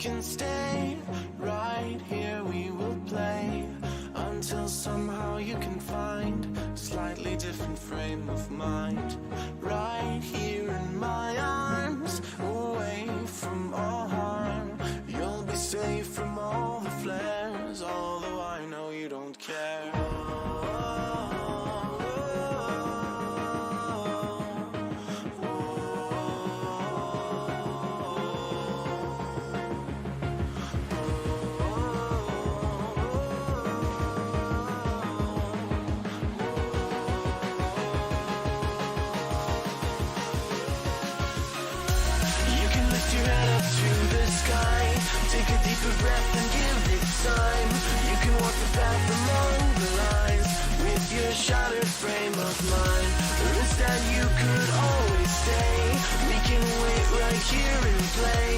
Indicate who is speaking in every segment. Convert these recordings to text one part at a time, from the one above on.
Speaker 1: can stay right here, we will play until somehow you can find a slightly different frame of mind. Right here in my arms, away from all harm, you'll be safe from all the flares, although I know you don't care. Take a deeper breath and give it time. You can walk the path among the lines with your shattered frame of mind. The risk that you could always stay. We can wait right here and play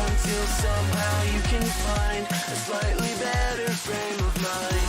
Speaker 1: until somehow you can find a slightly better frame of mind.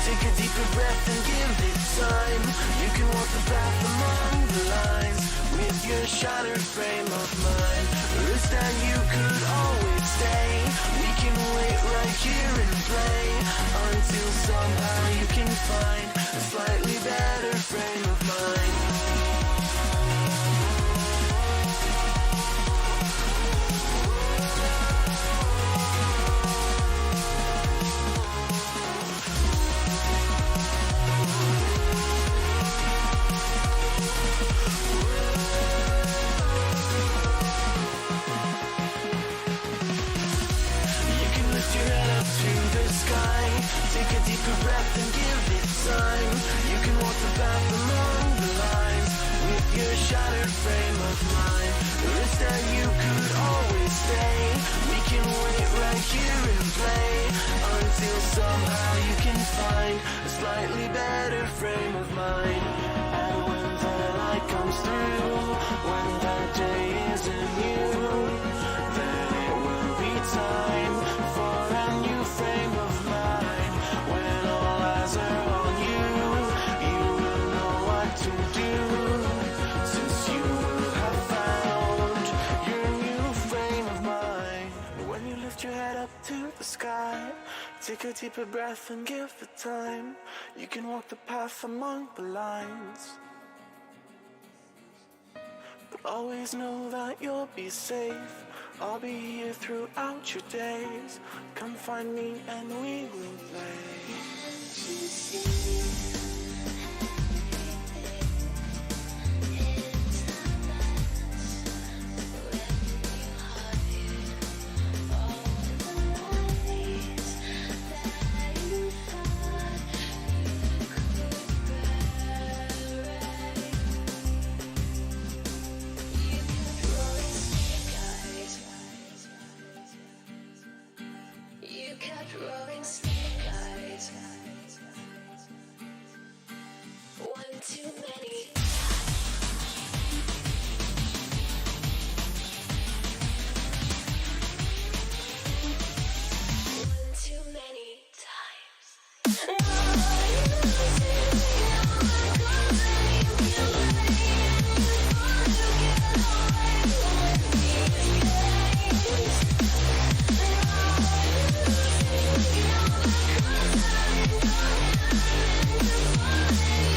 Speaker 1: Take a deeper breath and give it time. You can walk the path among the lines with your shattered frame of mind. The risk that you could always stay. We can wait right here and play until somehow you can find a slightly better frame of mind. Take a deeper breath and give it time. You can walk the path among the lines with your shattered frame of mind. The risk that you could always stay. We can wait right here and play until somehow you can find a slightly better frame of mind. And when the light comes through, when that day isn't you, then it will be time for a new frame of mind. When all eyes are on you, you will know what to do, since you will have found your new frame of mind. When you lift your head up to the sky, take a deeper breath and give it time. You can walk the path among the lines, but always know that you'll be safe. I'll be here throughout your days. Come find me and we will play.
Speaker 2: Rolling snake eyes. One too many. One too many times. You're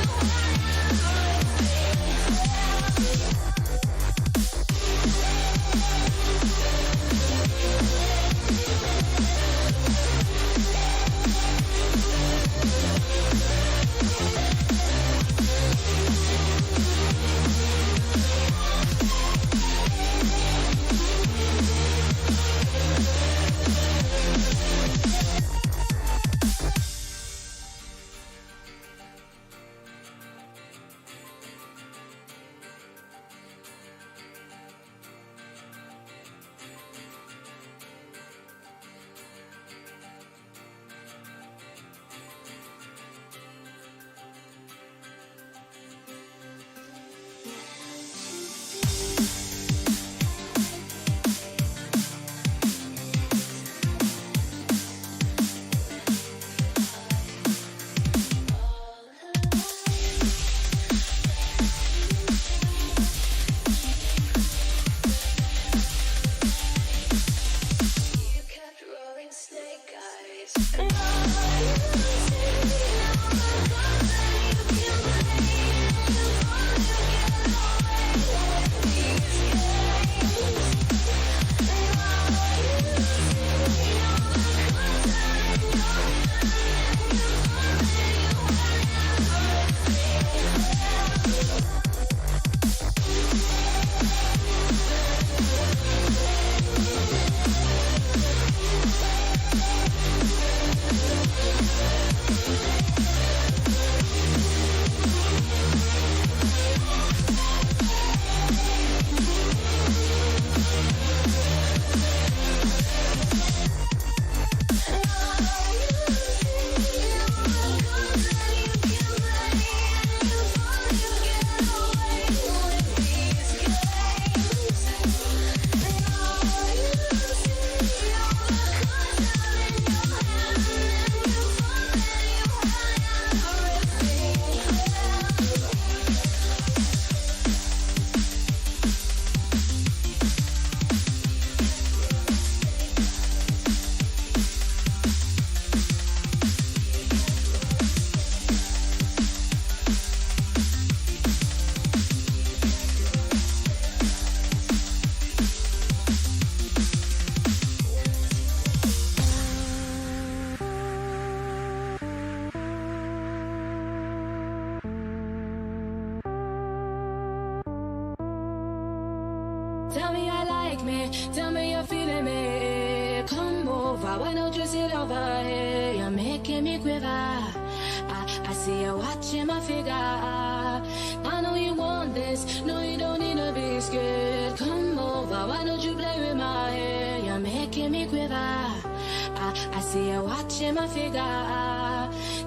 Speaker 3: Tell me you're feeling me. Come over, why don't you sit over here? You're making me quiver. I see you watching my figure. I know you want this. No, you don't need to be scared. Come over, why don't you play with my hair? You're making me quiver. I see you watching my figure.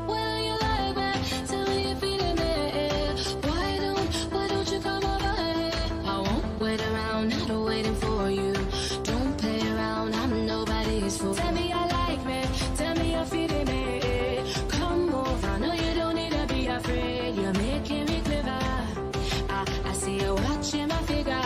Speaker 3: Well, you like me. Tell me you're feeling me. Why don't you come over here? I won't wait around, not waiting for you. Don't play around, I'm nobody's fool. Tell me I like me. Tell me you're feeling me. Come over, no, you don't need to be afraid. You're making me quiver. I see you watching my figure.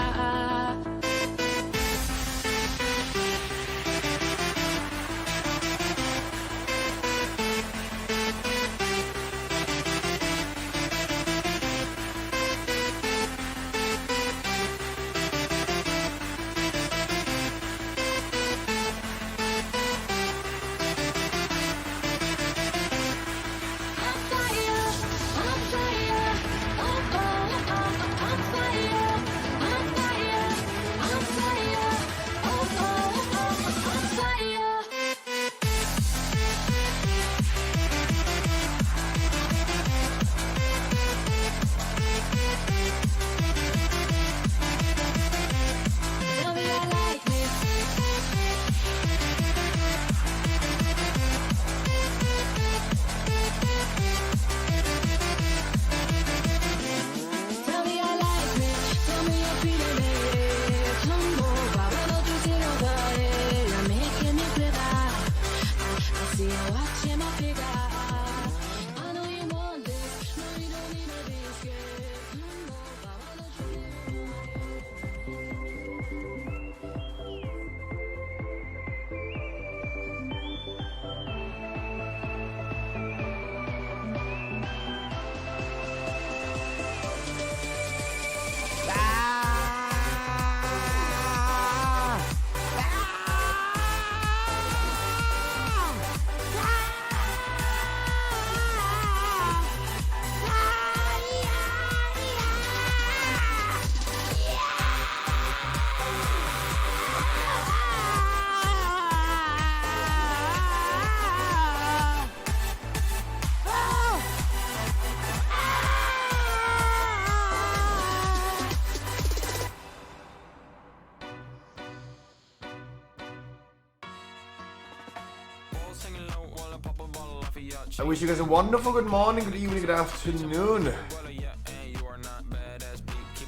Speaker 4: I wish you guys a wonderful good morning, good evening, good afternoon.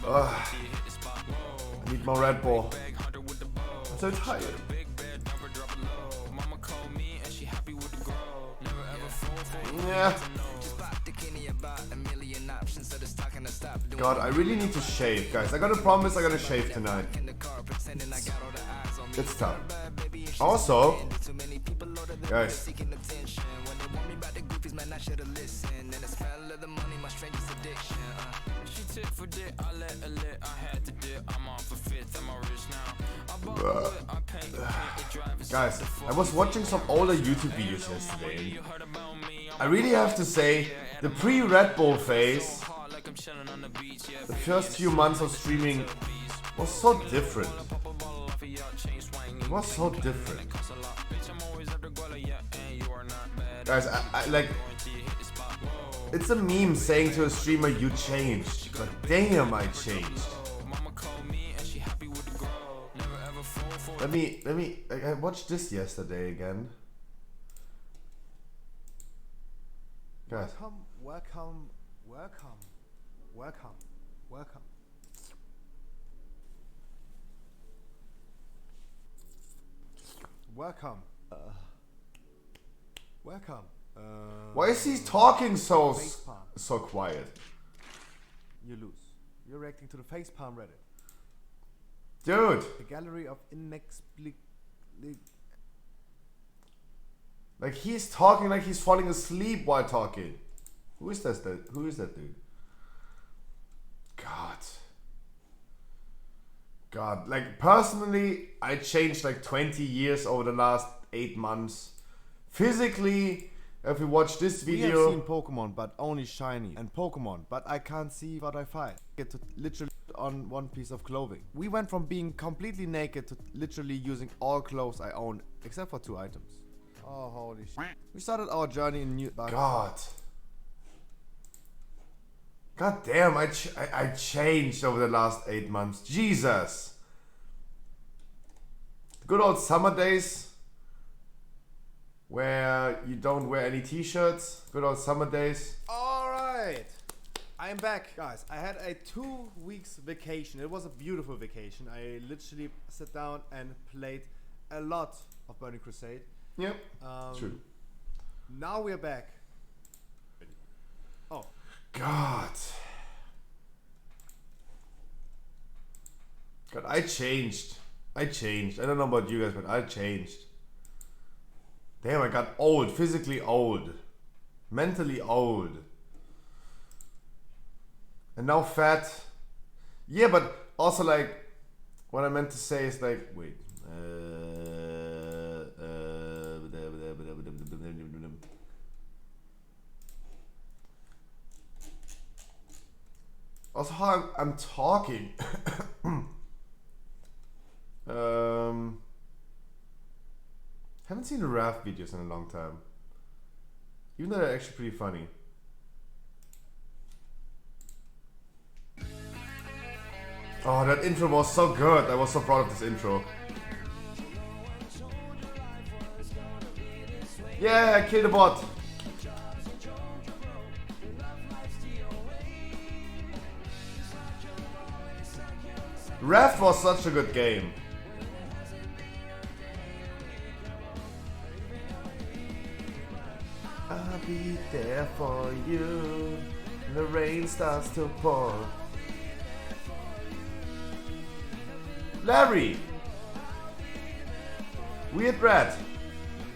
Speaker 4: I need more Red Bull. I'm so tired. Yeah. God, I really need to shave, guys. I gotta promise I gotta shave tonight. It's time. Also, guys, guys, I was watching some older YouTube videos yesterday. I really have to say, the pre-Red Bull phase, the first few months of streaming was so different. It was so different. Guys, I like, it's a meme saying to a streamer, you changed. But damn, I changed. I watched this yesterday again. Guys.
Speaker 5: Welcome.
Speaker 4: Why is he talking so quiet?
Speaker 5: You lose. You're reacting to the facepalm Reddit.
Speaker 4: Dude.
Speaker 5: The gallery of inexplicable.
Speaker 4: Like he's talking like he's falling asleep while talking. Who is that dude? God, like personally, I changed like 20 years over the last 8 months. Physically, if you watch this
Speaker 5: We have
Speaker 4: video,
Speaker 5: seen Pokemon, but only shiny, and Pokemon, but I can't see what I find. Get to literally on one piece of clothing. We went from being completely naked to literally using all clothes I own, except for 2 items. Oh, holy shit. We started our journey in New...
Speaker 4: God damn, I changed over the last 8 months. Jesus. Good old summer days where you don't wear any t-shirts. Good old summer days.
Speaker 5: Alright, I'm back. Guys, I had a 2 weeks vacation. It was a beautiful vacation. I literally sat down and played a lot of Burning Crusade.
Speaker 4: Yep, true.
Speaker 5: Now we're back. Oh,
Speaker 4: God, I changed. I don't know about you guys, but I changed. Damn, I got old, physically old, mentally old, and now fat. Yeah, but also like, what I meant to say is like, wait. Also, how I'm talking. Haven't seen the raft videos in a long time. Even though they're actually pretty funny. Oh, that intro was so good. I was so proud of this intro. Yeah, kill the bot. Raft was such a good game. I'll be there for you when the rain starts to pour. Larry! Weird rat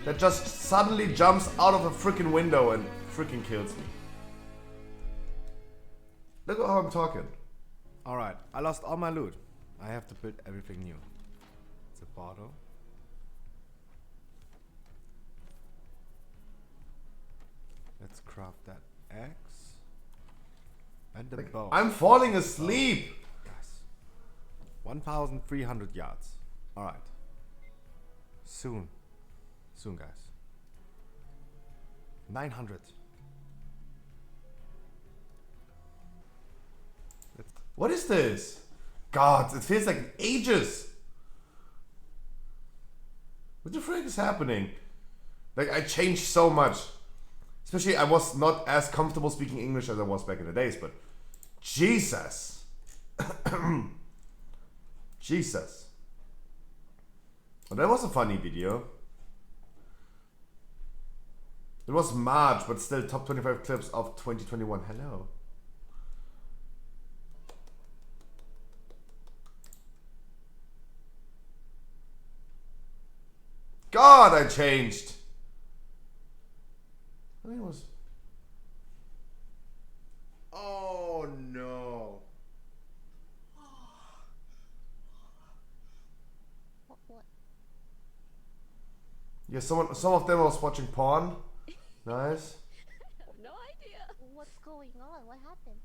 Speaker 4: that just suddenly jumps out of a freaking window and freaking kills me. Look at how I'm talking.
Speaker 5: alright. I lost all my loot. I have to build everything new. It's a bottle. Let's craft that axe. And the bow.
Speaker 4: I'm falling asleep.
Speaker 5: Guys. 1,300 yards. Alright. Soon. Soon, guys. 900.
Speaker 4: What is this? God, it feels like ages. What the frick is happening? Like, I changed so much. Especially, I was not as comfortable speaking English as I was back in the days, but Jesus. Jesus. Well, that was a funny video. It was March, but still top 25 clips of 2021. Hello. God, I changed. I think it was.
Speaker 5: Oh no.
Speaker 6: What?
Speaker 4: Yeah, some of them was watching porn. Nice.
Speaker 6: I have no idea. What's going on? What happened?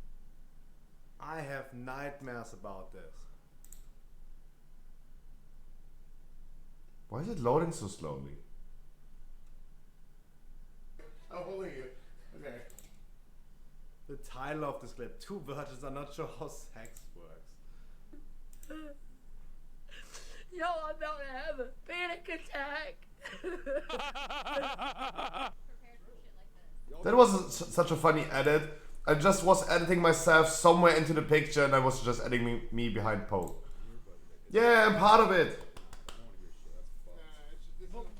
Speaker 5: I have nightmares about this.
Speaker 4: Why is it loading so slowly?
Speaker 5: I'm holding you. Okay. The title of this clip: 2 virgins are not sure how sex works.
Speaker 7: Yo, I'm about to have a panic attack.
Speaker 4: That was such a funny edit. I just was editing myself somewhere into the picture and I was just editing me behind Poe. Yeah, I'm part of it.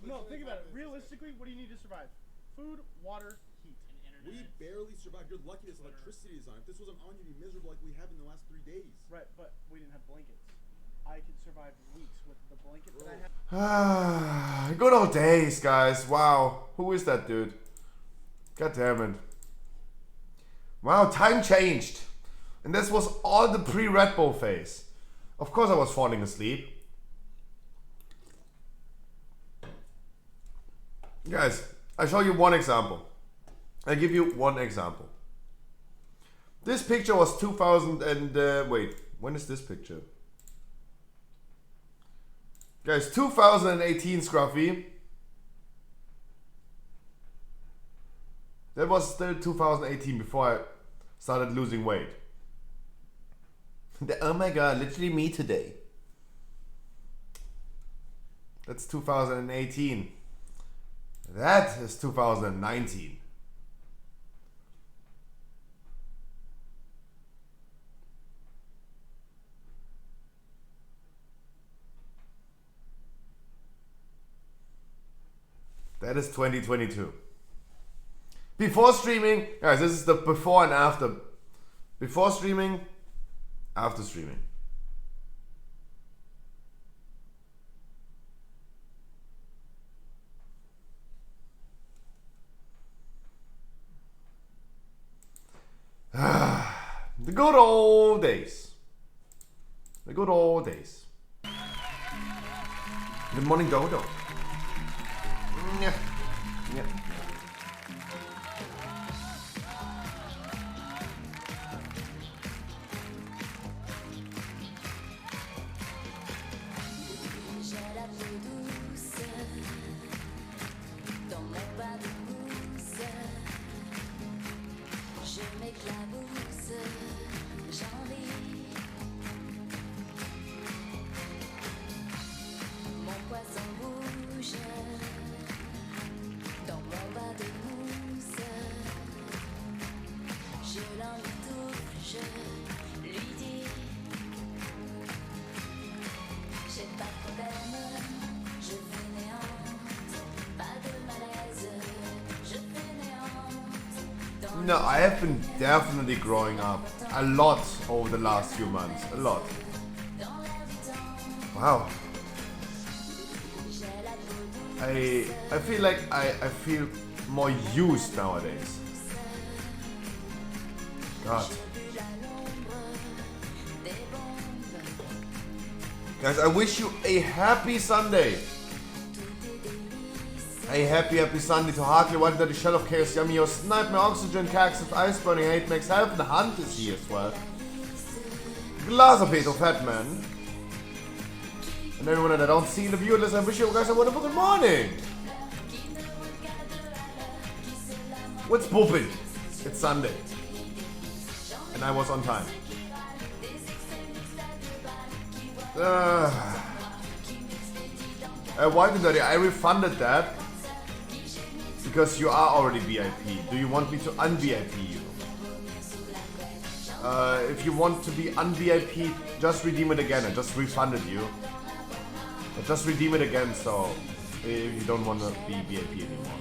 Speaker 8: No, think about it. Realistically, what do you need to survive? Food, water, heat, and internet.
Speaker 9: We barely survived. You're lucky this electricity is on. If this wasn't on, you'd be miserable like we have in the last 3 days.
Speaker 8: Right, but we didn't have blankets. I could survive weeks with the blanket that I have.
Speaker 4: Ah, good old days, guys. Wow. Who is that dude? God damn it. Wow, time changed. And this was all the pre-Red Bull phase. Of course I was falling asleep. Guys, I'll show you one example. I'll give you one example. This picture was 2000 and wait, when is this picture? Guys, 2018 Scruffy. That was still 2018 before I started losing weight. Oh my god, literally me today. That's 2018. That is 2019. That is 2022. Before streaming, guys, this is the before and after. Before streaming, after streaming. The good old days. The good old days. Good morning, Dodo. Yeah. Yeah. No, I have been definitely growing up a lot over the last few months. A lot. Wow. I feel like I feel more used nowadays. God. Guys, I wish you a happy Sunday. A happy Sunday to Harkley, White Dirty Shell of Chaos, Yummy, Nightmare, Oxygen, Cax, Ice Burning, Hate Max, Help, and the Hunt is here as well. Glaserpeto, Fatman. And everyone that I don't see in the viewer list, I wish you guys a wonderful good morning. What's pooping? It's Sunday. And I was on time. White and Dirty, I refunded that. Because you are already VIP. Do you want me to un-VIP you? If you want to be un-VIP, just redeem it again. I just refunded you. But just redeem it again, so if you don't want to be VIP anymore.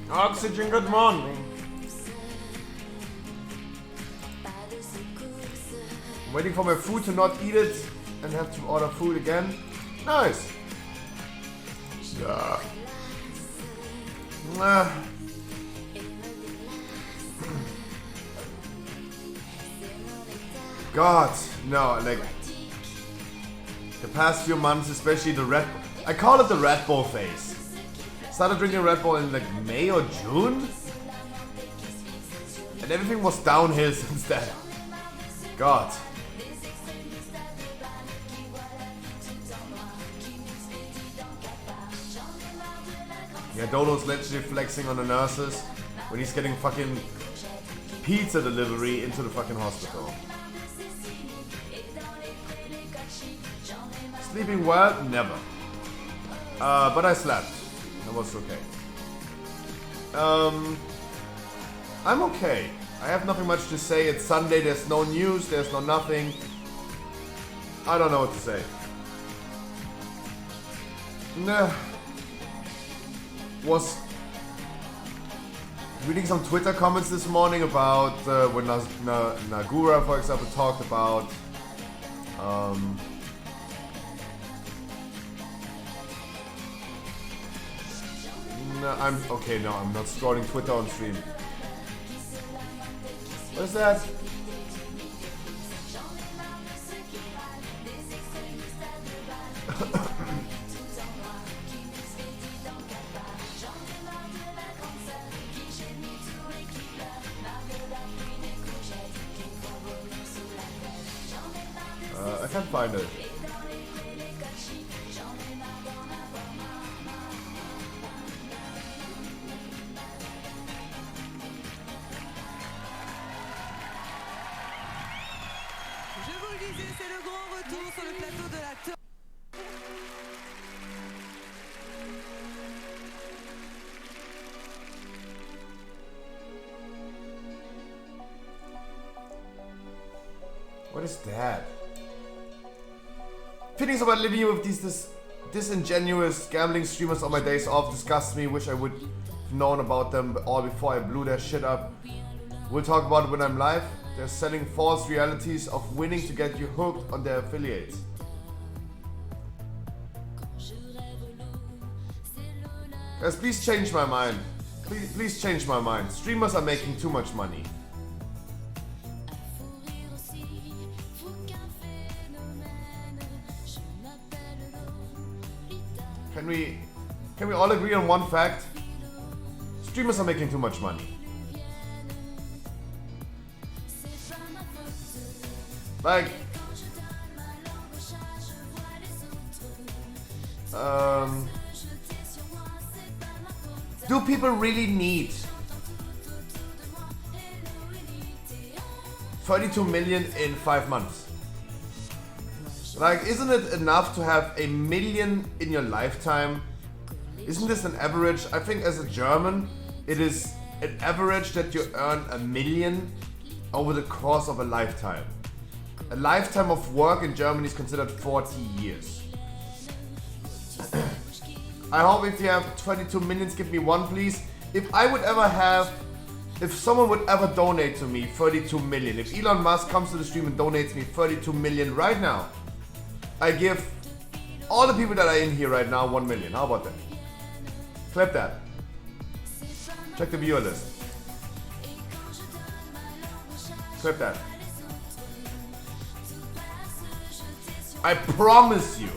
Speaker 4: Oxygen, good morning. I'm waiting for my food to not eat it and have to order food again. Nice. Yeah. God, no, like the past few months, especially the Red Bull. I call it the Red Bull phase. Started drinking Red Bull in like May or June, and everything was downhill since then. God. Yeah, Dodo's literally flexing on the nurses when he's getting fucking pizza delivery into the fucking hospital. Sleeping well? Never. But I slept. That was okay. I'm okay. I have nothing much to say. It's Sunday, there's no news, there's no nothing. I don't know what to say. Nah. Was reading some Twitter comments this morning about when Nagura, for example, talked about no, I'm okay. No, I'm not scrolling Twitter on stream. What is that? can't find it.
Speaker 10: Je vous le disais, c'est le grand retour sur le plateau de la Torre.
Speaker 4: What is that? Feelings about living with these disingenuous gambling streamers on my days off disgust me. Wish I would have known about them all before I blew their shit up. We'll talk about it when I'm live. They're selling false realities of winning to get you hooked on their affiliates. Guys, please change my mind. Please change my mind. Streamers are making too much money. Can we all agree on one fact? Streamers are making too much money. Like, do people really need 32 million in 5 months? Like, isn't it enough to have a million in your lifetime? Isn't this an average? I think as a German, it is an average that you earn a million over the course of a lifetime. A lifetime of work in Germany is considered 40 years. I hope if you have 22 millions, give me one please. If someone would ever donate to me 32 million, if Elon Musk comes to the stream and donates me 32 million right now, I give all the people that are in here right now 1 million. How about that? Clap that. Check the viewer list. Clap that. I promise you.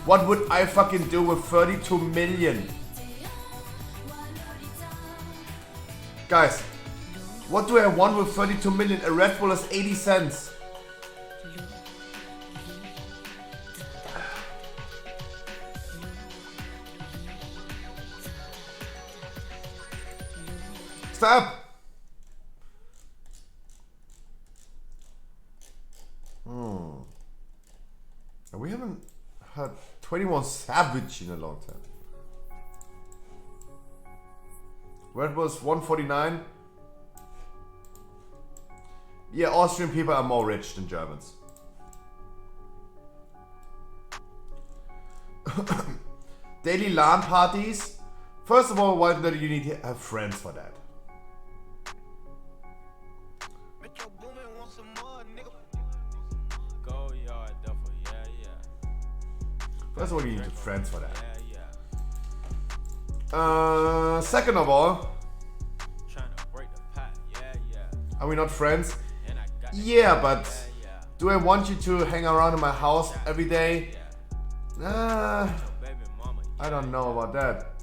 Speaker 4: What would I fucking do with 32 million? Guys, what do I want with 32 million? A Red Bull is 80 cents. Stop! We haven't had 21 Savage in a long time. Red Bull's 149. Yeah, Austrian people are more rich than Germans. Daily LAN parties. First of all, why do you need to have friends for that? First of all, you need friends for that. Second of all, are we not friends? Yeah, but do I want you to hang around in my house every day? I don't know about that.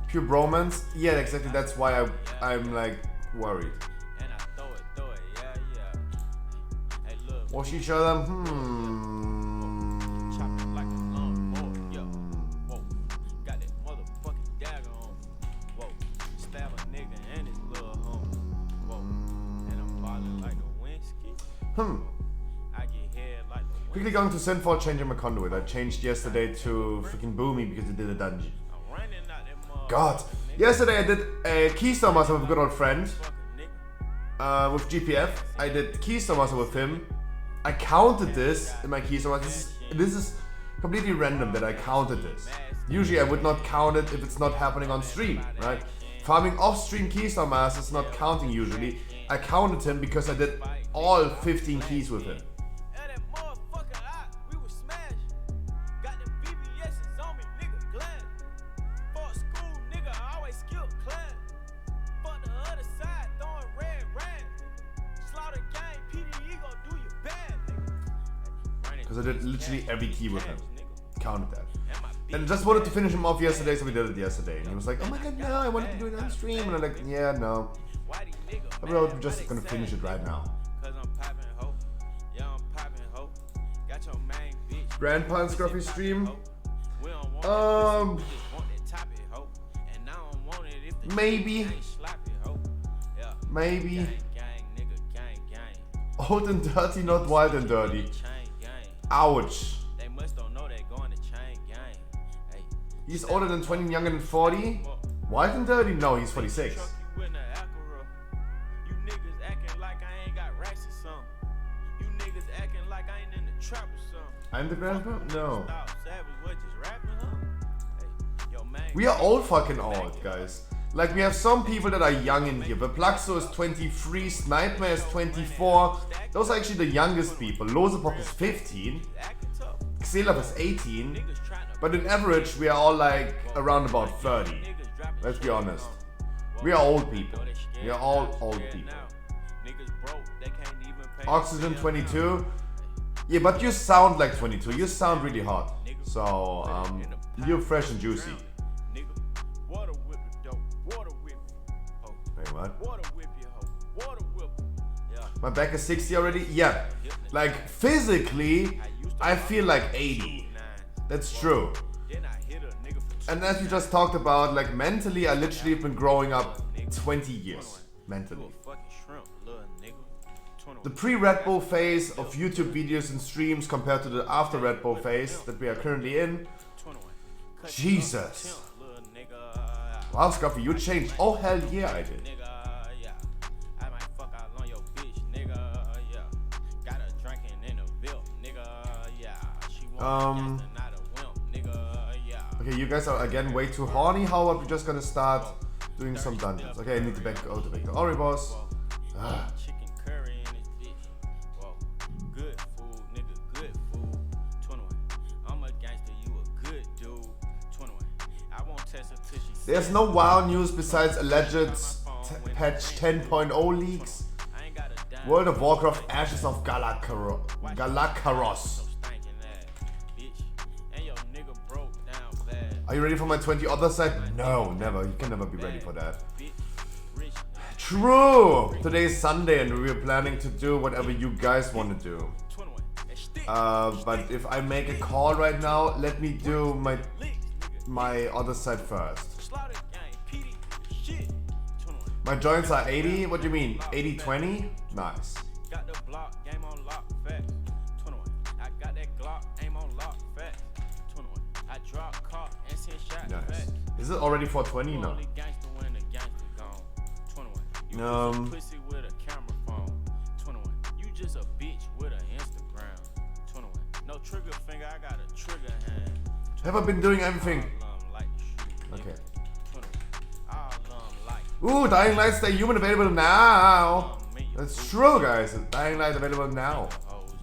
Speaker 4: Pure bromance? Yeah, exactly. That's why I'm like worried. Wash each other? Quickly going to Sinful, changing my conduit. I changed yesterday to freaking Boomy because it did a dungeon. God. Yesterday I did a Keystone Master with a good old friend. With GPF. I did Keystone Master with him. I counted this in my Keystone Master. This is completely random that I counted this. Usually I would not count it if it's not happening on stream, right? Farming off-stream Keystone Master is not counting usually. I counted him because I did all 15 keys with him. Because I did literally every key with him. Counted that. And just wanted to finish him off yesterday, so we did it yesterday. And he was like, oh my god, no, I wanted to do it on stream. And I'm like, yeah, no. I'm just gonna finish it right now. Grandpa and Scruffy stream. Maybe. Maybe. Old and dirty, not wild and dirty. Ouch. He's older than 20 and younger than 40. Wild and dirty? No, he's 46. I'm the grandpa? No. We are all fucking old, guys. Like, we have some people that are young in here. Beplaxo is 23, Nightmare is 24. Those are actually the youngest people. Losepok is 15. Xelaf is 18. But in average, we are all like around about 30. Let's be honest. We are old people. We are all old people. Oxygen 22. Yeah, but you sound like 22. You sound really hot. So, you're fresh and juicy. Wait, what? My back is 60 already? Yeah. Like, physically, I feel like 80. That's true. And as we just talked about, like, mentally, I literally have been growing up 20 years. Mentally. The pre-Red Bull phase of YouTube videos and streams compared to the after Red Bull phase that we are currently in. Jesus. Wow, Scruffy, you changed. Oh, hell yeah, I did. Okay, you guys are again way too horny. How about we just gonna start doing some dungeons? Okay, I need to back out to Victor Ori boss. There's no WoW news besides alleged patch 10.0 leaks. World of Warcraft Ashes of Galakaros. Are you ready for my 20 other side? No, never. You can never be ready for that. True! Today is Sunday and we're planning to do whatever you guys want to do. But if I make a call right now, let me do my other side first. My joints are 80? What do you mean? 80-20? Nice. Nice. Is it already 420 now? Have I been doing everything? Okay. Ooh, Dying Light Stay Human available now. That's true, guys. Dying Light available now.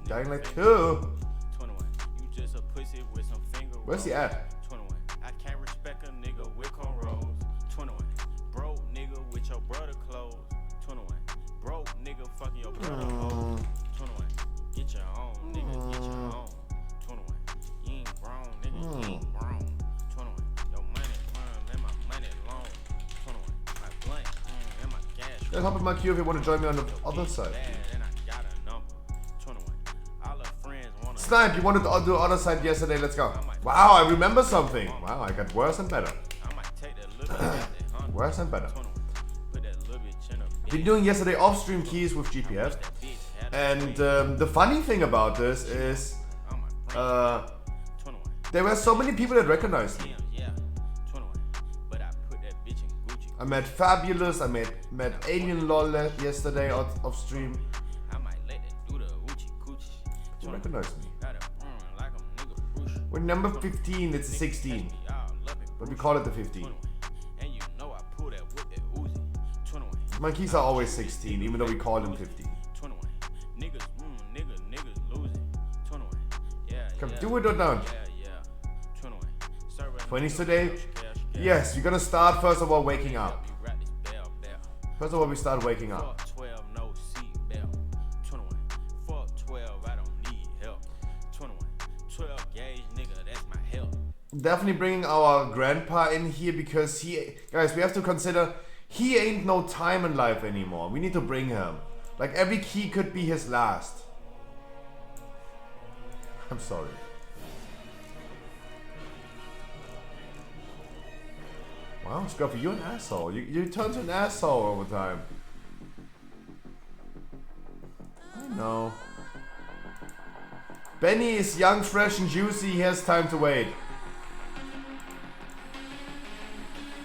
Speaker 4: Dying Light 2. Where's the ad? Let's hop in my queue if you want to join me on the other side. Snipe, you wanted to do the other side yesterday, let's go. Wow, I remember something. Wow, I got worse and better. Worse and better. Been doing yesterday off-stream keys with GPS. And the funny thing about this is there were so many people that recognized me. I met Fabulous, I met Alien LOL yesterday off stream. You recognize me. We're number 15, it's a 16. But we call it the 15. My keys are always 16, even though we call them 15. Come, do it or don't. 20s today? Yes, we're gonna start first of all waking up. First of all, we start waking up. definitely bringing our grandpa in here because guys, we have to consider he ain't no time in life anymore. We need to bring him. Like every key could be his last. I'm sorry. Wow, Scruffy, you're an asshole. You turn to an asshole all the time. I know. Benny is young, fresh, and juicy. He has time to wait.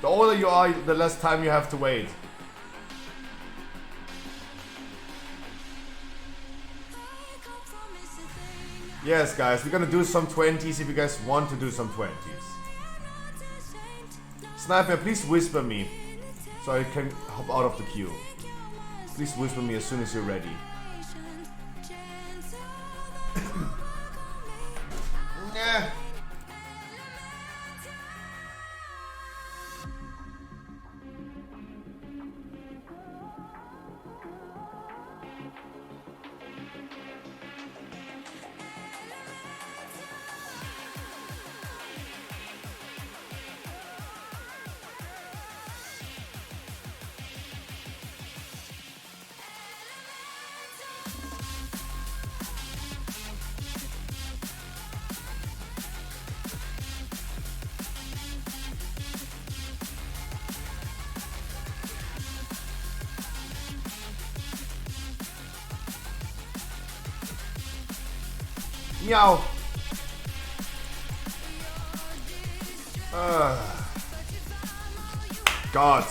Speaker 4: The older you are, the less time you have to wait. Yes, guys, we're gonna do some 20s if you guys want to do some 20s. Sniper, please whisper me so I can hop out of the queue. Please whisper me as soon as you're ready. Yeah. Meow. God.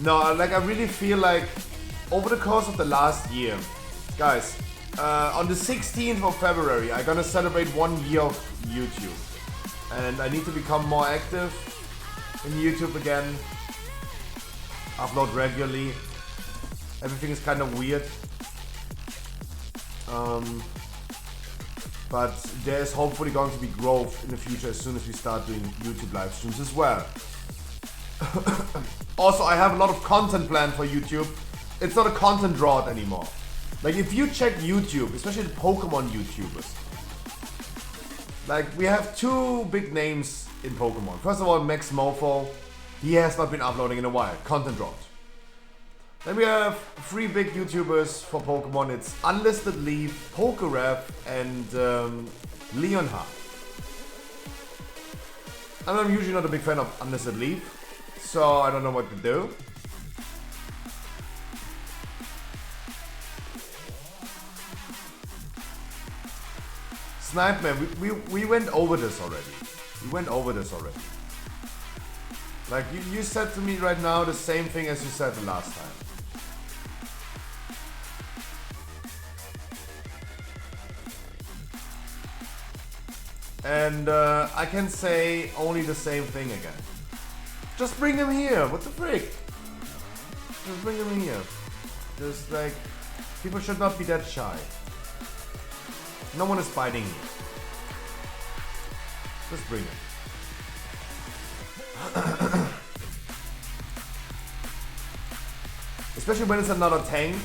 Speaker 4: No, like I really feel like over the course of the last year, guys, on the 16th of February, I'm gonna celebrate 1 year of YouTube. And I need to become more active in YouTube again. Upload regularly. Everything is kind of weird. But there's hopefully going to be growth in the future as soon as we start doing YouTube live streams as well. Also, I have a lot of content planned for YouTube. It's not a content drought anymore. Like if you check YouTube, especially the Pokemon YouTubers, like we have two big names in Pokemon. First of all, Max Mofo. He has not been uploading in a while. Content drought. Then we have three big YouTubers for Pokemon. It's Unlisted Leaf, Pokeref, and Leonhardt. I'm usually not a big fan of Unlisted Leaf, so I don't know what to do. Snipe man, we went over this already. Like you said to me right now the same thing as you said the last time. And I can say only the same thing again. Just bring him here, what the frick? Just bring him here. Just like, people should not be that shy. No one is fighting you. Just bring him. Especially when it's another tank.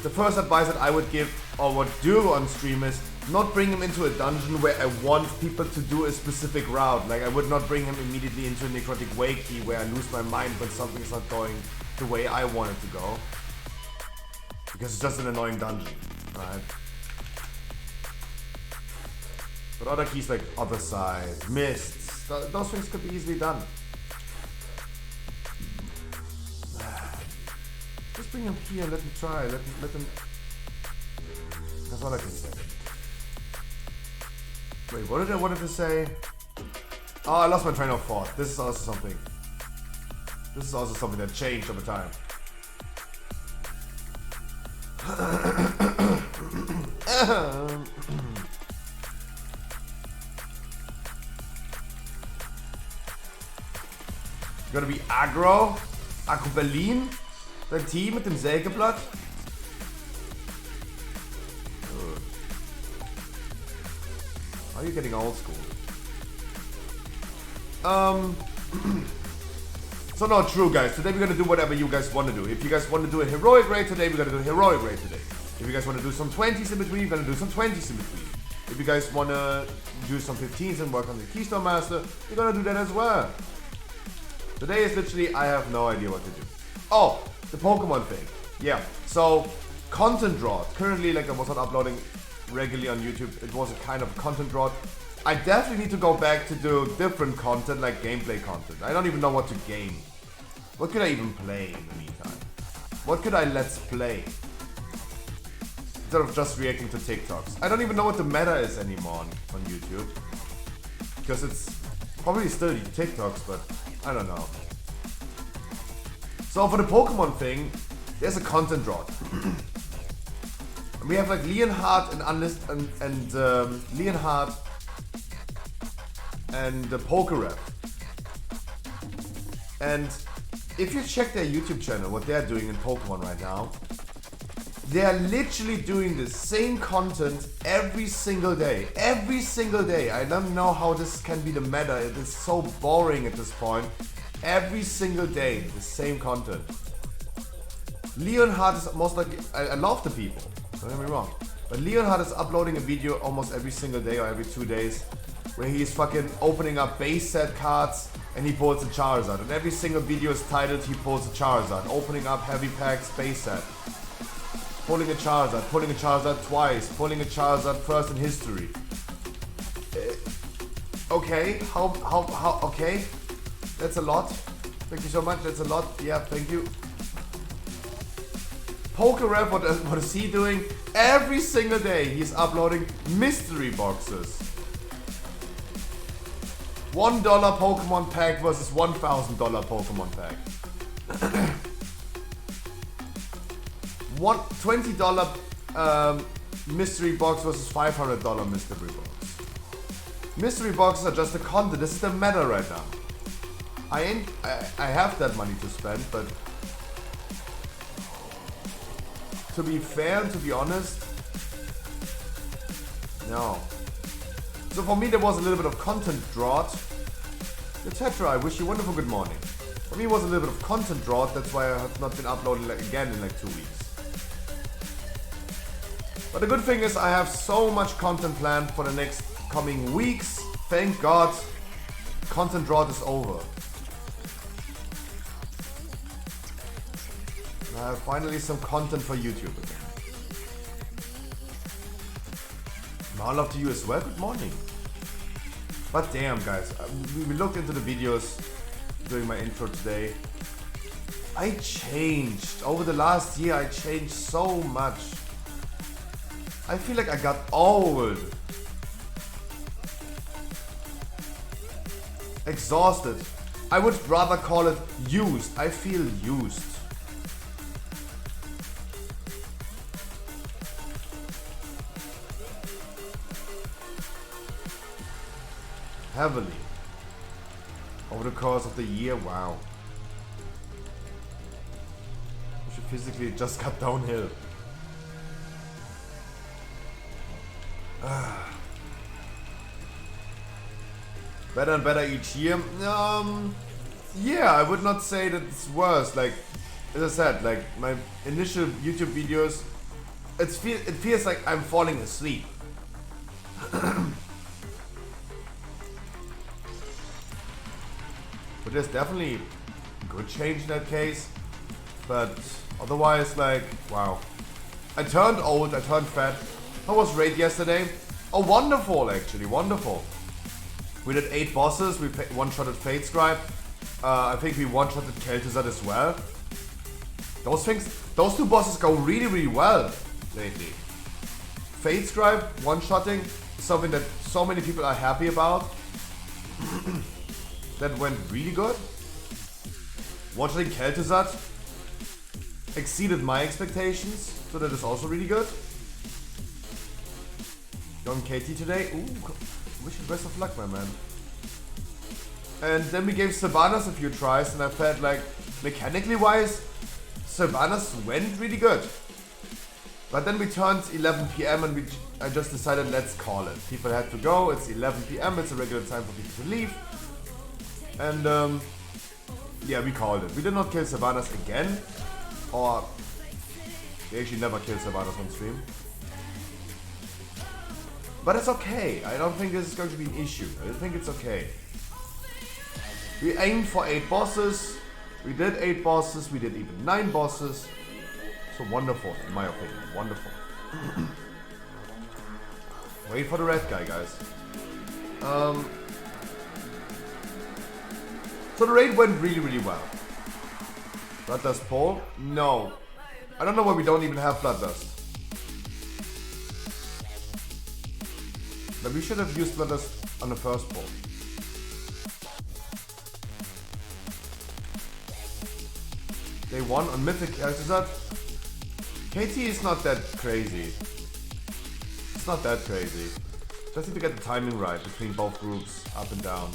Speaker 4: The first advice that I would give or would do on stream is not bring him into a dungeon where I want people to do a specific route. Like I would not bring him immediately into a Necrotic Wakey where I lose my mind when something's not going the way I want it to go. Because it's just an annoying dungeon, right? But other keys like Other Side, Mists, those things could be easily done. Just bring him here, let him try, let him... That's all I can say. Wait, what did I wanted to say? Oh, I lost my train of thought. This is also something that changed over time. Gonna be Agro Berlin? Dein Team mit dem Sägeblatt? Are you getting old school? So no, true guys, today we're gonna do whatever you guys want to do. If you guys want to do a heroic raid today, we're gonna do a heroic raid today. If you guys want to do some 20s in between, we're gonna do some 20s in between. If you guys want to do some 15s and work on the Keystone Master, we're gonna do that as well. Today is literally, I have no idea what to do. Oh, the Pokemon thing. Yeah, so content drought. Currently, like I was not uploading regularly on YouTube. It was a kind of content drought. I definitely need to go back to do different content, like gameplay content. I don't even know what to game. What could I even play in the meantime? What could I let's play? Instead of just reacting to TikToks. I don't even know what the meta is anymore on YouTube. Because it's probably still TikToks, but I don't know. So for the Pokemon thing, there's a content drought. We have like Leonhard and Leonhard and the Pokerep. And if you check their YouTube channel, what they're doing in Pokemon right now, they are literally doing the same content every single day. Every single day. I don't know how this can be the meta. It is so boring at this point. Every single day, the same content. Leonhard is most likely... I love the people, don't get me wrong. But Leonhard is uploading a video almost every single day or every 2 days where he's fucking opening up base set cards and he pulls a Charizard. And every single video is titled he pulls a Charizard. Opening up heavy packs base set. Pulling a Charizard twice, pulling a Charizard first in history. Okay, okay. That's a lot. Thank you so much, that's a lot. Yeah, thank you. Pokerep, what is he doing? Every single day he's uploading mystery boxes. $1 Pokemon pack versus $1,000 Pokemon pack. $20 mystery box versus $500 mystery box. Mystery boxes are just the content. This is the meta right now. I have that money to spend, but to be fair and to be honest, no. So for me there was a little bit of content drought. The Tetra, I wish you a wonderful good morning. For me it was a little bit of content drought, that's why I have not been uploading again in like 2 weeks. But the good thing is I have so much content planned for the next coming weeks. Thank God, content drought is over. I have finally some content for YouTube again. All love to you as well, good morning. But damn guys, we looked into the videos during my intro today. I changed. Over the last year I changed so much. I feel like I got old. Exhausted. I would rather call it used. I feel used. Heavily. Over the course of the year, wow. I should physically just cut downhill. Better and better each year. Yeah, I would not say that it's worse. Like, as I said, like my initial YouTube videos, it feels like I'm falling asleep. But there's definitely good change in that case. But otherwise, like, wow. I turned old, I turned fat. How was raid yesterday? Oh, wonderful, actually, wonderful. We did 8 bosses, we one-shotted Fate Scribe. I think we one-shotted Kel'Thuzad as well. Those 2 bosses go really, really well lately. Fate Scribe, one-shotting, something that so many people are happy about. That went really good. One-shotting Kel'Thuzad exceeded my expectations, so that is also really good. Going KT today. Ooh, wish you best of luck, my man. And then we gave Sylvanas a few tries, and I felt like, mechanically wise, Sylvanas went really good. But then we turned 11 PM and I just decided, let's call it. People had to go, it's 11 PM, it's a regular time for people to leave. And yeah, we called it. We did not kill Sylvanas again. Or, we actually never kill Sylvanas on stream. But it's okay. I don't think this is going to be an issue. I think it's okay. We aimed for 8 bosses. We did 8 bosses. We did even 9 bosses. So wonderful, in my opinion. Wonderful. Wait for the red guy, guys. So the raid went really, really well. Bloodlust Paul? No. I don't know why we don't even have Bloodlust. But we should have used Bloodlust on the first poll. Day 1 on Mythic characters. That KT is not that crazy. It's not that crazy. Just need to get the timing right between both groups, up and down.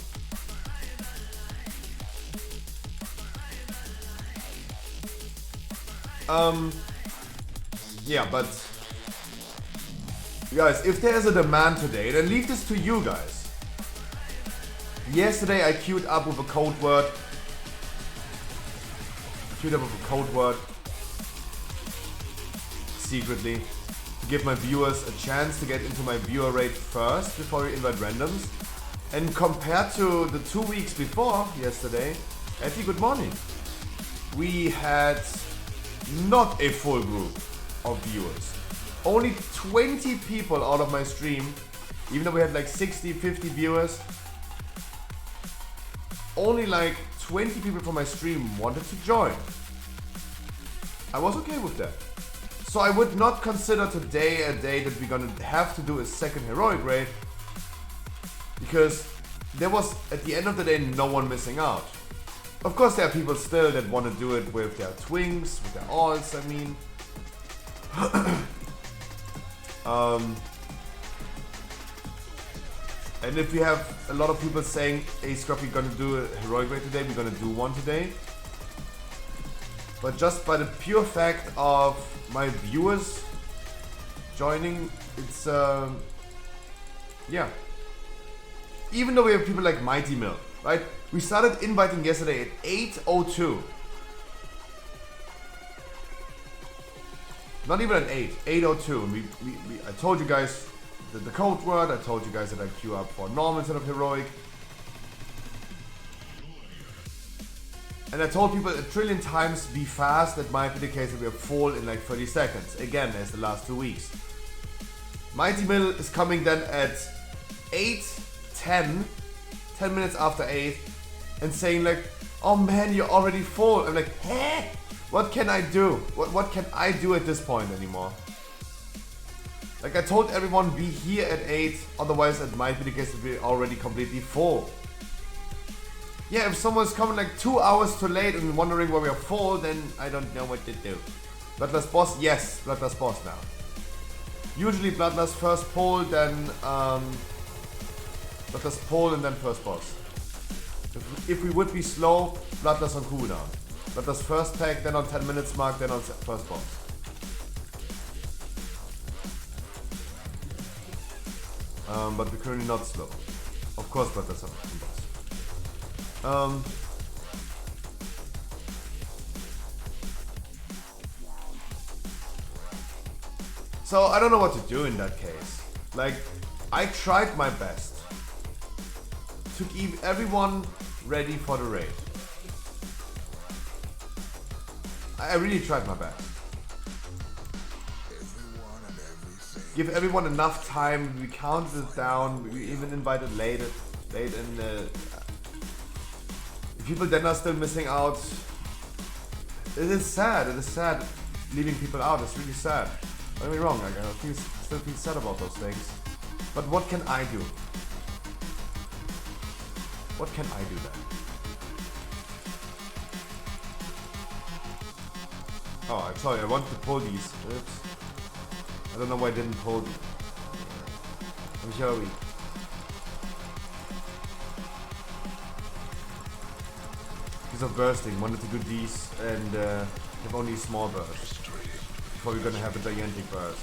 Speaker 4: Yeah, but guys, if there's a demand today, then leave this to you guys. Yesterday I queued up with a code word. Secretly. To give my viewers a chance to get into my viewer rate first before we invite randoms. And compared to the 2 weeks before, yesterday, Etty, good morning. We had not a full group of viewers. Only 20 people out of my stream, even though we had like 60, 50 viewers, only like 20 people from my stream wanted to join. I was okay with that. So I would not consider today a day that we're gonna have to do a second heroic raid, because there was, at the end of the day, no one missing out. Of course there are people still that want to do it with their twinks, with their alts, I mean. And if we have a lot of people saying, hey Scrub, we're gonna do a heroic raid today, we're gonna do one today. But just by the pure fact of my viewers joining, it's yeah. Even though we have people like Mighty Mill, right? We started inviting yesterday at 8:02. Not even at 8:02. And I told you guys the code word. I told you guys that I queue up for normal instead of heroic. And I told people a trillion times, be fast. That might be the case that we are full in like 30 seconds. Again, as the last 2 weeks. Mighty Mill is coming then at 8:10, 10 minutes after 8, and saying like, oh man, you're already full. I'm like, hey, what can I do? What can I do at this point anymore? Like I told everyone, be here at 8, otherwise it might be the case that we're already completely full. Yeah, if someone's coming like 2 hours too late and wondering why we are full, then I don't know what to do. Bloodlust boss? Yes, Bloodlust boss now. Usually Bloodlust first pull, then Bloodlust pull and then first boss. If we would be slow, Bloodlust on cooldown. Bloodlust first pack, then on 10 minutes mark, then on first boss. But we're currently not slow. Of course Bloodlust on boss. So I don't know what to do in that case. Like, I tried my best to keep everyone ready for the raid. I really tried my best. Give everyone enough time. We counted it down. We even invited late in the. People then are still missing out. It is sad. It is sad leaving people out. It's really sad. Don't get me wrong. I still feel sad about those things. But what can I do? What can I do then? Oh, I'm sorry. I wanted to pull these. Oops. I don't know why I didn't pull them. Shall we? These are bursting. Wanted to do these and have only a small burst. Before we're gonna have a gigantic burst.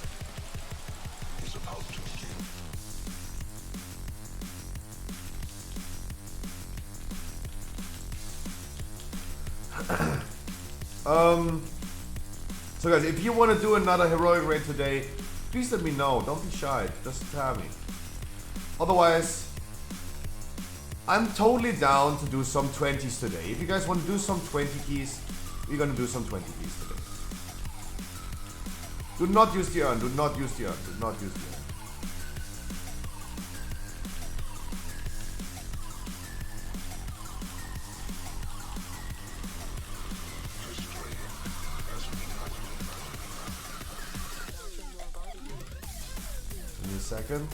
Speaker 4: So guys, if you want to do another heroic raid today, please let me know. Don't be shy. Just tell me. Otherwise, I'm totally down to do some 20s today. If you guys want to do some 20 keys, we're gonna do some 20 keys today. Do not use the urn. Do not use the urn. Do not use the urn. Give me a second.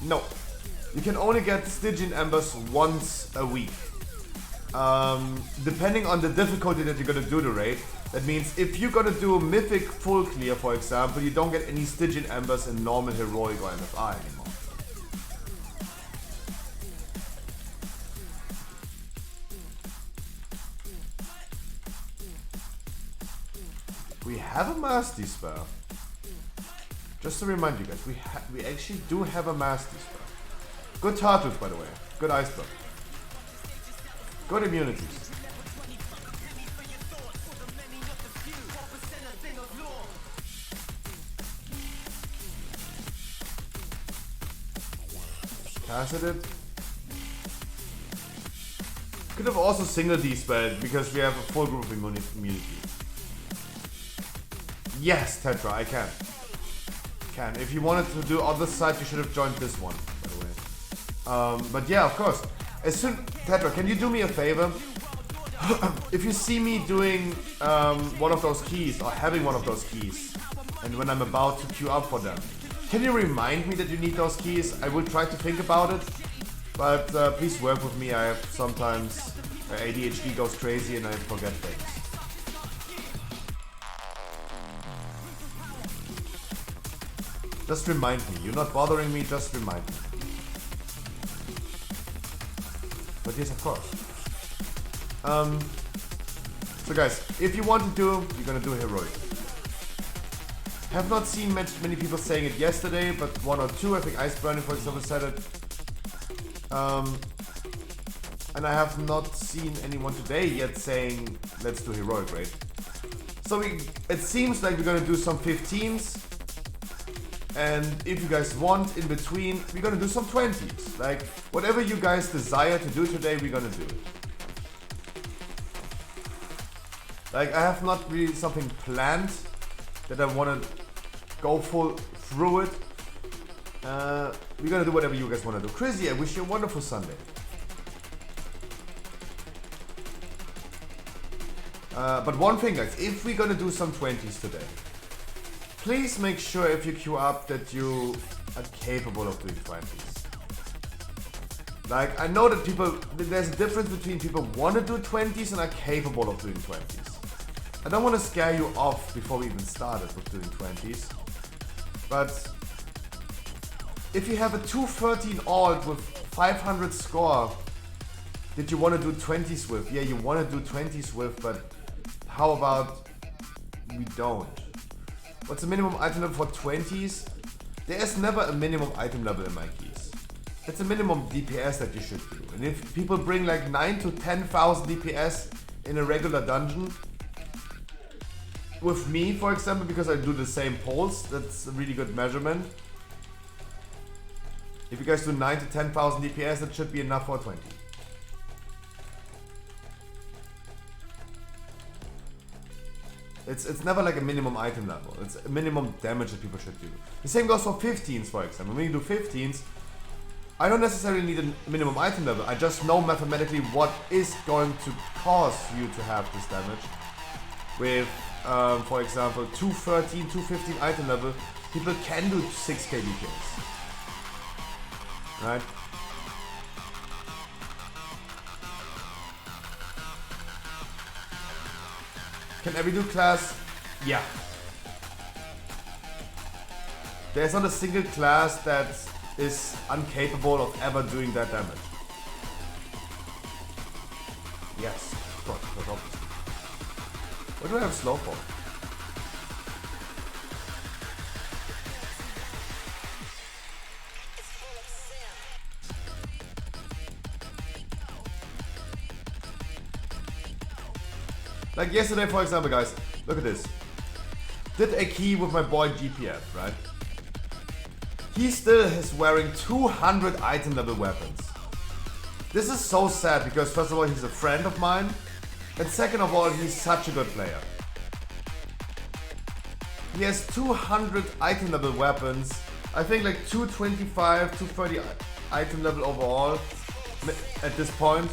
Speaker 4: No. You can only get Stygian Embers once a week. Depending on the difficulty that you're gonna do the raid. That means if you're gonna do a Mythic full clear, for example, you don't get any Stygian Embers in normal, heroic, or MFI anymore. We have a Mastery spell. Just to remind you guys, we actually do have a Mastery spell. Good Tartus, by the way. Good Iceberg. Good immunities. Casted it. Could have also single D-spelled because we have a full group of immunity. Yes, Tetra, I can. If you wanted to do other side, you should have joined this one, by the way. But yeah, of course. Tetra, can you do me a favor? If you see me doing one of those keys, or having one of those keys, and when I'm about to queue up for them, can you remind me that you need those keys? I will try to think about it, but please work with me. I have sometimes ADHD goes crazy and I forget things. Just remind me. You're not bothering me, just remind me. But yes, of course. So guys, if you want to do, you're gonna do heroic. Have not seen many people saying it yesterday, but one or two, I think Ice Burning for example said it. And I have not seen anyone today yet saying, let's do heroic, right? So it seems like we're gonna do some 15s. And if you guys want, in between, we're gonna do some 20s. Like, whatever you guys desire to do today, we're gonna do it. Like, I have not really something planned that I wanna go full through it. We're gonna do whatever you guys wanna do. Chrissy, I wish you a wonderful Sunday. But one thing, guys, if we're gonna do some 20s today, please make sure if you queue up that you are capable of doing 20s. Like, I know that there's a difference between people want to do 20s and are capable of doing 20s. I don't want to scare you off before we even started with doing 20s. But if you have a 213 alt with 500 score that you want to do 20s with, yeah, you want to do 20s with, but how about we don't? What's the minimum item level for 20s? There is never a minimum item level in my keys. It's a minimum DPS that you should do. And if people bring like 9 to 10,000 DPS in a regular dungeon, with me for example, because I do the same polls, that's a really good measurement. If you guys do 9 to 10,000 DPS, that should be enough for 20. It's never like a minimum item level. It's a minimum damage that people should do. The same goes for 15s, for example. When you do 15s, I don't necessarily need a minimum item level. I just know mathematically what is going to cause you to have this damage. With, for example, 213, 215 item level, people can do 6k DPS. Right? Can every do class? Yeah. There's not a single class that is incapable of ever doing that damage. Yes, of course, that's obviously. What do I have slow for? Like yesterday, for example, guys, look at this. did a key with my boy GPF, right? He still is wearing 200 item level weapons. This is so sad because first of all, he's a friend of mine. And second of all, he's such a good player. He has 200 item level weapons. I think like 225, 230 item level overall at this point.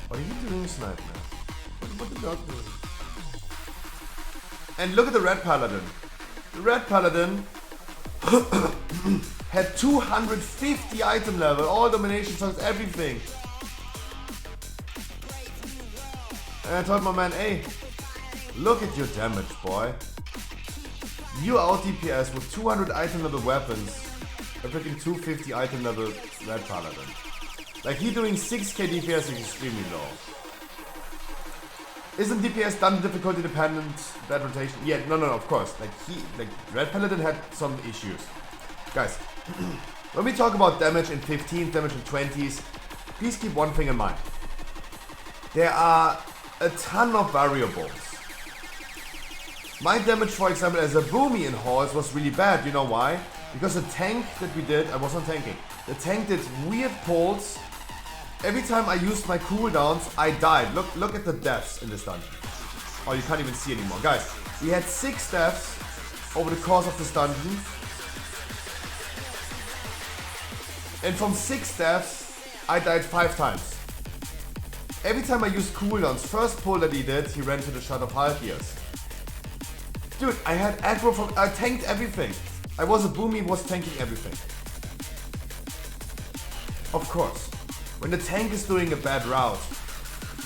Speaker 4: What are you doing, Snipe, man? What the dog doing? And look at the Red Paladin. The Red Paladin had 250 item level, all domination songs, everything. And I told my man, hey, look at your damage, boy. You out DPS with 200 item level weapons, a freaking 250 item level Red Paladin. Like, he doing 6k DPS is extremely low. Isn't DPS done difficulty dependent, bad rotation? Yeah, no, of course. Like Red Paladin had some issues. Guys, when we talk about damage in 15th, damage in 20s, please keep one thing in mind. There are a ton of variables. My damage, for example, as a boomy in halls was really bad. You know why? Because the tank that we did, I wasn't tanking. The tank did weird pulls. Every time I used my cooldowns, I died. Look at the deaths in this dungeon. Oh, you can't even see anymore. Guys, we had 6 deaths over the course of this dungeon. And from 6 deaths, I died 5 times. Every time I used cooldowns, first pull that he did, he ran to the shot of Halkias. Dude, I had aggro from... I tanked everything. I was a boomy, was tanking everything. Of course. When the tank is doing a bad route,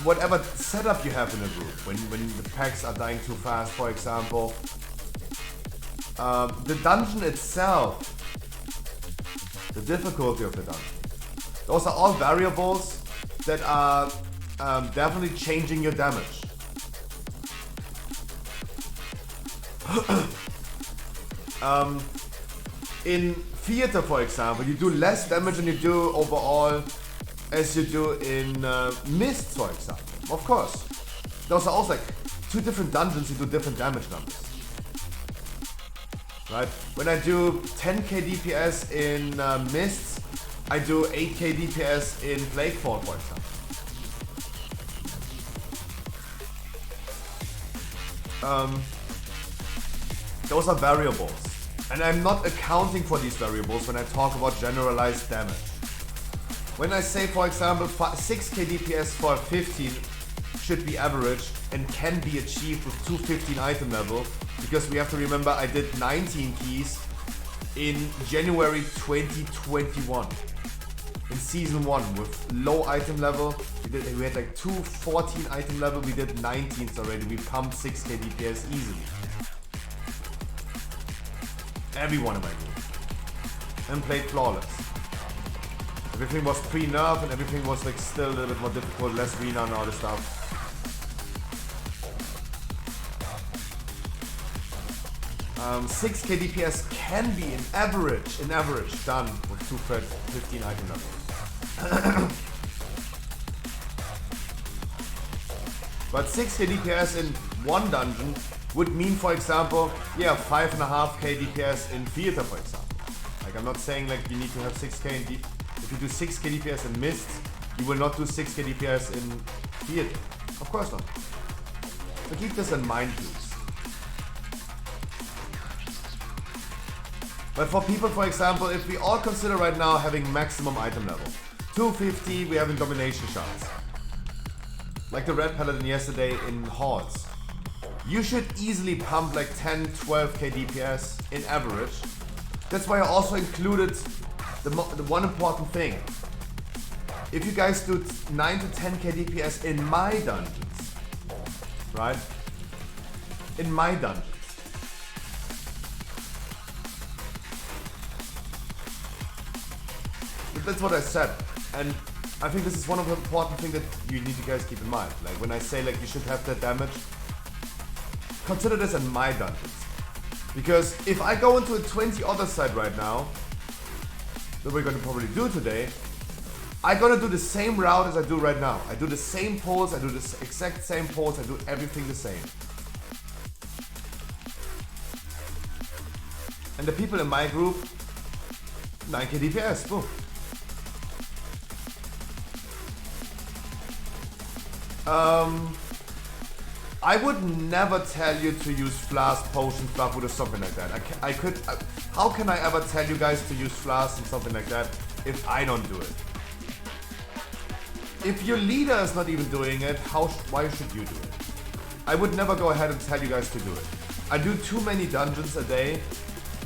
Speaker 4: whatever setup you have in a group, when the packs are dying too fast, for example, the dungeon itself, the difficulty of the dungeon, those are all variables that are definitely changing your damage. In theater, for example, you do less damage than you do overall as you do in Mist, for example. Of course. Those are also like 2 different dungeons, you do different damage numbers. Right? When I do 10k DPS in Mist, I do 8k DPS in Plaguefall, for example. Those are variables. And I'm not accounting for these variables when I talk about generalized damage. When I say, for example, 6k DPS for 15 should be average and can be achieved with 215 item level, because we have to remember I did 19 keys in January 2021. In season 1 with low item level, we had like 214 item level, we did 19s already, we pumped 6k DPS easily. Everyone in my group. And played flawless. Everything was pre-nerf and everything was like still a little bit more difficult, less arena and all this stuff. 6k DPS can be in average done with 215 item levels. But 6k DPS in one dungeon would mean, for example, yeah, 5.5k DPS in theater, for example. Like, I'm not saying like you need to have 6k in if you do 6k DPS in Mist, you will not do 6k DPS in theater. Of course not. So keep this in mind, please. But for people, for example, if we all consider right now having maximum item level, 250, we have in domination shots. Like the Red Paladin yesterday in Halls. You should easily pump like 10, 12k DPS in average. That's why I also included the one important thing. If you guys do 9 to 10k DPS in my dungeons, right? In my dungeons. That's what I said. And I think this is one of the important things that you need to guys keep in mind. Like when I say like you should have that damage, consider this in my dungeons. Because if I go into a 20 other side right now, that we're gonna probably do today, I'm gonna do the same route as I do right now. I do the same pulls, I do the exact same pulls, I do everything the same. And the people in my group, 9k DPS, boom. I would never tell you to use flask, potion, fluff, or something like that. How can I ever tell you guys to use flask and something like that if I don't do it? If your leader is not even doing it, why should you do it? I would never go ahead and tell you guys to do it. I do too many dungeons a day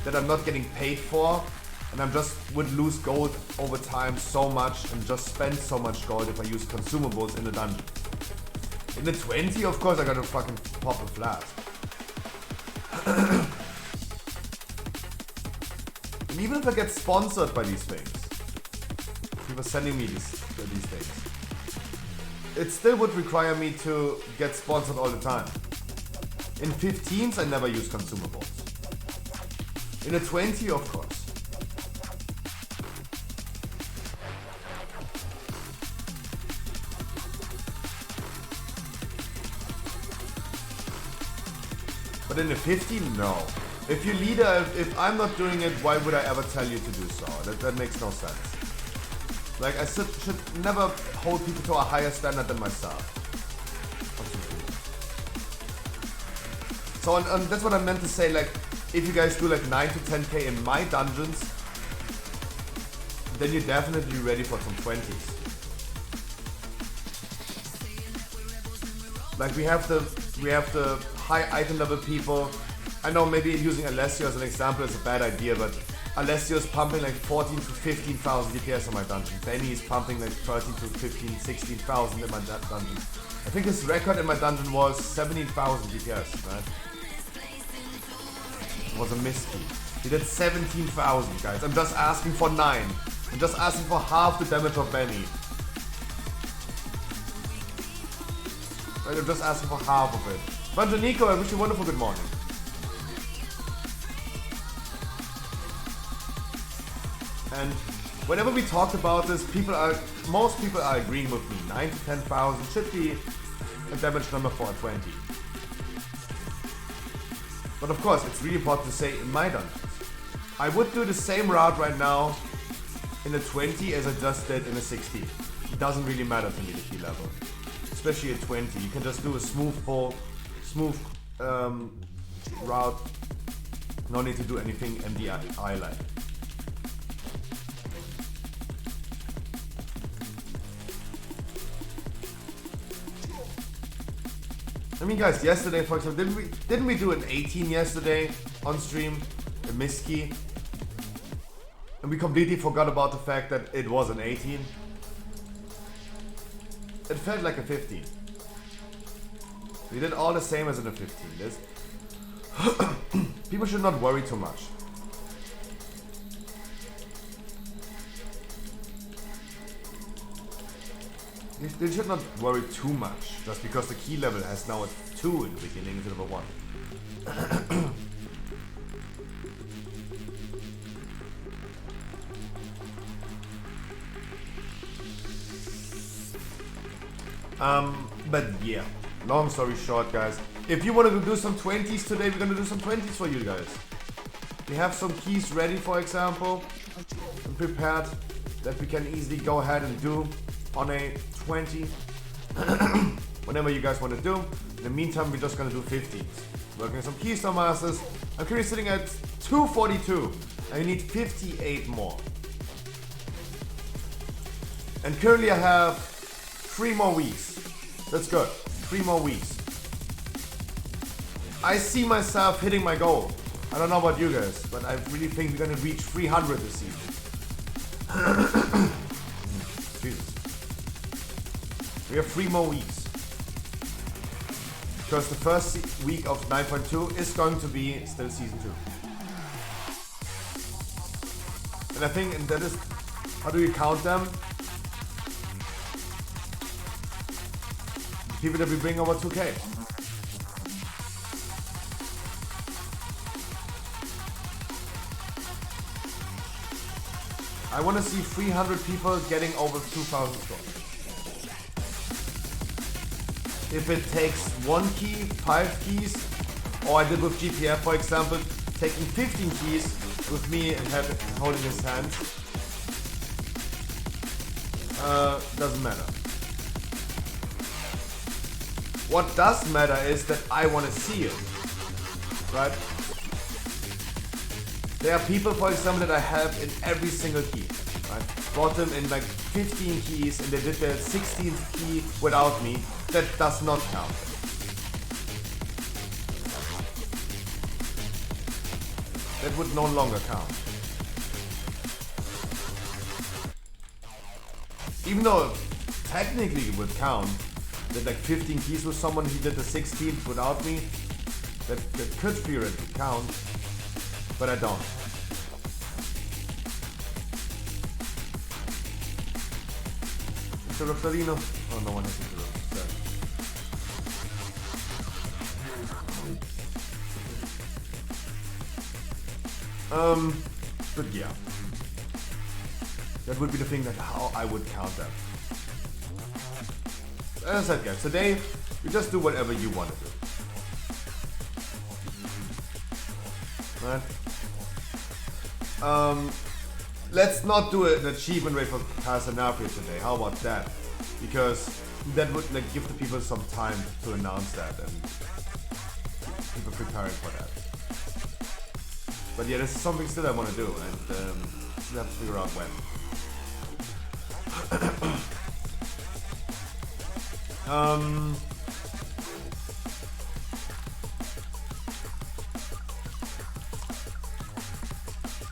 Speaker 4: that I'm not getting paid for, and I just would lose gold over time so much and just spend so much gold if I use consumables in the dungeon. In the 20, of course, I gotta fucking pop a flask. And even if I get sponsored by these things, people sending me these things, it still would require me to get sponsored all the time. In 15s, I never use consumables. In a 20, of course. But in a 15, no. If your leader, if I'm not doing it, why would I ever tell you to do so? That makes no sense. Like, I should never hold people to a higher standard than myself. So and that's what I meant to say, like, if you guys do like 9 to 10k in my dungeons, then you're definitely ready for some 20s. Like we have the high item level people. I know maybe using Alessio as an example is a bad idea, but Alessio is pumping like 14 to 15,000 DPS in my dungeon. Benny is pumping like 13 to 15, 16,000 in my dungeon. I think his record in my dungeon was 17,000 DPS, right? It was a miscue. He did 17,000, guys. I'm just asking for 9. I'm just asking for half the damage of Benny. Right, I'm just asking for half of it. Banjanico, I wish you a wonderful good morning. And whenever we talked about this, most people are agreeing with me. 9 to 10,000 should be a damage number for a 20. But of course, it's really important to say in my dungeons. I would do the same route right now in a 20 as I just did in a 16. It doesn't really matter to me the key level. Especially at 20. You can just do a smooth route. No need to do anything MDI-like. I mean, guys, yesterday, for example, didn't we do an 18 yesterday on stream, a miskey, and we completely forgot about the fact that it was an 18. It felt like a 15. We did all the same as in a 15. People should not worry too much. They should not worry too much, just because the key level has now a 2 in the beginning instead of a 1. But yeah, long story short, guys, if you want to do some 20s today, we're gonna do some 20s for you guys. We have some keys ready, for example, and prepared that we can easily go ahead and do on a 20. Whatever you guys want to do. In the meantime, we're just gonna do 15s. Working on some Keystone Masters. I'm currently sitting at 242. I need 58 more. And currently I have 3 more weeks. That's good. 3 more weeks. I see myself hitting my goal. I don't know about you guys, but I really think we're gonna reach 300 this season. Jesus. We have 3 more weeks. Because the first week of 9.2 is going to be still season 2. And I think that is, how do you count them? People that we bring over 2K. I want to see 300 people getting over 2,000 scores. If it takes 1 key, 5 keys, or I did with GPF for example, taking 15 keys with me and holding his hands. Doesn't matter. What does matter is that I want to see it, right? There are people, for example, that I have in every single key, right? Brought them in like 15 keys and they did their 16th key without me. That does not count. That would no longer count. Even though technically it would count, that like 15 keys with someone, he did the 16th without me, that could theoretically count, but I don't. Mr. Rosarino? Oh, no one has Mr. Rosarino. But yeah. That would be the thing, that how I would count that. As I said, guys, today you just do whatever you want to do. Right? Let's not do an achievement rate for Casanafria today. How about that? Because that would like give the people some time to announce that and people preparing for that. But yeah, this is something still I want to do, and still have to figure out when.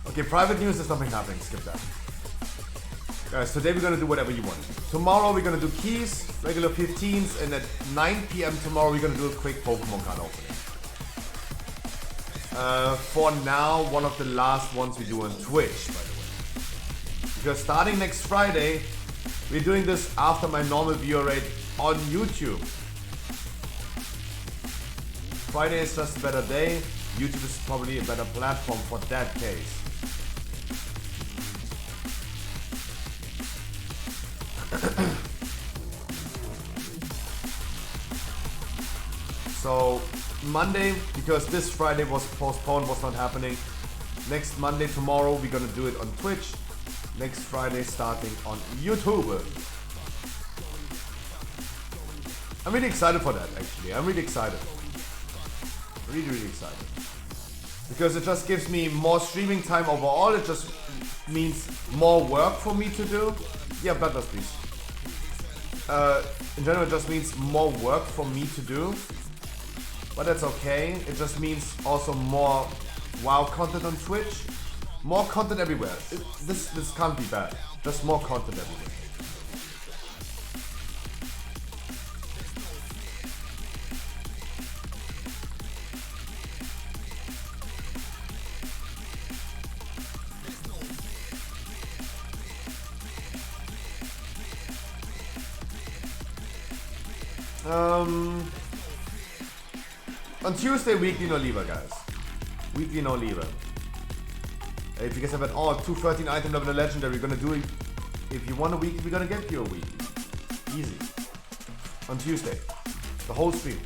Speaker 4: Okay, private news, there's nothing happening, skip that. Guys, today we're gonna do whatever you want. Tomorrow we're gonna do keys, regular 15s, and at 9 PM tomorrow we're gonna do a quick Pokemon card opening. For now, one of the last ones we do on Twitch, by the way. Because starting next Friday, we're doing this after my normal viewer rate on YouTube. Friday is just a better day. YouTube is probably a better platform for that case. So Monday, because this Friday was postponed, was not happening. Next Monday, tomorrow, we're gonna do it on Twitch. Next Friday, starting on YouTube. I'm really excited for that, actually. I'm really excited. Really, really excited. Because it just gives me more streaming time overall. It just means more work for me to do. Yeah, Butlers, please. In general, it just means more work for me to do. But that's okay. It just means also more WoW content on Twitch. More content everywhere. This can't be bad. Just more content everywhere. On Tuesday, weekly no lever, guys. Weekly no lever. If you guys have an 213 item level in a legendary, we're gonna do it. If you want a weekly, we're gonna get you a weekly. Easy. On Tuesday. The whole stream.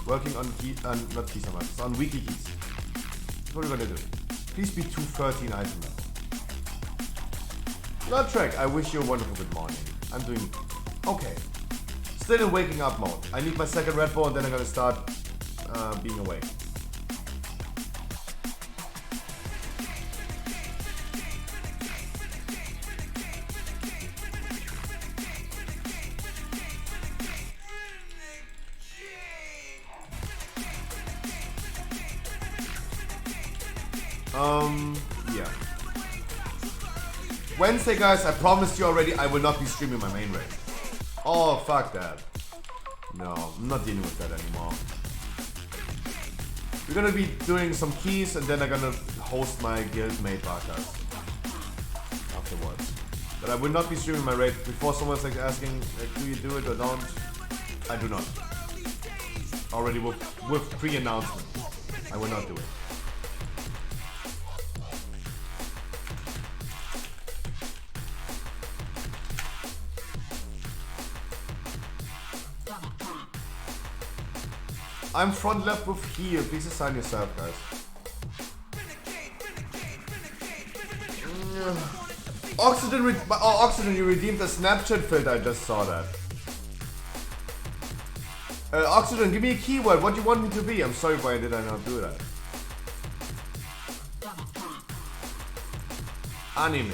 Speaker 4: Working on key, not keys so much, it's on weekly keys. That's what we're gonna do. Please be 213 item level. Lord Trek, I wish you a wonderful good morning. I'm doing okay. Still in waking up mode. I need my second Red Bull and then I'm gonna start being awake. Yeah. Wednesday, guys, I promised you already I will not be streaming my main raid. Oh, fuck that. No, I'm not dealing with that anymore. We're gonna be doing some keys and then I'm gonna host my guildmate podcast afterwards. But I will not be streaming my raid. Before someone's like asking, like, do you do it or don't? I do not. Already with pre-announcement. I will not do it. I'm front left with heal. Please assign yourself, guys. Oxygen, you redeemed the Snapchat filter. I just saw that. Oxygen, give me a keyword. What do you want me to be? I'm sorry, why did I not do that? Anime.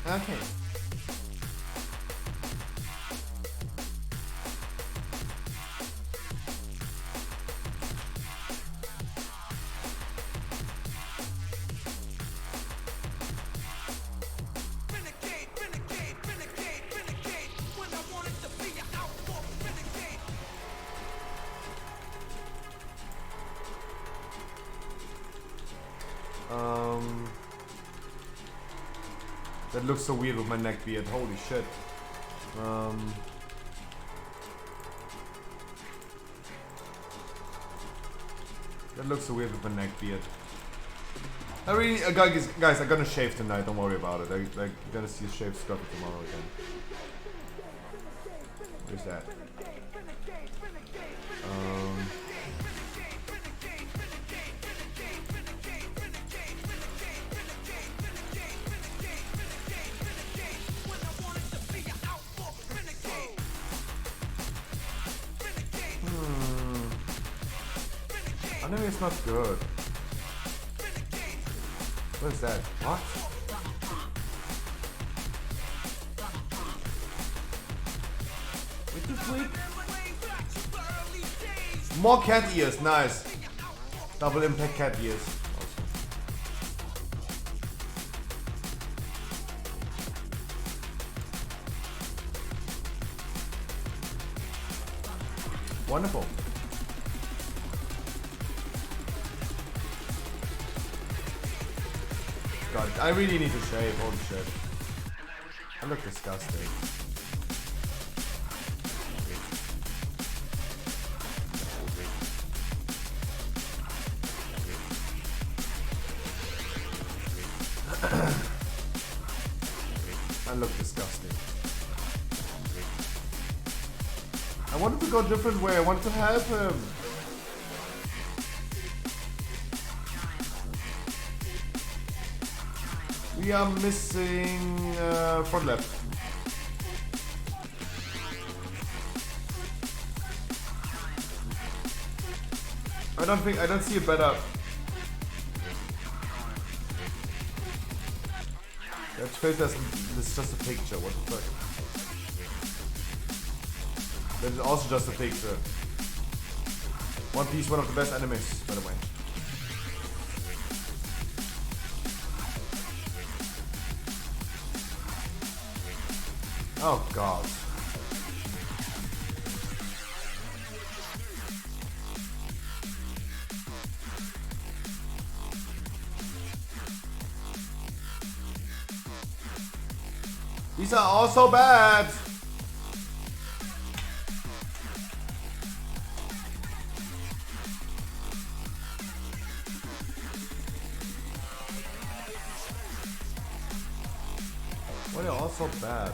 Speaker 4: Okay. That looks so weird with my neck beard. Holy shit. That looks so weird with my neck beard. I really, guys, I'm gonna shave tonight. Don't worry about it. I'm gonna see a shaved scruffy tomorrow again. Where's that? Anime is not good. What is that? What? What the freak? More cat ears, nice. Double impact cat ears. Awesome. Wonderful. God, I really need to shave, holy shit. I look disgusting. I look disgusting. I wanted to go a different way, I wanted to help him. We are missing front left. I don't see a better. That filter is just a picture, what the fuck? That is also just a picture. One Piece, one of the best animes, by the way. Oh god. These are all so bad. Why are they all so bad?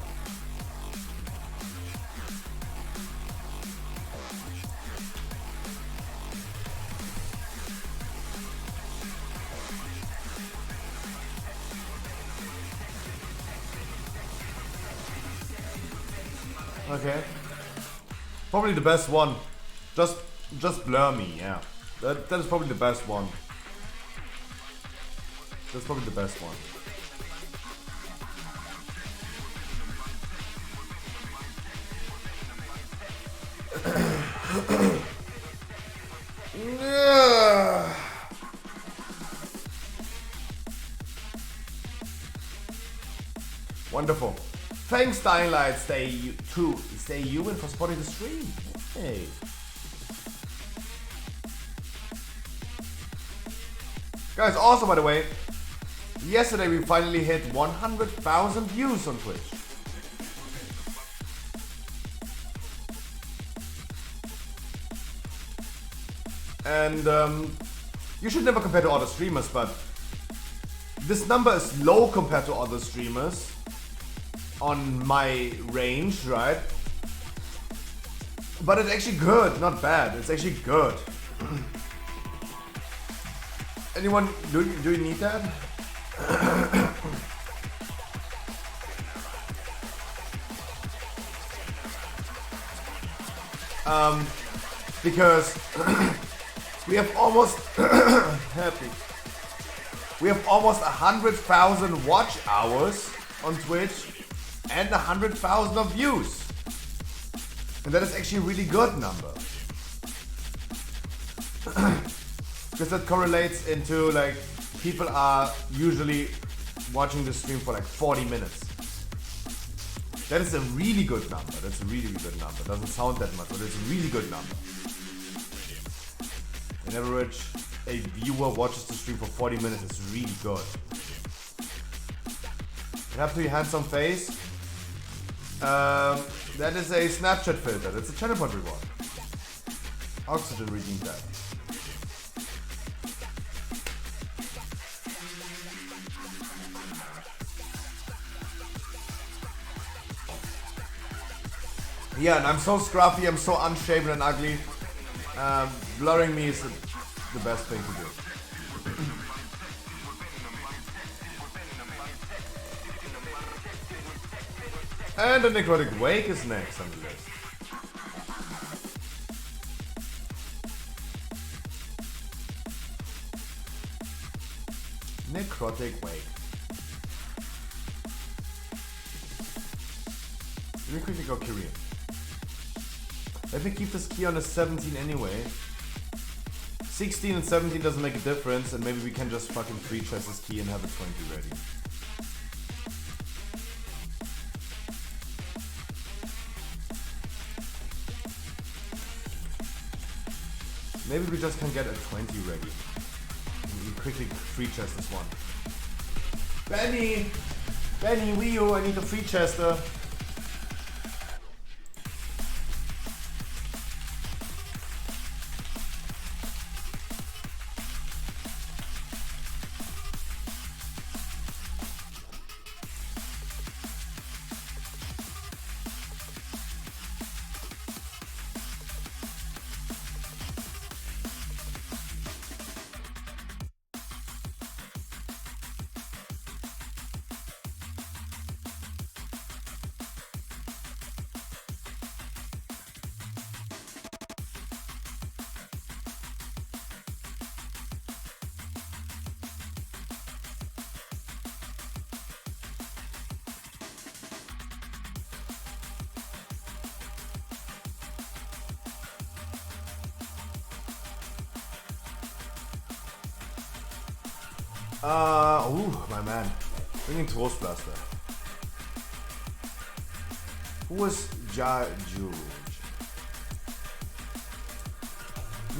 Speaker 4: Okay. Probably the best one. Just blur me, yeah. That is probably the best one. That's probably the best one. Yeah. Wonderful. Thanks, Dying Light, stay human for spotting the stream. Hey. Guys, also by the way, yesterday we finally hit 100,000 views on Twitch. And you should never compare to other streamers, but this number is low compared to other streamers on my range, right? But it's actually good, not bad. It's actually good. Anyone, do you need that? Because we have almost happy. We have almost 100,000 watch hours on Twitch and 100,000 of views. And that is actually a really good number. Because that correlates into like people are usually watching the stream for like 40 minutes. That is a really good number. That's a really good number. Doesn't sound that much, but it's a really good number. On average, a viewer watches the stream for 40 minutes. It's really good. You have to your handsome face. That is a Snapchat filter. That's a channel point reward. Oxygen redeemed that. Yeah, and I'm so scruffy, I'm so unshaven and ugly. Blurring me is the best thing to do. And the Necrotic Wake is next on the list. Necrotic Wake. Let me quickly go Kyrian. Let me keep this key on a 17 anyway. 16 and 17 doesn't make a difference, and maybe we can just fucking free chest this key and have a 20 ready. Maybe we just can get a 20 ready. We quickly free chest this one. Benny! Benny, Wii U, I need a free chester. My man. Bringing Toast Blaster. Who is George?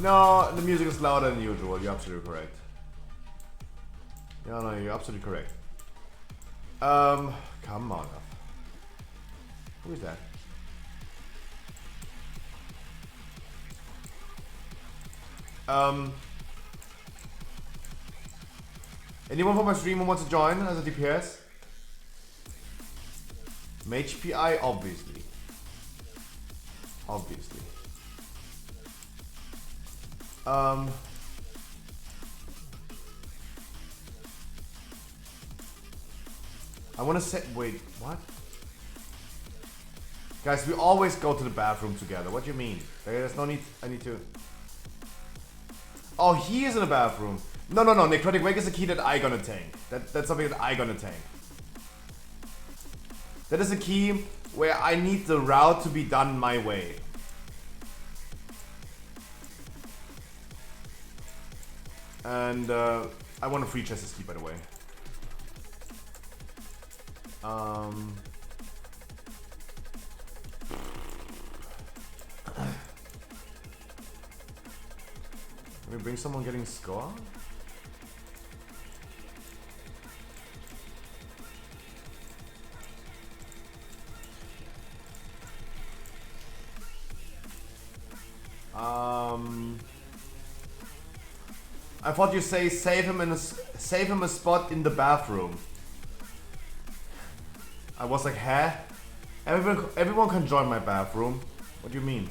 Speaker 4: No, the music is louder than usual. You're absolutely correct. No, you're absolutely correct. Come on up. Who is that? Anyone from my stream who wants to join as a DPS? Mage PI, obviously. Obviously. I wanna say, wait, what? Guys, we always go to the bathroom together. What do you mean? There's no need, I need to... Oh, he is in the bathroom. No, Necrotic Wake is a key that I gonna tank. That's something that I gonna tank. That is a key where I need the route to be done my way. And I want to free chest this key, by the way. Can we bring someone getting score? I thought you say save him a spot in the bathroom. I was like, huh? Everyone can join my bathroom. What do you mean?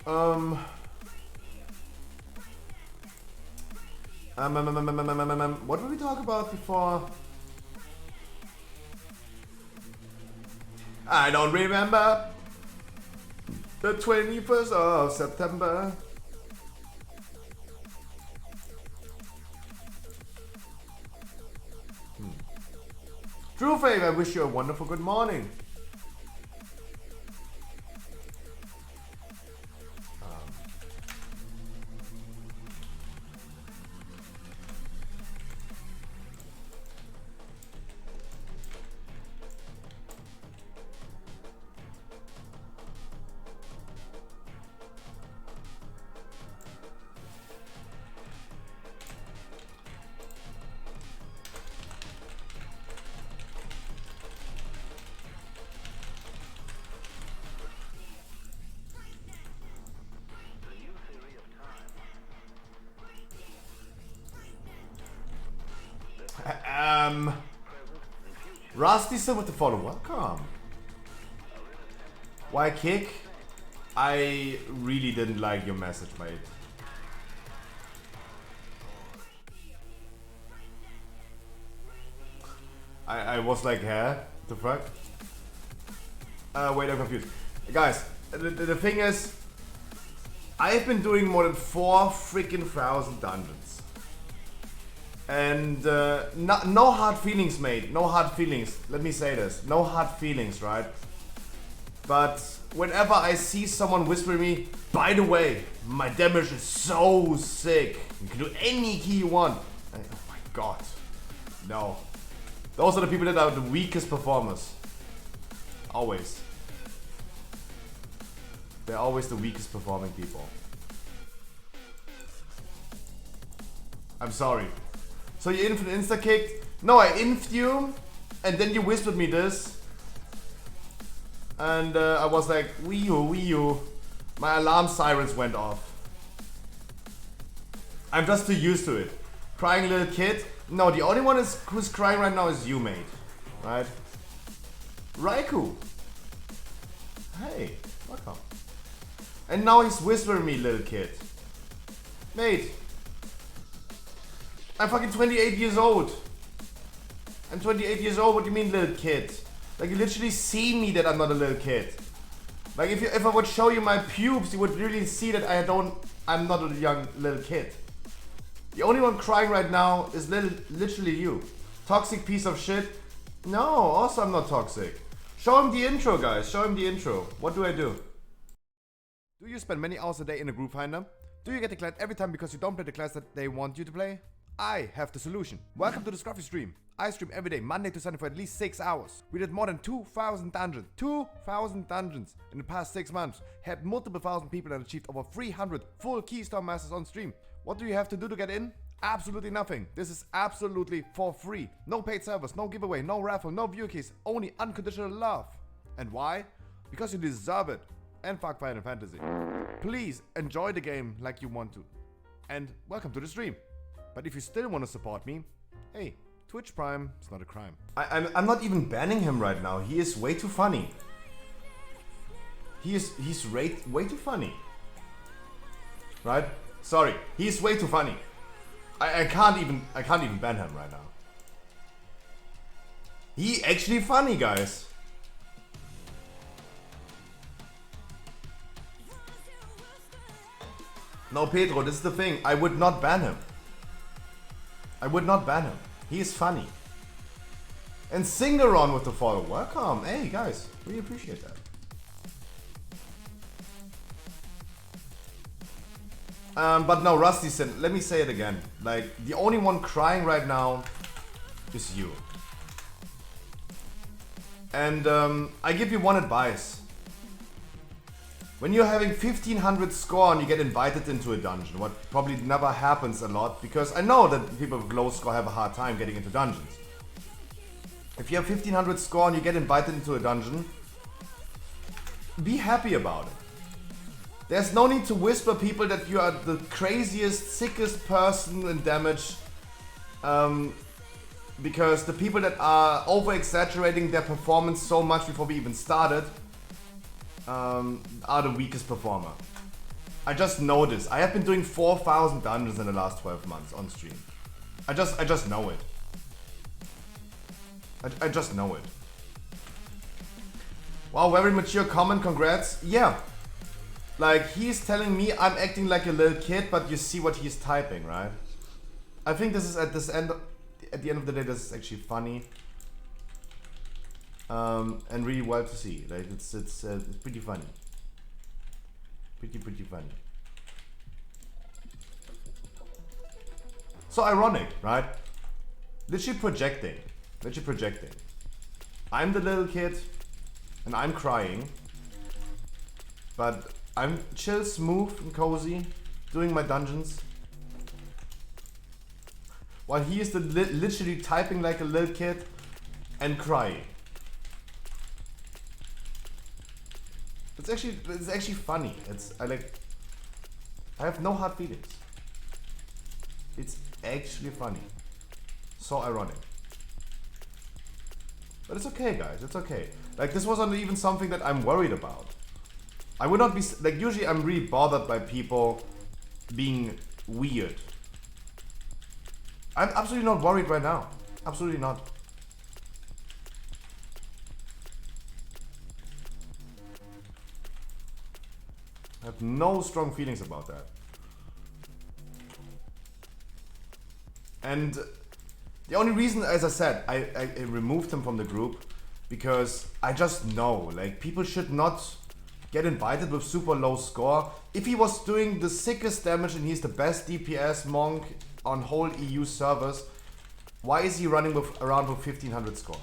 Speaker 4: What did we talk about before? I don't remember. The 21st of September. True Fave, I wish you a wonderful good morning. Rusty still with the follow. Welcome. Why kick? I really didn't like your message, mate. I was like, huh? The fuck? Wait, I'm confused. Guys, the thing is, I've been doing more than 4 freaking thousand dungeons. And no hard feelings, mate. No hard feelings. Let me say this. No hard feelings, right? But whenever I see someone whisper me, by the way, my damage is so sick. You can do any key you want. Oh my god. No. Those are the people that are the weakest performers. Always. They're always the weakest performing people. I'm sorry. So you infinite insta-kicked? No, I infed you, and then you whispered me this. And I was like, Wii U. My alarm sirens went off. I'm just too used to it. Crying little kid? No, the only one who's crying right now is you, mate. Right? Raikou. Hey, welcome. And now he's whispering me, little kid. Mate. I'm fucking 28 years old. I'm 28 years old, what do you mean little kid? Like you literally see me that I'm not a little kid. Like if I would show you my pubes, you would really see that I'm not a young little kid. The only one crying right now is literally you. Toxic piece of shit. No, also I'm not toxic. Show him the intro, guys, show him the intro. What do I do?
Speaker 5: Do you spend many hours a day in a group finder? Do you get declared every time because you don't play the class that they want you to play? I have the solution. Welcome to the Scruffy stream. I stream every day, Monday to Sunday for at least 6 hours. We did more than 2,000 dungeons. 2,000 dungeons in the past 6 months. Had multiple thousand people and achieved over 300 full Keystone Masters on stream. What do you have to do to get in? Absolutely nothing. This is absolutely for free. No paid servers, no giveaway, no raffle, no view keys, only unconditional love. And why? Because you deserve it. And fuck Final Fantasy. Please enjoy the game like you want to. And welcome to the stream. But if you still want to support me, hey, Twitch Prime is not a crime.
Speaker 4: I'm not even banning him right now. He is way too funny. He's way too funny. Right? Sorry, he's way too funny. I can't even ban him right now. He actually funny, guys. No, Pedro, this is the thing. I would not ban him. I would not ban him. He is funny. And Singaron with the follow. Welcome. Hey, guys. We appreciate that. But no, Rusty said, let me say it again. Like, the only one crying right now is you. And I give you one advice. When you're having 1500 score and you get invited into a dungeon, what probably never happens a lot, because I know that people with low score have a hard time getting into dungeons. If you have 1500 score and you get invited into a dungeon, be happy about it. There's no need to whisper people that you are the craziest, sickest person in damage, because the people that are over-exaggerating their performance so much before we even started are the weakest performer. I just know this. I have been doing 4,000 dungeons in the last 12 months on stream. I just know it. I just know it. Wow, very mature comment, congrats. Yeah. Like, he's telling me I'm acting like a little kid, but you see what he's typing, right? I think this is at the end of the day, this is actually funny. And really well to see. Like, it's pretty funny. Pretty funny. So ironic, right? Literally projecting. I'm the little kid, and I'm crying. But I'm chill, smooth, and cozy, doing my dungeons. While he is literally typing like a little kid and crying. It's actually funny. I have no hard feelings. It's actually funny. So ironic. But it's okay, guys. It's okay. Like, this wasn't even something that I'm worried about. I would not be like, usually I'm really bothered by people being weird. I'm absolutely not worried right now. Absolutely not. I have no strong feelings about that. And the only reason, as I said, I removed him from the group because I just know, like, people should not get invited with super low score. If he was doing the sickest damage and he's the best DPS monk on whole EU servers, why is he running around with 1500 score?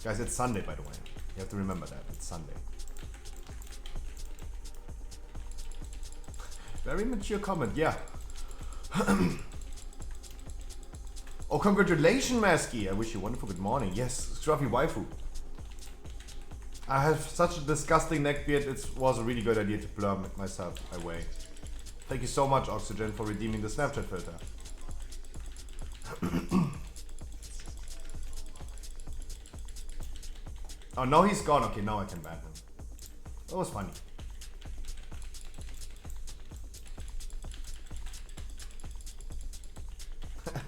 Speaker 4: Guys, it's Sunday, by the way. You have to remember that. It's Sunday. Very mature comment, yeah. Oh, congratulations, Masky. I wish you a wonderful good morning. Yes, Scruffy Waifu. I have such a disgusting neckbeard, it was a really good idea to blur myself away. Thank you so much, Oxygen, for redeeming the Snapchat filter. Oh, no, he's gone. Okay, now I can ban him. That was funny.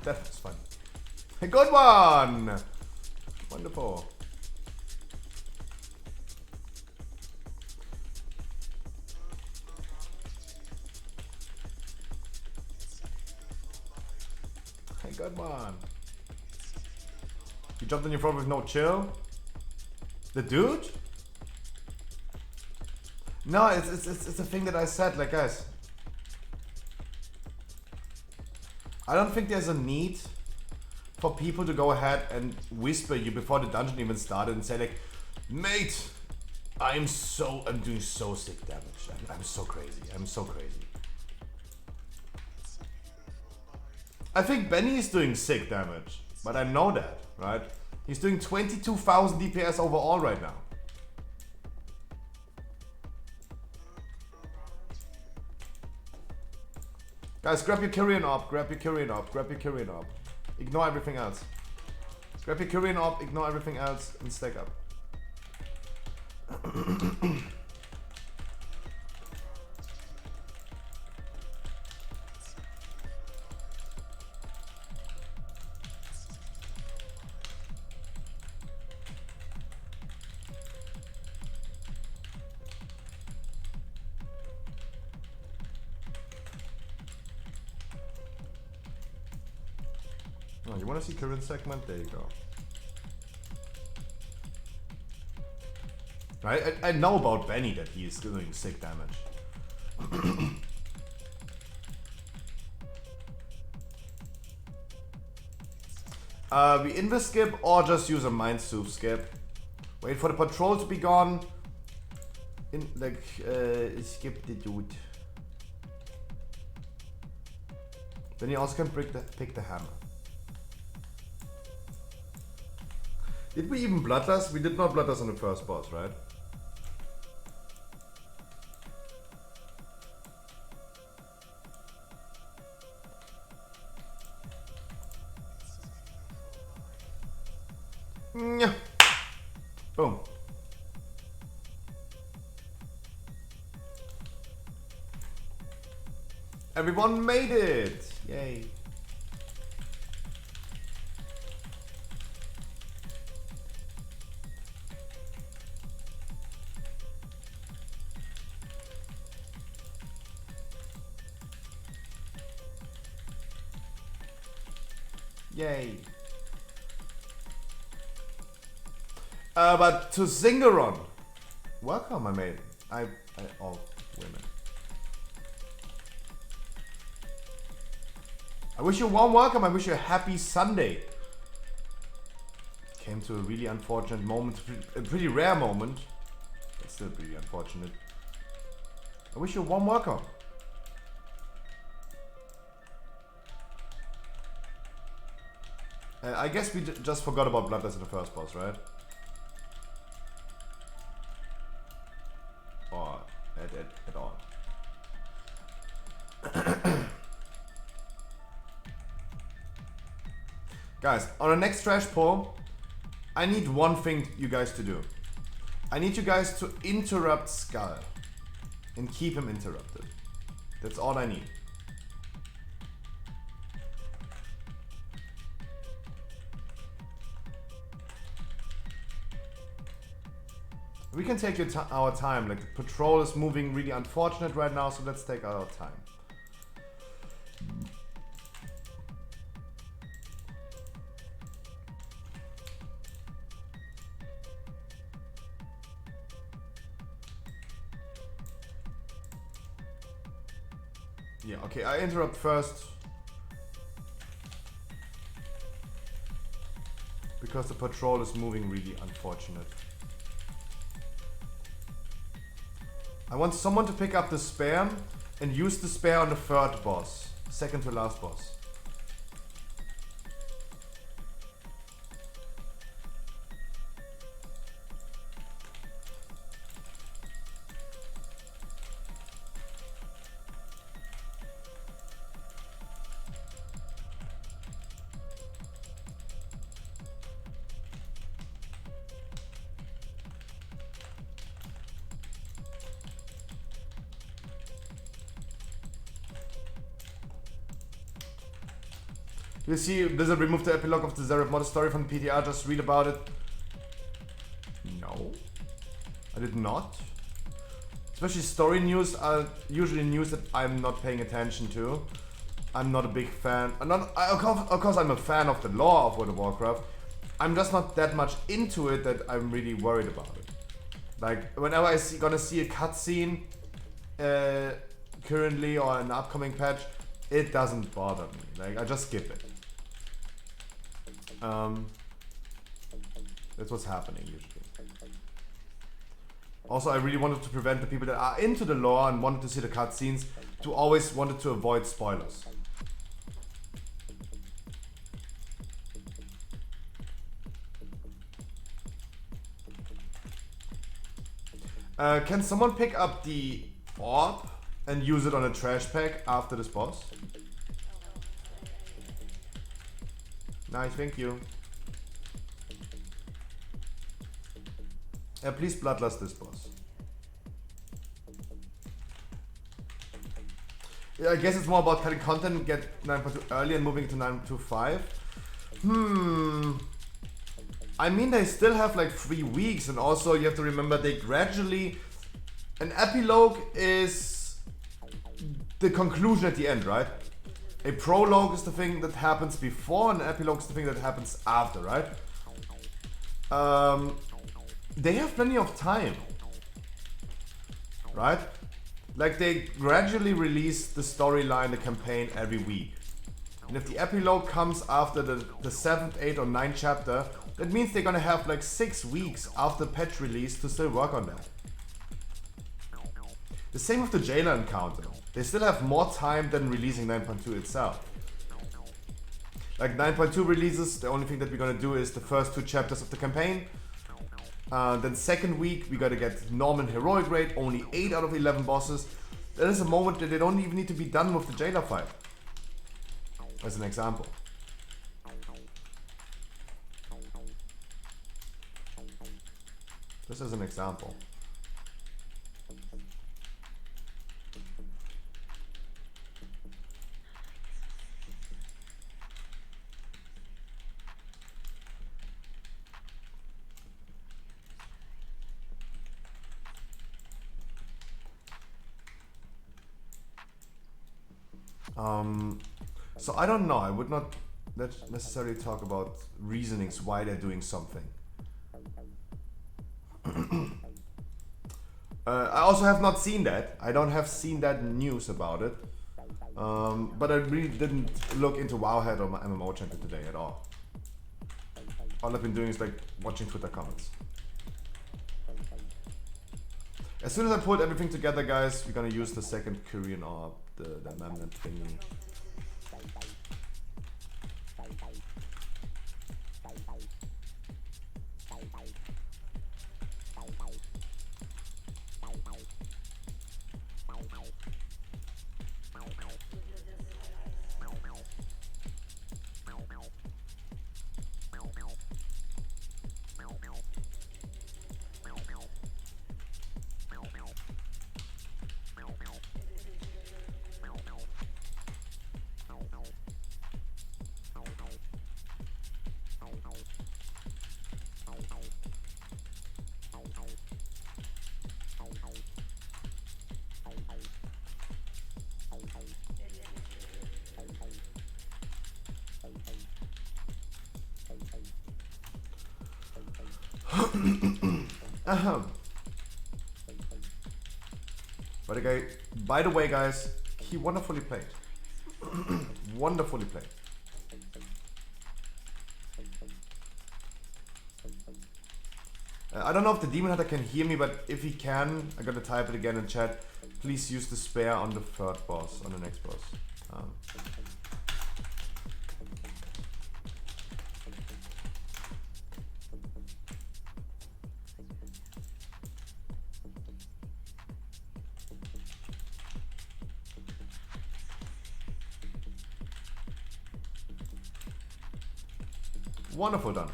Speaker 4: That was funny. A good one! Wonderful. A good one. You jumped on your phone with no chill? The dude? No, it's a thing that I said, like, guys. I don't think there's a need for people to go ahead and whisper you before the dungeon even started and say, like, mate, I'm doing so sick damage. I'm so crazy. I'm so crazy. I think Benny is doing sick damage, but I know that, right? He's doing 22,000 DPS overall right now. Guys, grab your Kyrian up, grab your Kyrian up, grab your Kyrian up. Ignore everything else. Grab your Kyrian up, ignore everything else, and stack up. Oh, you want to see current segment? There you go. Right? I know about Benny that he is doing sick damage. We invis skip or just use a mind soup skip. Wait for the patrol to be gone. Skip the dude. Then you also can pick the hammer. Did we even bloodlust? We did not bloodlust on the first boss, right? Nyah. Boom. Everyone made it! Yay. Yay. But to Zingaron. Welcome, my mate. All women. I wish you a warm welcome. I wish you a happy Sunday. Came to a really unfortunate moment. A pretty rare moment. But still pretty unfortunate. I wish you a warm welcome. I guess we just forgot about Bloodless in the first boss, right? Or at all. Guys, on the next trash pull, I need one thing you guys to do. I need you guys to interrupt Skull. And keep him interrupted. That's all I need. We can take our time, like the patrol is moving really unfortunate right now, so let's take our time. Yeah, okay, I interrupt first. Because the patrol is moving really unfortunate. I want someone to pick up the spare and use the spare on the third boss. Second to last boss. You see, Blizzard removed the epilogue of the Zeref mod story from the PTR, just read about it. No, I did not. Especially story news are usually news that I'm not paying attention to. I'm not a big fan. Of course I'm a fan of the lore of World of Warcraft. I'm just not that much into it that I'm really worried about it. Like, whenever I gonna see a cutscene currently or an upcoming patch, it doesn't bother me. Like, I just skip it. That's what's happening usually. Also, I really wanted to prevent the people that are into the lore and wanted to see the cutscenes to always wanted to avoid spoilers. Can someone pick up the orb and use it on a trash pack after this boss? Nice, thank you. Please bloodlust this boss. Yeah, I guess it's more about cutting content, get 9.2 early and moving to 9.25. I mean, they still have like 3 weeks, and also you have to remember they gradually... An epilogue is the conclusion at the end, right? A prologue is the thing that happens before, and an epilogue is the thing that happens after, right? They have plenty of time, right? Like, they gradually release the storyline, the campaign every week. And if the epilogue comes after the 7th, 8th or 9th chapter, that means they're gonna have like 6 weeks after patch release to still work on that. The same with the jailer encounter. They still have more time than releasing 9.2 itself. Like 9.2 releases, the only thing that we're gonna do is the first 2 chapters of the campaign. Then second week we gotta get Norman heroic rate, only 8 out of 11 bosses. That is a moment that they don't even need to be done with the jailer fight. As an example. This is an example. So I don't know. I would not necessarily talk about reasonings why they're doing something. I also have not seen that. I don't have seen that news about it. But I really didn't look into Wowhead or my MMO Champion today at all. All I've been doing is like watching Twitter comments. As soon as I put everything together, guys, we're gonna use the second Korean orb, the Mammoth thingy. By the way, guys, he wonderfully played. Wonderfully played. I don't know if the Demon Hunter can hear me, but if he can, I'm gonna type it again in chat. Please use the spare on the third boss, on the next boss. Wonderful done.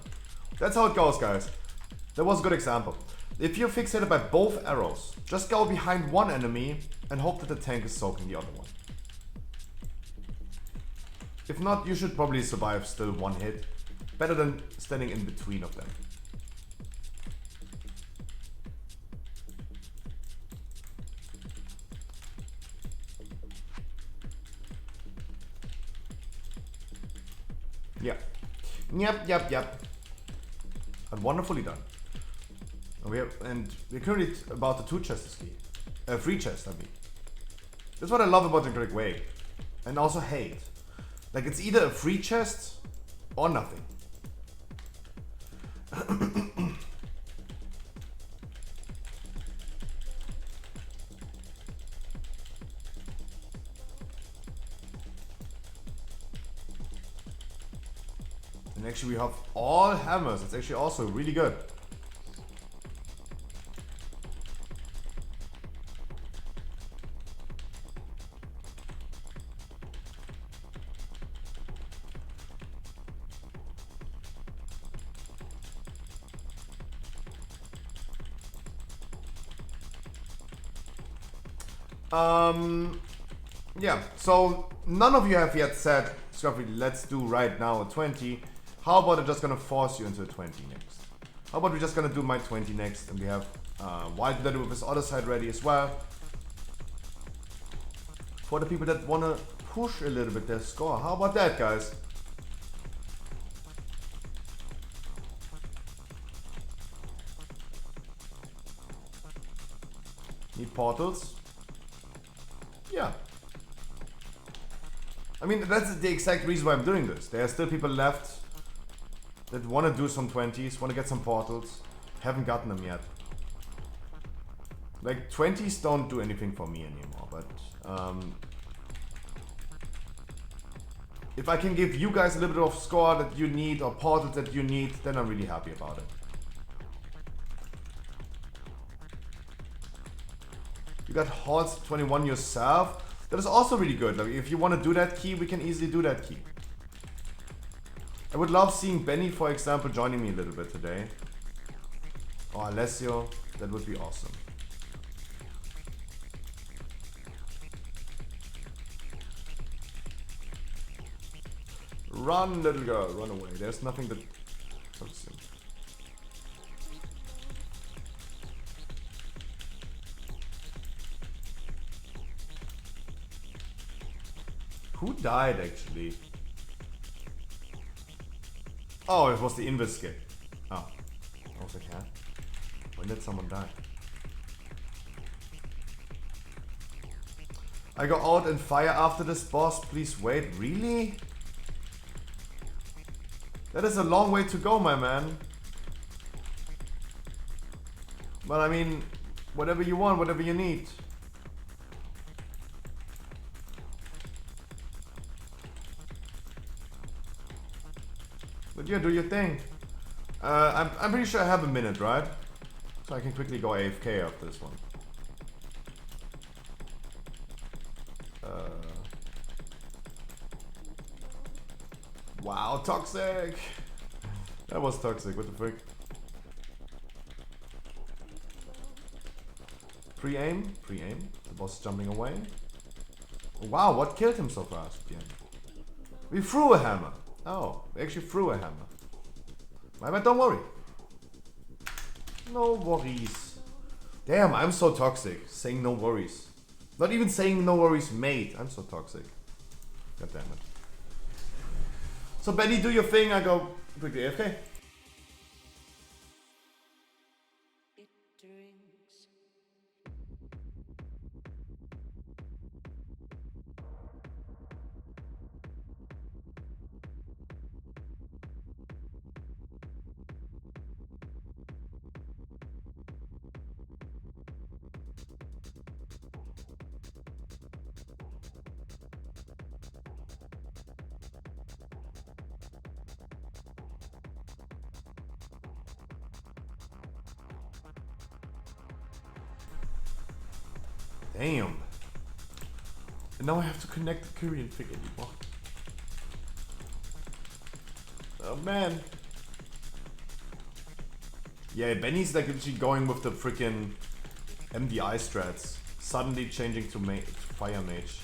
Speaker 4: That's how it goes, guys. That was a good example. If you're fixated by both arrows, just go behind one enemy and hope that the tank is soaking the other one. If not, you should probably survive still one hit. Better than standing in between of them. Yeah. Yep. And wonderfully done. And we're currently about the 2 chests key. 3 chests, I mean. That's what I love about the Great Way. And also hate. Like, it's either a free chest or nothing. And actually we have all hammers. It's actually also really good. Yeah, so none of you have yet said, Scruffy, let's do right now a 20. How about I'm just gonna force you into a 20 next? How about we're just gonna do my 20 next, and we have Wild Blood with his other side ready as well. For the people that wanna push a little bit their score. How about that, guys? Need portals? Yeah. I mean, that's the exact reason why I'm doing this. There are still people left that want to do some 20s, want to get some portals. Haven't gotten them yet. Like, 20s don't do anything for me anymore, but if I can give you guys a little bit of score that you need or portals that you need, then I'm really happy about it. You got Halls 21 yourself. That is also really good. Like, if you want to do that key, we can easily do that key. I would love seeing Benny, for example, joining me a little bit today. or Alessio, that would be awesome. Run, little girl, run away. There's nothing that hurts him. Who died actually? Oh, it was the investigate. Oh. I was like, huh? When did someone die? I go out and fire after this boss, please wait. Really? That is a long way to go, my man. But I mean, whatever you want, whatever you need. But yeah, do your thing. I'm pretty sure I have a minute, right? So I can quickly go AFK after this one. Wow, toxic! That was toxic, what the frick? Pre-aim? Pre-aim? The boss is jumping away. Wow, what killed him so fast? Yeah. We threw a hammer. Oh, we actually threw a hammer. My bad, don't worry. No worries. Damn, I'm so toxic. Saying no worries. Not even saying no worries, mate. I'm so toxic. God damn it. So Benny, do your thing. I go quickly AFK. Damn. And now I have to connect the Korean thing anymore. Oh man. Yeah, Benny's like literally going with the freaking MDI strats. Suddenly changing to Fire Mage.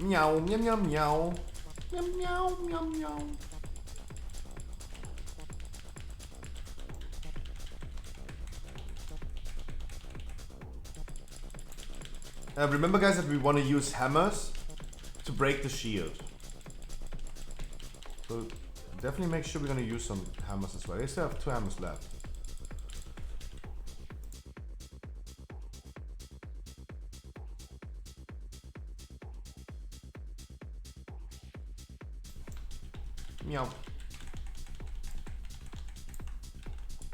Speaker 4: Meow, meow, meow, meow. Meow, meow, meow, meow. Remember guys that we want to use hammers to break the shield. So definitely make sure we're going to use some hammers as well. I still have 2 hammers left. Meow.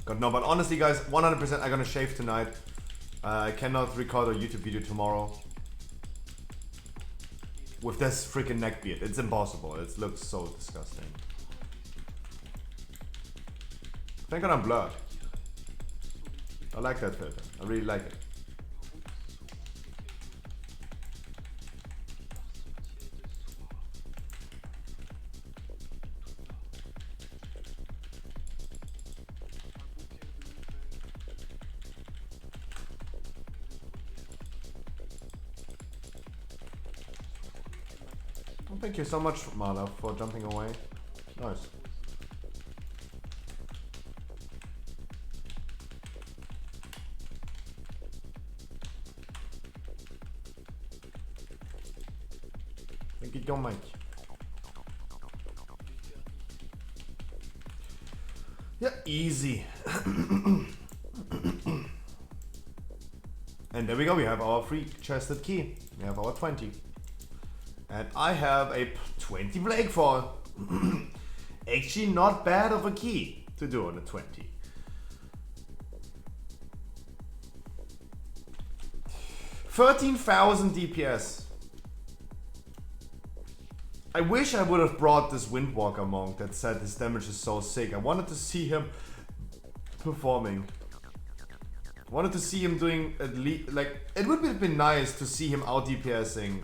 Speaker 4: God no, but honestly guys, 100% I'm gonna shave tonight. I cannot record a YouTube video tomorrow with this freaking neck beard. It's impossible. It looks so disgusting. Thank God I'm blurred. I like that filter. I really like it. Thank you so much, Marla, for jumping away. Nice. Thank you, John Mike. Yeah, easy. And there we go, we have our free chested key. We have our 20. And I have a 20 Plague Fall. Actually not bad of a key to do on a 20. $13,000 DPS. I wish I would have brought this Windwalker monk that said his damage is so sick. I wanted to see him performing. I wanted to see him doing at least, like, it would have been nice to see him out DPSing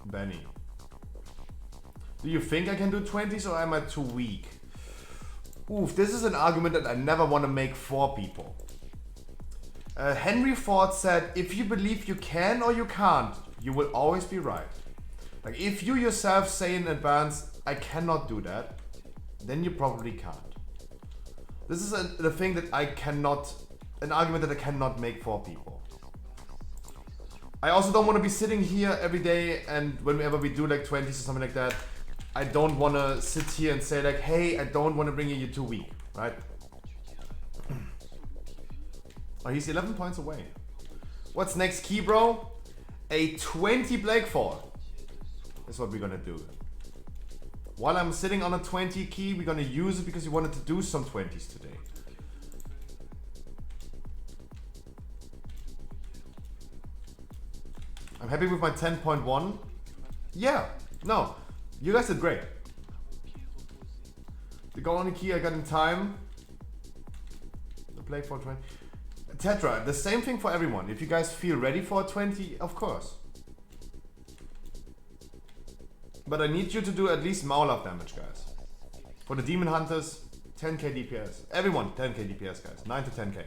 Speaker 4: Benny. Do you think I can do 20s or am I too weak? Oof, this is an argument that I never want to make for people. Henry Ford said, if you believe you can or you can't, you will always be right. Like, if you yourself say in advance, I cannot do that, then you probably can't. This is the thing that I cannot, an argument that I cannot make for people. I also don't want to be sitting here every day and whenever we do like 20s or something like that, I don't want to sit here and say like, hey, I don't want to bring you, you're too weak, right? Oh, he's 11 points away. What's next key, bro? A 20 Blakefall is what we're gonna do. While I'm sitting on a 20 key, we're gonna use it because we wanted to do some 20s today. I'm happy with my 10.1. Yeah, no, you guys did great. The goal only key I got in time. The play for 20. Tetra, the same thing for everyone. If you guys feel ready for a 20, of course. But I need you to do at least Maulaf damage, guys. For the Demon Hunters, 10k DPS. Everyone, 10k DPS, guys. 9 to 10k.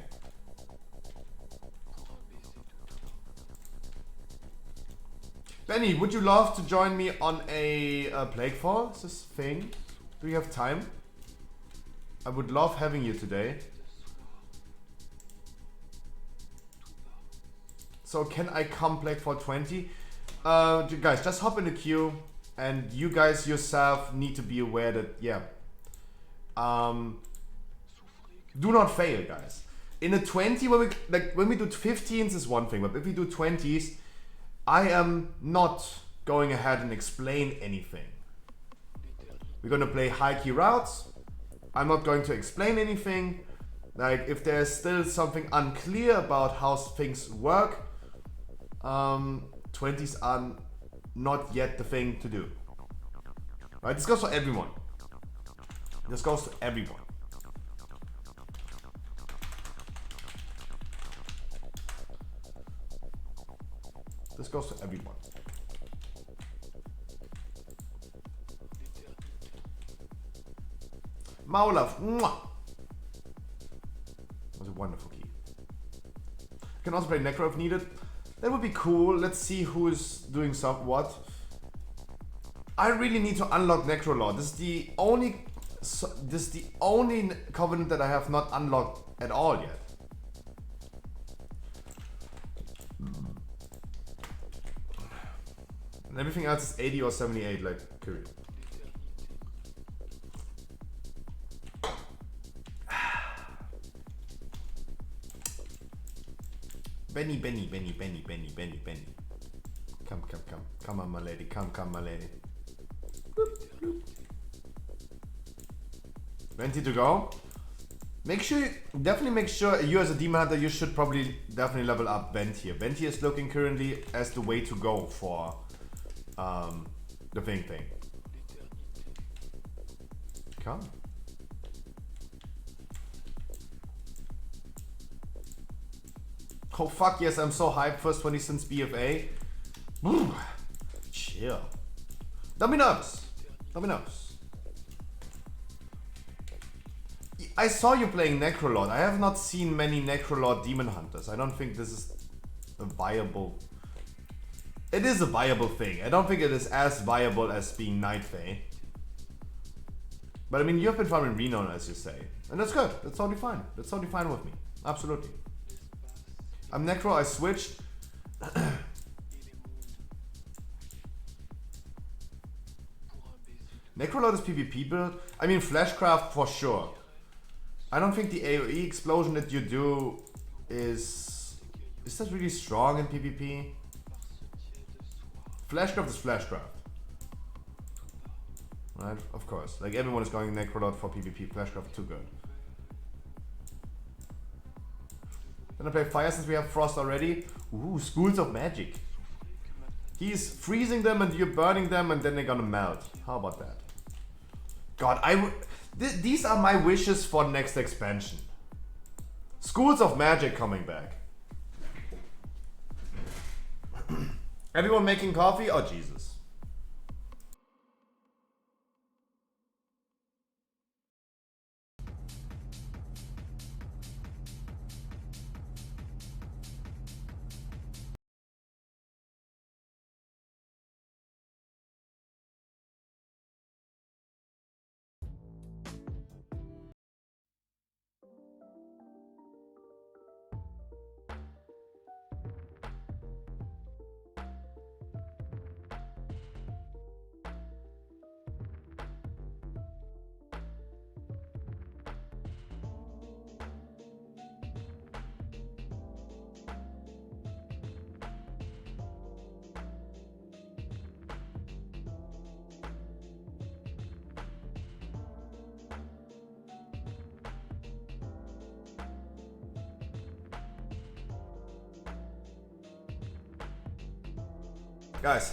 Speaker 4: Benny, would you love to join me on a Plaguefall? Is this thing? Do you have time? I would love having you today. So can I come Plaguefall 20? Guys, just hop in the queue. And you guys yourself need to be aware that, yeah. Do not fail, guys. In a 20, when we do 15s is one thing, but if we do 20s, I am not going ahead and explain anything. We're gonna play high key routes. I'm not going to explain anything. Like, if there's still something unclear about how things work, 20s are not yet the thing to do. Right? This goes for everyone. This goes to everyone. This goes to everyone. Maulaf, mwah! That was a wonderful key. I can also play Necro if needed. That would be cool. Let's see who's doing what. I really need to unlock Necrolord. This is the only covenant that I have not unlocked at all yet. And everything else is 80 or 78, like, period. Benny. Come on, my lady. Come, my lady. Ready to go? Definitely make sure you as a Demon Hunter, you should probably definitely level up Vent here. Vent here is looking currently as the way to go for the thing. Come. Oh fuck yes, I'm so hyped. First 20 since BFA. Chill. Don't be nervous. I saw you playing Necrolord. I have not seen many Necrolord Demon Hunters. I don't think this is a viable... It is a viable thing. I don't think it is as viable as being Night Fae. But I mean, you've been farming Renown, as you say. And that's good. That's totally fine. That's totally fine with me. Absolutely. I'm Necro, I switched. Necrolord is PvP build. I mean, Flashcraft for sure. I don't think the AoE explosion that you do is that really strong in PvP? Flashcraft is Flashcraft. Right? Of course. Like, everyone is going Necrolord for PvP. Flashcraft is too good. Then I play Fire since we have Frost already. Ooh, Schools of Magic. He's freezing them and you're burning them and then they're gonna melt. How about that? God, these are my wishes for next expansion. Schools of Magic coming back. Everyone making coffee? Oh, Jesus. Guys,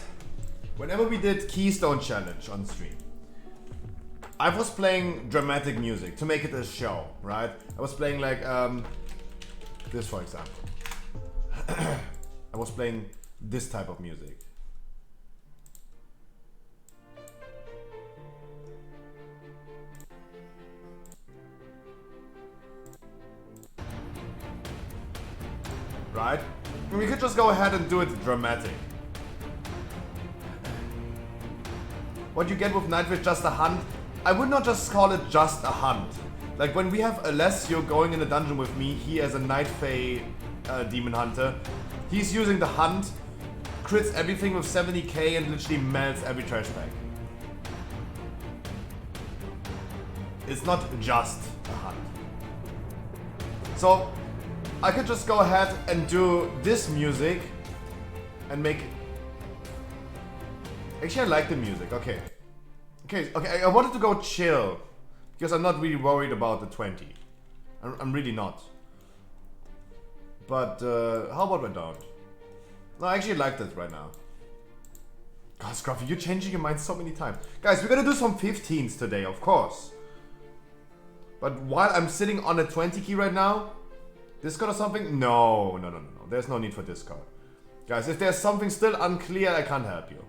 Speaker 4: whenever we did Keystone Challenge on stream, I was playing dramatic music to make it a show, right? I was playing like this, for example. I was playing this type of music. Right? We could just go ahead and do it dramatic. What you get with Nightwish, just a hunt. I would not just call it just a hunt. Like when we have Alessio going in a dungeon with me, he as a Night Fae demon hunter, he's using the hunt, crits everything with 70k and literally melts every trash bag. It's not just a hunt. So I could just go ahead and do this music and make it. Actually, I like the music. Okay. Okay, I wanted to go chill because I'm not really worried about the 20. I'm really not. But how about I don't? No, I actually like this right now. God, Scruffy, you're changing your mind so many times. Guys, we're gonna do some 15s today, of course. But while I'm sitting on a 20 key right now, Discord or something? No. There's no need for Discord. Guys, if there's something still unclear, I can't help you.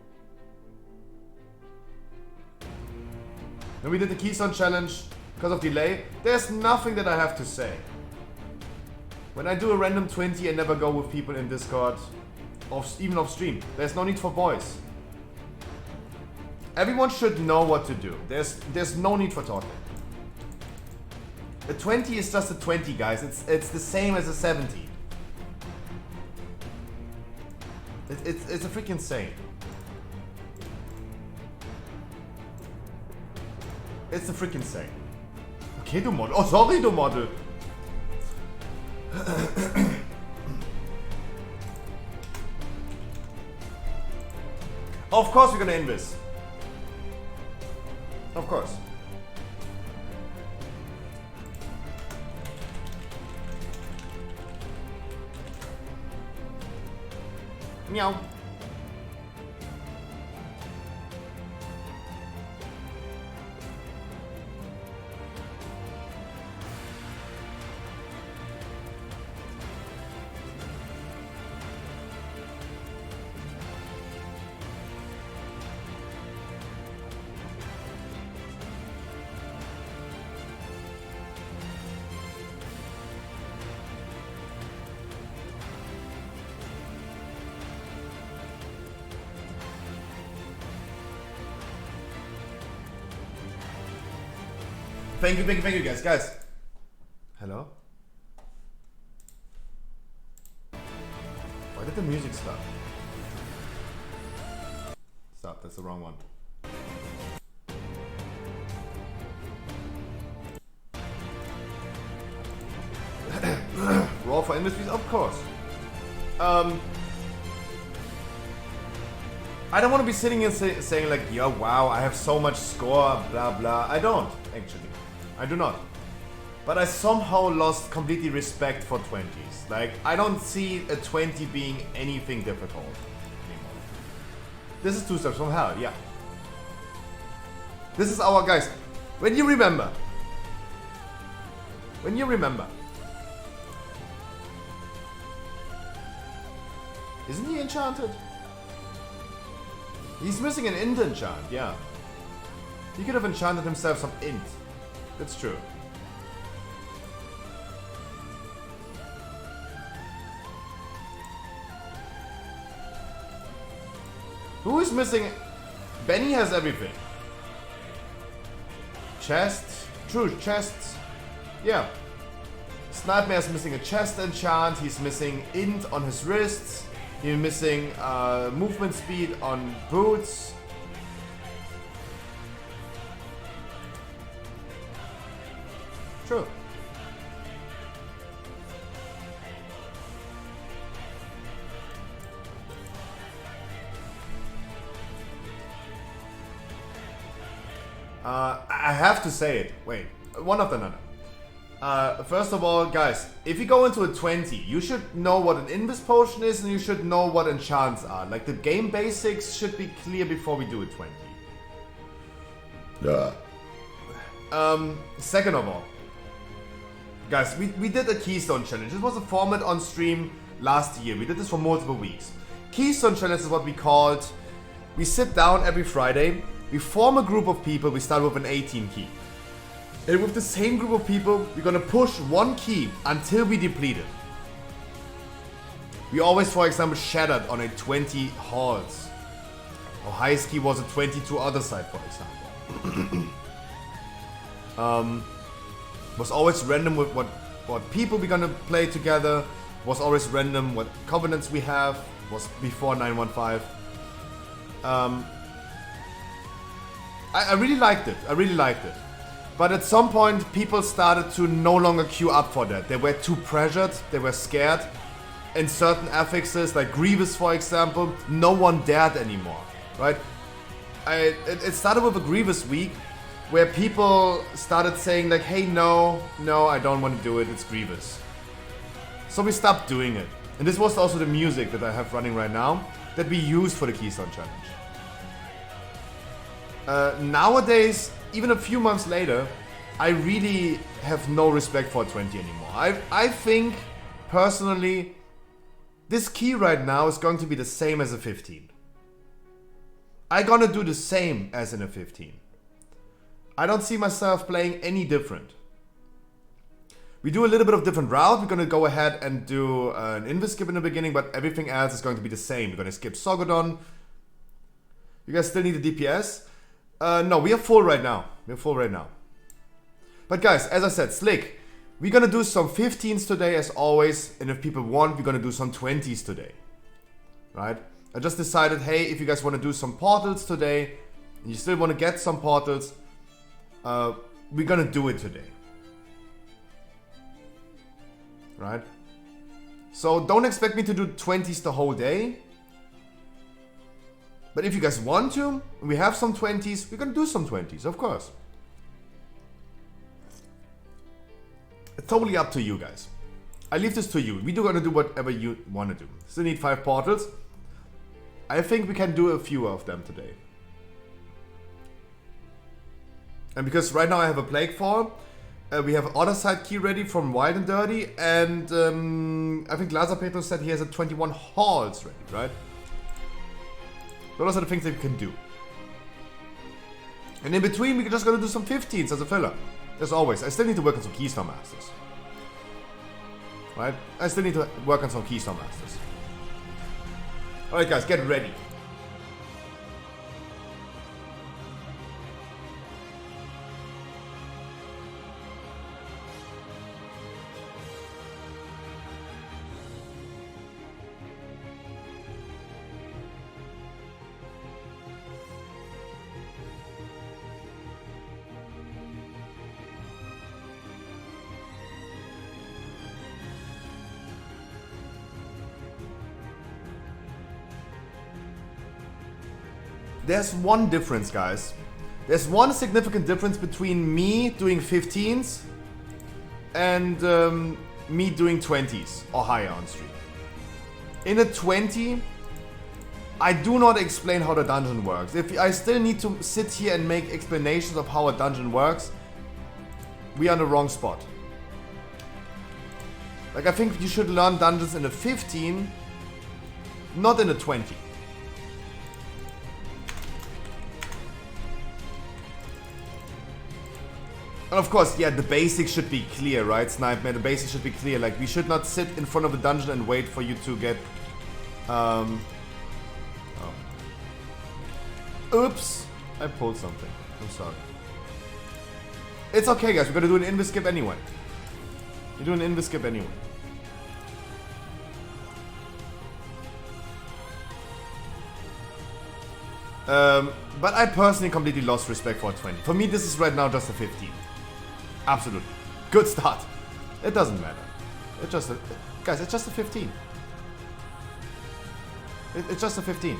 Speaker 4: When we did the Keystone Challenge, because of delay, there's nothing that I have to say. When I do a random 20, I never go with people in Discord, even off stream. There's no need for voice. Everyone should know what to do. There's no need for talking. A 20 is just a 20, guys. It's the same as a 70. It's a freaking same. It's a freaking same. Okay, du Model. Oh, sorry, du Model. Of course we're gonna end this. Of course. Meow. Thank you guys. Guys. Hello? Why did the music stop? Stop, that's the wrong one. Raw for industries? Of course. I don't want to be sitting and saying like, yo, wow, I have so much score, blah blah. I don't, actually. I do not. But I somehow lost completely respect for 20s. Like, I don't see a 20 being anything difficult anymore. This is 2 steps from hell, yeah. This is our, guys, when you remember. When you remember. Isn't he enchanted? He's missing an int enchant, yeah. He could have enchanted himself some int. That's true. Who is missing? Benny has everything. Chest. True, chests. Yeah. Snipemare's missing a chest enchant. He's missing int on his wrists. He's missing movement speed on boots. True. I have to say it. Wait, one after another. First of all, guys, if you go into a 20, you should know what an invis potion is and you should know what enchants are. Like, the game basics should be clear before we do a 20. Second of all, guys, we did a Keystone Challenge. This was a format on stream last year. We did this for multiple weeks. Keystone Challenge is what we called. We sit down every Friday. We form a group of people. We start with an 18 key. And with the same group of people, we're gonna push one key until we deplete it. We always, for example, shattered on a 20 halls. Our highest key was a 22 other side, for example. Was always random with what people we're gonna play together. Was always random what covenants we have. Was before 915. I really liked it. I really liked it. But at some point, people started to no longer queue up for that. They were too pressured. They were scared. In certain affixes, like Grievous, for example, no one dared anymore, right? It started with a Grievous week, where people started saying like, hey, no, I don't want to do it. It's Grievous. So we stopped doing it. And this was also the music that I have running right now that we used for the Keystone Challenge. Nowadays, even a few months later, I really have no respect for 20 anymore. I think, personally, this key right now is going to be the same as a 15. I'm gonna do the same as in a 15. I don't see myself playing any different. We do a little bit of different route. We're gonna go ahead and do an invis skip in the beginning, but everything else is going to be the same. We're gonna skip Sogodon. You guys still need a DPS? No, we are full right now. We're full right now. But guys, as I said, Slick, we're gonna do some 15s today as always, and if people want, we're gonna do some 20s today. Right? I just decided, hey, if you guys want to do some portals today, and you still want to get some portals, we're gonna do it today. Right? So don't expect me to do 20s the whole day. But if you guys want to, we have some 20s, we're gonna do some 20s, of course. It's totally up to you guys. I leave this to you. We're gonna do whatever you wanna do. Still need 5 portals. I think we can do a few of them today. And because right now I have a Plague Fall, we have other side key ready from Wild and Dirty, and I think Lazapeto said he has a 21 halls ready, right? Those are the things that we can do. And in between, we're just gonna do some 15s as a filler. As always, I still need to work on some Keystone Masters. Right? I still need to work on some Keystone Masters. Alright guys, get ready. There's one difference, guys. There's one significant difference between me doing 15s and me doing 20s or higher on stream. In a 20, I do not explain how the dungeon works. If I still need to sit here and make explanations of how a dungeon works, we are in the wrong spot. Like, I think you should learn dungeons in a 15, not in a 20. And of course, yeah, the basics should be clear, right, Snipe Man? The basics should be clear. Like, we should not sit in front of a dungeon and wait for you to get... Oops! I pulled something. I'm sorry. It's okay, guys. We're gonna do an invis skip anyway. You're doing an invis skip anyway. But I personally completely lost respect for a 20. For me, this is right now just a 15. Absolutely. Good start. It doesn't matter. It's just a... Guys, it's just a 15. It's just a 15.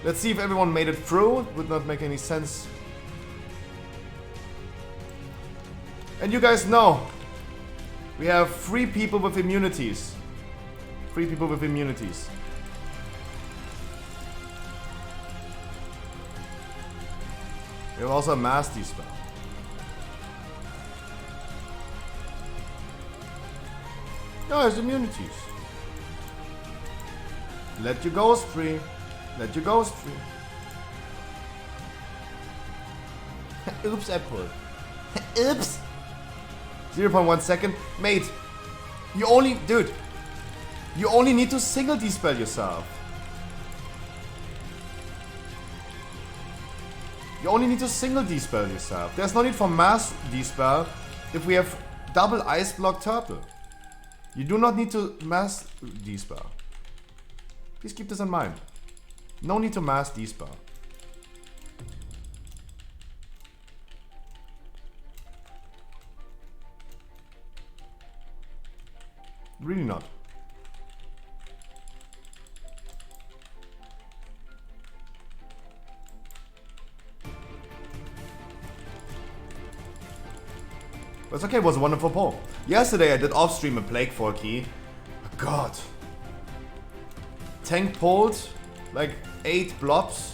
Speaker 4: Let's see if everyone made it through. It would not make any sense. And you guys know, we have 3 people with immunities. 3 people with immunities. We have also a Mastery spell. No, it's immunities. Let your ghost free. Let your ghost free. Oops, I pulled. Oops. 0.1 second. Mate, you only... Dude. You only need to single dispel yourself. You only need to single dispel yourself. There's no need for mass dispel if we have double ice block turtle. You do not need to mass dispel. Please keep this in mind. No need to mass dispel. Really not. But it's okay, it was a wonderful poll. Yesterday I did off stream a Plague 4 key. God. Tank pulled like 8 blobs.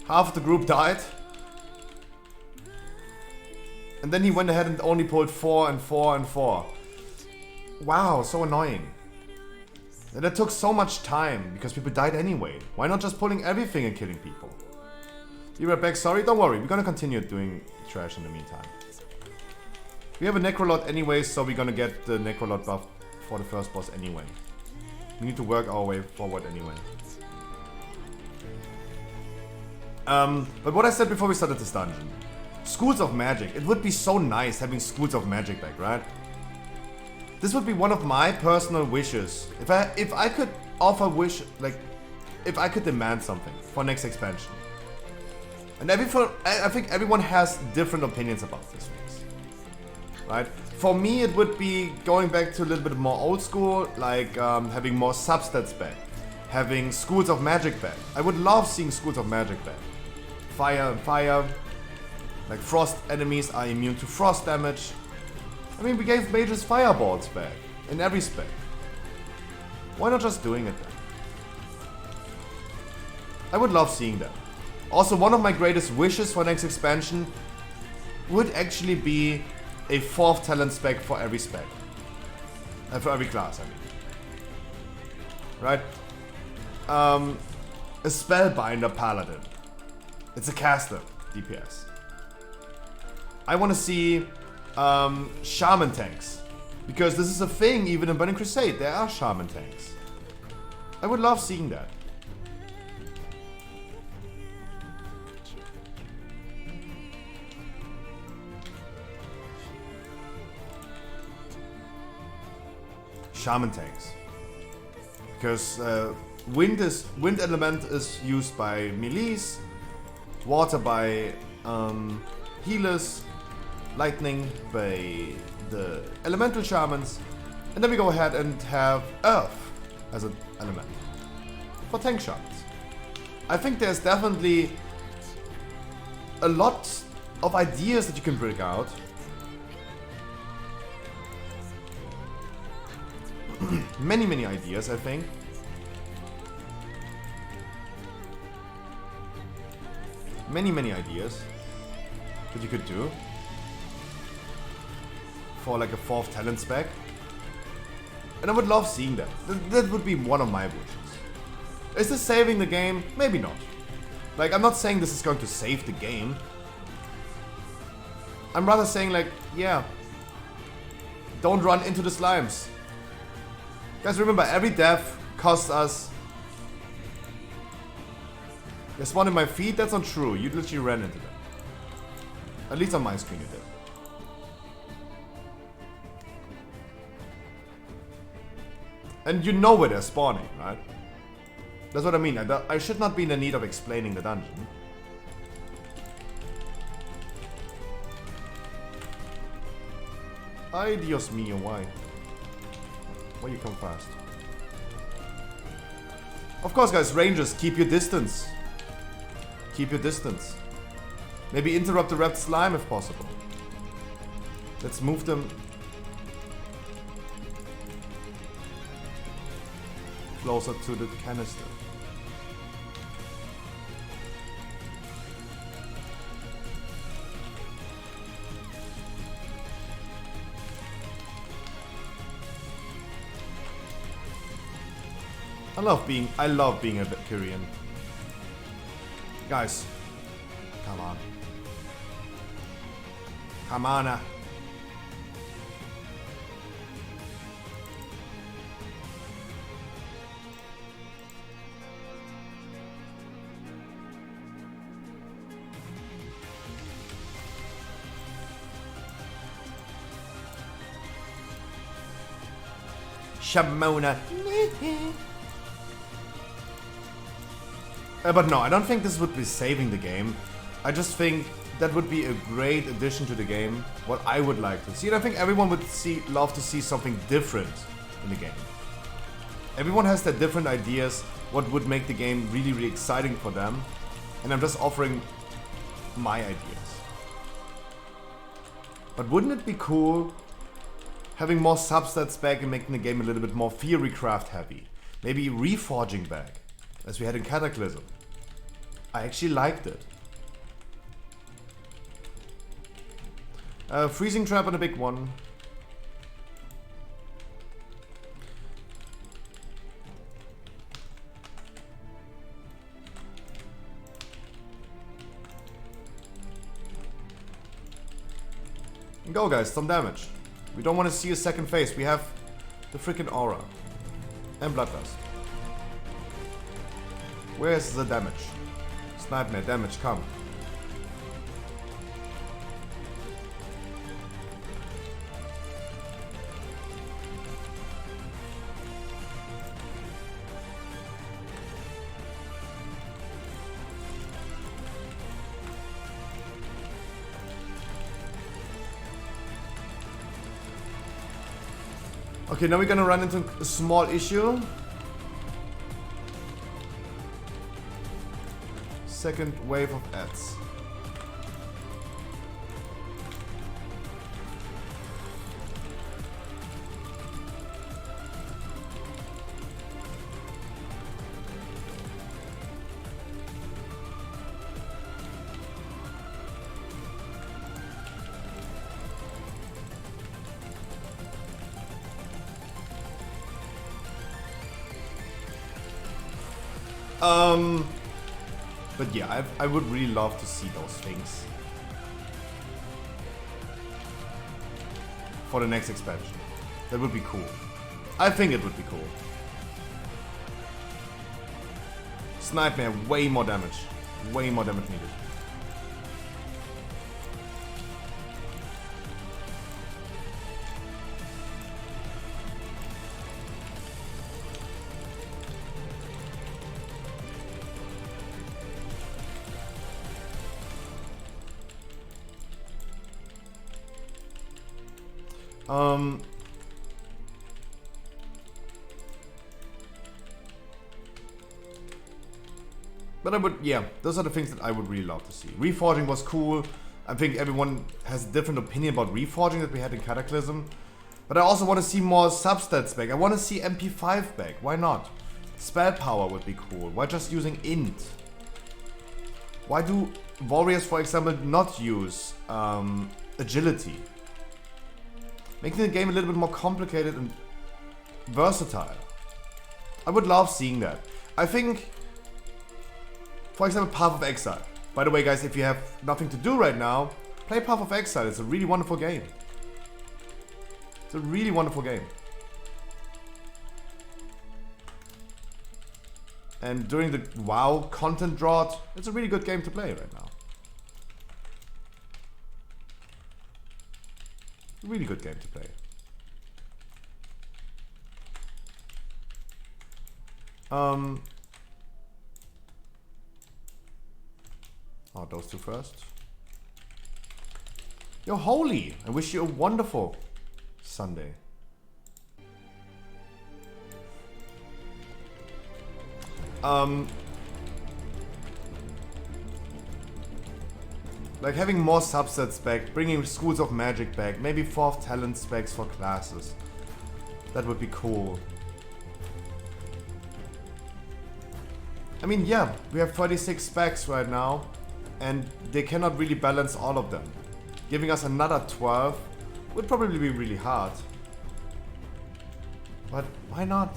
Speaker 4: Half of the group died. And then he went ahead and only pulled 4 and 4 and 4. Wow, so annoying. And that took so much time because people died anyway. Why not just pulling everything and killing people? You were back, sorry, don't worry, we're gonna continue doing trash in the meantime. We have a Necrolord anyway, so we're gonna get the Necrolord buff for the first boss anyway. We need to work our way forward anyway. But what I said before we started this dungeon. Schools of Magic. It would be so nice having Schools of Magic back, right? This would be one of my personal wishes. If I could offer wish, like, if I could demand something for next expansion. And I think everyone has different opinions about this things, right? For me, it would be going back to a little bit more old school, like having more substats back, having Schools of Magic back. I would love seeing Schools of Magic back. Fire and fire, like frost enemies are immune to frost damage. I mean, we gave mages fireballs back in every spec. Why not just doing it then? I would love seeing that. Also, one of my greatest wishes for next expansion would actually be a 4th talent spec for every spec. For every class, I mean. Right? A Spellbinder Paladin. It's a caster, DPS. I want to see Shaman tanks. Because this is a thing even in Burning Crusade. There are Shaman tanks. I would love seeing that. Shaman tanks, because wind element is used by melees, water by healers, lightning by the elemental shamans, and then we go ahead and have earth as an element for tank shamans. I think there's definitely a lot of ideas that you can bring out. Many ideas, I think. Many ideas that you could do for like a 4th talent spec. And I would love seeing that. That would be one of my wishes. Is this saving the game? Maybe not. Like, I'm not saying this is going to save the game. I'm rather saying like, yeah, don't run into the slimes. Guys, remember, every death costs us... There's one in my feed? That's not true. You literally ran into them. At least on my screen you did. And you know where they're spawning, right? That's what I mean. I should not be in the need of explaining the dungeon. Ay, Dios mío, why? Why you come fast? Of course, guys, rangers, keep your distance. Keep your distance. Maybe interrupt the wrapped slime if possible. Let's move them closer to the canister. I love being a Valkyrian. Guys, come on. Come on. Shamona. But no, I don't think this would be saving the game. I just think that would be a great addition to the game. What I would like to see. And I think everyone would love to see something different in the game. Everyone has their different ideas, what would make the game really, really exciting for them. And I'm just offering my ideas. But wouldn't it be cool having more substats back and making the game a little bit more Theory Craft heavy? Maybe reforging back, as we had in Cataclysm. I actually liked it. Freezing Trap on a big one. Go guys, some damage. We don't want to see a second phase. We have the freaking aura. And Bloodlust. Where's the damage? Nightmare damage, come. Okay, now we're gonna run into a small issue. Second wave of ads. But yeah, I would really love to see those things for the next expansion. That would be cool. I think it would be cool. Sniper, way more damage. Way more damage needed. But I would, yeah, those are the things that I would really love to see. Reforging was cool. I think everyone has a different opinion about reforging that we had in Cataclysm. But I also want to see more substats back. I want to see MP5 back. Why not? Spell power would be cool. Why just using int? Why do warriors, for example, not use agility? Making the game a little bit more complicated and versatile. I would love seeing that. I think, for example, Path of Exile. By the way, guys, if you have nothing to do right now, play Path of Exile. It's a really wonderful game. It's a really wonderful game. And during the WoW content drought, it's a really good game to play right now. Really good game to play. Oh, those two first. Yo, Holy! I wish you a wonderful Sunday. Like having more subsets back, bringing Schools of Magic back, maybe 4th talent specs for classes. That would be cool. I mean, yeah, we have 36 specs right now, and they cannot really balance all of them. Giving us another 12 would probably be really hard. But why not?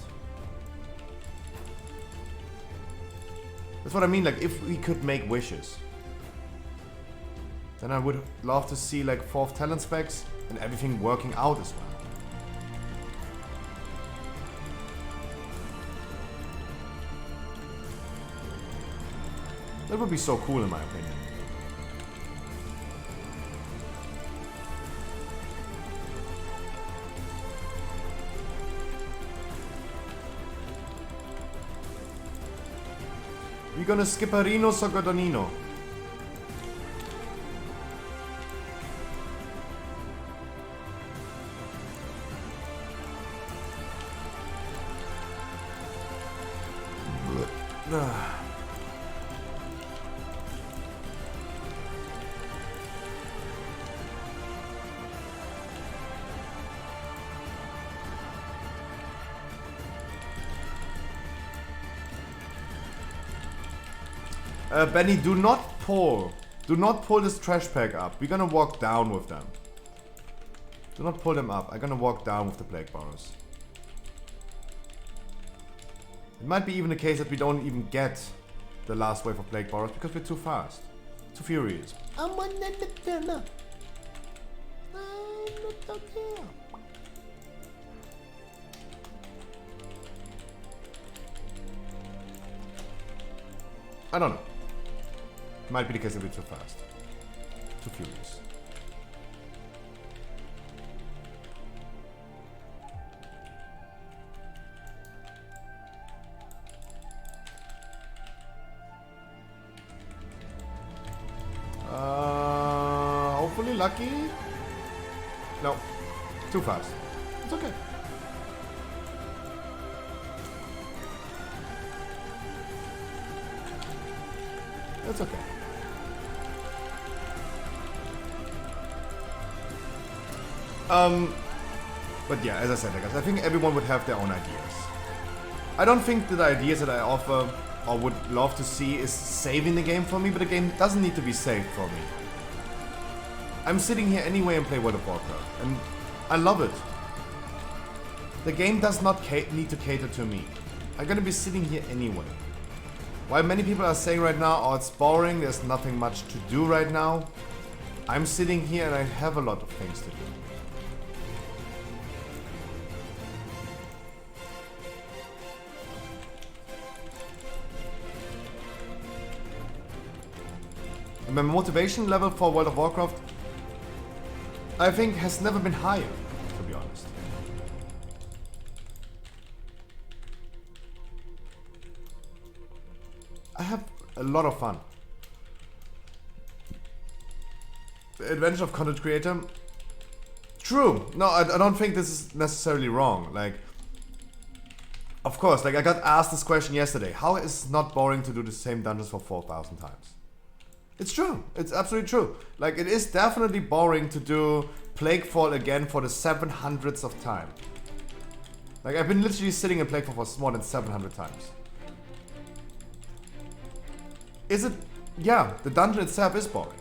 Speaker 4: That's what I mean, like if we could make wishes, then I would love to see like 4th talent specs and everything working out as well. That would be so cool in my opinion. We gonna skip Arino Sogodonino. Benny, do not pull this trash pack up. We're gonna walk down with them. Do not pull them up. I'm gonna walk down with the Plague Borrows. It might be even the case that we don't even get the last wave of Plague Borrows because we're too fast. Too furious. I'm on the fella. I'm not okay. I don't know. Might be the case that we're too fast. Too furious. Hopefully lucky. No. Too fast. It's okay. That's okay. But yeah, as I said, guys, I think everyone would have their own ideas. I don't think that the ideas that I offer or would love to see is saving the game for me, but the game doesn't need to be saved for me. I'm sitting here anyway and play World of Warcraft, and I love it. The game does not need to cater to me. I'm gonna be sitting here anyway. While many people are saying right now, oh, it's boring, there's nothing much to do right now, I'm sitting here and I have a lot of things to do. And my motivation level for World of Warcraft, I think, has never been higher, to be honest. I have a lot of fun. The adventure of content creator. True. No, I don't think this is necessarily wrong. Like, of course, like I got asked this question yesterday. How is it not boring to do the same dungeons for 4,000 times? It's true. It's absolutely true. Like, it is definitely boring to do Plaguefall again for the 700th of time. Like, I've been literally sitting in Plaguefall for more than 700 times. Is it? Yeah, the dungeon itself is boring.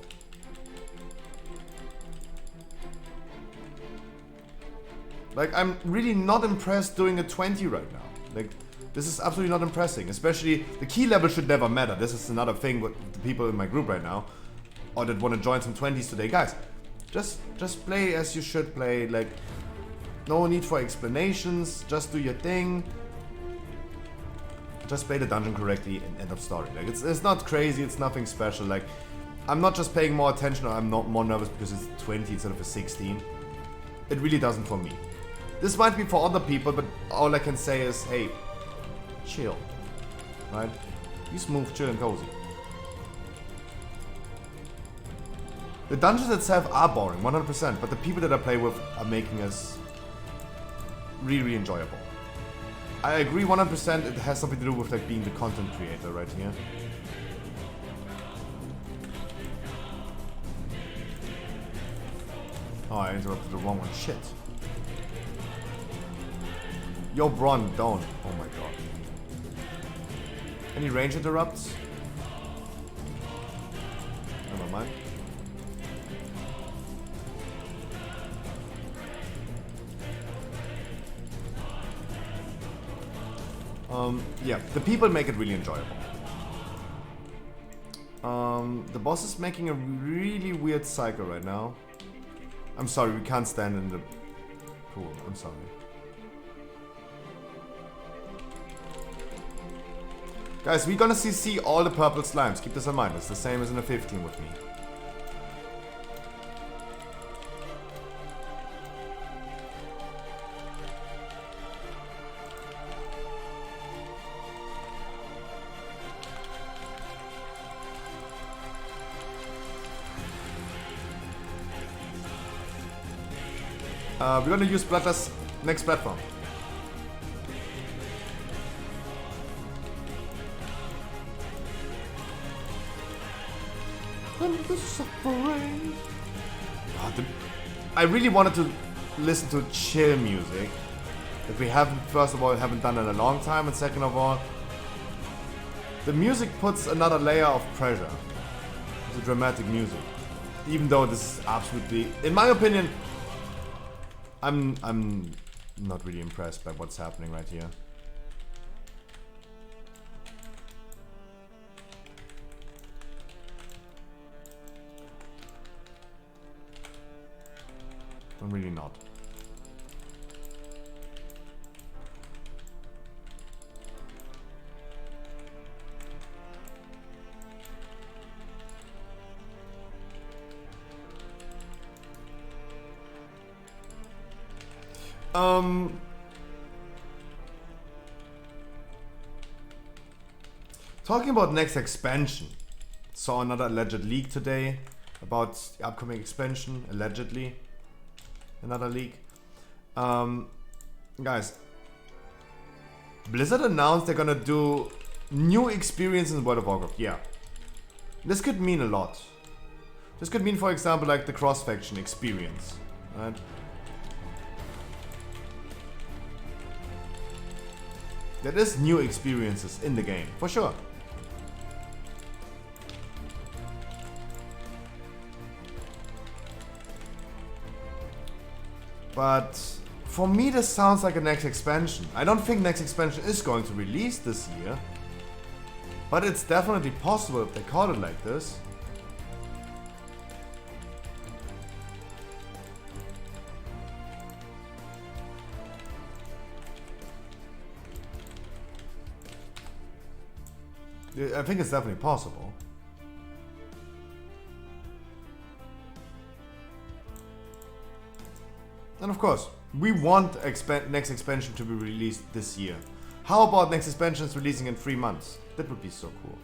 Speaker 4: Like, I'm really not impressed doing a 20 right now. Like, this is absolutely not impressing. Especially, the key level should never matter. This is another thing with the people in my group right now. Or that want to join some 20s today. Guys, just play as you should play. Like, no need for explanations. Just do your thing. Just play the dungeon correctly and end of story. Like, it's not crazy. It's nothing special. Like, I'm not just paying more attention or I'm not more nervous because it's 20 instead of a 16. It really doesn't for me. This might be for other people, but all I can say is, hey, chill, right? Be smooth, chill, and cozy. The dungeons itself are boring, 100%, but the people that I play with are making us really, really enjoyable. I agree 100%. It has something to do with like being the content creator right here. Oh, I interrupted the wrong one. Shit. Yo, Bron, don't. Oh my god. Any range interrupts? Never mind. Yeah, the people make it really enjoyable. The boss is making a really weird cycle right now. I'm sorry, we can't stand in the pool. I'm sorry. Guys, we're gonna see all the purple slimes. Keep this in mind. It's the same as in the 15 with me. We're gonna use Bloodlust next platform. I really wanted to listen to chill music that we haven't, first of all, haven't done in a long time, and second of all, the music puts another layer of pressure. It's a dramatic music, even though this is absolutely, in my opinion, I'm not really impressed by what's happening right here. I'm really not. Talking about next expansion. Saw another alleged leak today about the upcoming expansion, allegedly. Another leak. Guys, Blizzard announced they're gonna do new experiences in World of Warcraft. Yeah. This could mean a lot. This could mean, for example, like the cross-faction experience. Right? There is new experiences in the game, for sure. But for me, this sounds like a next expansion. I don't think next expansion is going to release this year. But it's definitely possible if they call it like this. I think it's definitely possible. And of course, we want next expansion to be released this year. How about next expansions releasing in 3 months? That would be so cool.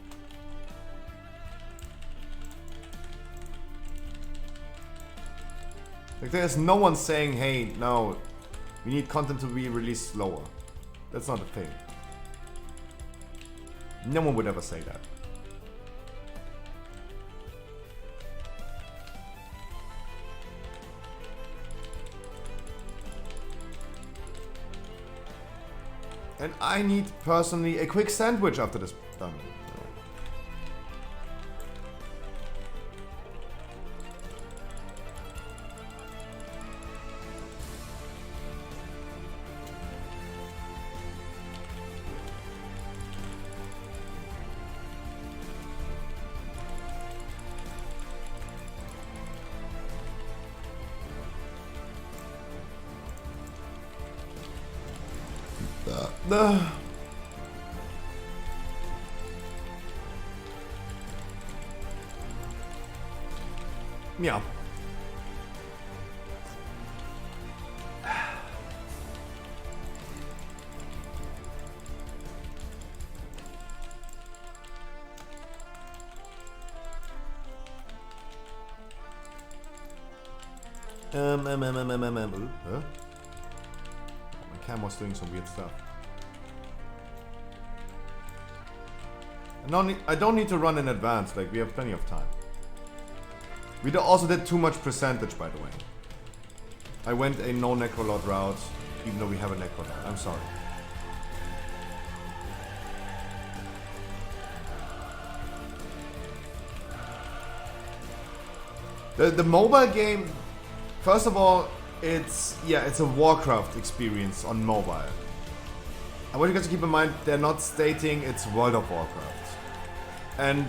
Speaker 4: Like, there's no one saying, hey, no, we need content to be released slower. That's not a thing. No one would ever say that. And I need personally a quick sandwich after this done. Ja. Huh? My camera's doing some weird stuff. I don't need to run in advance, like we have plenty of time. We also did too much percentage, by the way. I went a no necrolord route, even though we have a necrolord. I'm sorry. The mobile game, first of all, it's a Warcraft experience on mobile. I want you guys to keep in mind, they're not stating it's World of Warcraft. And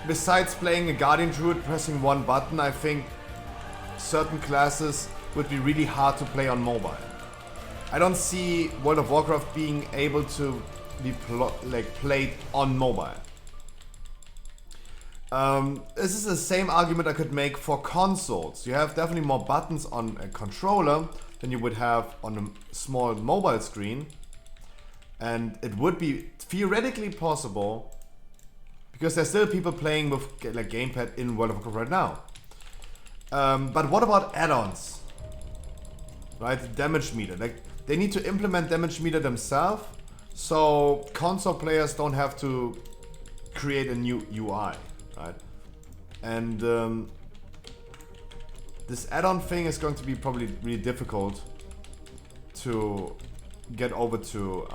Speaker 4: besides playing a Guardian Druid pressing one button, I think certain classes would be really hard to play on mobile. I don't see World of Warcraft being able to be played on mobile. This is the same argument I could make for consoles. You have definitely more buttons on a controller than you would have on a small mobile screen. And it would be theoretically possible, because there's still people playing with like gamepad in World of Warcraft right now. But what about add-ons? Right, damage meter. Like they need to implement damage meter themselves, so console players don't have to create a new UI, right? And this add-on thing is going to be probably really difficult to get over to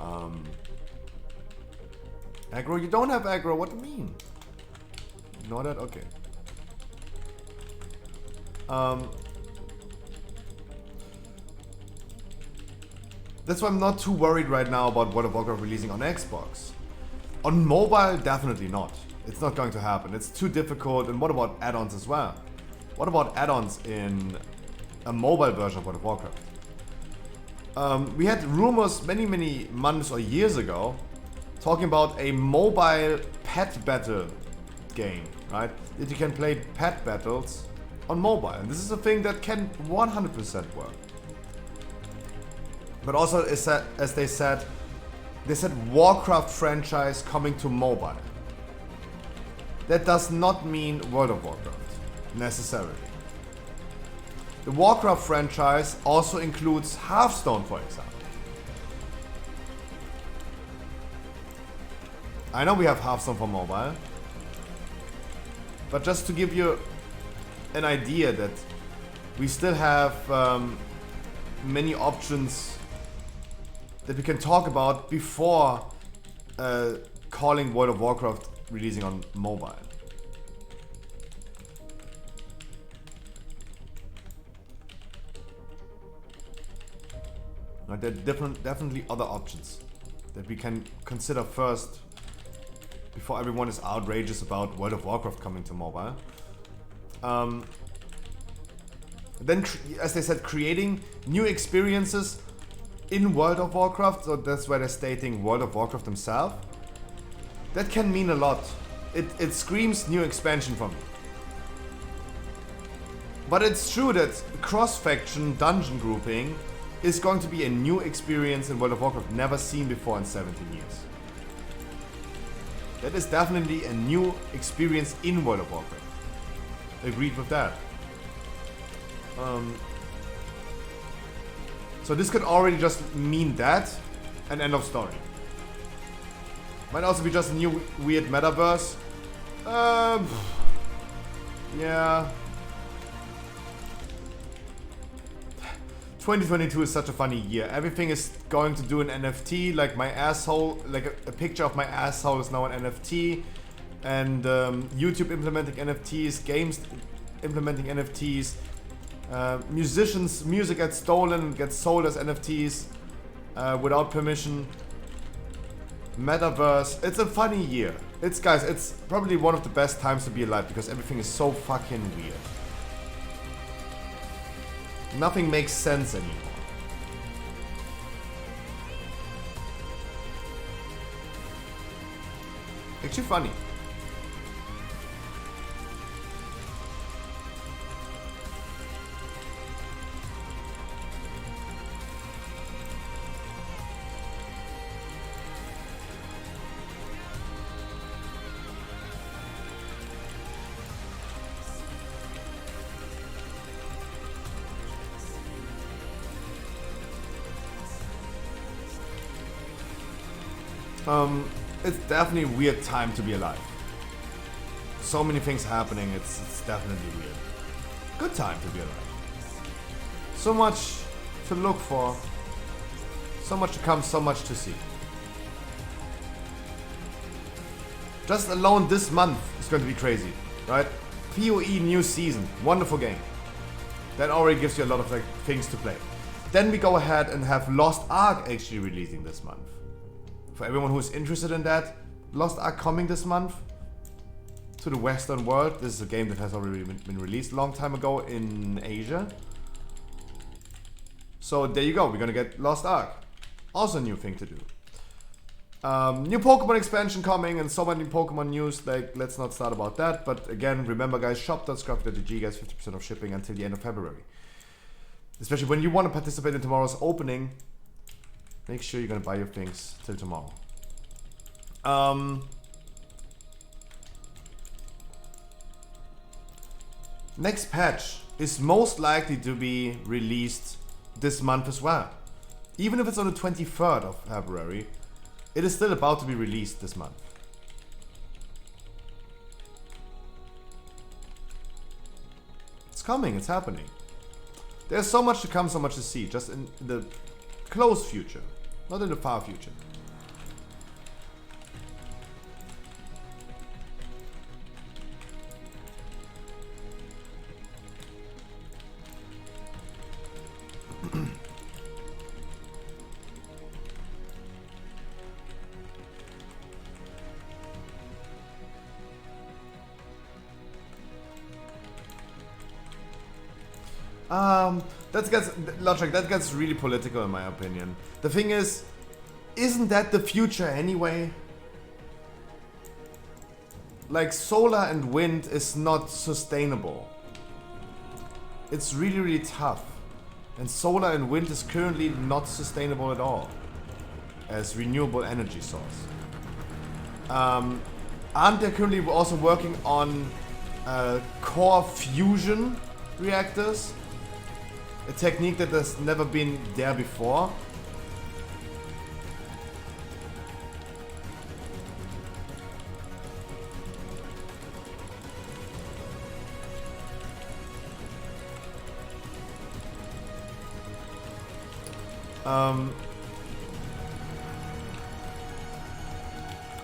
Speaker 4: aggro. You don't have aggro, what do you mean? Ignore that? Okay. That's why I'm not too worried right now about World of Warcraft releasing on Xbox. On mobile, definitely not. It's not going to happen. It's too difficult. And what about add-ons as well? What about add-ons in a mobile version of World of Warcraft? We had rumors many months or years ago talking about a mobile pet battle game, right? That you can play pet battles on mobile. And this is a thing that can 100% work. But also, as they said Warcraft franchise coming to mobile. That does not mean World of Warcraft, necessarily. The Warcraft franchise also includes Hearthstone, for example. I know we have Hearthstone for mobile, but just to give you an idea that we still have many options that we can talk about before calling World of Warcraft releasing on mobile. Now, there are definitely other options that we can consider first before everyone is outrageous about World of Warcraft coming to mobile. Then, as they said, creating new experiences in World of Warcraft, so that's why they're stating World of Warcraft themselves. That can mean a lot. It screams new expansion for me. But it's true that cross-faction dungeon grouping is going to be a new experience in World of Warcraft, never seen before in 17 years. That is definitely a new experience in World of Warcraft. Agreed with that. So this could already just mean that, and end of story. Might also be just a new weird metaverse. Yeah. 2022 is such a funny year. Everything is going to do an NFT, like my asshole, like a picture of my asshole is now an NFT, and YouTube implementing NFTs, games implementing NFTs, musicians' music gets stolen, gets sold as NFTs without permission. Metaverse. It's a funny year. It's probably one of the best times to be alive because everything is so fucking weird. Nothing makes sense anymore. Actually funny. It's definitely a weird time to be alive. So many things happening, it's definitely weird. Good time to be alive. So much to look for. So much to come, so much to see. Just alone this month is going to be crazy, right? PoE new season, wonderful game. That already gives you a lot of like things to play. Then we go ahead and have Lost Ark actually releasing this month. For everyone who's interested in that, Lost Ark coming this month to the Western world. This is a game that has already been released a long time ago in Asia. So there you go, we're gonna get Lost Ark. Also a new thing to do. New Pokemon expansion coming and so many Pokemon news, like let's not start about that. But again, remember guys, shop.scruffy.gg gets 50% of shipping until the end of February. Especially when you want to participate in tomorrow's opening. Make sure you're gonna buy your things till tomorrow. Next patch is most likely to be released this month as well. Even if it's on the 23rd of February, it is still about to be released this month. It's coming, it's happening. There's so much to come, so much to see, just in the close future. Not in the far future. That gets really political in my opinion. The thing is, isn't that the future anyway? Like solar and wind is not sustainable. It's really, really tough. And solar and wind is currently not sustainable at all as renewable energy source. Aren't they currently also working on core fusion reactors? A technique that has never been there before.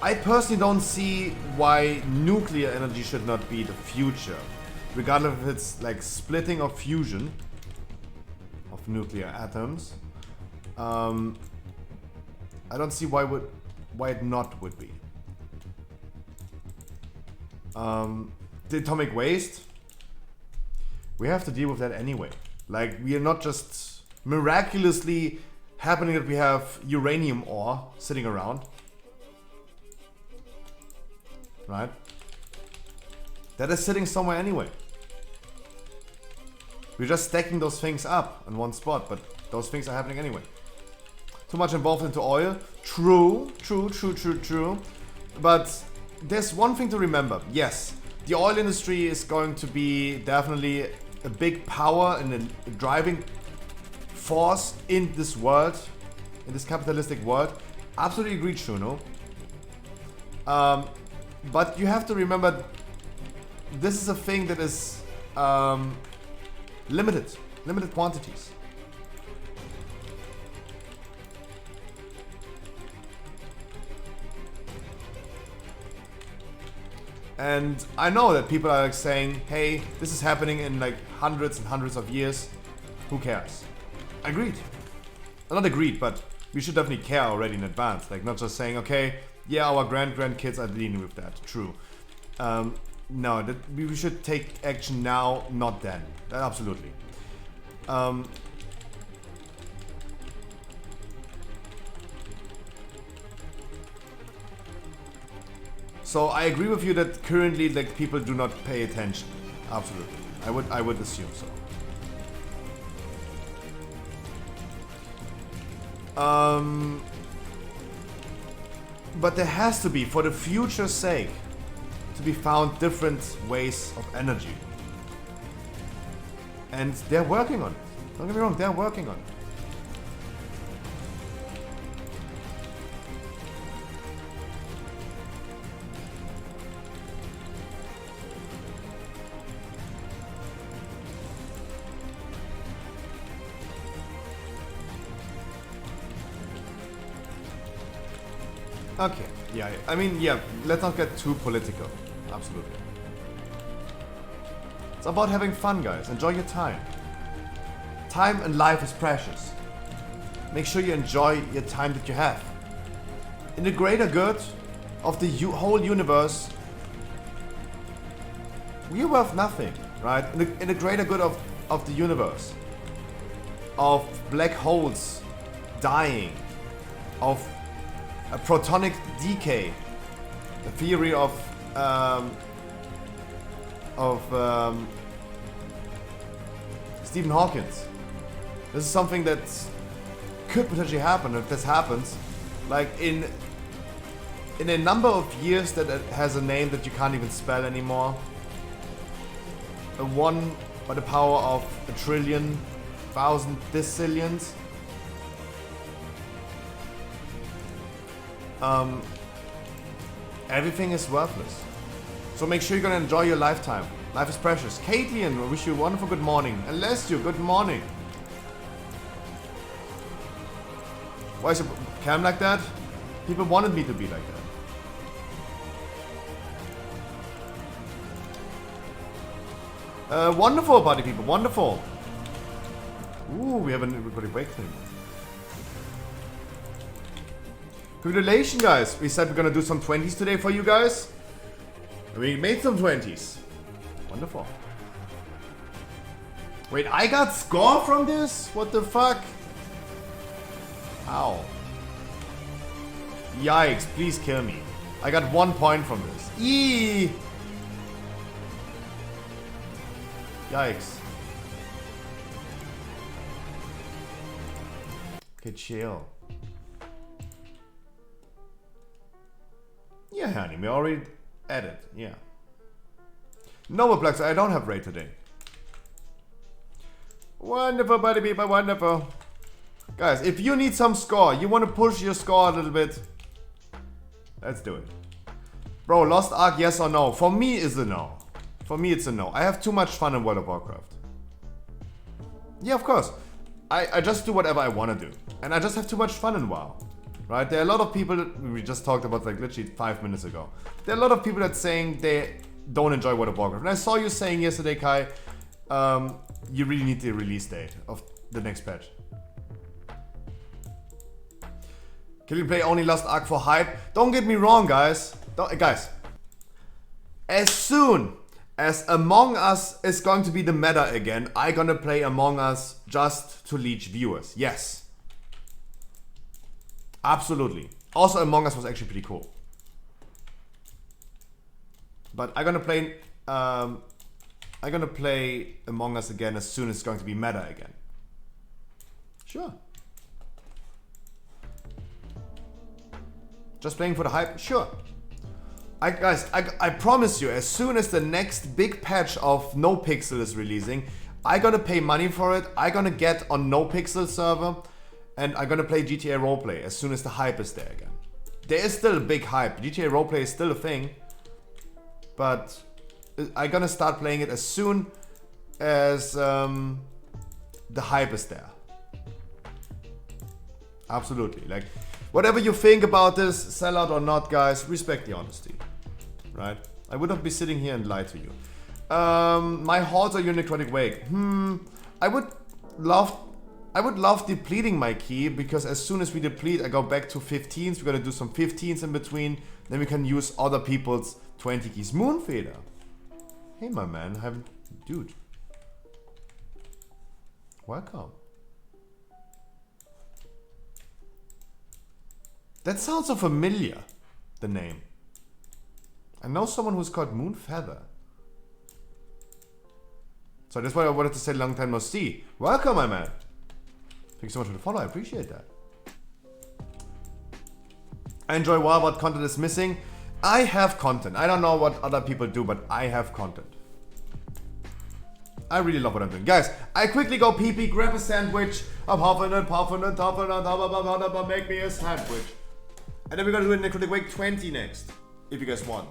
Speaker 4: I personally don't see why nuclear energy should not be the future, regardless if it's like splitting or fusion of nuclear atoms. I don't see why it not would be. The atomic waste, we have to deal with that anyway. Like, we are not just miraculously happening that we have uranium ore sitting around, right? That is sitting somewhere anyway. We're just stacking those things up in one spot, but those things are happening anyway. Too much involved into oil. True. But there's one thing to remember. Yes, the oil industry is going to be definitely a big power and a driving force in this world, in this capitalistic world. Absolutely agree, Shuno. But you have to remember, this is a thing that is limited quantities. And I know that people are like saying, hey, this is happening in like hundreds and hundreds of years. Who cares? Agreed. Not agreed, but we should definitely care already in advance. Like not just saying, okay, yeah, our grandkids are dealing with that. True. No, that we should take action now, not then. Absolutely. So I agree with you that currently like people do not pay attention. Absolutely. I would assume so. But there has to be, for the future's sake, to be found different ways of energy. And they're working on it. Don't get me wrong, they're working on it. Okay, yeah, I mean, yeah, let's not get too political. Absolutely. It's about having fun, guys. Enjoy your time. Time and life is precious. Make sure you enjoy your time that you have. In the greater good of the whole universe, we are worth nothing, right? In the greater good of the universe, of black holes dying, of a protonic decay, the theory of Stephen Hawking's. This is something that could potentially happen. If this happens, like in a number of years that it has a name that you can't even spell anymore, a 1 by the power of a trillion, thousand decillions. Everything is worthless. So make sure you're gonna enjoy your lifetime. Life is precious. Caitlin, I wish you a wonderful good morning. Alessio, good morning. Why is your cam like that? People wanted me to be like that. Wonderful, party people. Wonderful. Ooh, we haven't everybody awakening. Congratulations, guys. We said we're gonna do some 20s today for you guys. We made some 20s. Wonderful. Wait, I got score from this? What the fuck? Ow. Yikes, please kill me. I got 1 point from this. Eee! Yikes. Okay, chill. Yeah, honey, we already added, yeah. Novaplex, I don't have raid today. Wonderful, buddy people, wonderful. Guys, if you need some score, you want to push your score a little bit, let's do it. Bro, Lost Ark, yes or no? For me, it's a no. For me, it's a no. I have too much fun in World of Warcraft. Yeah, of course. I just do whatever I want to do. And I just have too much fun in WoW. Right? There are a lot of people that we just talked about like literally 5 minutes ago. There are a lot of people that saying they don't enjoy World of Warcraft. And I saw you saying yesterday, Kai, you really need the release date of the next patch. Can you play only Lost Ark for hype? Don't get me wrong, guys. Guys, as soon as Among Us is going to be the meta again, I'm gonna play Among Us just to leech viewers. Yes. Absolutely. Also, Among Us was actually pretty cool. But I'm gonna play Among Us again as soon as it's going to be meta again. Sure. Just playing for the hype? Sure. Guys, I promise you, as soon as the next big patch of NoPixel is releasing, I'm gonna pay money for it. I'm gonna get on NoPixel server. And I'm gonna play GTA Roleplay as soon as the hype is there again. There is still a big hype. GTA Roleplay is still a thing. But I'm gonna start playing it as soon as the hype is there. Absolutely. Like, whatever you think about this, sellout or not, guys, respect the honesty. Right? I would not be sitting here and lie to you. My halls or your necrotic wake? I would love depleting my key, because as soon as we deplete, I go back to 15s. We're gonna do some 15s in between. Then we can use other people's 20 keys. Moonfeder. Hey, my man. Dude. Welcome. That sounds so familiar, the name. I know someone who's called Moonfeather. So that's why I wanted to say long time no see. Welcome, my man. Thank you so much for the follow, I appreciate that. I enjoy WoW, what content is missing. I have content. I don't know what other people do, but I have content. I really love what I'm doing. Guys, I quickly go pee-pee, grab a sandwich. I'm huffing and puffing and tuffing and make me a sandwich. And then we're gonna do a Necrotic Wake 20 next, if you guys want.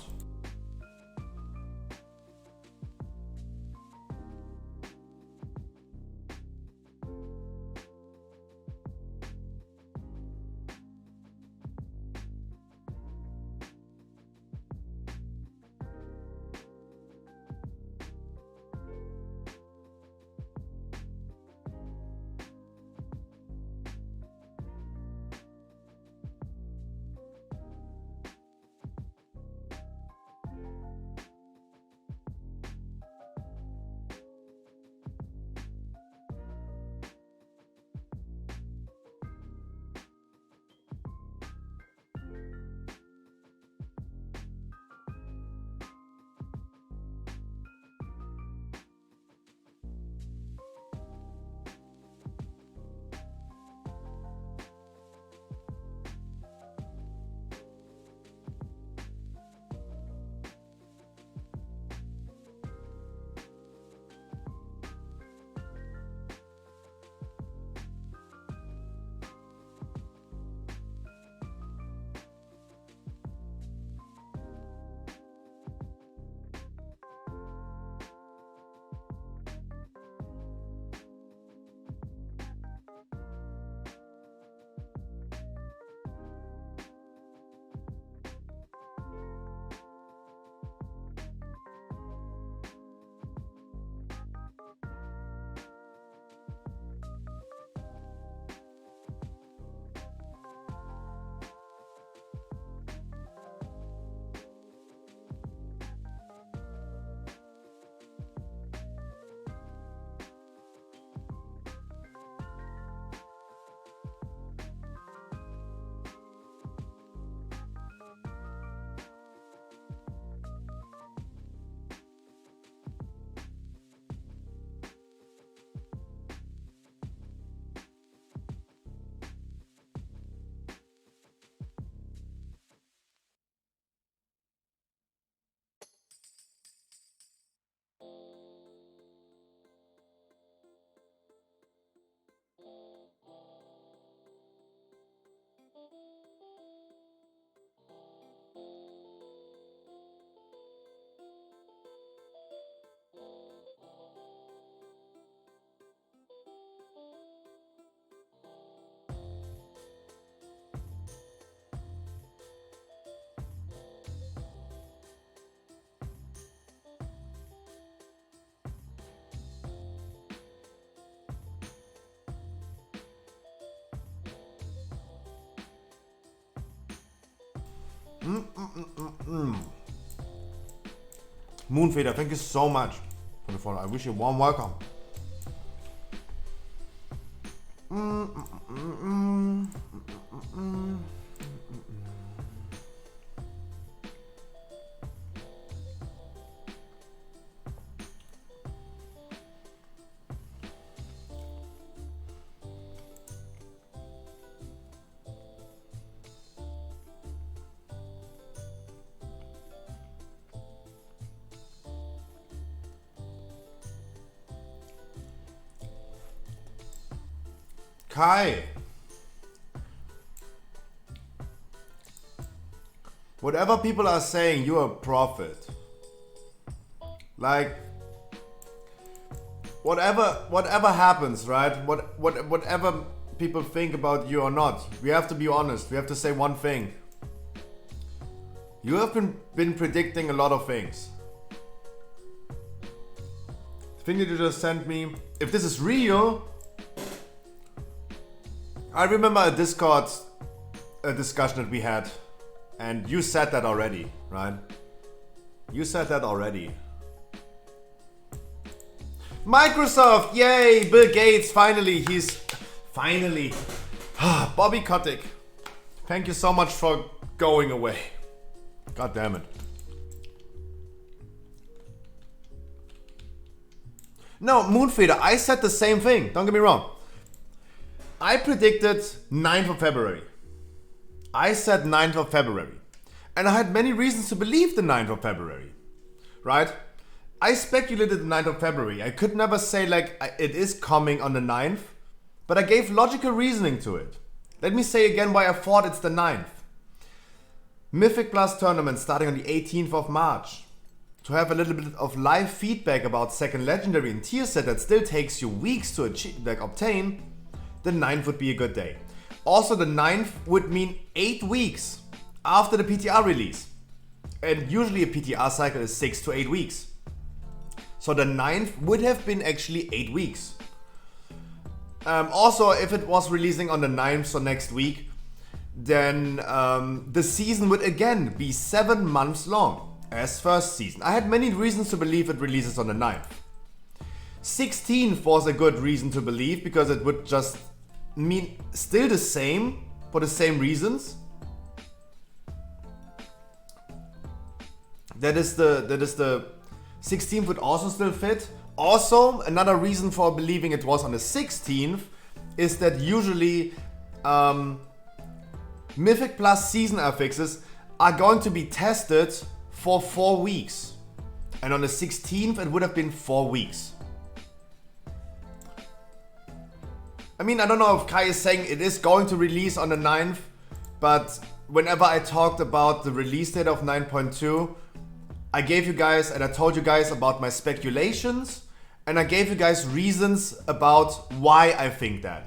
Speaker 4: Moonfeder, thank you so much for the follow. I wish you a warm welcome. Kai, whatever people are saying, you're a prophet. Like, whatever happens, right? Whatever people think about you or not, we have to be honest. We have to say one thing. You have been predicting a lot of things. The thing that you just sent me, if this is real, I remember a Discord discussion that we had, and you said that already, right? You said that already. Microsoft, yay! Bill Gates, finally, finally. Bobby Kotick, thank you so much for going away. God damn it. No, Moonfeeder, I said the same thing, don't get me wrong. I predicted 9th of February. I said 9th of February. And I had many reasons to believe the 9th of February. Right? I speculated the 9th of February. I could never say like it is coming on the 9th. But I gave logical reasoning to it. Let me say again why I thought it's the 9th. Mythic Plus tournament starting on the 18th of March. To have a little bit of live feedback about second legendary and tier set that still takes you weeks to achieve, obtain, the 9th would be a good day. Also, the 9th would mean 8 weeks after the PTR release. And usually a PTR cycle is 6 to 8 weeks. So the 9th would have been actually 8 weeks. Also, if it was releasing on the 9th, so next week, then the season would again be 7 months long as first season. I had many reasons to believe it releases on the 9th. 16th was a good reason to believe because it would just mean still the same for the same reasons. That is the 16th would also still fit. Also, another reason for believing it was on the 16th is that usually Mythic Plus season affixes are going to be tested for 4 weeks. And on the 16th it would have been 4 weeks. I mean, I don't know if Kai is saying it is going to release on the 9th, but whenever I talked about the release date of 9.2, I gave you guys and I told you guys about my speculations and I gave you guys reasons about why I think that.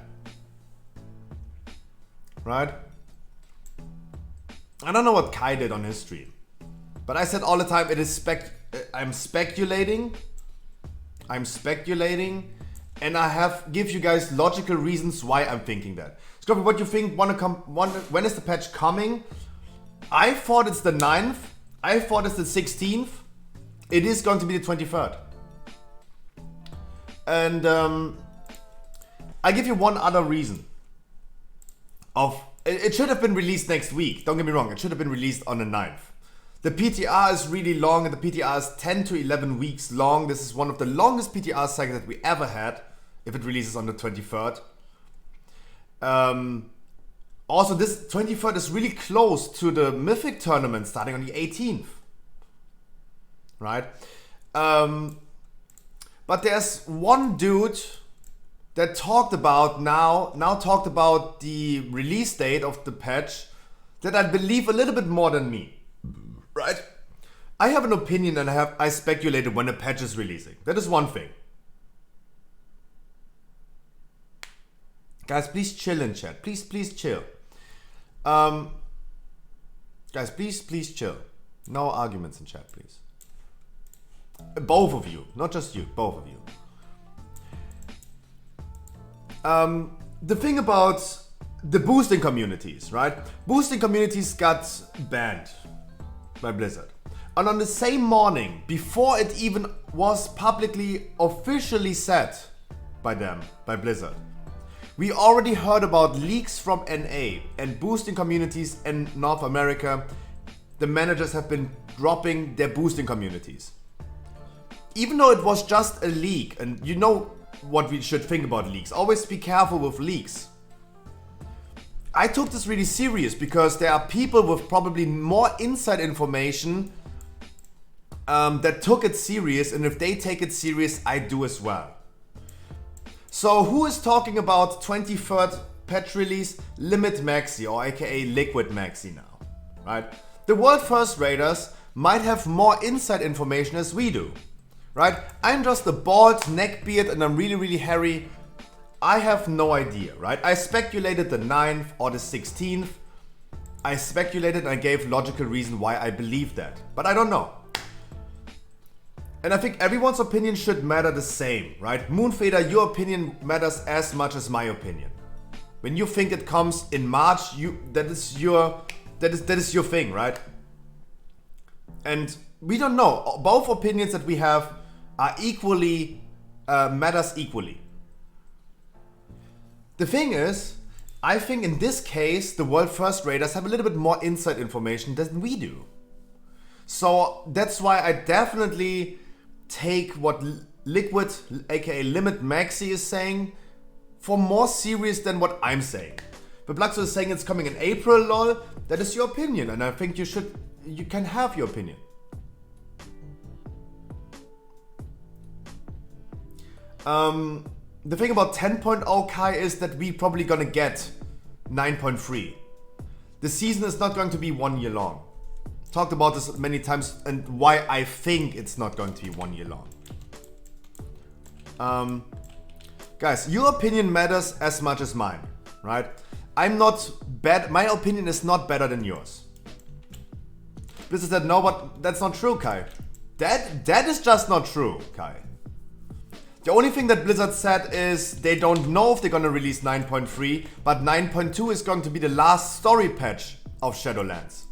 Speaker 4: Right? I don't know what Kai did on his stream, but I said all the time it is I'm speculating, and I give you guys logical reasons why I'm thinking that. Scorpio, what do you think? When is the patch coming? I thought it's the 9th. I thought it's the 16th. It is going to be the 23rd. And I give you one other reason. It should have been released next week. Don't get me wrong. It should have been released on the 9th. The PTR is really long and the PTR is 10 to 11 weeks long. This is one of the longest PTR cycles that we ever had if it releases on the 23rd. Also, this 23rd is really close to the Mythic tournament starting on the 18th. Right? But there's one dude that talked about now talked about the release date of the patch that I believe a little bit more than me. Right? I have an opinion and I speculated when the patch is releasing. That is one thing. Guys, please chill in chat. Please chill. Guys, please chill. No arguments in chat, please. Both of you, not just you, both of you. The thing about the boosting communities, right? Boosting communities got banned by Blizzard. And on the same morning, before it even was publicly officially said by them, by Blizzard, we already heard about leaks from NA and boosting communities in North America. The managers have been dropping their boosting communities. Even though it was just a leak, and you know what we should think about leaks. Always be careful with leaks. I took this really serious because there are people with probably more inside information that took it serious, and if they take it serious, I do as well. So who is talking about 23rd patch release? Limit Maxi, or aka Liquid Maxi now, right? The World First Raiders might have more inside information as we do, right? I'm just a bald neckbeard and I'm really hairy. I have no idea, right? I speculated the 9th or the 16th. I speculated and I gave logical reason why I believe that. But I don't know. And I think everyone's opinion should matter the same, right? Moonfader, your opinion matters as much as my opinion. When you think it comes in March, that is your thing, right? And we don't know. Both opinions that we have are equally matters equally. The thing is, I think in this case, the World First Raiders have a little bit more inside information than we do. So that's why I definitely take what Liquid, aka Limit Maxi, is saying for more serious than what I'm saying. But Blackstone is saying it's coming in April, lol. That is your opinion, and I think you can have your opinion. The thing about 10.0 Kai is that we probably gonna get 9.3. The season is not going to be 1 year long. Talked about this many times and why I think it's not going to be 1 year long. Guys, your opinion matters as much as mine, right? I'm not bad. My opinion is not better than yours. Blizzard said no, but that's not true, Kai. That is just not true, Kai. The only thing that Blizzard said is they don't know if they're gonna release 9.3, but 9.2 is going to be the last story patch of Shadowlands.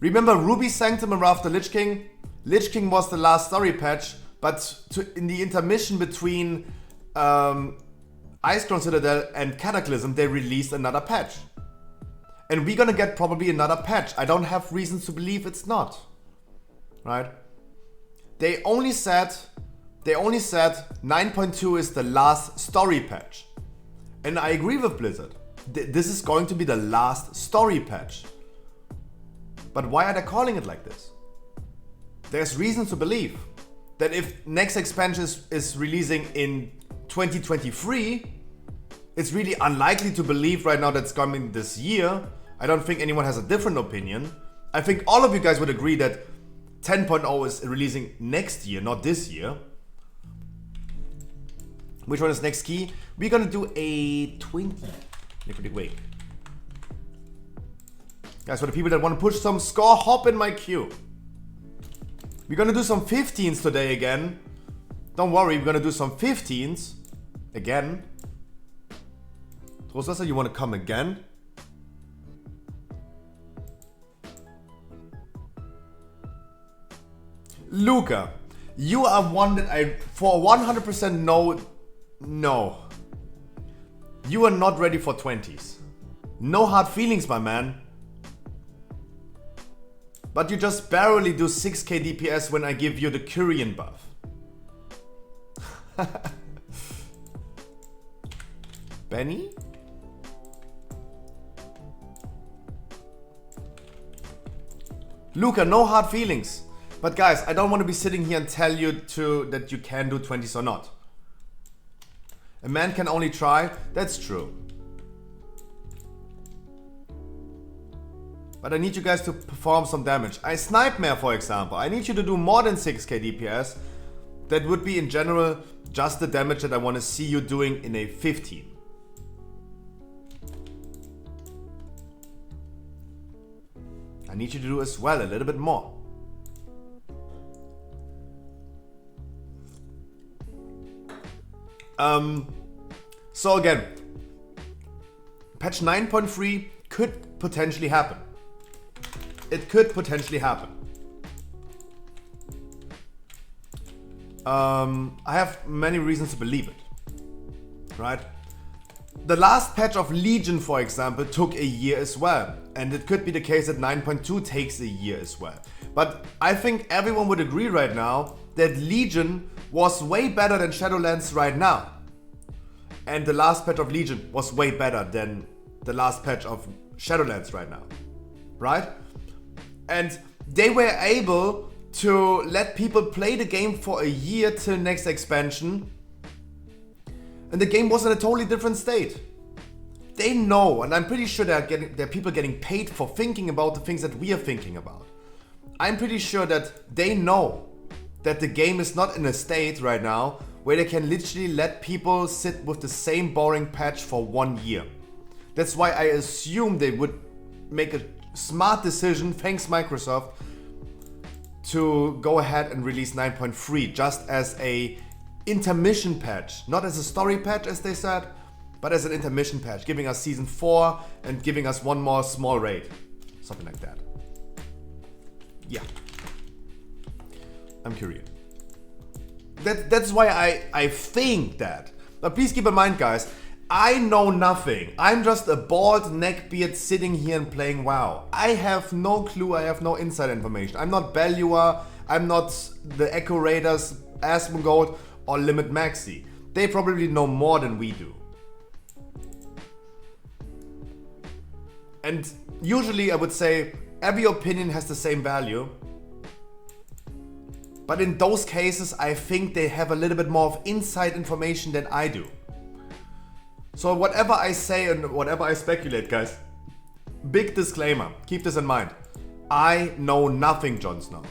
Speaker 4: Remember Ruby Sanctum and Wrath of the Lich King? Lich King was the last story patch, but in the intermission between Icecrown Citadel and Cataclysm, they released another patch. And we're gonna get probably another patch. I don't have reasons to believe it's not. Right? They only said 9.2 is the last story patch. And I agree with Blizzard. This is going to be the last story patch. But why are they calling it like this? There's reason to believe that if next expansion is releasing in 2023, it's really unlikely to believe right now that's coming this year. I don't think anyone has a different opinion. I think all of you guys would agree that 10.0 is releasing next year, not this year. Which one is next key? We're gonna do a 20 Liquid Wake. Guys, for the people that want to push some score, hop in my queue. We're gonna do some 15s today again. Don't worry, we're gonna do some 15s again. Trostwasser, you wanna come again? Luca, you are one that I for 100% know. No. You are not ready for 20s. No hard feelings, my man. But you just barely do 6k DPS when I give you the Kyrian buff. Benny? Luca, no hard feelings. But guys, I don't want to be sitting here and tell you that you can do 20s or not. A man can only try, that's true. But I need you guys to perform some damage. Snipemare, for example, I need you to do more than 6k DPS. That would be in general just the damage that I want to see you doing in a 15. I need you to do as well a little bit more. So again, patch 9.3 could potentially happen. It could potentially happen. I have many reasons to believe it. Right? The last patch of Legion, for example, took a year as well. And it could be the case that 9.2 takes a year as well. But I think everyone would agree right now that Legion was way better than Shadowlands right now. And the last patch of Legion was way better than the last patch of Shadowlands right now. Right? And they were able to let people play the game for a year till next expansion. And the game was in a totally different state. They know, and I'm pretty sure there are people getting paid for thinking about the things that we are thinking about. I'm pretty sure that they know that the game is not in a state right now where they can literally let people sit with the same boring patch for 1 year. That's why I assume they would make a smart decision, thanks Microsoft, to go ahead and release 9.3 just as a intermission patch. Not as a story patch as they said, but as an intermission patch, giving us season 4 and giving us one more small raid. Something like that. Yeah. I'm curious. That's why I think that. But please keep in mind, guys, I know nothing. I'm just a bald neckbeard sitting here and playing WoW. I have no clue, I have no inside information. I'm not Belua, I'm not the Echo Raiders, Asmongold, or Limit Maxi. They probably know more than we do. And usually I would say every opinion has the same value. But in those cases, I think they have a little bit more of inside information than I do. So whatever I say and whatever I speculate, guys, big disclaimer, keep this in mind. I know nothing, Jon Snow.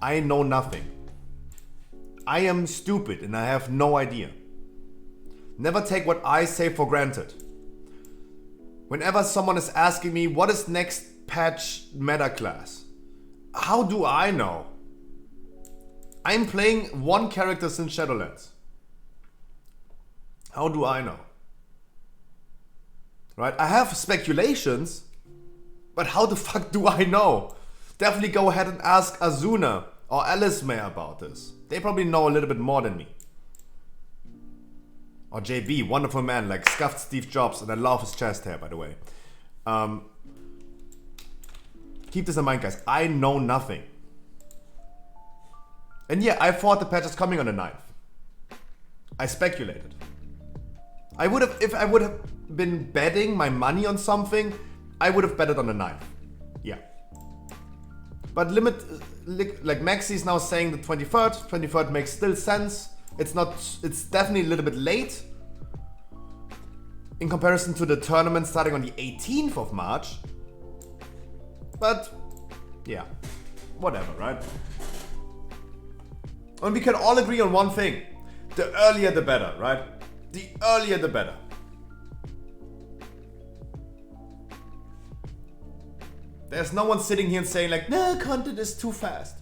Speaker 4: I know nothing. I am stupid and I have no idea. Never take what I say for granted. Whenever someone is asking me what is next patch meta class, how do I know? I'm playing one character since Shadowlands. How do I know? Right? I have speculations, but how the fuck do I know? Definitely go ahead and ask Azuna or Alice May about this. They probably know a little bit more than me. Or JB, wonderful man, like scuffed Steve Jobs, and I love his chest hair, by the way. Keep this in mind, guys. I know nothing. And yeah, I thought the patch is coming on the 9th. I speculated. I would have, if I would have been betting my money on something, I would have betted on the 9th. Yeah. But like Maxi is now saying the 23rd. 23rd makes still sense. It's definitely a little bit late in comparison to the tournament starting on the 18th of March. But yeah, whatever, right? And we can all agree on one thing. The earlier the better, right? The earlier the better. There's no one sitting here and saying like, no, content is too fast.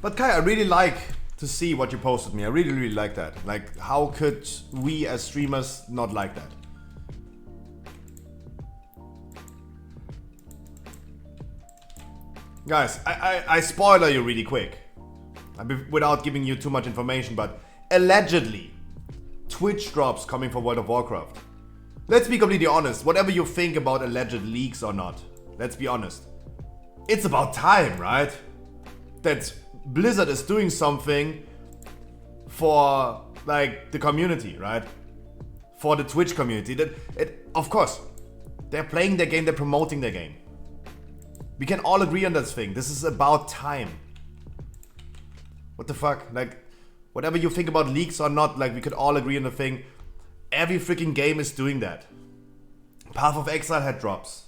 Speaker 4: But Kai, I really like to see what you posted me. I really, really like that. Like, how could we as streamers not like that? Guys, I spoiler you really quick. Without giving you too much information, but allegedly, Twitch drops coming for World of Warcraft. Let's be completely honest. Whatever you think about alleged leaks or not, let's be honest. It's about time, right? That Blizzard is doing something for like the community, right? For the Twitch community. Of course, they're playing their game, they're promoting their game. We can all agree on this thing. This is about time. What the fuck? Like, whatever you think about leaks or not, like we could all agree on the thing. Every freaking game is doing that. Path of Exile had drops.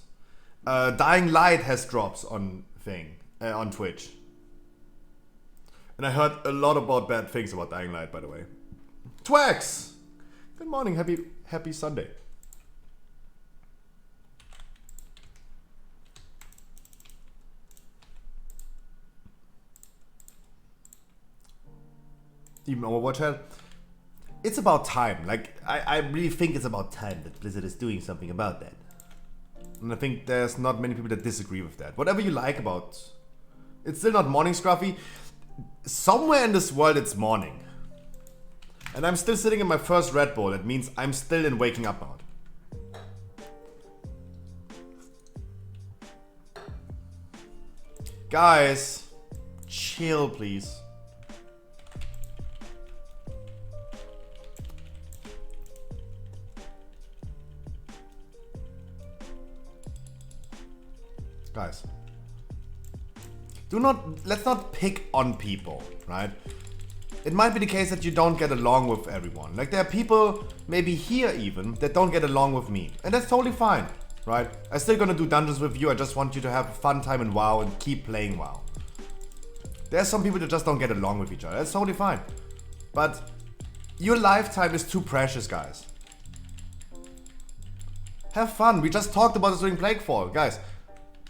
Speaker 4: Dying Light has drops on on Twitch. And I heard a lot about bad things about Dying Light, by the way. Twax! Good morning, happy Sunday. Even Overwatch had. It's about time. Like, I really think it's about time that Blizzard is doing something about that. And I think there's not many people that disagree with that. Whatever you like about... It's still not morning, Scruffy. Somewhere in this world it's morning. And I'm still sitting in my first Red Bull. That means I'm still in waking up mode. Guys, chill please. Guys, let's not pick on people, right? It might be the case that you don't get along with everyone. Like there are people, maybe here even, that don't get along with me. And that's totally fine, right? I'm still gonna do dungeons with you. I just want you to have a fun time in WoW and keep playing WoW. There's some people that just don't get along with each other. That's totally fine. But your lifetime is too precious, guys. Have fun. We just talked about this during Plaguefall. Guys,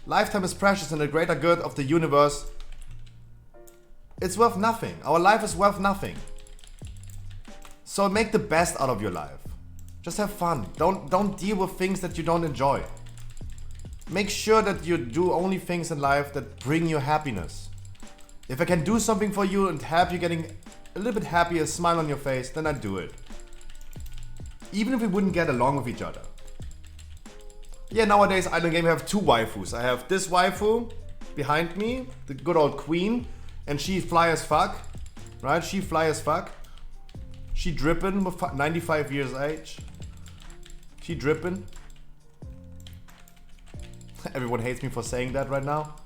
Speaker 4: lifetime is precious and the greater good of the universe. It's worth nothing. Our life is worth nothing. So make the best out of your life. Just have fun. Don't deal with things that you don't enjoy. Make sure that you do only things in life that bring you happiness. If I can do something for you and have you getting a little bit happy, a smile on your face, then I do it. Even if we wouldn't get along with each other. Yeah, nowadays I don't game have two waifus. I have this waifu behind me, the good old queen, and she fly as fuck, right? She fly as fuck. She drippin' with 95 years age. She drippin'. Everyone hates me for saying that right now.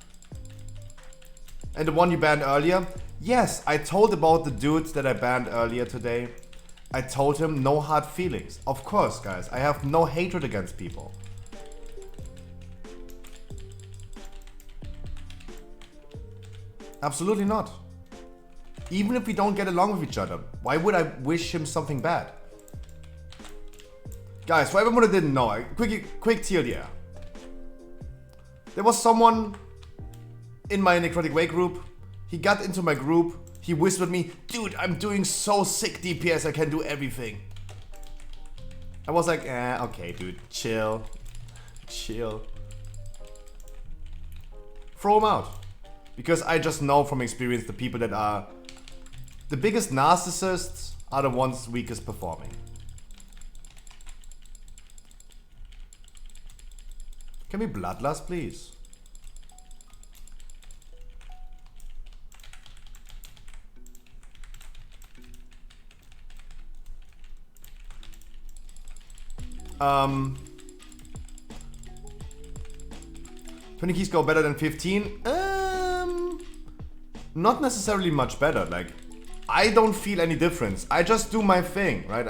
Speaker 4: And the one you banned earlier? Yes, I told about the dudes that I banned earlier today. I told him no hard feelings. Of course, guys, I have no hatred against people. Absolutely not. Even if we don't get along with each other, why would I wish him something bad? Guys, for everyone that didn't know, quick TLDR. There was someone in my Necrotic Way group. He got into my group. He whispered me, dude, I'm doing so sick DPS, I can do everything. I was like, okay, dude, chill. Chill. Throw him out. Because I just know from experience the people that are the biggest narcissists are the ones weakest performing. Can we bloodlust, please? Um, 20 keys go better than 15? Not necessarily much better. Like, I don't feel any difference. I just do my thing, right?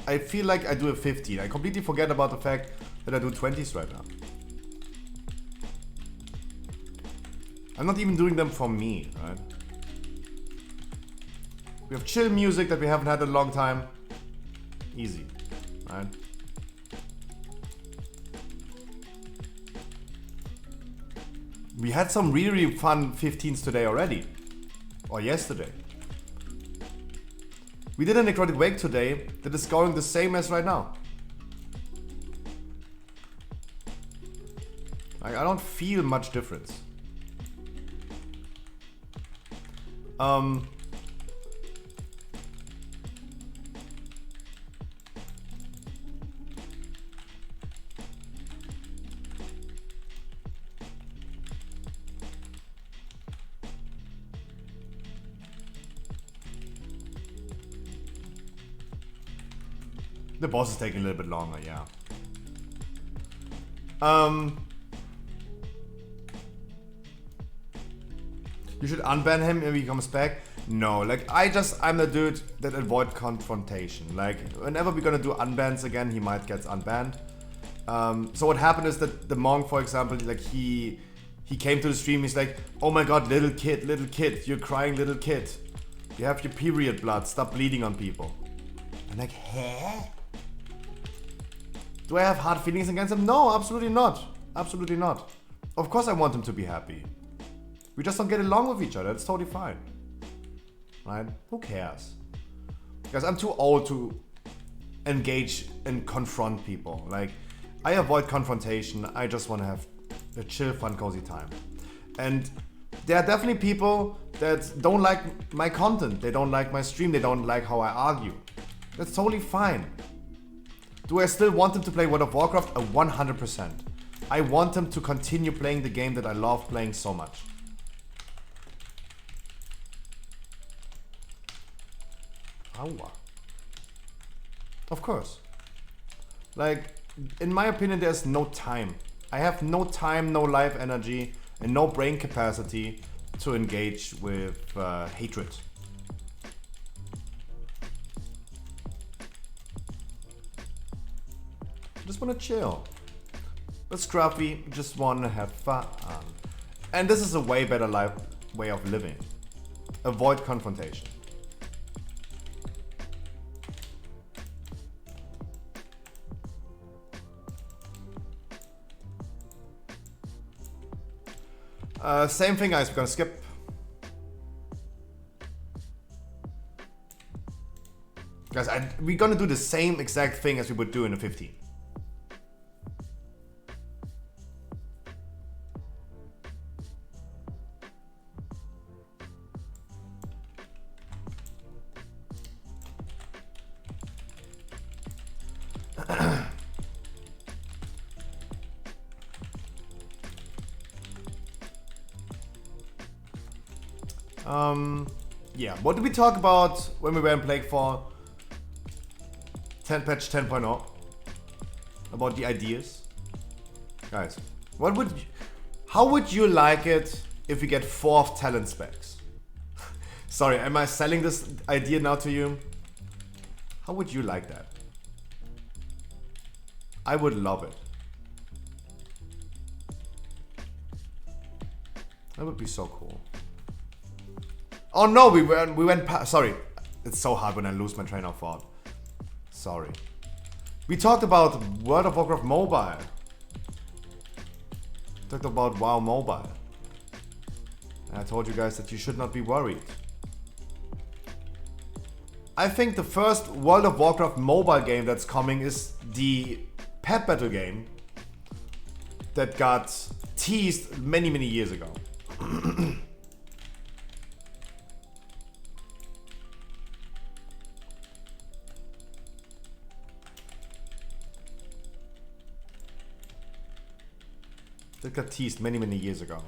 Speaker 4: I feel like I do a 15. I completely forget about the fact that I do 20s right now. I'm not even doing them for me, right? We have chill music that we haven't had in a long time. Easy, right? We had some really fun 15s today already. Or yesterday. We did a Necrotic Wake today that is going the same as right now. I don't feel much difference. The boss is taking a little bit longer, yeah. You should unban him if he comes back. No, like I'm the dude that avoid confrontation. Like whenever we're gonna do unbans again, he might get unbanned. So what happened is that the monk, for example, like he came to the stream. He's like, "Oh my god, little kid, you're crying, little kid. You have your period blood. Stop bleeding on people." I'm like, huh? Do I have hard feelings against him? No, absolutely not. Absolutely not. Of course I want him to be happy. We just don't get along with each other. It's totally fine. Right? Who cares? Because I'm too old to engage and confront people. Like, I avoid confrontation. I just want to have a chill, fun, cozy time. And there are definitely people that don't like my content. They don't like my stream. They don't like how I argue. That's totally fine. Do I still want him to play World of Warcraft? 100%. I want him to continue playing the game that I love playing so much. Aua. Of course. Like, in my opinion, there's no time. I have no time, no life energy, and no brain capacity to engage with hatred. I just wanna chill. But Scruffy just wanna have fun. And this is a way better way of living. Avoid confrontation. Same thing, guys. We're gonna skip. Guys, we're gonna do the same exact thing as we would do in the 15. Yeah, what did we talk about when we were in Plague Fall? Patch 10.0? About the ideas? Guys, how would you like it if we get 4th talent specs? Sorry, am I selling this idea now to you? How would you like that? I would love it. That would be so cool. Oh no, we went past. Sorry, it's so hard when I lose my train of thought. Sorry. We talked about World of Warcraft Mobile. Talked about WoW Mobile. And I told you guys that you should not be worried. I think the first World of Warcraft mobile game that's coming is the pet battle game that got teased many years ago. That got teased many years ago.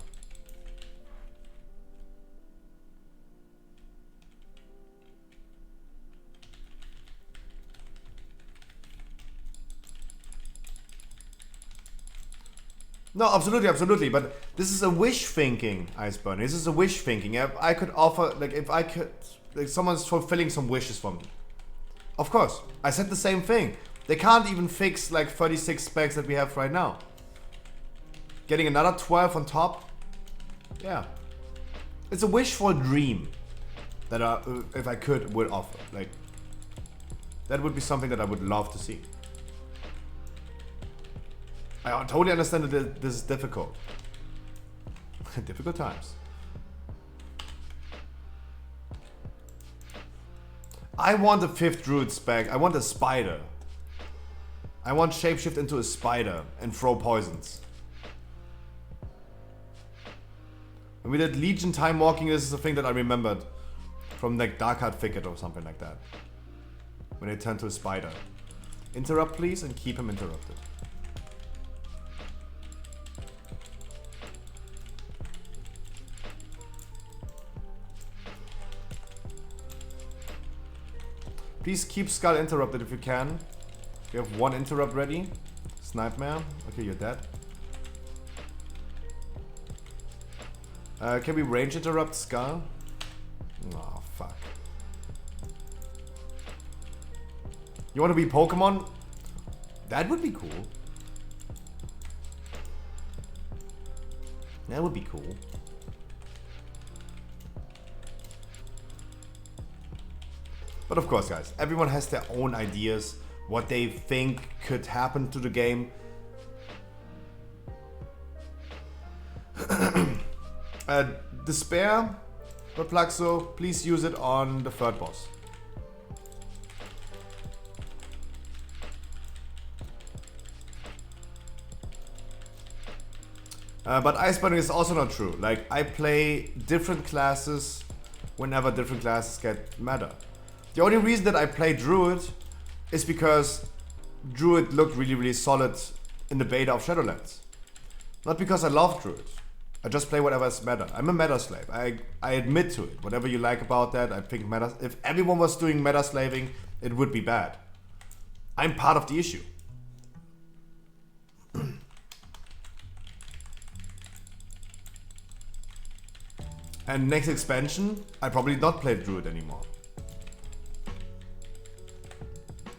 Speaker 4: No, absolutely, but this is a wish thinking, Iceburn. This is a wish thinking. I could offer, like someone's fulfilling some wishes for me. Of course, I said the same thing. They can't even fix like 36 specs that we have right now. Getting another 12 on top? Yeah. It's a wishful dream that if I could, would offer. Like, that would be something that I would love to see. I totally understand that this is difficult. Difficult times. I want a 5th druid spec. I want a spider. I want shapeshift into a spider and throw poisons. When we did Legion time walking, this is a thing that I remembered from like Darkheart Thicket or something like that. When they turn to a spider. Interrupt please and keep him interrupted. Please keep Skull interrupted if you can. We have 1 interrupt ready. Snipe-mare. Okay, you're dead. Can we range interrupt Skull? Oh, fuck. You want to be Pokemon? That would be cool. That would be cool. But of course, guys, everyone has their own ideas, what they think could happen to the game. Despair, Perpluxo, please use it on the 3rd boss. But iceburning is also not true. Like, I play different classes whenever different classes get meta. The only reason that I play Druid is because Druid looked really solid in the beta of Shadowlands. Not because I love Druid. I just play whatever is meta. I'm a meta slave. I admit to it. Whatever you like about that, I think meta. If everyone was doing meta slaving, it would be bad. I'm part of the issue. And next expansion, I probably not play Druid anymore.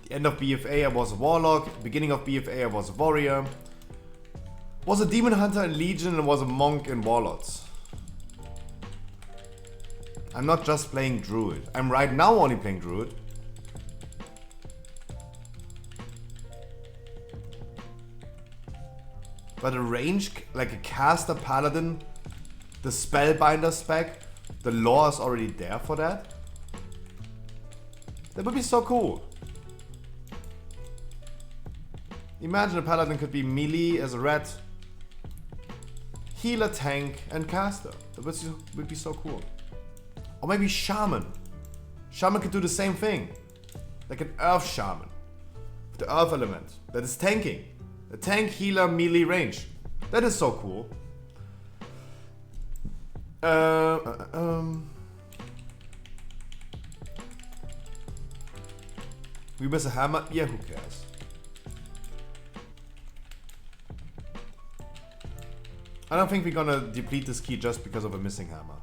Speaker 4: The end of BFA I was a Warlock, beginning of BFA I was a Warrior. Was a Demon Hunter in Legion and was a Monk in Warlords. I'm not just playing Druid. I'm right now only playing Druid. But a range, like a caster Paladin, the Spellbinder spec, the lore is already there for that. That would be so cool. Imagine a Paladin could be melee as a red, healer, tank, and caster. That would be so cool. Or maybe Shaman. Shaman could do the same thing. Like an Earth Shaman. With the Earth element. That is tanking. A tank, healer, melee range. That is so cool. We miss a hammer? Yeah, who cares? I don't think we're gonna deplete this key just because of a missing hammer.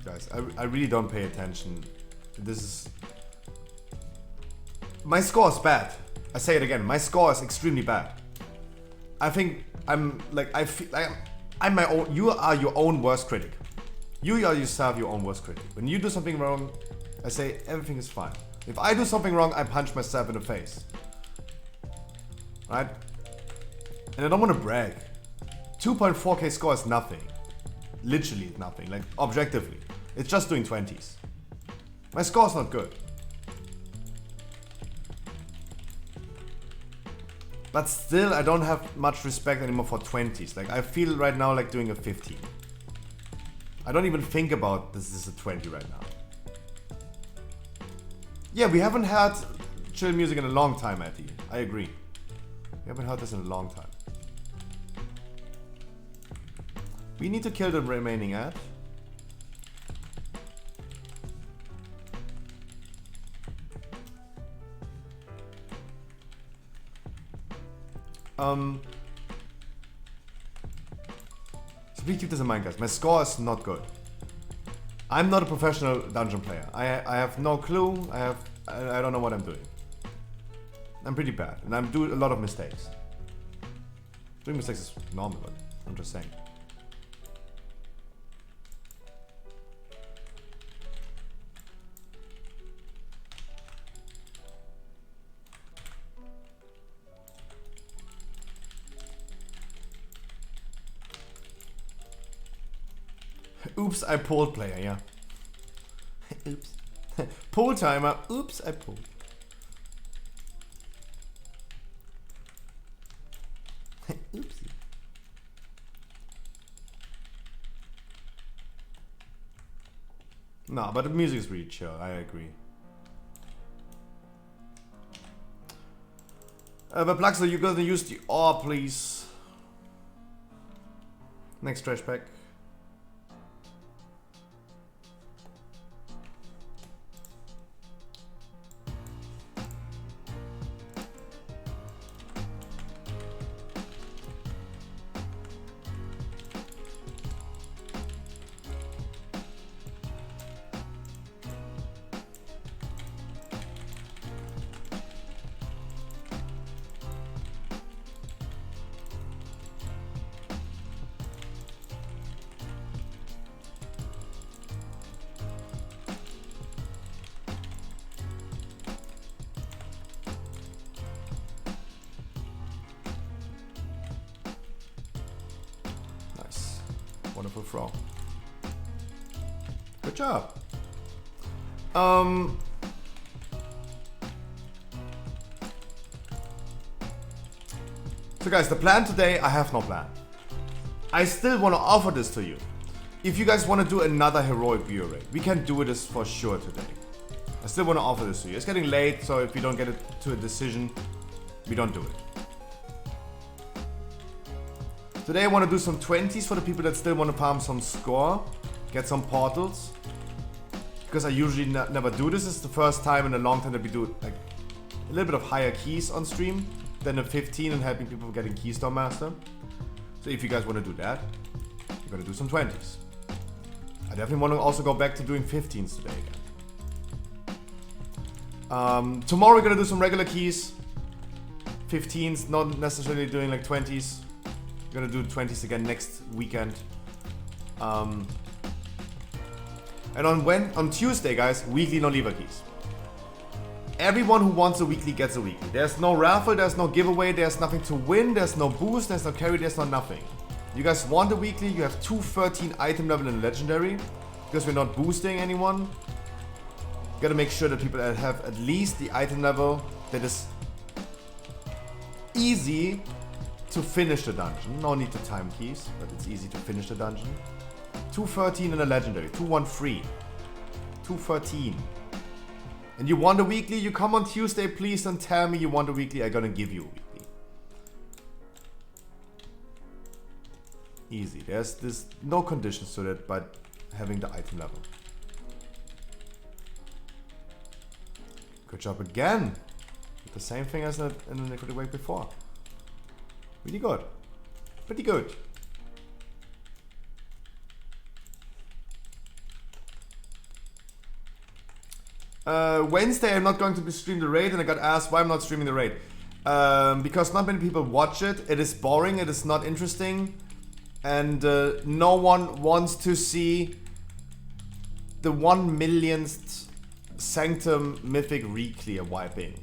Speaker 4: Guys, I really don't pay attention. This is... My score is bad. I say it again, my score is extremely bad. I think I'm like, I feel like I'm my own, you are your own worst critic. You are yourself your own worst critic. When you do something wrong, I say everything is fine. If I do something wrong, I punch myself in the face. Right? And I don't want to brag. 2.4k score is nothing. Literally nothing, like objectively. It's just doing 20s. My score's not good. But still, I don't have much respect anymore for 20s. Like, I feel right now like doing a 15. I don't even think about this is a 20 right now. Yeah, we haven't had chill music in a long time, Atty. I agree. We haven't heard this in a long time. We need to kill the remaining ad. So please keep this in mind, guys. My score is not good. I'm not a professional dungeon player. I have no clue. I don't know what I'm doing. I'm pretty bad, and I'm doing a lot of mistakes. Doing mistakes is normal, but I'm just saying. Oops, I pulled player, yeah. Oops. Pull timer. Oops, I pulled. Oopsie. No, but the music is really chill, I agree. But Plaxo, you gonna use the ore, please. Next trash pack. Wonderful throw. Good job. So guys, the plan today, I have no plan. I still want to offer this to you. If you guys want to do another heroic view raid, we can do this for sure today. I still want to offer this to you. It's getting late, so if we don't get it to a decision, we don't do it. Today I want to do some 20s for the people that still want to farm some score, get some portals. Because I usually never do this. It's the first time in a long time that we do like a little bit of higher keys on stream than a 15 and helping people getting Keystone Master. So if you guys want to do that, you're gonna do some 20s. I definitely want to also go back to doing 15s today again. Tomorrow we're gonna do some regular keys. 15s, not necessarily doing like 20s. We're gonna do 20s again next weekend. And on Tuesday, guys, weekly no-lever keys. Everyone who wants a weekly gets a weekly. There's no raffle, there's no giveaway, there's nothing to win, there's no boost, there's no carry, there's no nothing. You guys want a weekly, you have 213 item level in legendary, because we're not boosting anyone. Gotta make sure that people have at least the item level that is easy to finish the dungeon. No need to time keys, but it's easy to finish the dungeon. 213 in a legendary, 213. 213. And you want a weekly, you come on Tuesday, please don't tell me you want a weekly, I'm gonna give you a weekly. Easy, there's no conditions to it, but having the item level. Good job again. The same thing as in the week before. Really good. Pretty good. Wednesday I'm not going to stream the raid, and I got asked why I'm not streaming the raid. Because not many people watch it. It is boring, it is not interesting, and no one wants to see the 1 millionth Sanctum Mythic Reclear wiping.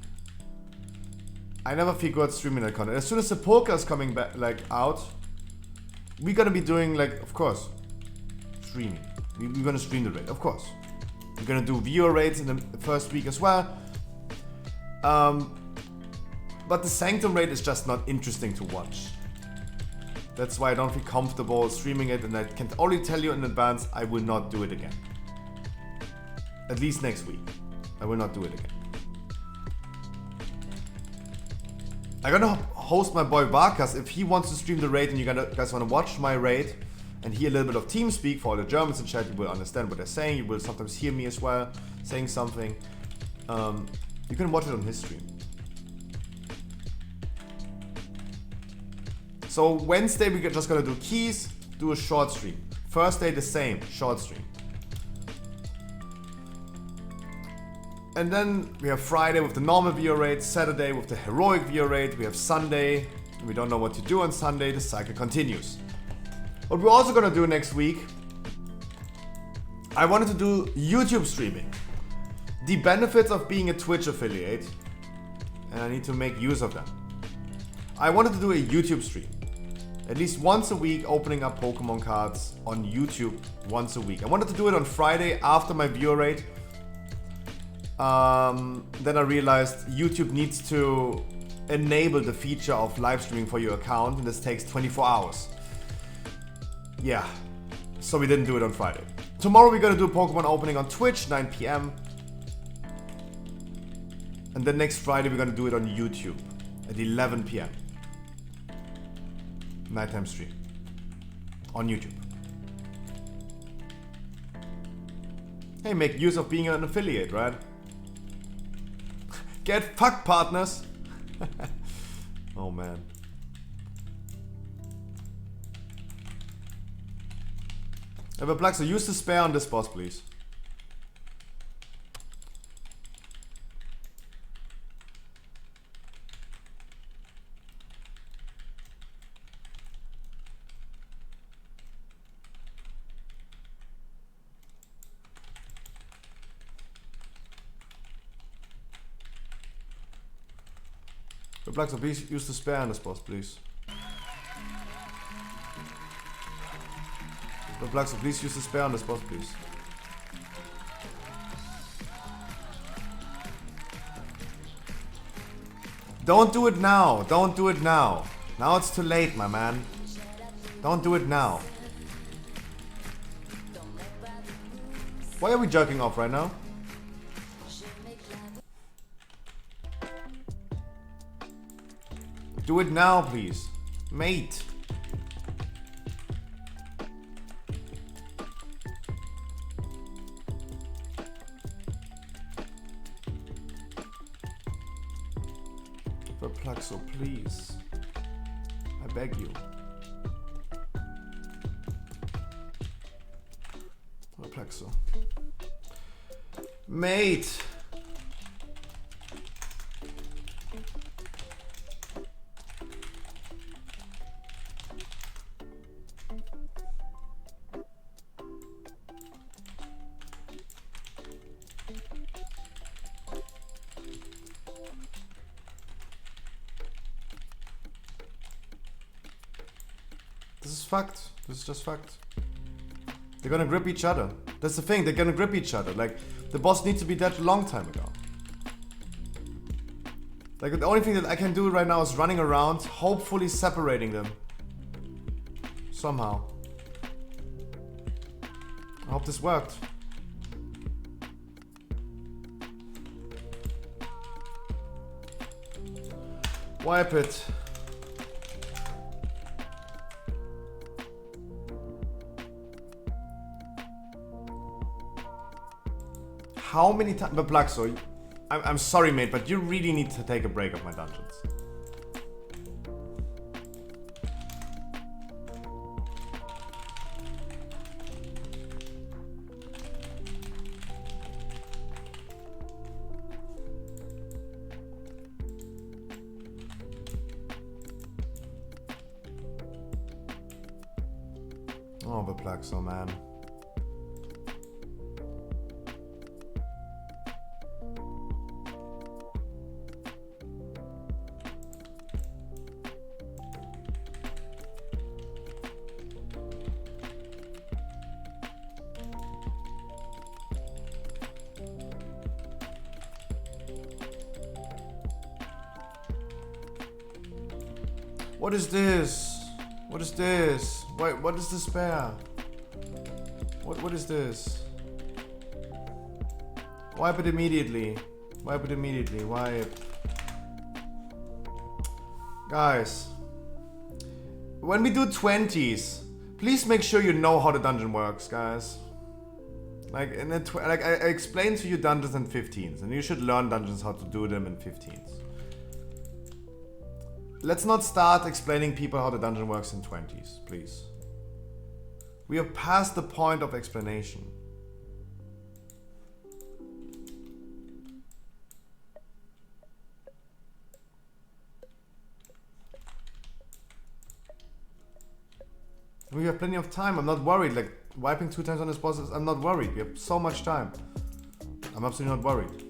Speaker 4: I never feel good streaming that content. As soon as the poker is coming back, like out, we're gonna be doing like, of course, streaming. We're gonna stream the raid, of course. We're gonna do viewer rates in the first week as well. But the Sanctum raid is just not interesting to watch. That's why I don't feel comfortable streaming it, and I can only tell you in advance I will not do it again. At least next week. I will not do it again. I'm gonna host my boy Varkas. If he wants to stream the raid and you guys wanna watch my raid and hear a little bit of team speak for all the Germans in chat, you will understand what they're saying. You will sometimes hear me as well saying something. You can watch it on his stream. So Wednesday we're just gonna do keys, do a short stream. Thursday the same, short stream. And then we have Friday with the normal viewer rate, Saturday with the heroic viewer rate, we have Sunday, we don't know what to do on Sunday, the cycle continues. What we're also gonna do next week, I wanted to do YouTube streaming. The benefits of being a Twitch affiliate, and I need to make use of them. I wanted to do a YouTube stream. At least once a week, opening up Pokemon cards on YouTube once a week. I wanted to do it on Friday after my viewer rate. Then I realized YouTube needs to enable the feature of live streaming for your account, and this takes 24 hours. Yeah, so we didn't do it on Friday. Tomorrow we're gonna do Pokemon opening on Twitch, 9 PM. And then next Friday we're gonna do it on YouTube at 11 PM. Nighttime stream. On YouTube. Hey, make use of being an affiliate, right? Get fucked, partners! Oh man. Everblaxo, use the spare on this boss, please. Everblaxo, please use the spare on this boss, please. Everblaxo, please use the spare on this boss, please. Don't do it now. Don't do it now. Now it's too late, my man. Don't do it now. Why are we jerking off right now? Do it now, please. Mate. Plaxo, please. I beg you. Plaxo. Mate! This is fact. This is just fact. They're gonna grip each other. That's the thing, they're gonna grip each other. Like, the boss needs to be dead a long time ago. Like, the only thing that I can do right now is running around, hopefully separating them. Somehow. I hope this worked. Wipe it. How many times? But Plaxo, I'm sorry, mate, but you really need to take a break of my dungeons. Oh, but Plaxo, man. What is this? What is this? Wait, what is the spare? What is this? Wipe it immediately. Wipe it immediately. Wipe. Guys, when we do 20s, please make sure you know how the dungeon works, guys. Like in the like I explained to you dungeons in 15s, and you should learn dungeons how to do them in 15s. Let's not start explaining people how the dungeon works in 20s, please. We are past the point of explanation. We have plenty of time. I'm not worried. Like, wiping 2 times on this boss, I'm not worried. We have so much time. I'm absolutely not worried.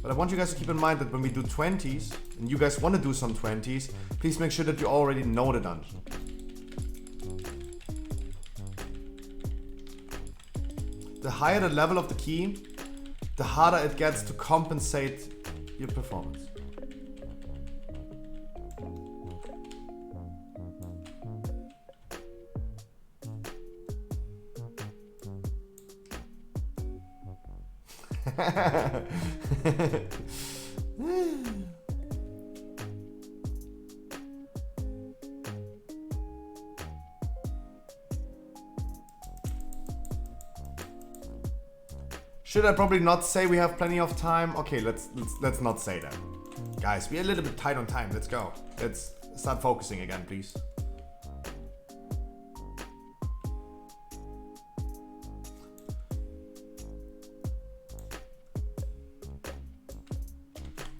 Speaker 4: But I want you guys to keep in mind that when we do 20s, and you guys want to do some 20s, please make sure that you already know the dungeon. The higher the level of the key, the harder it gets to compensate your performance. Should I probably not say we have plenty of time? Okay, let's not say that. Guys, we're a little bit tight on time. Let's go. Let's start focusing again, please.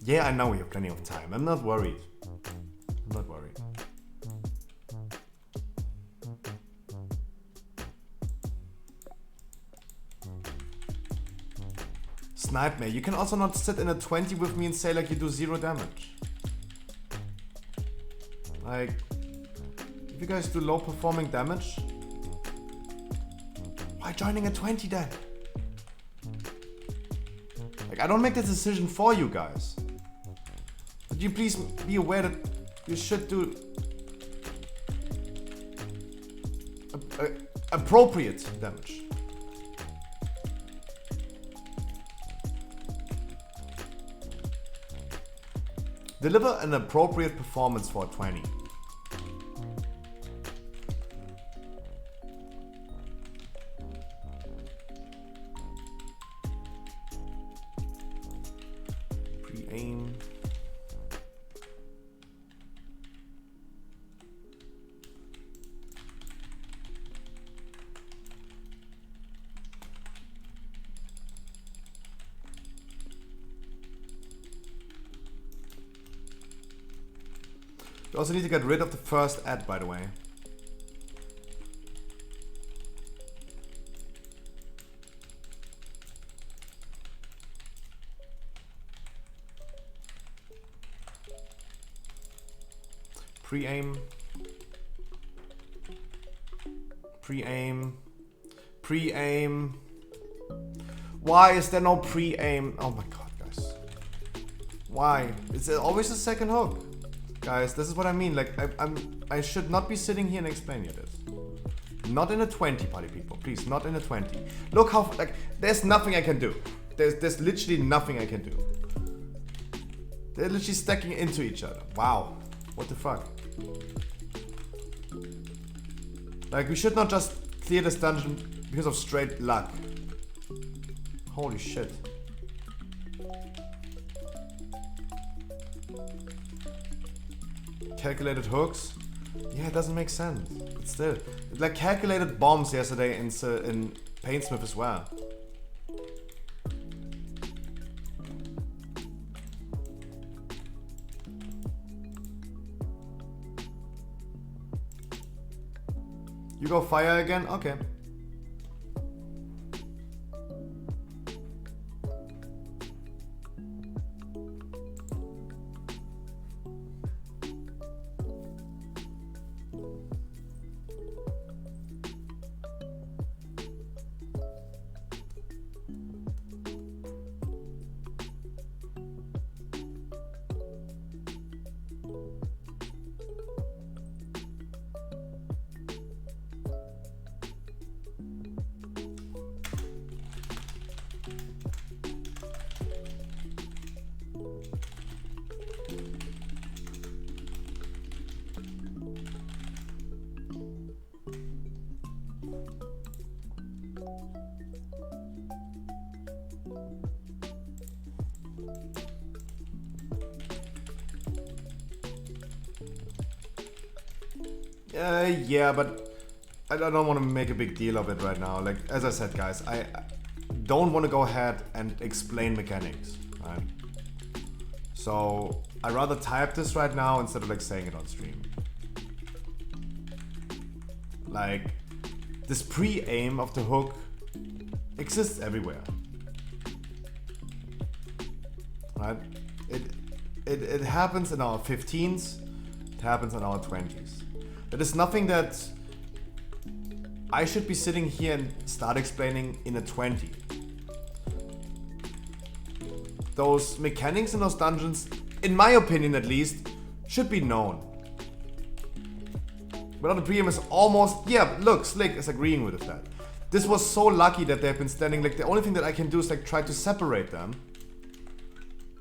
Speaker 4: Yeah, I know we have plenty of time. I'm not worried. I'm not worried. Snipe me. You can also not sit in a 20 with me and say like you do 0 damage. Like, if you guys do low performing damage, why joining a 20 then? Like, I don't make this decision for you guys. But you please be aware that you should do appropriate damage. Deliver an appropriate performance for a 20. Pre-aim. We also need to get rid of the first ad, by the way. Pre-aim. Pre-aim. Pre-aim. Why is there no pre-aim? Oh my god, guys. Why? It's always the second hook. Guys, this is what I mean. Like, I should not be sitting here and explaining this. Not in a 20, party people. Please, not in a 20. Look how, like, there's nothing I can do. There's literally nothing I can do. They're literally stacking into each other. Wow. What the fuck? Like, we should not just clear this dungeon because of straight luck. Holy shit. Calculated hooks? Yeah, it doesn't make sense. But still. Like, calculated bombs yesterday in Paintsmith as well. You go fire again? Okay. Yeah, but I don't want to make a big deal of it right now. Like, as I said, guys, I don't want to go ahead and explain mechanics, right? So I rather type this right now instead of like saying it on stream. Like, this pre-aim of the hook exists everywhere, right? It happens in our 15s, it happens in our 20s. That is nothing that I should be sitting here and start explaining in a 20. Those mechanics in those dungeons, in my opinion at least, should be known. But on the pre-aim is almost, yeah, look, Slick is agreeing with that. This was so lucky that they've been standing, like the only thing that I can do is like try to separate them.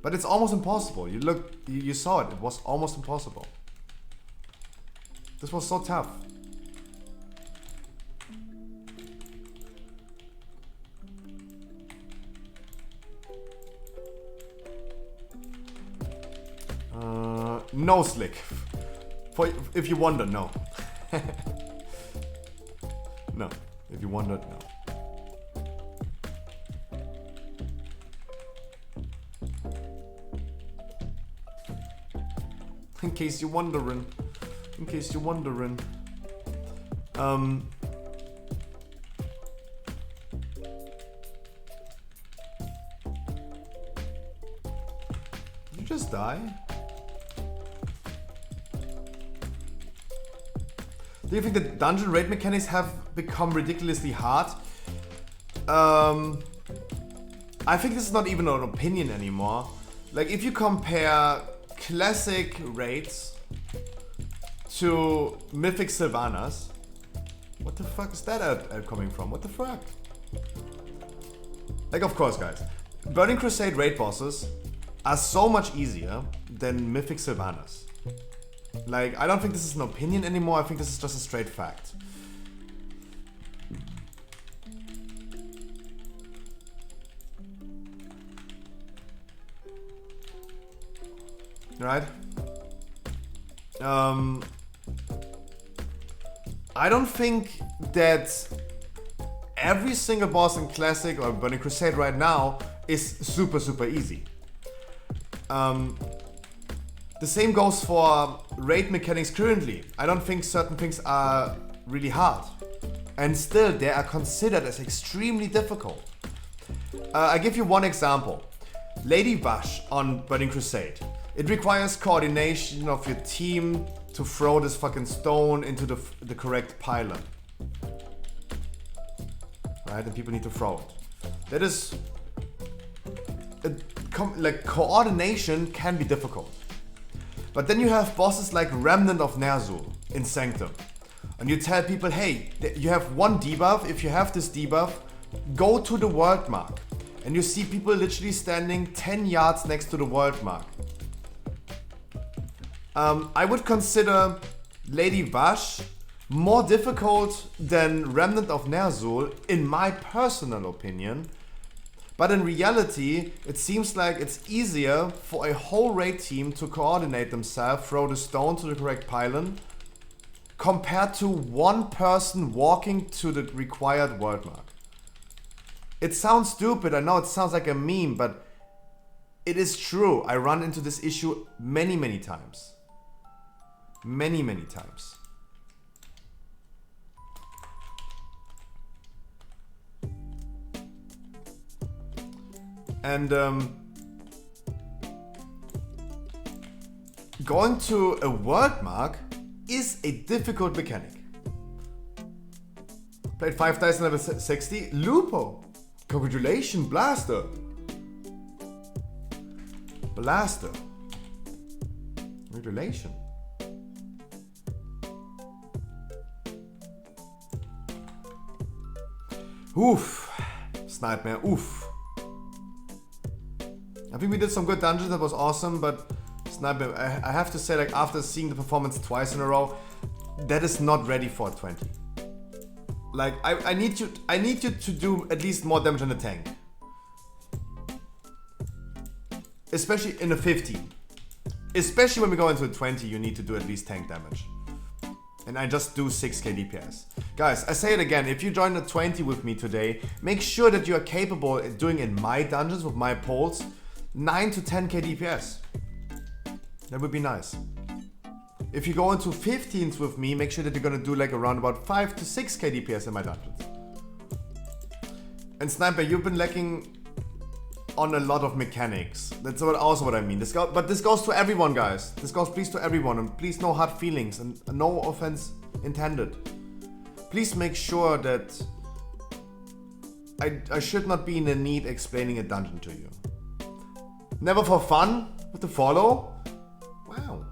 Speaker 4: But it's almost impossible. You look, you saw it, it was almost impossible. This was so tough. No, Slick. For if you wonder, no. No. If you wondered, no. In case you're wondering. In case you're wondering. Did you just die? Do you think the dungeon raid mechanics have become ridiculously hard? I think this is not even an opinion anymore. Like, if you compare classic raids to Mythic Sylvanas, what the fuck is that ad coming from? What the fuck? Like, of course, guys, Burning Crusade raid bosses are so much easier than Mythic Sylvanas. Like, I don't think this is an opinion anymore, I think this is just a straight fact. Right? I don't think that every single boss in Classic or Burning Crusade right now is super easy. The same goes for raid mechanics currently. I don't think certain things are really hard. And still, they are considered as extremely difficult. I give you one example. Lady Bush on Burning Crusade. It requires coordination of your team to throw this fucking stone into the correct pylon. Right? And people need to throw it. That is... like, coordination can be difficult. But then you have bosses like Remnant of Ner'zhul in Sanctum. And you tell people, hey, you have one debuff. If you have this debuff, go to the world mark. And you see people literally standing 10 yards next to the world mark. I would consider Lady Vash more difficult than Remnant of Ner'zhul, in my personal opinion. But in reality, it seems like it's easier for a whole raid team to coordinate themselves, throw the stone to the correct pylon, compared to one person walking to the required world mark. It sounds stupid, I know it sounds like a meme, but it is true. I run into this issue many, many times. Many, many times. And going to a world mark is a difficult mechanic. Played 5 dice level 60. Lupo! Congratulations, Blaster! Blaster. Congratulations. Oof. Sniper, oof. I think we did some good dungeons, that was awesome, but Sniper, I have to say, like, after seeing the performance twice in a row, that is not ready for 20. Like, I need you to do at least more damage on the tank. Especially in a 15. Especially when we go into a 20, you need to do at least tank damage. And I just do 6k DPS. Guys, I say it again, if you join the 20 with me today, make sure that you are capable of doing in my dungeons with my poles 9 to 10k DPS. That would be nice. If you go into 15s with me, make sure that you're gonna do like around about 5 to 6k DPS in my dungeons. And Sniper, you've been lacking on a lot of mechanics. That's also what I mean. But this goes to everyone, guys. This goes please to everyone, and please no hard feelings and no offense intended. Please make sure that I should not be in the need explaining a dungeon to you. Never for fun with the follow. Wow.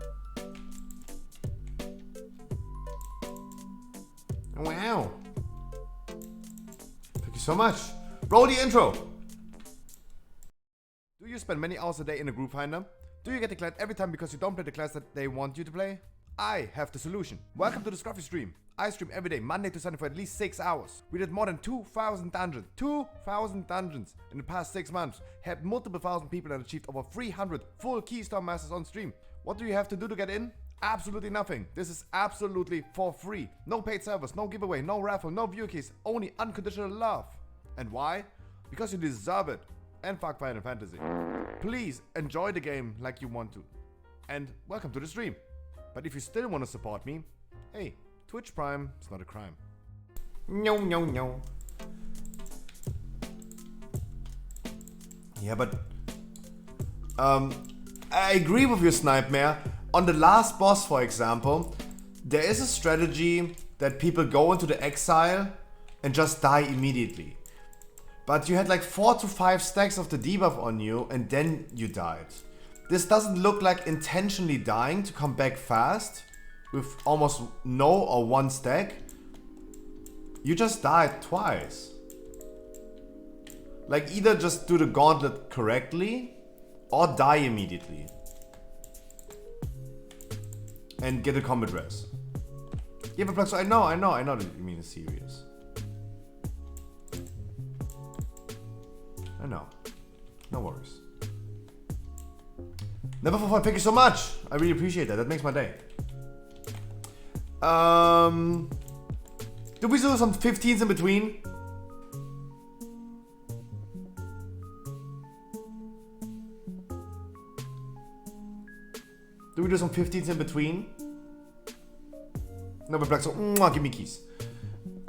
Speaker 4: Wow. Thank you so much. Roll the intro. Do you spend many hours a day in a group finder? Do you get declared every time because you don't play the class that they want you to play? I have the solution. Welcome to the Scruffy stream. I stream every day, Monday to Sunday for at least 6 hours. We did more than 2,000 dungeons. 2,000 dungeons in the past 6 months. Had multiple thousand people and achieved over 300 full Keystone Masters on stream. What do you have to do to get in? Absolutely nothing. This is absolutely for free. No paid servers, no giveaway, no raffle, no view keys, only unconditional love. And why? Because you deserve it. And fuck Final Fantasy. Please enjoy the game like you want to. And welcome to the stream. But if you still want to support me, hey, Twitch Prime is not a crime. No, no, no. Yeah, but I agree with you, Snipemare. On the last boss, for example, there is a strategy that people go into the exile and just die immediately. But you had like 4 to 5 stacks of the debuff on you and then you died. This doesn't look like intentionally dying to come back fast with almost no or 1 stack. You just died twice. Like either just do the gauntlet correctly or die immediately. And get a combat res. Yeah, but so I know that you mean it's serious. I know. No worries. Never for fun, thank you so much. I really appreciate that. That makes my day. Do we do some 15s in between? Do Do we do some 15s in between? No, but Black, so give me keys.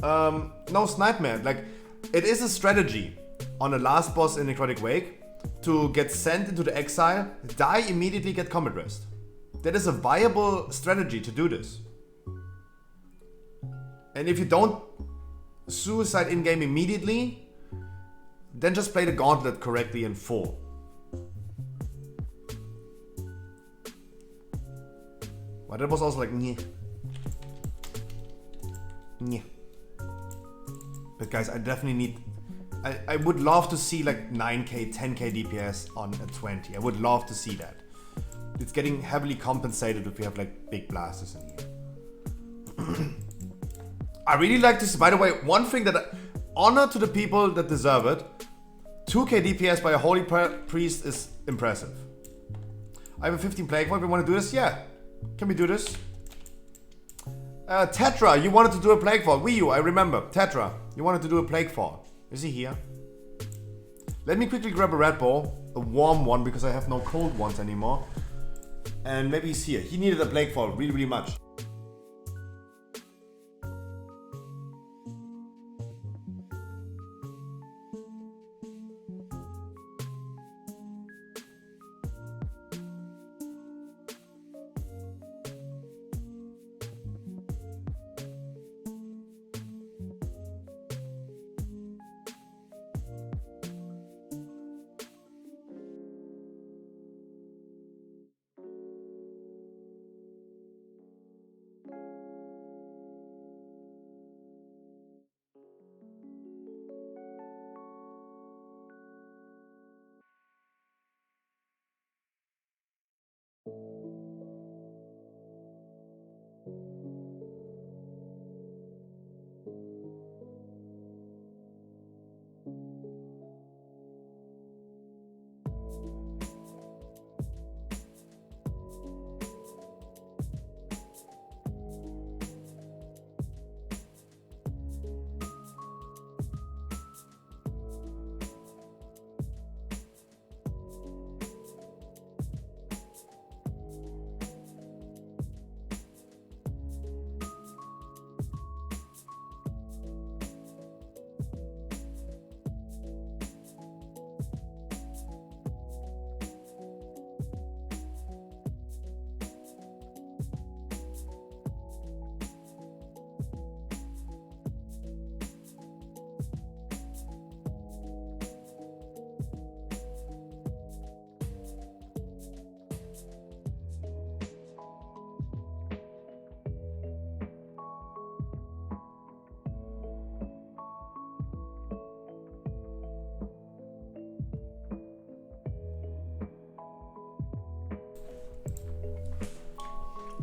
Speaker 4: No, Snipe Man. Like, it is a strategy on the last boss in Necrotic Wake to get sent into the exile, die immediately, get combat rest. That is a viable strategy to do this. And if you don't suicide in-game immediately, then just play the gauntlet correctly in full. But that was also like, nyeh. Nyeh. But guys, I definitely need... I would love to see like 9k, 10k DPS on a 20. I would love to see that. It's getting heavily compensated if we have like big blasters in here. I really like this. By the way, one thing that honor to the people that deserve it. 2k DPS by a holy priest is impressive. I have a 15 plague point. We want to do this? Yeah. Can we do this? Tetra, you wanted to do a plague fall. Wii U, I remember. Tetra, you wanted to do a plague fall. Is he here? Let me quickly grab a Red Bull, a warm one because I have no cold ones anymore. And maybe he's here. He needed a plague fall really, really much.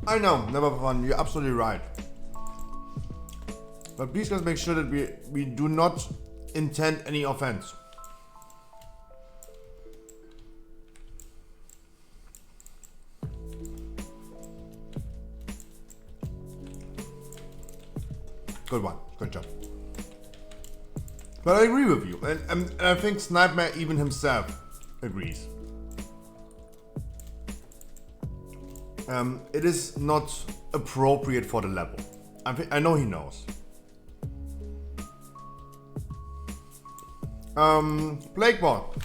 Speaker 4: I know, never fun. You're absolutely right. But please guys make sure that we do not intend any offense. Good one. Good job. But I agree with you. And I think Sniper even himself agrees. It is not appropriate for the level. I know he knows. Plaguebot.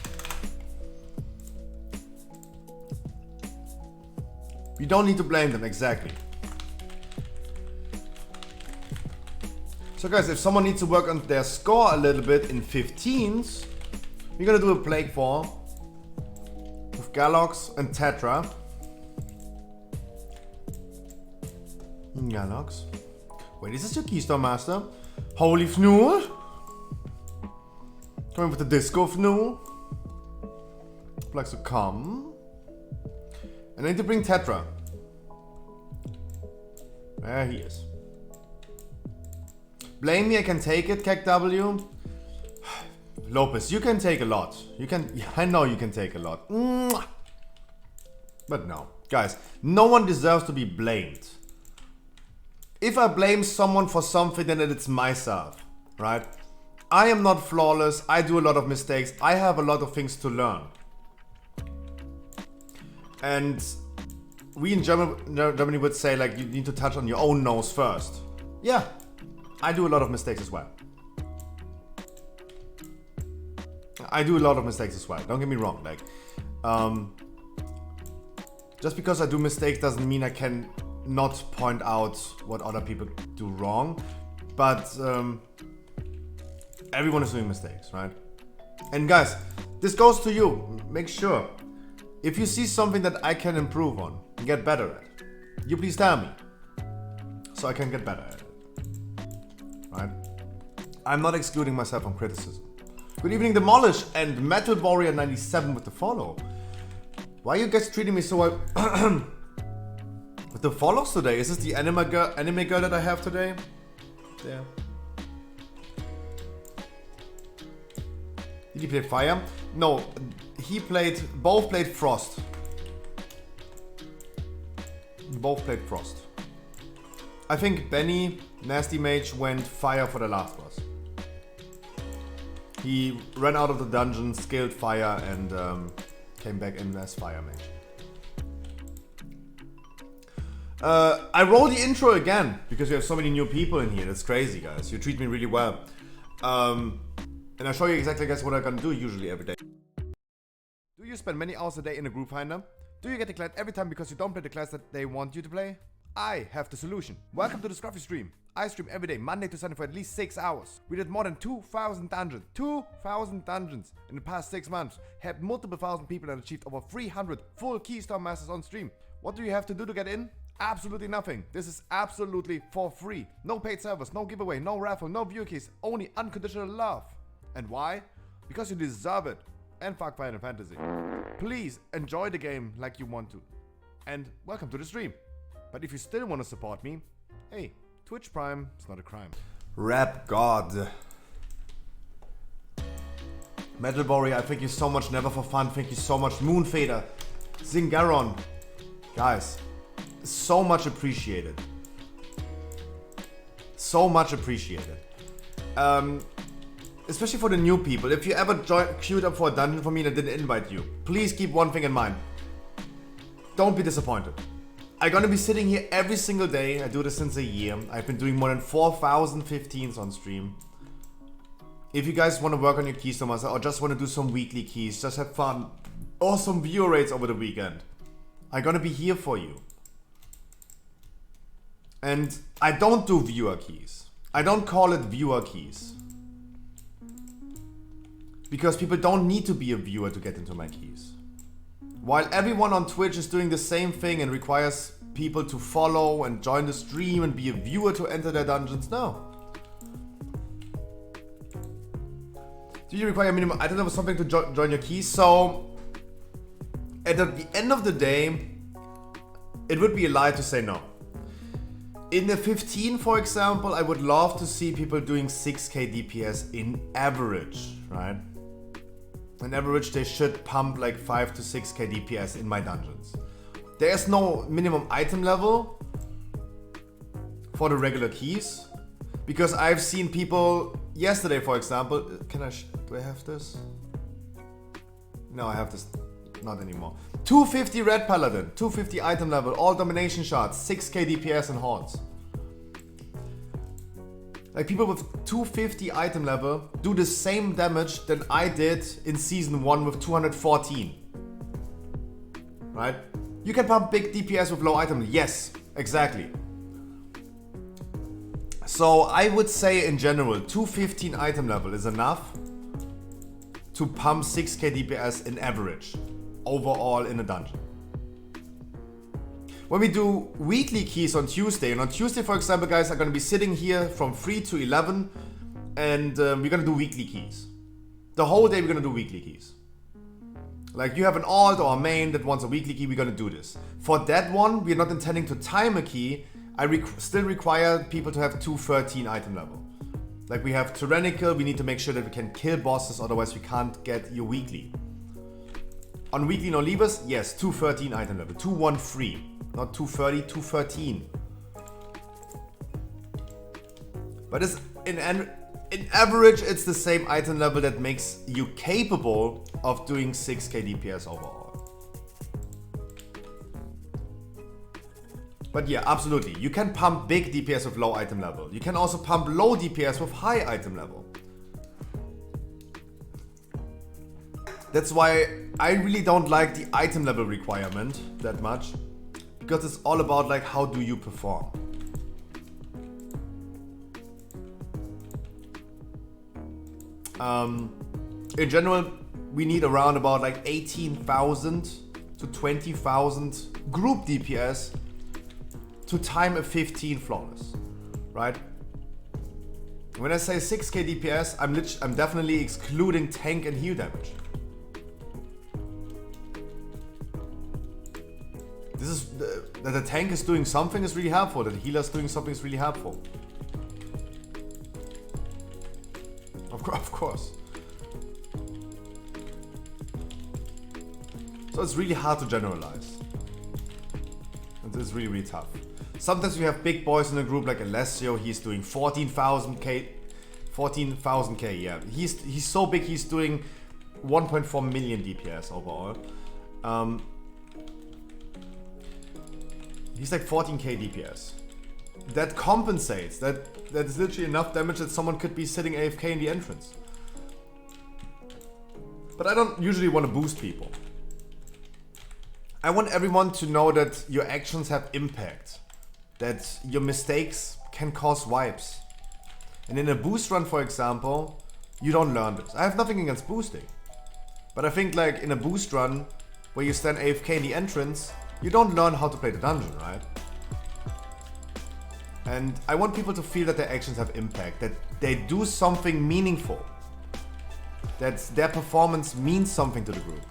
Speaker 4: We don't need to blame them, exactly. So guys, if someone needs to work on their score a little bit in 15s, we're gonna do a Plague Fall with Galox and Tetra. Galox. Wait, is this your Keystone Master? Holy Fnul? Coming with the Disco Fnul. Likes to come. And I need to bring Tetra. There he is. Blame me, I can take it, KEKW. Lopez, you can take a lot. You can, yeah, I know you can take a lot. Mwah. But no. Guys, no one deserves to be blamed. If I blame someone for something, then it's myself, right? I am not flawless. I do a lot of mistakes. I have a lot of things to learn. And we in Germany would say like you need to touch on your own nose first. Yeah, I do a lot of mistakes as well. Don't get me wrong. Like, just because I do mistakes doesn't mean I can not point out what other people do wrong. But everyone is doing mistakes, right? And guys, this goes to you. Make sure, if you see something that I can improve on, get better at, you please tell me, so I can get better at it, right? I'm not excluding myself from criticism. Good evening, Demolish and Metal Warrior 97 with the follow. Why are you guys treating me so well? With the follows today? Is this the anime girl that I have today? There. Did he play Fire? No, both played Frost. I think Benny, Nasty Mage, went Fire for the last boss. He ran out of the dungeon, skilled Fire, and came back in as Fire Mage. I roll the intro again, because we have so many new people in here. That's crazy, guys. You treat me really well. And I'll show you exactly, guys, what I'm gonna do usually every day. Do you spend many hours a day in a group finder? Do you get declared every time because you don't play the class that they want you to play? I have the solution. Welcome to the Scruffy stream. I stream every day, Monday to Sunday for at least 6 hours. We did more than 2,000 dungeons. 2,000 dungeons in the past 6 months. Had multiple thousand people and achieved over 300 full Keystone Masters on stream. What do you have to do to get in? Absolutely nothing. This is absolutely for free. No paid servers, no giveaway, no raffle, no viewer keys, only unconditional love. And why? Because you deserve it. And fuck Final Fantasy. Please enjoy the game like you want to. And welcome to the stream. But if you still want to support me, hey, Twitch Prime is not a crime. Rap God. Metal Warrior, thank you so much. Never for Fun, thank you so much. Moonfader, Zingaron. Guys, so much appreciated. So much appreciated. Especially for the new people. If you ever queued up for a dungeon for me and I didn't invite you, please keep one thing in mind. Don't be disappointed. I'm gonna be sitting here every single day. I do this since a year. I've been doing more than 4,000 15s on stream. If you guys want to work on your Keystone Master or just want to do some weekly keys, just have fun, awesome viewer rates over the weekend, I'm gonna be here for you. And I don't do viewer keys. I don't call it viewer keys. Because people don't need to be a viewer to get into my keys. While everyone on Twitch is doing the same thing and requires people to follow and join the stream and be a viewer to enter their dungeons, no. Do you require minimum item level something to join your keys? So, at the end of the day, it would be a lie to say no. In the 15, for example, I would love to see people doing 6k DPS in average, right? On average, they should pump like 5 to 6k DPS in my dungeons. There's no minimum item level for the regular keys, because I've seen people yesterday, for example. Do I have this? No, I have this. Not anymore. 250 Red Paladin, 250 item level, all domination shards, 6k DPS and horns. Like people with 250 item level do the same damage than I did in season 1 with 214. Right? You can pump big DPS with low item. Yes, exactly. So I would say in general, 215 item level is enough to pump 6k DPS in average overall in a dungeon. When we do weekly keys on Tuesday, and on Tuesday, for example, guys, are going to be sitting here from 3 to 11, and we're going to do weekly keys. The whole day we're going to do weekly keys. Like you have an alt or a main that wants a weekly key, we're going to do this. For that one, we're not intending to time a key. I still require people to have 213 item level. Like we have Tyrannical, we need to make sure that we can kill bosses, otherwise we can't get your weekly. On weekly no leavers, yes, 213 item level, 213. Not 230, 213. But it's in average, it's the same item level that makes you capable of doing 6k DPS overall. But yeah, absolutely. You can pump big DPS with low item level. You can also pump low DPS with high item level. That's why I really don't like the item level requirement that much. Because it's all about like how do you perform. In general, we need around about like 18,000 to 20,000 group DPS to time a 15 flawless, right? When I say 6k DPS, I'm definitely excluding tank and heal damage. This is that the tank is doing something is really helpful. That the healer is doing something is really helpful. Of course. So it's really hard to generalize. It's really, really tough. Sometimes we have big boys in a group like Alessio. He's doing 14,000k. 14,000k, yeah. He's so big. He's doing 1.4 million DPS overall. He's like 14k DPS. That compensates. That's literally enough damage that someone could be sitting AFK in the entrance. But I don't usually want to boost people. I want everyone to know that your actions have impact. That your mistakes can cause wipes. And in a boost run, for example, you don't learn this. I have nothing against boosting. But I think like in a boost run, where you stand AFK in the entrance, you don't learn how to play the dungeon, right? And I want people to feel that their actions have impact, that they do something meaningful, that their performance means something to the group.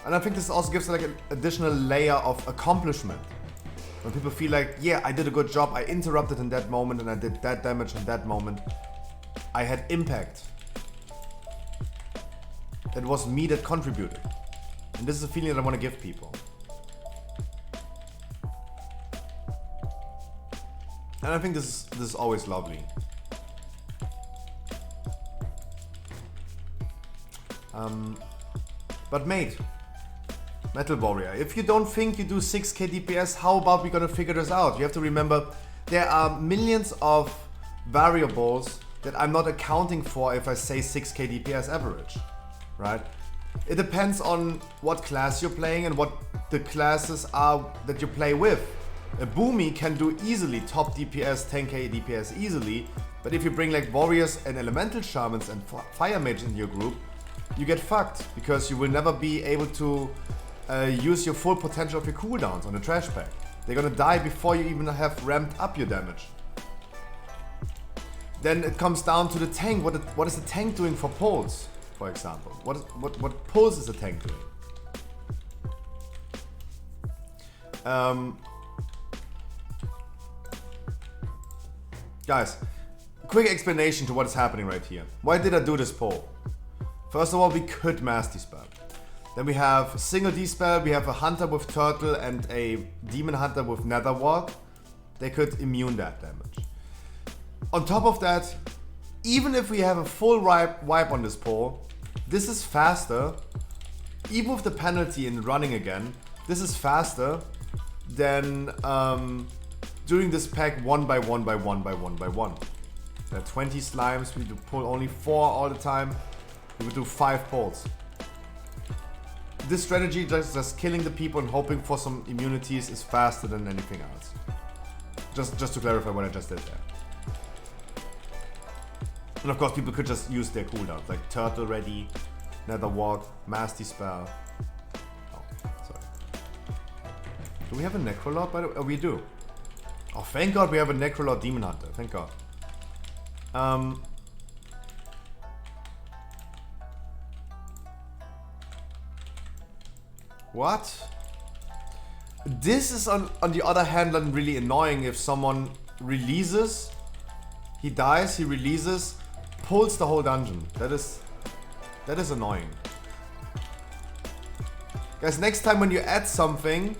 Speaker 4: And I think this also gives like an additional layer of accomplishment. When people feel like, yeah, I did a good job, I interrupted in that moment and I did that damage in that moment. I had impact. It was me that contributed. And this is a feeling that I want to give people. And I think this is always lovely. But mate, Metal Warrior, if you don't think you do 6k DPS, how about we gonna figure this out? You have to remember, there are millions of variables that I'm not accounting for if I say 6k DPS average, right? It depends on what class you're playing and what the classes are that you play with. A Boomy can do easily top DPS, 10k DPS easily, but if you bring like warriors and elemental shamans and fire mages in your group, you get fucked because you will never be able to use your full potential of your cooldowns on the trash pack. They're gonna die before you even have ramped up your damage. Then it comes down to the tank. What is the tank doing for pulls, for example? What pulls is the tank doing? Guys, quick explanation to what is happening right here. Why did I do this pull? First of all, we could mass dispel. Then we have single dispel, we have a hunter with turtle and a demon hunter with nether wart. They could immune that damage. On top of that, even if we have a full wipe on this pull, this is faster, even with the penalty in running again, this is faster than doing this pack one by one by one by one by one. There are 20 slimes, we do pull only 4 all the time, we would do 5 pulls. This strategy, just killing the people and hoping for some immunities, is faster than anything else. Just to clarify what I just did there. And of course people could just use their cooldowns, like turtle ready, nether wart, mass dispel. Oh, sorry. Do we have a necrolord by the way? Oh, we do. Oh, thank God we have a necrolord demon hunter, thank God. What? This is on the other hand really annoying if someone releases, he dies, he releases, pulls the whole dungeon. That is annoying. Guys, next time when you add something,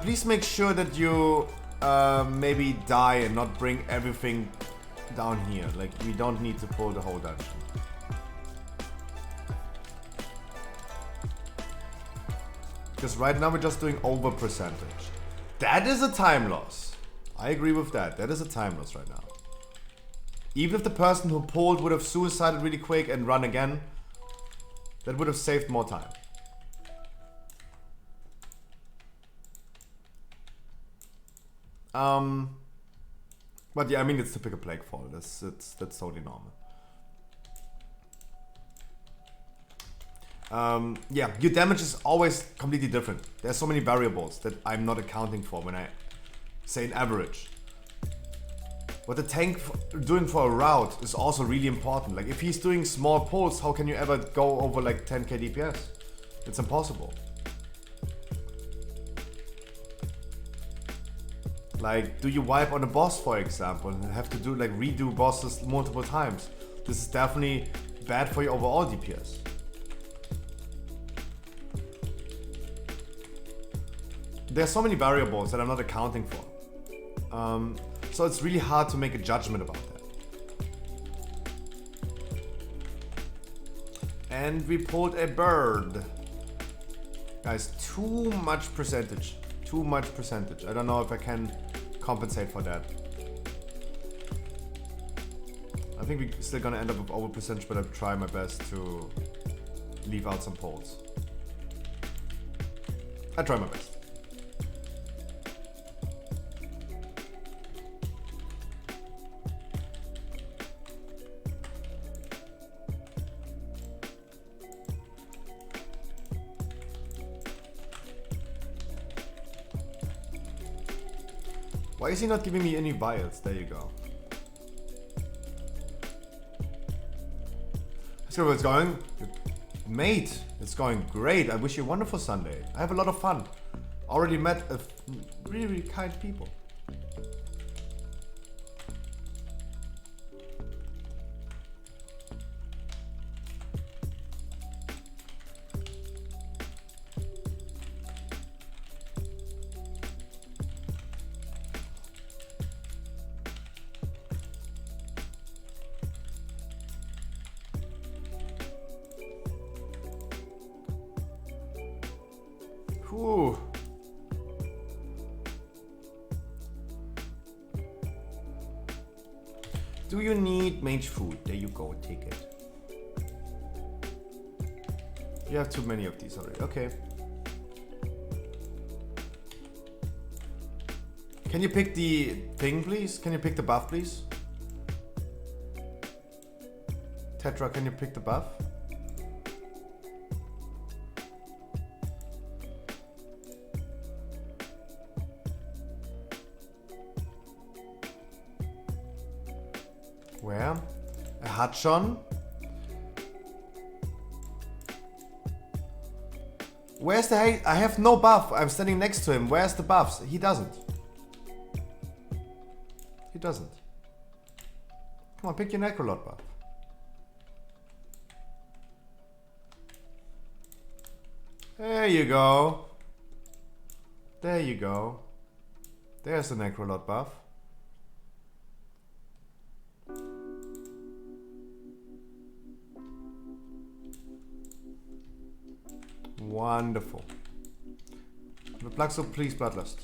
Speaker 4: please make sure that you maybe die and not bring everything down here. Like, we don't need to pull the whole dungeon. Because right now we're just doing over percentage. That is a time loss. I agree with that. That is a time loss right now. Even if the person who pulled would have suicided really quick and run again, that would have saved more time. But yeah, I mean, it's typical plague fall. That's totally normal. Yeah, your damage is always completely different. There's so many variables that I'm not accounting for when I say an average. What the tank doing for a route is also really important. Like if he's doing small pulls, how can you ever go over like 10k DPS? It's impossible. Like, do you wipe on a boss, for example, and have to do like redo bosses multiple times? This is definitely bad for your overall DPS. There's so many variables that I'm not accounting for. So it's really hard to make a judgment about that. And we pulled a bird. Guys, too much percentage. Too much percentage. I don't know if I can compensate for that. I think we're still gonna end up with over percentage, but I'll try my best to leave out some polls. I try my best. Why is he not giving me any vials? There you go. Let's see where it's going. Mate, it's going great. I wish you a wonderful Sunday. I have a lot of fun. Already met a really, really kind people. Whew. Do you need mage food? There you go, take it. You have too many of these already. Okay. Can you pick the thing, please? Can you pick the buff, please? Tetra, can you pick the buff? Where? A Hatchon? Where's the hate? I have no buff. I'm standing next to him. Where's the buffs? He doesn't. He doesn't. Come on, pick your Necrolord buff. There you go. There you go. There's the Necrolord buff. Wonderful. The Plaxo, please, Bloodlust.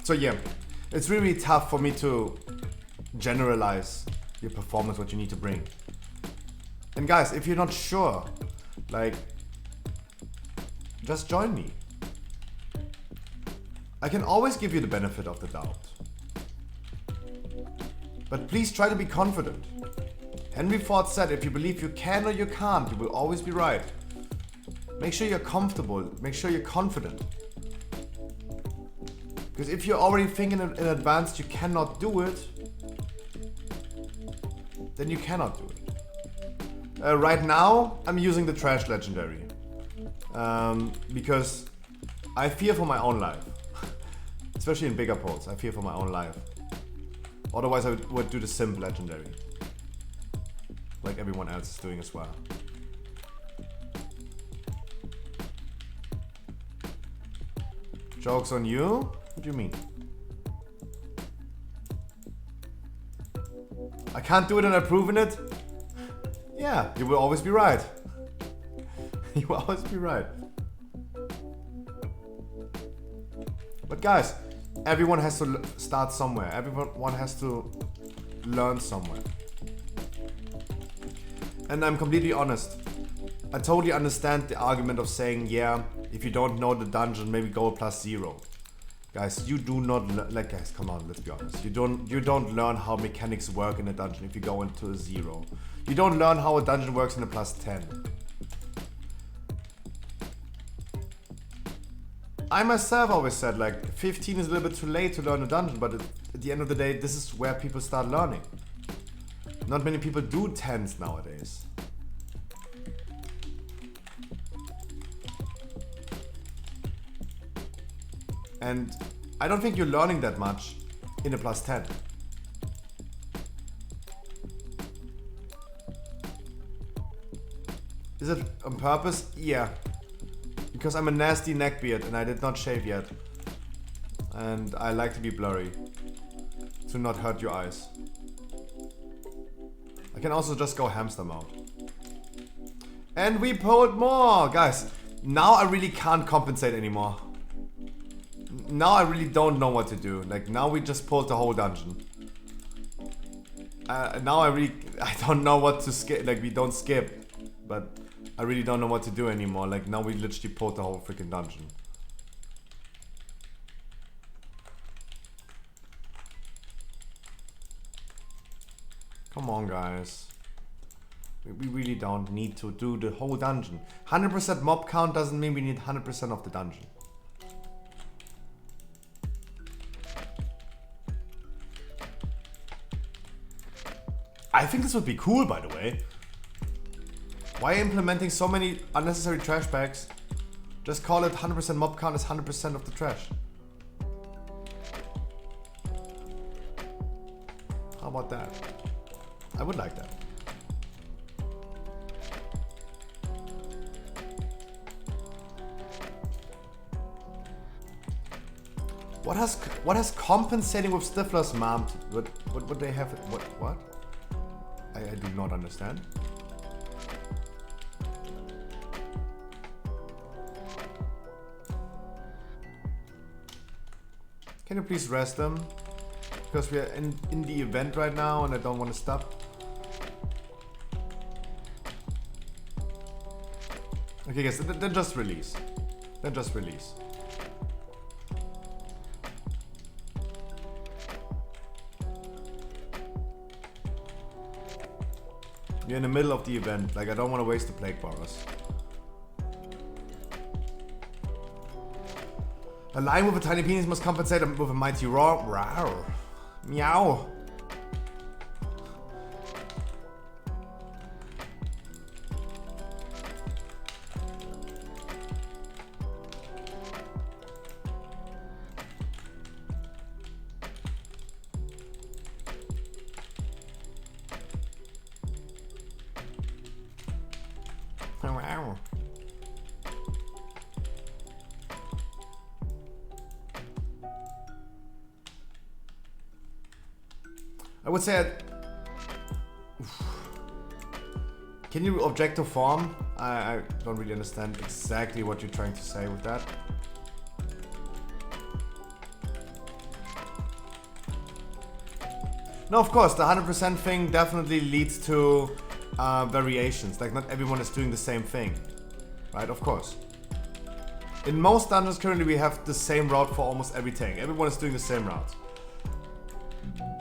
Speaker 4: So yeah, it's really tough for me to generalize your performance, what you need to bring. And guys, if you're not sure, like, just join me. I can always give you the benefit of the doubt. But please try to be confident. Henry Ford said, if you believe you can or you can't, you will always be right. Make sure you're comfortable, make sure you're confident. Because if you're already thinking in advance you cannot do it, then you cannot do it. Right now, I'm using the Trash Legendary. Because I fear for my own life. Especially in bigger polls, I fear for my own life. Otherwise I would do the Simp Legendary. Like everyone else is doing as well. Joke's on you? What do you mean? I can't do it and I've proven it. Yeah, you will always be right. You will always be right. But guys, everyone has to start somewhere. Everyone has to learn somewhere. And I'm completely honest. I totally understand the argument of saying, yeah, if you don't know the dungeon, maybe go +0. Guys, you do not like, guys, come on, let's be honest. You don't learn how mechanics work in a dungeon if you go into a 0. You don't learn how a dungeon works in a +10. I myself always said, like, 15 is a little bit too late to learn a dungeon, but at the end of the day, this is where people start learning. Not many people do 10s nowadays. And I don't think you're learning that much in a +10. Is it on purpose? Yeah. Because I'm a nasty neckbeard and I did not shave yet. And I like to be blurry. To not hurt your eyes. I can also just go hamster mode. And we pulled more! Guys, now I really can't compensate anymore. Now I really don't know what to do. Like, now we just pulled the whole dungeon. Now I don't know what to skip. Like, we don't skip. But I really don't know what to do anymore. Like, now we literally pulled the whole freaking dungeon. Come on, guys. We really don't need to do the whole dungeon. 100% mob count doesn't mean we need 100% of the dungeon. I think this would be cool, by the way. Why implementing so many unnecessary trash bags? Just call it 100% mob count is 100% of the trash. How about that? I would like that. What has compensating with Stifler's mom? What would they have? What? I do not understand. Can you please rest them? Because we are in the event right now and I don't want to stop. Okay guys, then just release. Then just release. We're in the middle of the event, like I don't want to waste the plague borrows. A lion with a tiny penis must compensate with a mighty roar. Rawr. Meow. I would say, can you object to form? I don't really understand exactly what you're trying to say with that. No, of course, the 100% thing definitely leads to variations. Like, not everyone is doing the same thing, right? Of course. In most dungeons currently we have the same route for almost everything. Everyone is doing the same route.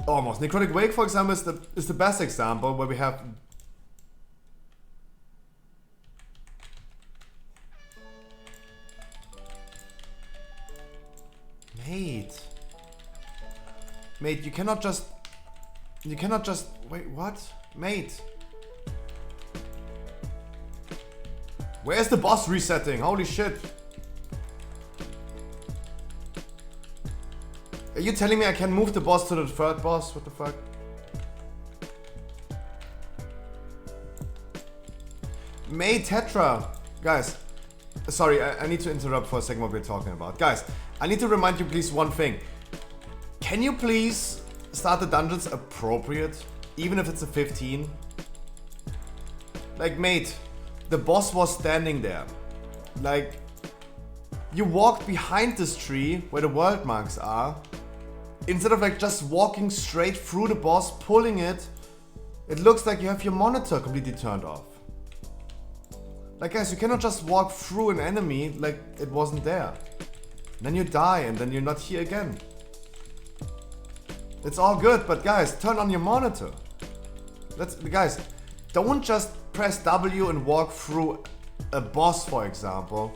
Speaker 4: Almost. Necrotic Wake, for example, is the best example where we have... Mate, you cannot just... Wait, what? Mate. Where's the boss resetting? Holy shit. Are you telling me I can move the boss to the third boss? What the fuck? May Tetra. Guys, sorry, I need to interrupt for a second what we're talking about. Guys, I need to remind you please one thing. Can you please start the dungeons appropriate? even if it's a 15. Like, mate, the boss was standing there. Like, you walked behind this tree where the world marks are. Instead of like just walking straight through the boss, pulling it, it looks like you have your monitor completely turned off. Like, guys, you cannot just walk through an enemy like it wasn't there. Then you die and then you're not here again. It's all good, but guys, turn on your monitor. Guys, don't just press W and walk through a boss, for example.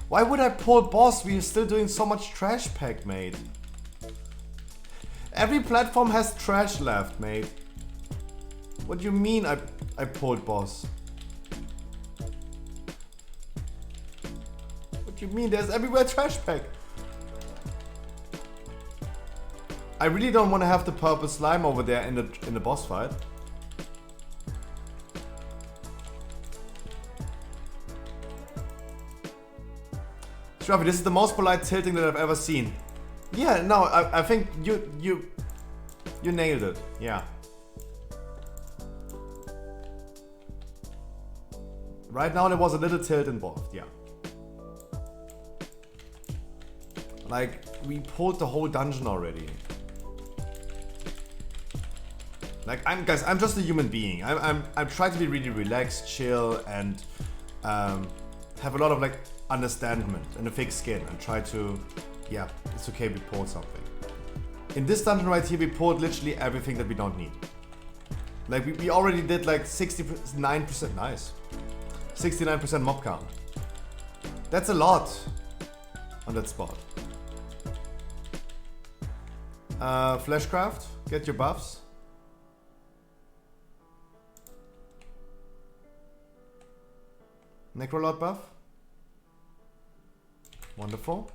Speaker 4: Why would I pull boss? We are still doing so much trash pack, mate. Every platform has trash left, mate. What do you mean I pulled boss? What do you mean? There's everywhere trash pack. I really don't want to have the purple slime over there in the boss fight. Shravi, this is the most polite tilting that I've ever seen. Yeah, no, I think you nailed it. Yeah. Right now there was a little tilt involved, yeah. Like, we pulled the whole dungeon already. Like, I'm just a human being. I'm trying to be really relaxed, chill, and have a lot of like understanding and a thick skin, and try to, yeah, it's okay, we pulled something. In this dungeon right here, we pulled literally everything that we don't need. Like, we already did like 69%, nice. 69% mob count. That's a lot on that spot. Fleshcraft, get your buffs. Necrolord buff. Wonderful.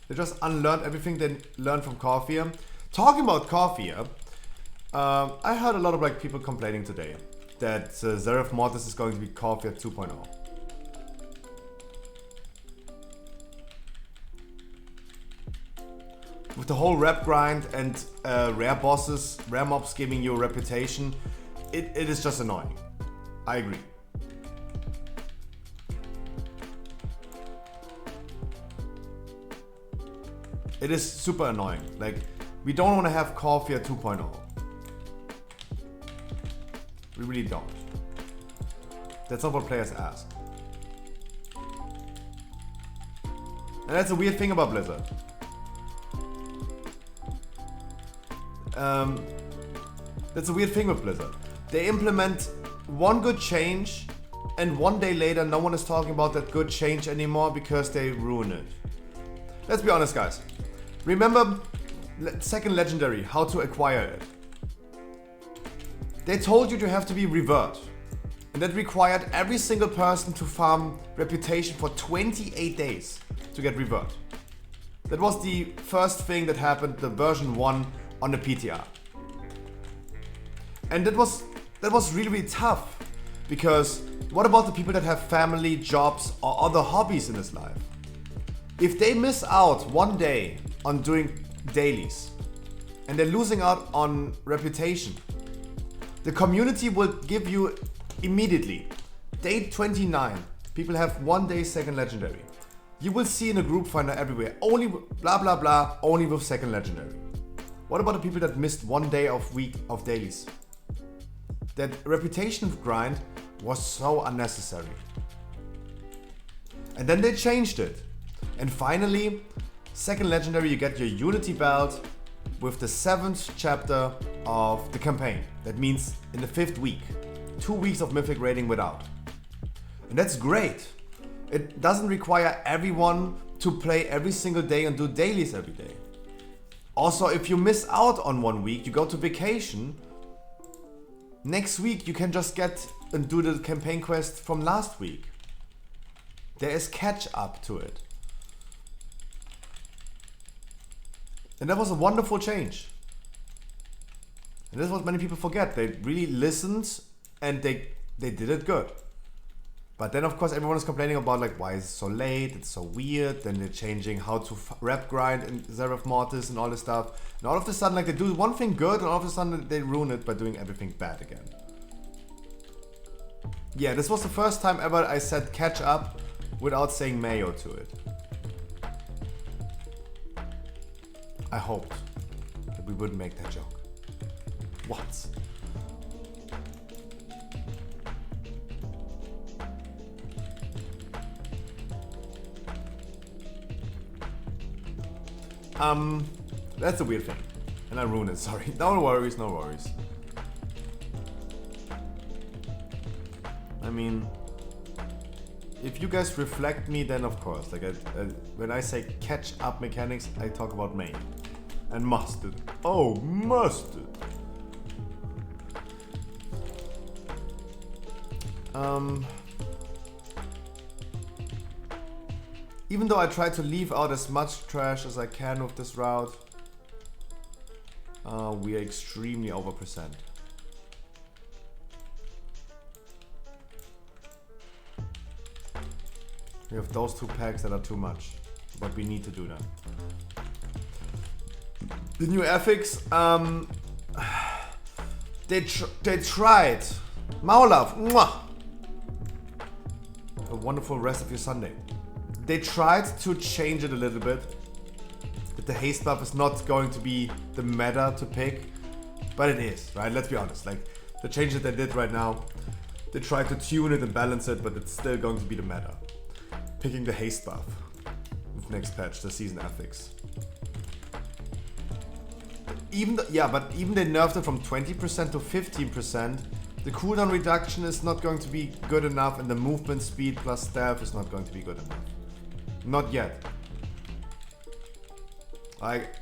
Speaker 4: They just unlearned everything they learned from Corphia. Talking about Corphia, I heard a lot of like people complaining today that Zeref Mortis is going to be Corphia 2.0. With the whole rep grind and rare bosses, rare mobs giving you a reputation, it is just annoying. I agree. It is super annoying. Like, we don't want to have Corphia 2.0. We really don't. That's not what players ask. And that's a weird thing about Blizzard. That's a weird thing with Blizzard. They implement one good change, and one day later no one is talking about that good change anymore because they ruin it. Let's be honest, guys. Remember second legendary, how to acquire it. They told you to have to be revert, and that required every single person to farm reputation for 28 days to get revert. That was the first thing that happened, the version 1 on the PTR. And that was really, really tough, because what about the people that have family, jobs, or other hobbies in this life? If they miss out one day on doing dailies and they're losing out on reputation, the community will give you immediately, day 29, people have 1 day second legendary. You will see in a group finder everywhere, only blah blah blah, only with second legendary. What about the people that missed 1 day of week of dailies? That reputation grind was so unnecessary. And then they changed it. And finally, second legendary, you get your Unity belt with the 7th chapter of the campaign. That means in the 5th week. 2 weeks of mythic raiding without. And that's great. It doesn't require everyone to play every single day and do dailies every day. Also, if you miss out on 1 week, you go to vacation, next week you can just get and do the campaign quest from last week. There is catch up to it. And that was a wonderful change. And this is what many people forget. They really listened and they did it good. But then of course everyone is complaining about like, why is it so late, it's so weird, then they're changing how to rep grind in Seraph Mortis and all this stuff. And all of a sudden like they do one thing good and all of a sudden they ruin it by doing everything bad again. Yeah, this was the first time ever I said catch up without saying mayo to it. I hoped that we wouldn't make that joke. What? That's a weird thing. And I ruined it, sorry. No worries, no worries. I mean, if you guys reflect me, then of course, like when I say catch up mechanics, I talk about main. And mustard. Oh, mustard! Even though I try to leave out as much trash as I can with this route, we are extremely over percent. We have those two packs that are too much, but we need to do them. The new ethics, they tried. Maulav, mwah! A wonderful rest of your Sunday. They tried to change it a little bit. That the haste buff is not going to be the meta to pick, but it is, right? Let's be honest. Like the change that they did right now, they tried to tune it and balance it, but it's still going to be the meta. Picking the haste buff with next patch, the season ethics. Even even they nerfed it from 20% to 15%. The cooldown reduction is not going to be good enough, and the movement speed plus stealth is not going to be good enough. Not yet. Like,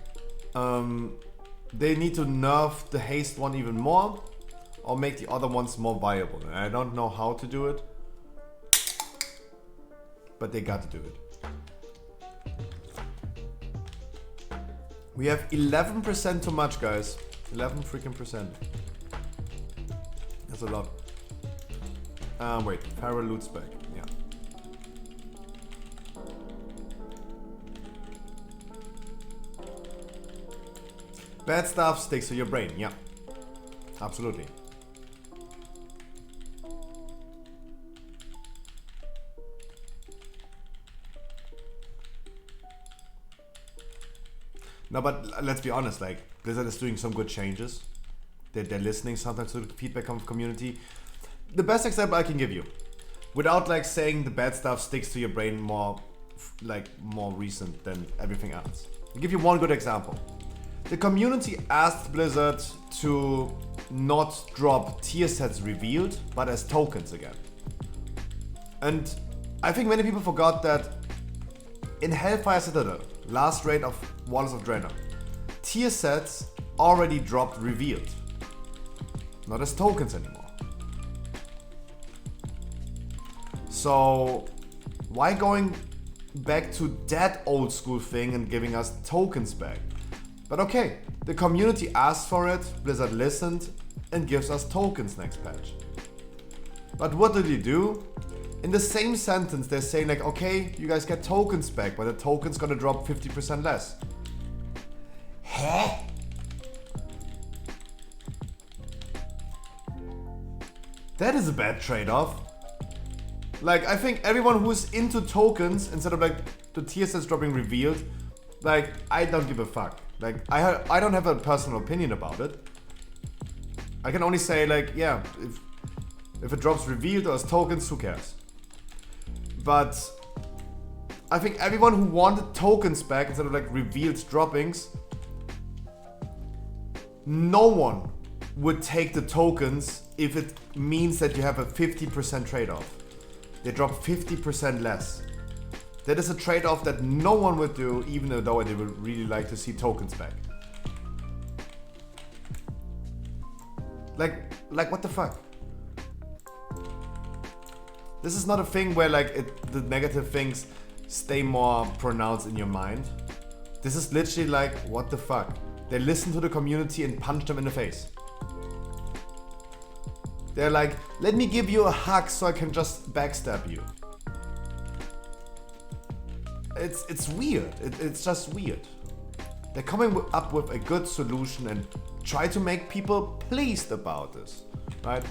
Speaker 4: they need to nerf the haste one even more, or make the other ones more viable. And I don't know how to do it, but they got to do it. We have 11% too much, guys. 11 freaking percent. That's a lot. Wait, Pharaoh loot's back. Yeah. Bad stuff sticks to your brain. Yeah. Absolutely. No, but let's be honest, like, Blizzard is doing some good changes. They're listening sometimes to the feedback from the community. The best example I can give you, without like saying the bad stuff sticks to your brain more recent than everything else. I'll give you one good example. The community asked Blizzard to not drop tier sets revealed, but as tokens again. And I think many people forgot that in Hellfire Citadel, last raid of Waters of Draenor, tier sets already dropped revealed. Not as tokens anymore. So why going back to that old school thing and giving us tokens back? But okay, the community asked for it, Blizzard listened and gives us tokens next patch. But what did you do? In the same sentence they're saying like, okay, you guys get tokens back, but the token's gonna drop 50% less. Huh? That is a bad trade-off. Like, I think everyone who's into tokens, instead of like the tier sets dropping revealed, like, I don't give a fuck. Like, I don't have a personal opinion about it. I can only say like, yeah, if it drops revealed or as tokens, who cares? But I think everyone who wanted tokens back instead of like revealed droppings, no one would take the tokens if it means that you have a 50% trade-off. They drop 50% less. That is a trade-off that no one would do, even though they would really like to see tokens back. Like what the fuck? This is not a thing where like the negative things stay more pronounced in your mind. This is literally like, what the fuck? They listen to the community and punch them in the face. They're like, let me give you a hug so I can just backstab you. It's weird. It's just weird. They're coming up with a good solution and try to make people pleased about this, right?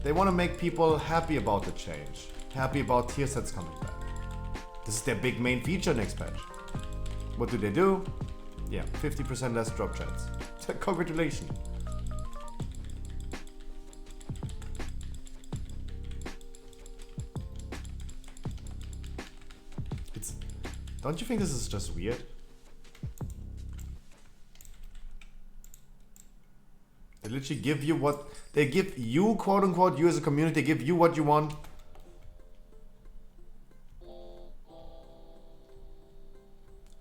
Speaker 4: They want to make people happy about the change, happy about tier sets coming back. This is their big main feature next patch. What do? Yeah, 50% less drop chance. Congratulations. Don't you think this is just weird? They literally give you what they give you, quote unquote, you as a community, they give you what you want.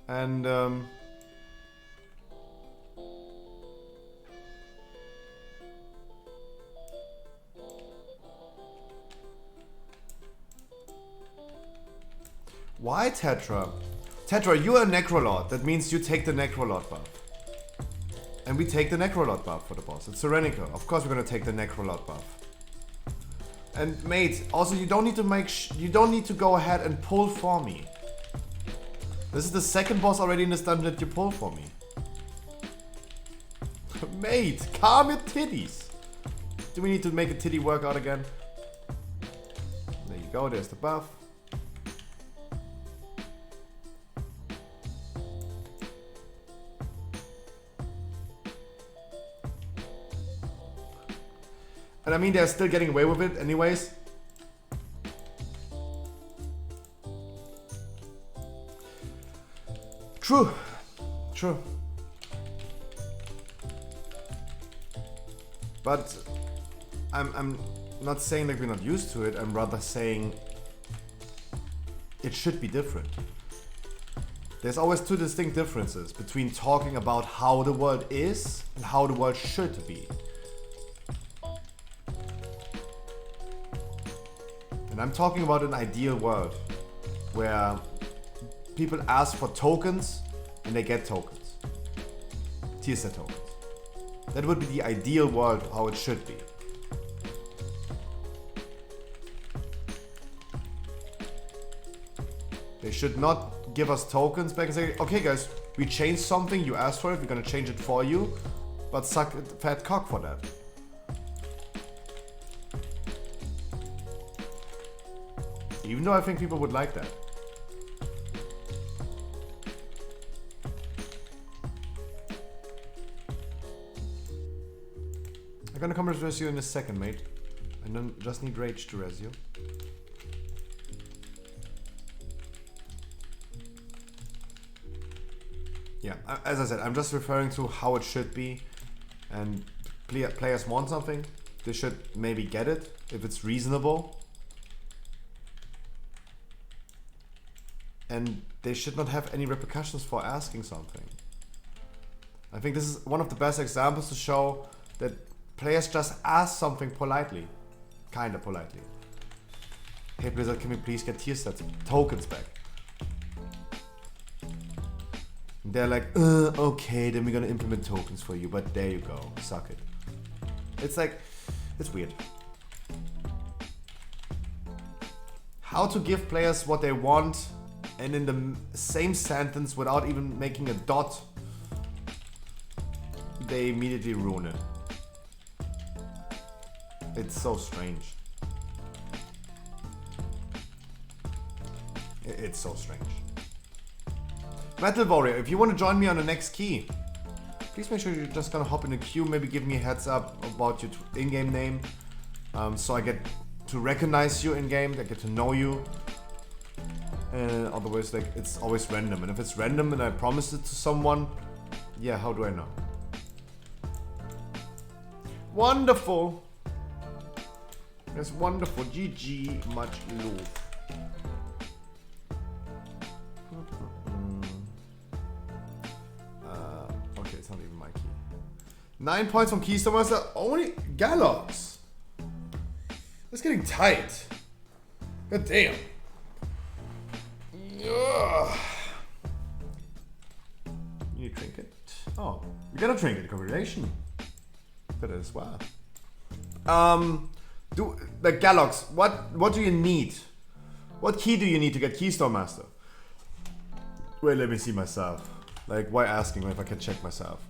Speaker 4: And why Tetra? Tetra, you are a Necrolord. That means you take the Necrolord buff. And we take the Necrolord buff for the boss. It's Serenica. Of course we're gonna take the Necrolord buff. And mate, also you don't need to you don't need to go ahead and pull for me. This is the second boss already in this dungeon that you pull for me. Mate, calm your titties. Do we need to make a titty workout again? There you go, there's the buff. And I mean, they're still getting away with it anyways. True. True. But I'm not saying that we're not used to it. I'm rather saying it should be different. There's always two distinct differences between talking about how the world is and how the world should be. And I'm talking about an ideal world where people ask for tokens and they get tokens. Tier set tokens. That would be the ideal world, how it should be. They should not give us tokens back and say, okay guys, we changed something, you asked for it, we're gonna change it for you, but suck a fat cock for that. Even though I think people would like that. I'm gonna come res you in a second, mate. I don't just need rage to res you. Yeah, as I said, I'm just referring to how it should be, and players want something, they should maybe get it if it's reasonable. And they should not have any repercussions for asking something. I think this is one of the best examples to show that players just ask something politely. Kinda politely. Hey Blizzard, can we please get tier sets tokens back? And they're like, okay, then we're gonna implement tokens for you, but there you go, suck it. It's like, it's weird. How to give players what they want and in the same sentence without even making a dot, they immediately ruin it. It's so strange. It's so strange. Metal Warrior, if you want to join me on the next key, please make sure you're just gonna hop in the queue, maybe give me a heads up about your in-game name, so I get to recognize you in-game, I get to know you. Otherwise, like, it's always random, and if it's random and I promised it to someone, yeah, how do I know? Wonderful! That's wonderful. GG, much love. Okay, it's not even my key. 9 points from Keystone Master. Only Galops. It's getting tight. God damn. Ugh. You need a trinket. Oh, we got a trinket. Congratulations. better as well. The Galax, what do you need? What key do you need to get Keystone Master? Wait, let me see myself. Like, why asking if I can check myself?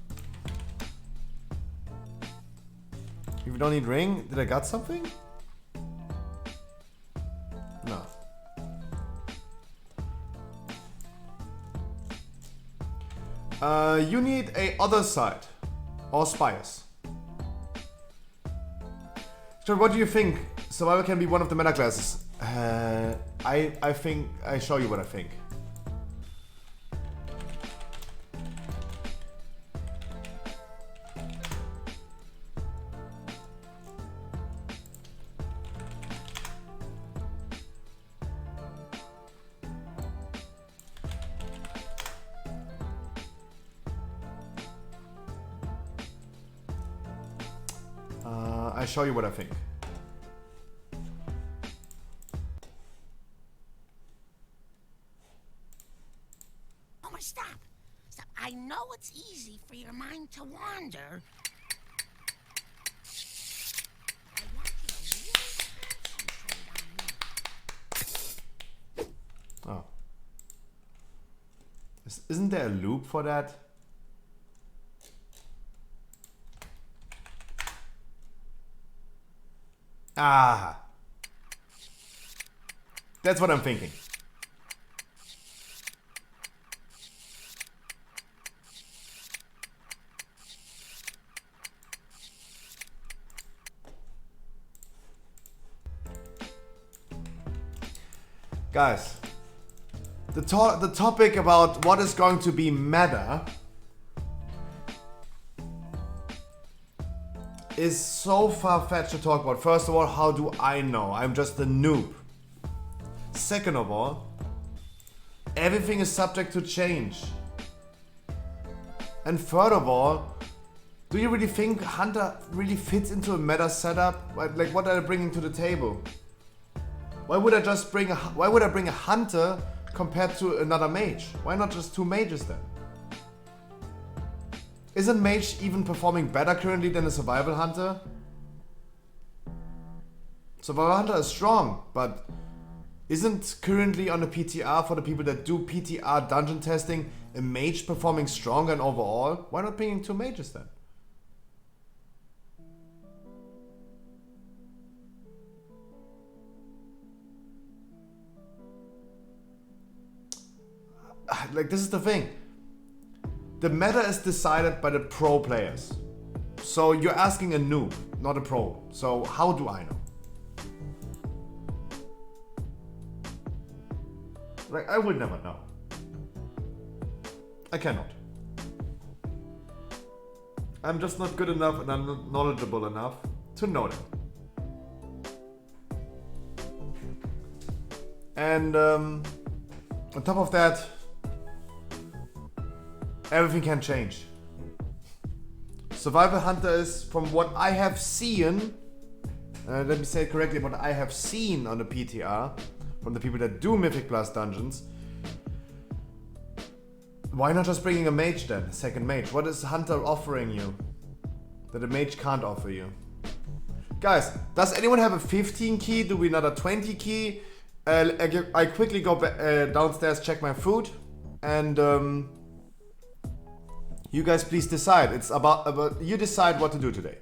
Speaker 4: If you don't need ring, did I got something? No. You need a other side or spires. So what do you think? Survival can be one of the meta classes. I think I show you what I think. I show you what I think.
Speaker 11: Oh, stop. Stop. I know it's easy for your mind to wander. I want you to really concentrate on me.
Speaker 4: Oh. Isn't there a loop for that? Ah. That's what I'm thinking. Guys, the topic about what is going to be meta is so far-fetched to talk about. First of all, how do I know? I'm just a noob. Second of all, everything is subject to change. And third of all, do you really think Hunter really fits into a meta setup? Like, what are they bringing to the table? Why would I bring a Hunter compared to another mage? Why not just two mages then? Isn't Mage even performing better currently than a Survival Hunter? Survival Hunter is strong, but isn't currently on the PTR for the people that do PTR dungeon testing a Mage performing stronger and overall? Why not bringing two mages then? Like, this is the thing. The meta is decided by the pro players. So you're asking a noob, not a pro. So how do I know? Like, I would never know. I cannot. I'm just not good enough and I'm not knowledgeable enough to know that. And on top of that, everything can change. Survival Hunter is, from what I have seen, let me say it correctly, what I have seen on the PTR, from the people that do Mythic Plus dungeons, why not just bringing a mage then, a second mage? What is Hunter offering you that a mage can't offer you? Guys, does anyone have a 15 key? Do we not a 20 key? I quickly go downstairs, check my food, and you guys please decide. It's about you decide what to do today.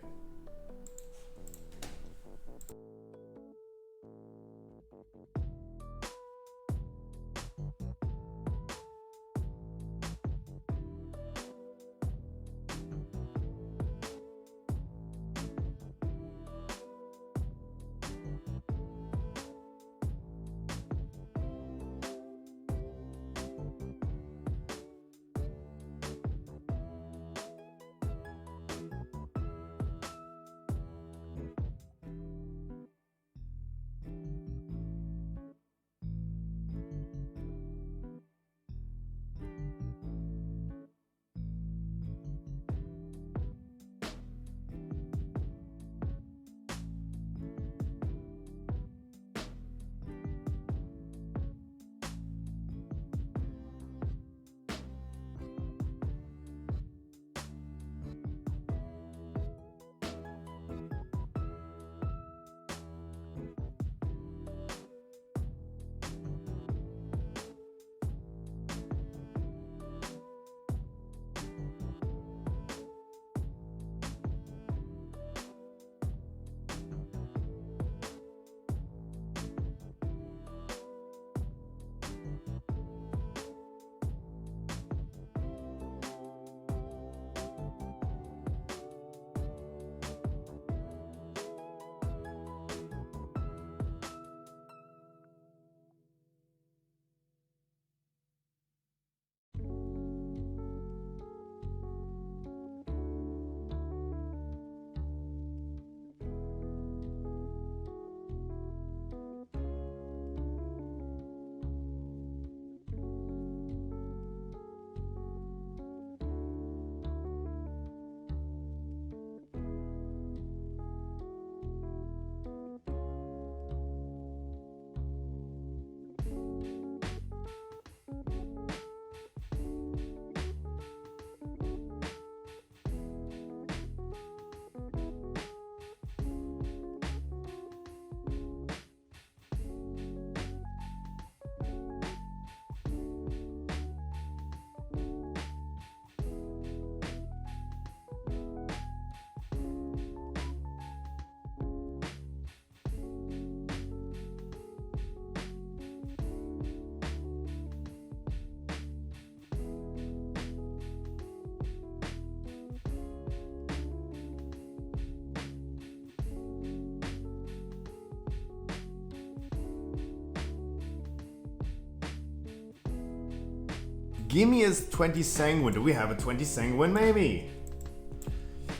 Speaker 4: Gimme is 20 sanguine. Do we have a 20 sanguine? Maybe.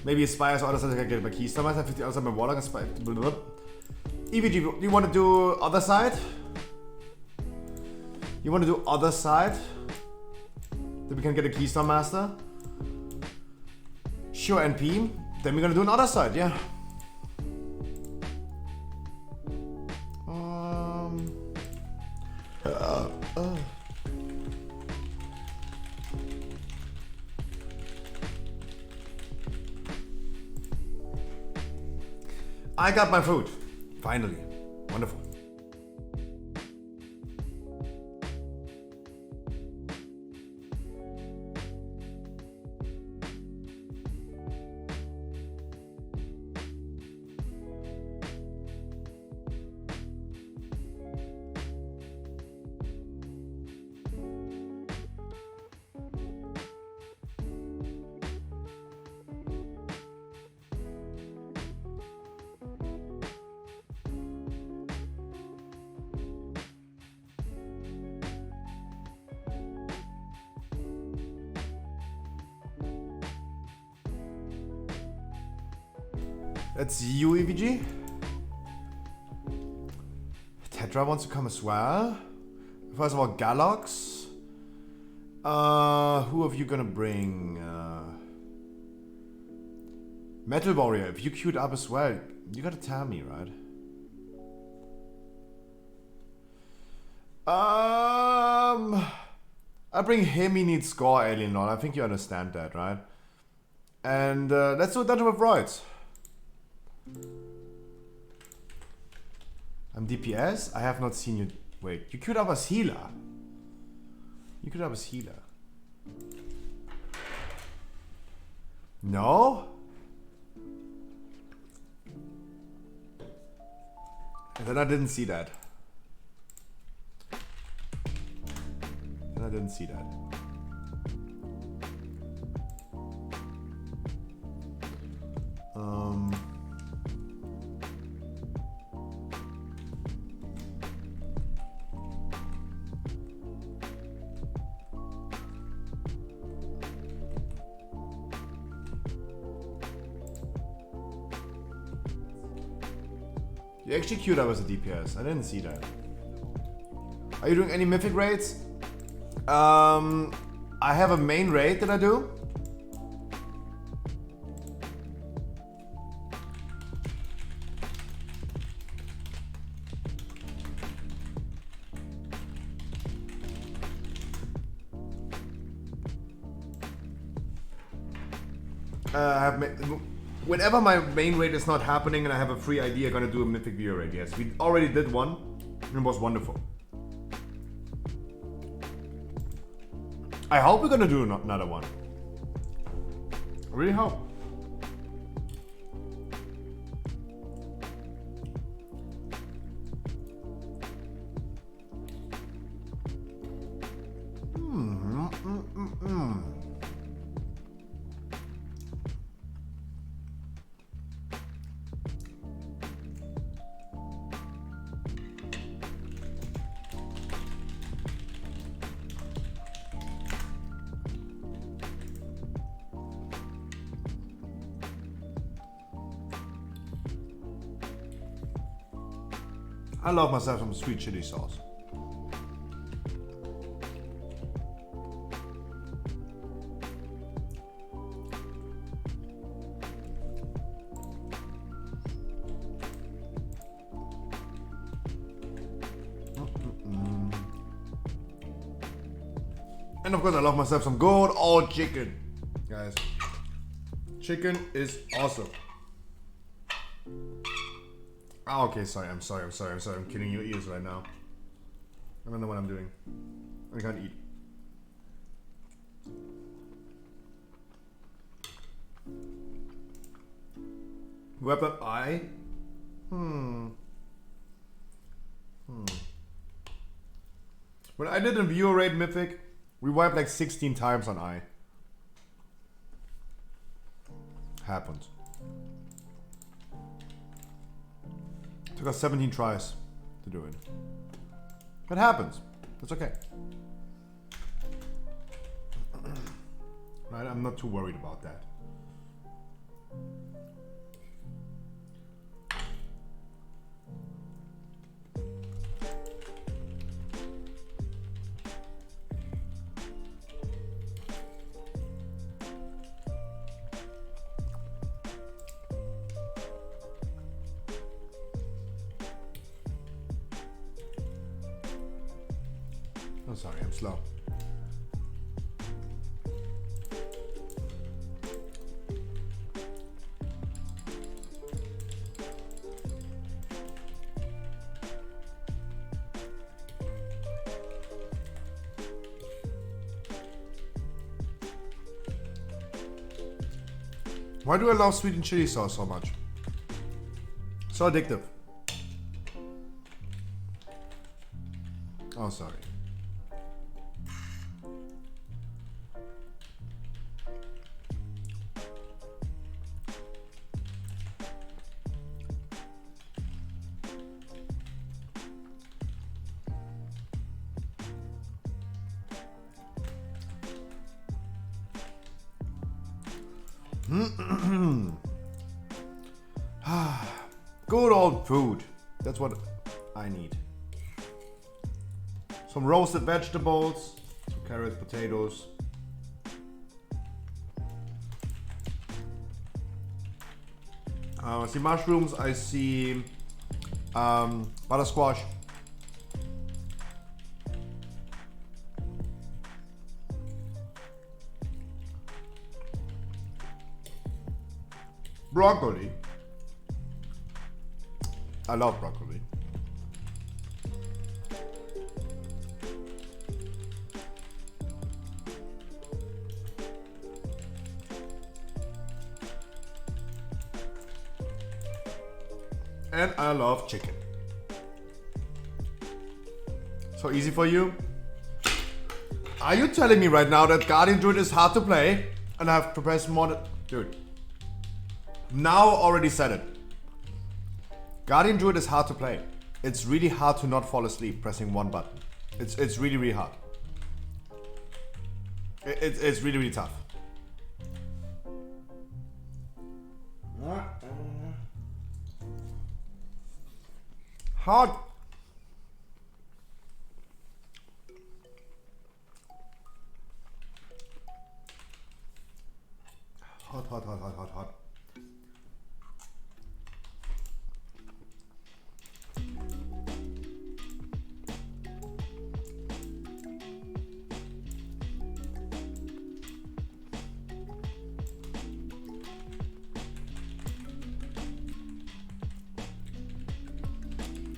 Speaker 4: Maybe Aspires other side I can get by Keystone. I have 50 outside my Warlock. EVG, do you want to do other side? You want to do other side? Then we can get a Keystone Master. Sure, NP. Then we're gonna do another side, yeah. I got my food. Finally. Wonderful. That's you, EVG. Tetra wants to come as well. First of all, Galox. Who are you gonna bring? Metal Warrior, if you queued up as well, you gotta tell me, right? I bring him, he needs score alien on. I think you understand that, right? And let's do a dungeon with Roids. I'm DPS? I have not seen you. Wait, you queued up as healer. You queued up as healer. No? And then I didn't see that. Then I didn't see that. You actually queued up as a DPS. I didn't see that. Are you doing any mythic raids? I have a main raid that I do. Whenever my main raid is not happening and I have a free idea, I'm gonna do a mythic viewer raid. Yes, we already did one, and it was wonderful. I hope we're gonna do another one. I really hope. I love myself some sweet chili sauce. And of course I love myself some good old chicken. Guys, chicken is awesome. Oh, okay, sorry, I'm sorry, I'm killing your ears right now. I don't know what I'm doing. I can't eat. Weapon I? When I did a viewer raid mythic, we wiped like 16 times on I. Happened. Took us 17 tries to do it. It happens. It's okay. I'm not too worried about that. Oh, sorry, I'm slow. Why do I love sweet and chili sauce so much? So addictive. Oh, sorry. Good old food. That's what I need. Some roasted vegetables, some carrots, potatoes. I see mushrooms, I see butter squash. Broccoli. I love broccoli. And I love chicken. So easy for you? Are you telling me right now that Guardian Druid is hard to play and I have to press more than... Dude. Now already said it. Guardian Druid is hard to play. It's really hard to not fall asleep pressing one button. It's really, really hard. It's really, really tough. Hard. Hot, hot, hot, hot, hot, hot.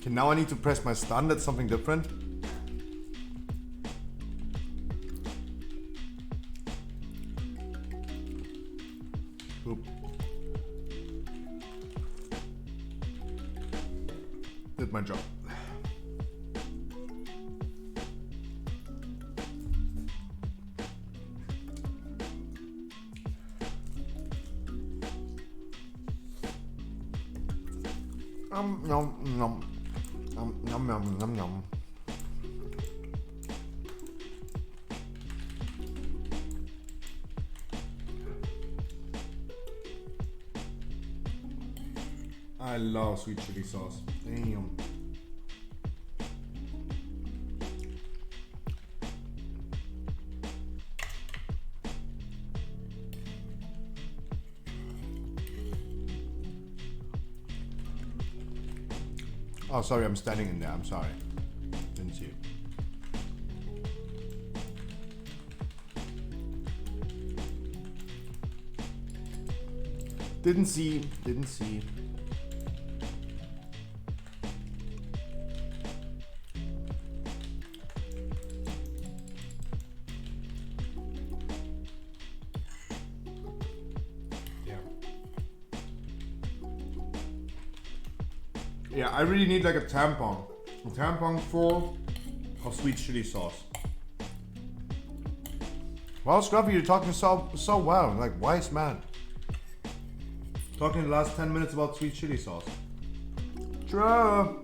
Speaker 4: Okay, now I need to press my stun, that's something different. Oop. Did my job. Nom nom. Nom nom nom nom. I love sweet chili sauce. Damn. Oh, sorry, I'm standing in there. I'm sorry. Didn't see you. Didn't see. Didn't see. Yeah, I really need like a tampon full of sweet chili sauce. Well, Scruffy, you're talking so well, like wise man. Talking the last 10 minutes about sweet chili sauce. True.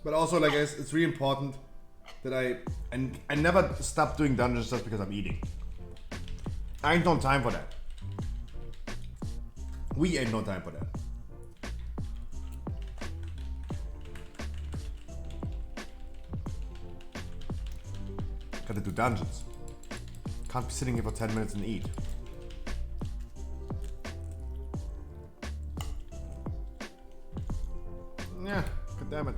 Speaker 4: But also, like, it's really important that I never stop doing dungeons just because I'm eating. I ain't no time for that. We ain't no time for that. Gotta do dungeons. Can't be sitting here for 10 minutes and eat. Yeah, god damn it.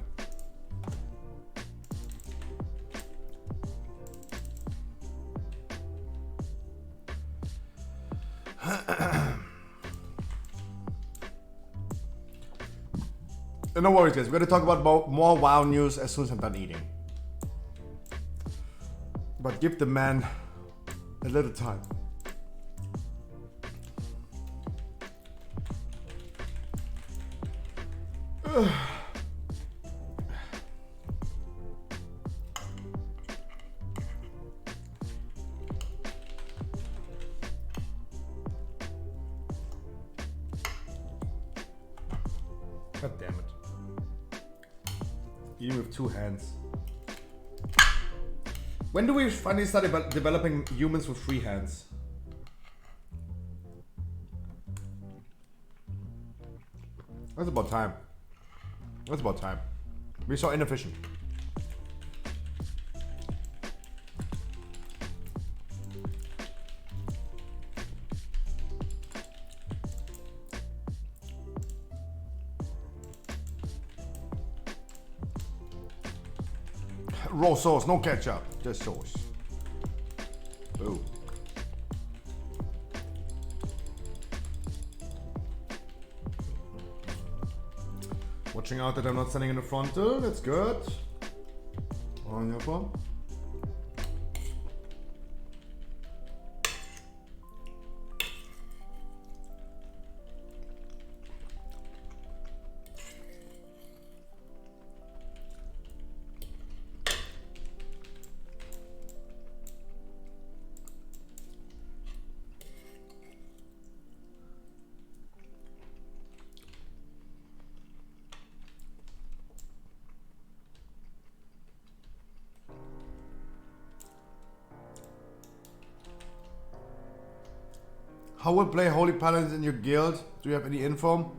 Speaker 4: No worries, guys. We're gonna talk about more WoW news as soon as I'm done eating. But give the man a little time. God damn it. Eating with two hands. When do we finally start developing humans with free hands? That's about time. That's about time. We're so inefficient. Raw sauce, no ketchup, just sauce. Ooh. Watching out that I'm not standing in the frontal, that's good. On your phone. How would play Holy Paladins in your guild? Do you have any info?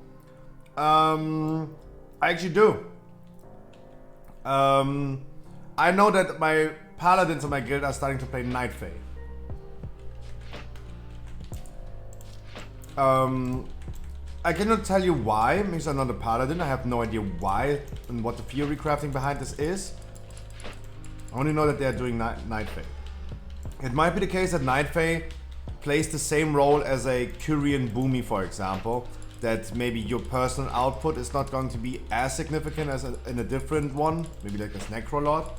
Speaker 4: I actually do. I know that my Paladins in my guild are starting to play Night Fae. I cannot tell you why, because I'm not a Paladin. I have no idea why and what the theory crafting behind this is. I only know that they are doing Night Fae. It might be the case that Night Fae plays the same role as a Kyrian Boomy, for example, that maybe your personal output is not going to be as significant as in a different one, maybe like as Necrolord.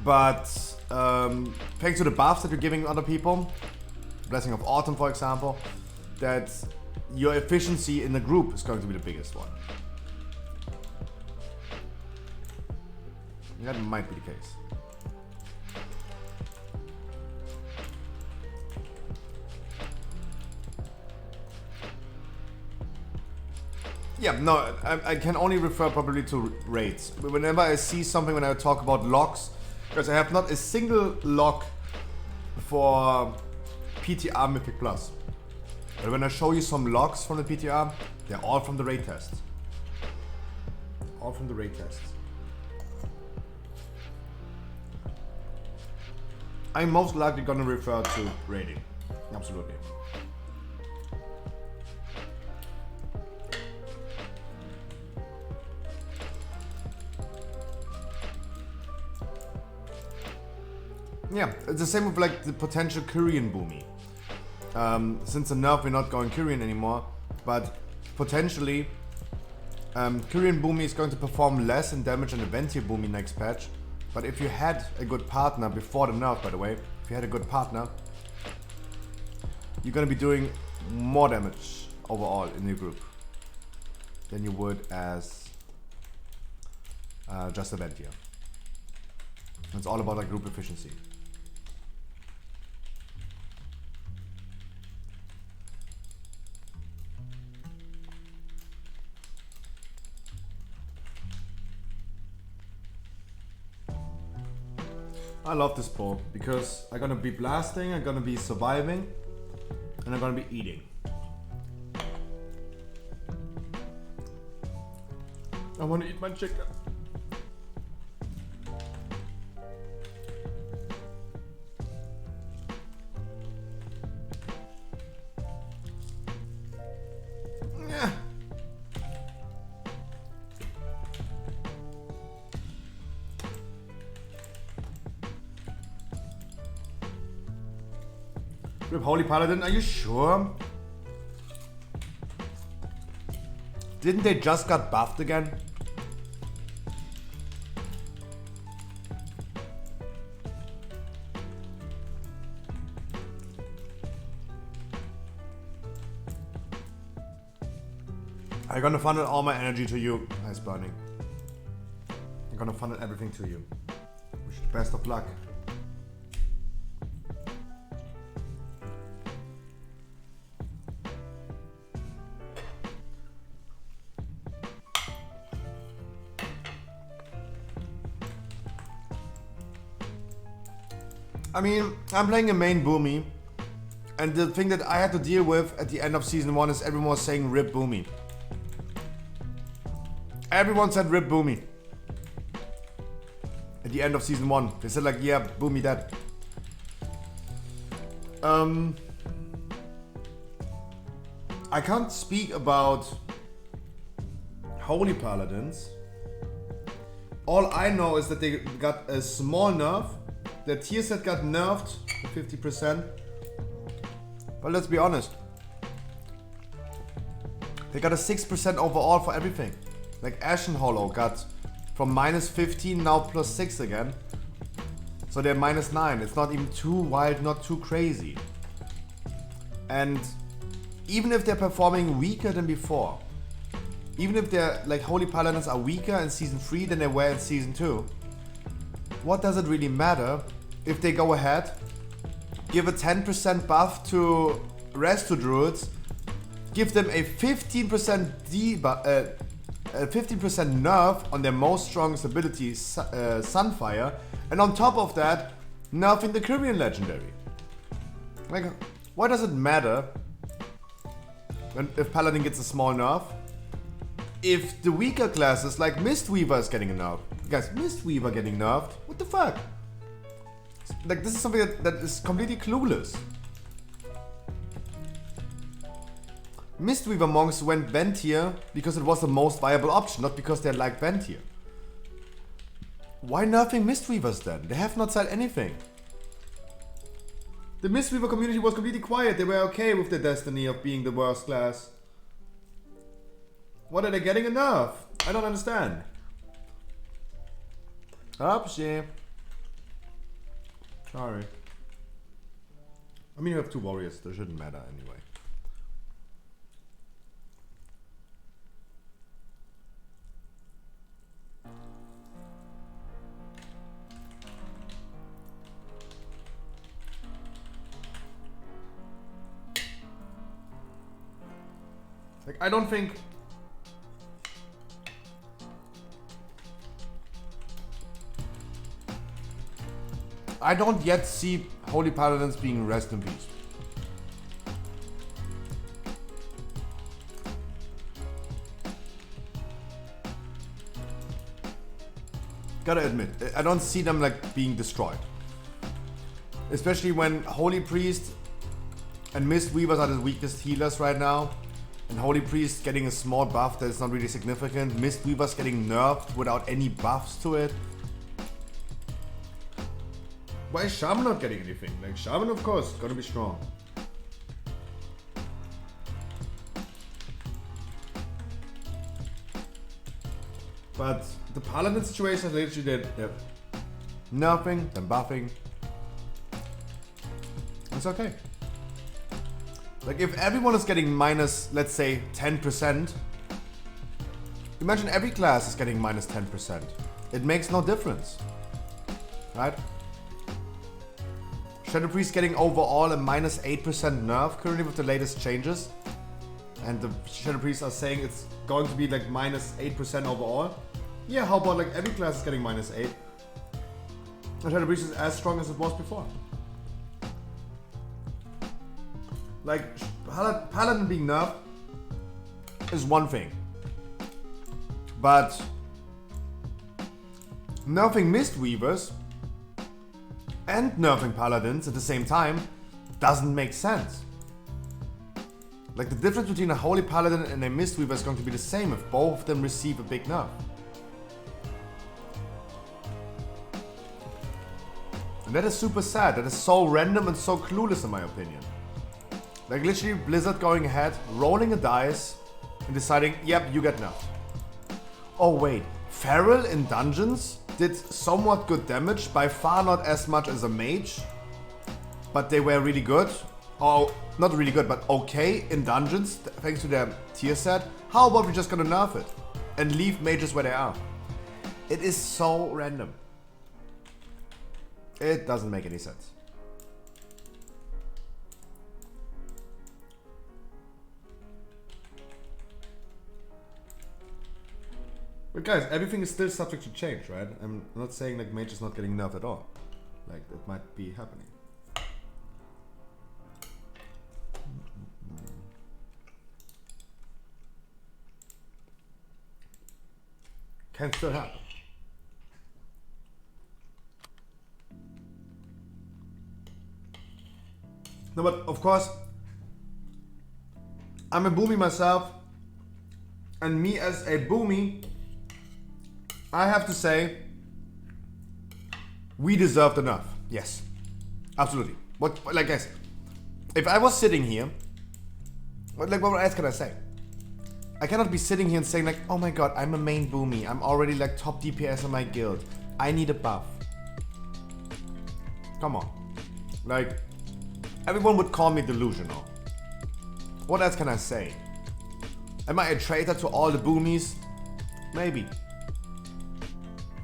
Speaker 4: But thanks to the buffs that you're giving other people, Blessing of Autumn for example, that your efficiency in the group is going to be the biggest one. That might be the case. Yeah, no, I can only refer probably to raids. Whenever I see something, when I talk about locks, because I have not a single lock for PTR Mythic Plus. But when I show you some logs from the PTR, they're all from the raid tests. All from the raid tests. I'm most likely gonna refer to raiding. Absolutely. Yeah, it's the same with like the potential Kyrian Boomy. Since the nerf we're not going Kyrian anymore, but potentially Kyrian Boomy is going to perform less in damage than the Ventir Boomy next patch. But if you had a good partner before the nerf, by the way, if you had a good partner, you're gonna be doing more damage overall in your group than you would as just a Ventir. It's all about like group efficiency.
Speaker 5: I love this bowl because I'm gonna be blasting, I'm gonna be surviving, and I'm gonna be eating. I wanna eat my chicken. Yeah. Rip Holy Paladin, are you sure? Didn't they just got buffed again? I'm gonna funnel all my energy to you. Nice burning. I'm gonna funnel everything to you. Wish you best of luck. I mean, I'm playing a main Boomy, and the thing that I had to deal with at the end of season 1 is everyone was saying RIP Boomy. Everyone said RIP Boomy. At the end of season 1. They said like, yeah, Boomy dead. I can't speak about Holy Paladins. All I know is that they got a small nerf. The tier set got nerfed to 50%. But let's be honest. They got a 6% overall for everything. Like Ashen Hollow got from -15 now +6 again. So they're -9. It's not even too wild, not too crazy. And even if they're performing weaker than before, even if they're like Holy Paladins are weaker in season 3 than they were in season 2, what does it really matter if they go ahead, give a 10% buff to Resto Druids, give them a 15% a 15% nerf on their most strongest ability, Sunfire, and on top of that, nerfing the Kyrian Legendary. Like, why does it matter if Paladin gets a small nerf? If the weaker classes like Mistweaver is getting a nerf. Guys, Mistweaver getting nerfed? What the fuck? Like, this is something that is completely clueless. Mistweaver monks went Ventier because it was the most viable option, not because they like Ventier. Why nerfing Mistweavers then? They have not said anything. The Mistweaver community was completely quiet. They were okay with their destiny of being the worst class. What are they getting a nerf? I don't understand. Upsie. Sorry. I mean, you have 2 warriors. That shouldn't matter anyway. Like, I don't think... I don't yet see Holy Paladins being rest in peace. Gotta admit, I don't see them like being destroyed. Especially when Holy Priest and Mistweavers are the weakest healers right now. And Holy Priest getting a small buff that is not really significant. Mistweavers getting nerfed without any buffs to it. Why is Shaman not getting anything? Like, Shaman, of course, gonna be strong. But the Paladin situation is literally that nerfing, then buffing. It's okay. Like, if everyone is getting minus, let's say, 10%, imagine every class is getting minus 10%. It makes no difference. Right? Shadow Priest getting overall a minus 8% nerf currently with the latest changes. And the Shadow Priests are saying it's going to be like minus 8% overall. Yeah, how about like every class is getting minus 8?
Speaker 4: Shadow Breach is as strong as it was before. Like, Paladin being nerfed is one thing. But nerfing Mistweavers and nerfing Paladins at the same time doesn't make sense. Like, the difference between a Holy Paladin and a Mistweaver is going to be the same if both of them receive a big nerf. And that is super sad. That is so random and so clueless in my opinion. Like, literally Blizzard going ahead, rolling a dice, and deciding, yep, you get nerfed. Oh wait, Feral in dungeons did somewhat good damage, by far not as much as a mage, but they were really good. Oh, not really good, but okay in dungeons, thanks to their tier set. How about we just gonna nerf it and leave mages where they are? It is so random. It doesn't make any sense. But guys, everything is still subject to change, right? I'm not saying like mage is not getting nerfed at all. Like, that might be happening. Can still happen. No, but of course, I'm a boomy myself, and me as a boomy, I have to say, we deserved enough. Yes, absolutely. What, like guys, if I was sitting here, what else can I say? I cannot be sitting here and saying like, oh my god, I'm a main boomy. I'm already like top DPS in my guild. I need a buff. Come on. Like, everyone would call me delusional. What else can I say? Am I a traitor to all the boomies? Maybe.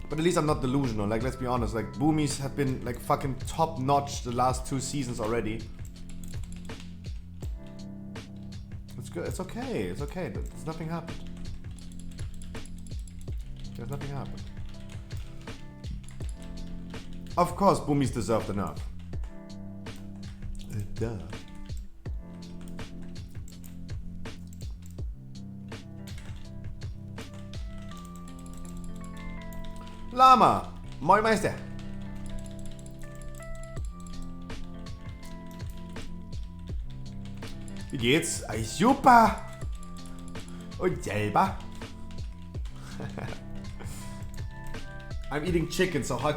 Speaker 4: But at least I'm not delusional. Like, let's be honest. Like, boomies have been like fucking top notch the last 2 seasons already. It's good. It's okay. It's okay. There's nothing happened. There's nothing happened. Of course, boomies deserved enough. Duh. Lama, moin Meister. Wie geht's? Super. Und selber? I'm eating chicken, so how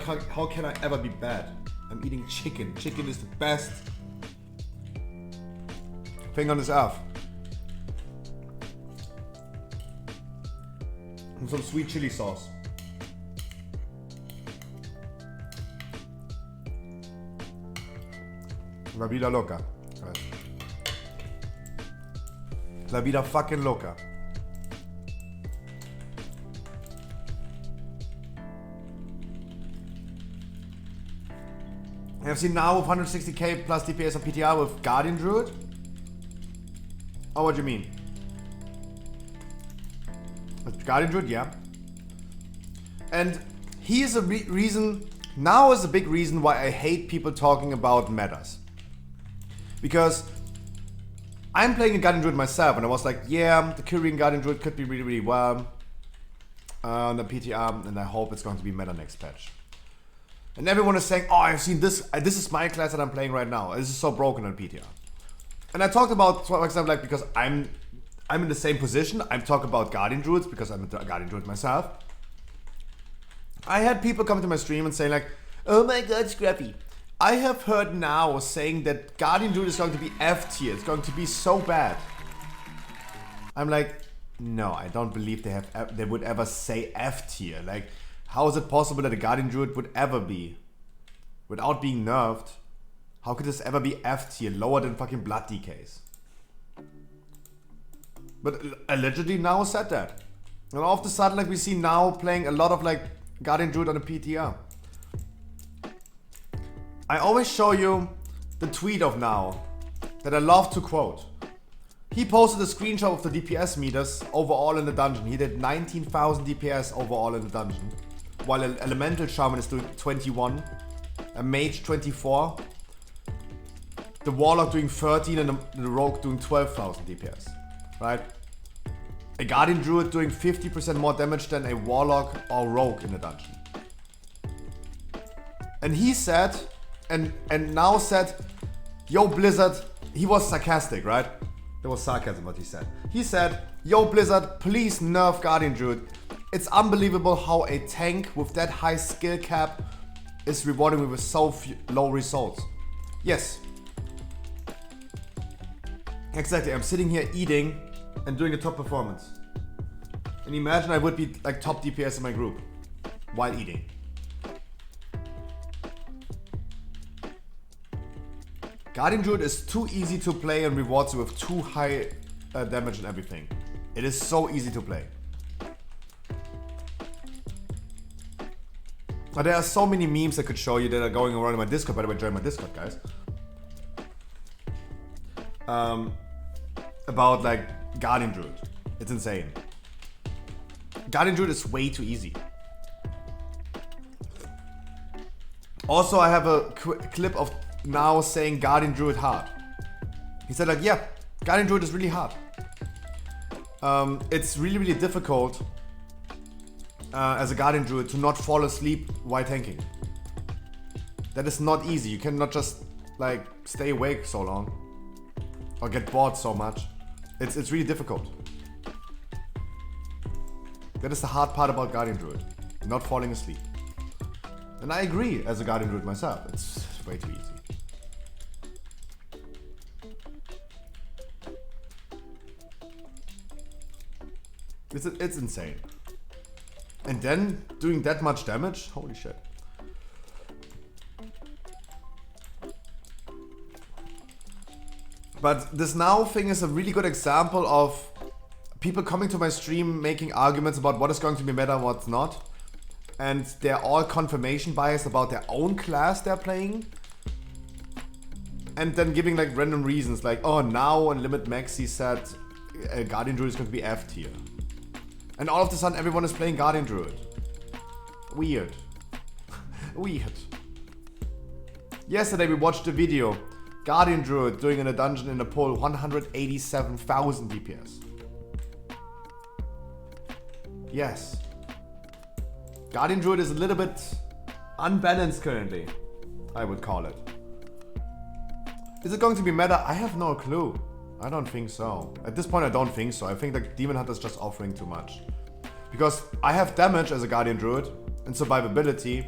Speaker 4: can I ever be bad? I'm eating chicken. Chicken is the best thing on this earth. And some sweet chili sauce. La vida loca. La vida fucking loca. I've seen now with 160k plus DPS on PTR with Guardian Druid. Oh, what do you mean? With Guardian Druid, yeah. And he is a reason. Now is a big reason why I hate people talking about metas. Because I'm playing a Guardian Druid myself, and I was like, yeah, the Kyrian Guardian Druid could be really, really well on the PTR, and I hope it's going to be meta next patch. And everyone is saying, oh, I've seen this. This is my class that I'm playing right now. This is so broken on PTR. And I talked about, for example, like, because I'm in the same position. I'm talking about Guardian Druids because I'm a Guardian Druid myself. I had people come to my stream and say like, oh my god, Scrappy. I have heard now saying that Guardian Druid is going to be F tier. It's going to be so bad. I'm like, no, I don't believe they would ever say F tier. Like, how is it possible that a Guardian Druid would ever be, without being nerfed, how could this ever be F tier, lower than fucking Blood DKs? But allegedly now said that. And all of a sudden, like, we see now playing a lot of like Guardian Druid on the PTR. I always show you the tweet of now that I love to quote. He posted a screenshot of the DPS meters overall in the dungeon. He did 19,000 DPS overall in the dungeon, while an Elemental Shaman is doing 21 a mage 24, the warlock doing 13 and the rogue doing 12,000 DPS, right? A guardian druid doing 50% more damage than a warlock or rogue in a dungeon. And he said, and now said, yo Blizzard, he was sarcastic, right? There was sarcasm what he said. He said, yo Blizzard, please nerf guardian druid. It's unbelievable how a tank with that high skill cap is rewarding me with so low results. Yes. Exactly, I'm sitting here eating and doing a top performance. And imagine I would be like top DPS in my group while eating. Guardian Druid is too easy to play and rewards you with too high damage and everything. It is so easy to play. But there are so many memes I could show you that are going around in my Discord. By the way, join my Discord, guys. About like Guardian Druid. It's insane. Guardian Druid is way too easy. Also, I have a clip of now saying Guardian Druid hard. He said like, yeah, Guardian Druid is really hard. It's really, really difficult as a Guardian Druid to not fall asleep while tanking. That is not easy. You cannot just like stay awake so long or get bored so much. It's really difficult. That is the hard part about Guardian Druid, not falling asleep. And I agree as a Guardian Druid myself. It's way too easy. It's insane. And then doing that much damage? Holy shit. But this now thing is a really good example of people coming to my stream making arguments about what is going to be meta and what's not. And they're all confirmation biased about their own class they're playing. And then giving like random reasons like, oh, now Unlimited Maxi said Guardian Druid is going to be F tier. And all of a sudden everyone is playing Guardian Druid. Weird. Weird. Yesterday we watched a video. Guardian Druid doing in a dungeon in a poll 187,000 DPS. Yes. Guardian Druid is a little bit unbalanced currently, I would call it. Is it going to be meta? I have no clue. I don't think so. At this point I don't think so. I think that Demon Hunter is just offering too much. Because I have damage as a Guardian Druid and survivability.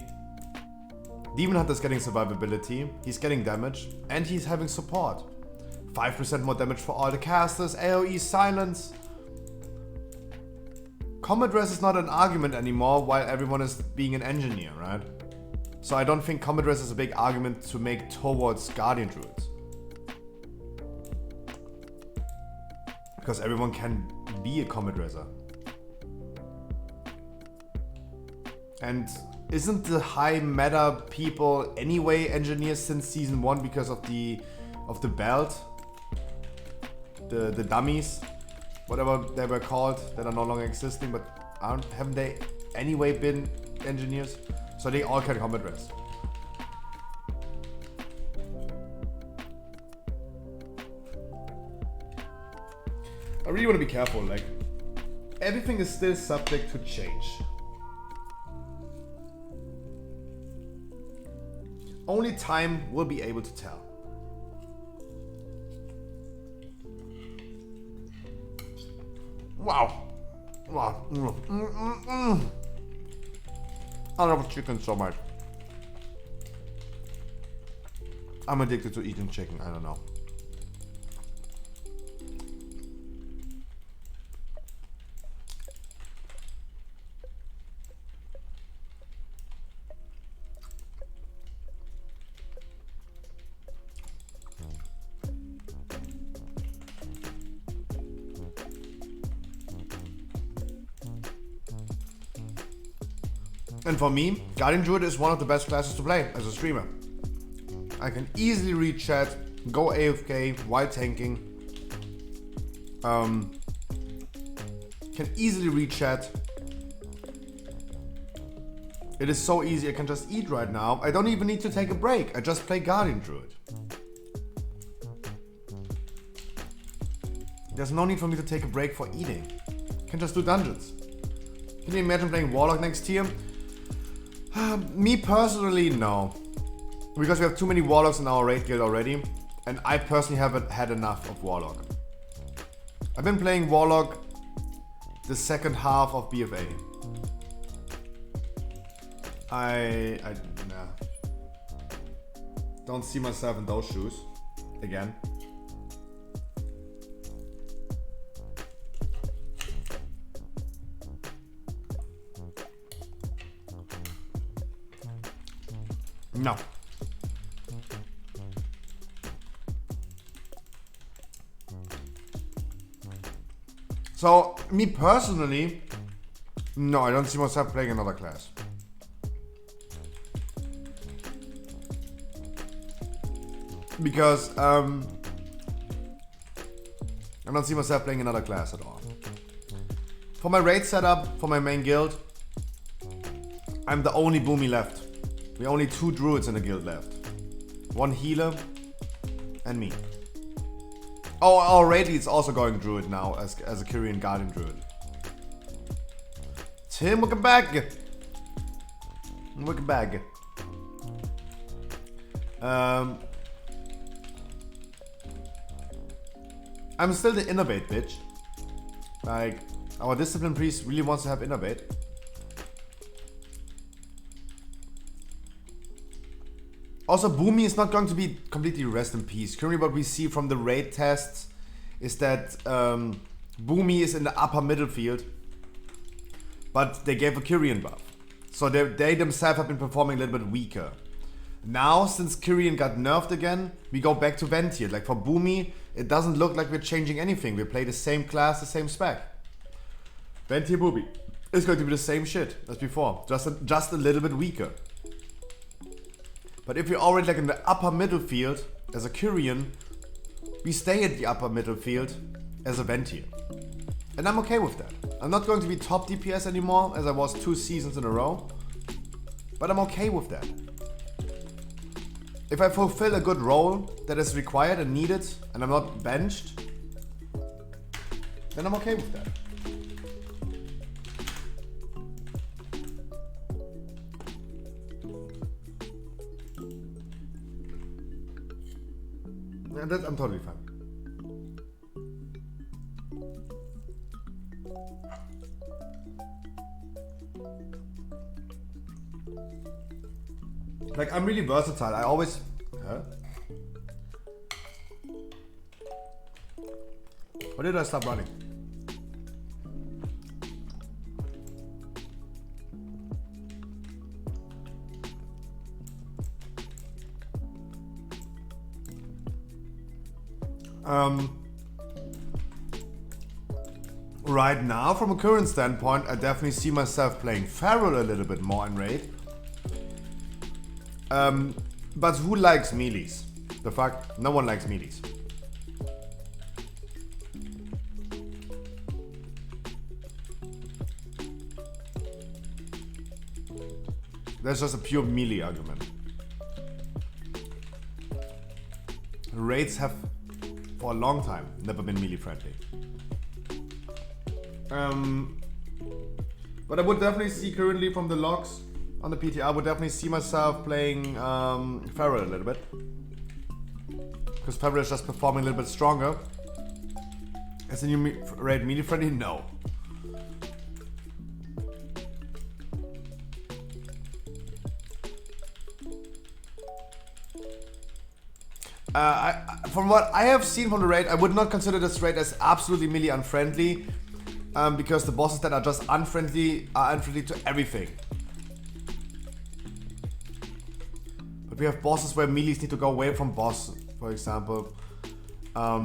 Speaker 4: Demon Hunter is getting survivability, he's getting damage, and he's having support. 5% more damage for all the casters, AoE silence. Combat res is not an argument anymore while everyone is being an engineer, right? So I don't think combat res is a big argument to make towards Guardian Druids. Because everyone can be a combat reser. And isn't the high meta people anyway engineers since season 1 because of the belt? The dummies, whatever they were called, that are no longer existing, but haven't they anyway been engineers? So they all can combat res. I really want to be careful, like everything is still subject to change. Only time will be able to tell. Wow. Wow. I love chicken so much. I'm addicted to eating chicken, I don't know. And for me, Guardian Druid is one of the best classes to play as a streamer. I can easily read chat, go AFK while tanking. Can easily read chat. It is so easy, I can just eat right now. I don't even need to take a break. I just play Guardian Druid. There's no need for me to take a break for eating. I can just do dungeons. Can you imagine playing Warlock next year? Me personally, no. Because we have too many Warlocks in our raid guild already. And I personally haven't had enough of Warlock. I've been playing Warlock the second half of BFA. Nah. Don't see myself in those shoes again. No. So, me personally, no, I don't see myself playing another class. Because, I don't see myself playing another class at all. For my raid setup, for my main guild, I'm the only boomy left. We only 2 druids in the guild left. 1 healer and me. Oh, already it's also going druid now as a Kyrian Guardian Druid. Tim, welcome back. Welcome back. I'm still the innovate bitch. Like, our discipline priest really wants to have innovate. Also, Boomy is not going to be completely rest in peace. Currently what we see from the raid tests is that Boomy is in the upper middle field, but they gave a Kyrian buff. So they themselves have been performing a little bit weaker. Now, since Kyrian got nerfed again, we go back to Ventier. Like for Boomy, it doesn't look like we're changing anything. We play the same class, the same spec. Ventier Boomy is going to be the same shit as before, just a little bit weaker. But if we're already like in the upper middle field as a Kyrian, we stay at the upper middle field as a Ventier. And I'm okay with that. I'm not going to be top DPS anymore as I was 2 seasons in a row. But I'm okay with that. If I fulfill a good role that is required and needed and I'm not benched, then I'm okay with that. And that I'm totally fine. Like, I'm really versatile. I always... Huh? Why did I stop running? Right now, from a current standpoint, I definitely see myself playing Feral a little bit more in Raid. But who likes melees? The fuck? No one likes melees. That's just a pure melee argument. Raids have, for a long time, never been melee friendly. But I would definitely see currently from the logs on the PT, I would definitely see myself playing Feral a little bit. Because Feral is just performing a little bit stronger. Is a new raid melee friendly? No. From what I have seen from the raid, I would not consider this raid as absolutely melee unfriendly. Because the bosses that are just unfriendly are unfriendly to everything. But we have bosses where melees need to go away from boss, for example. A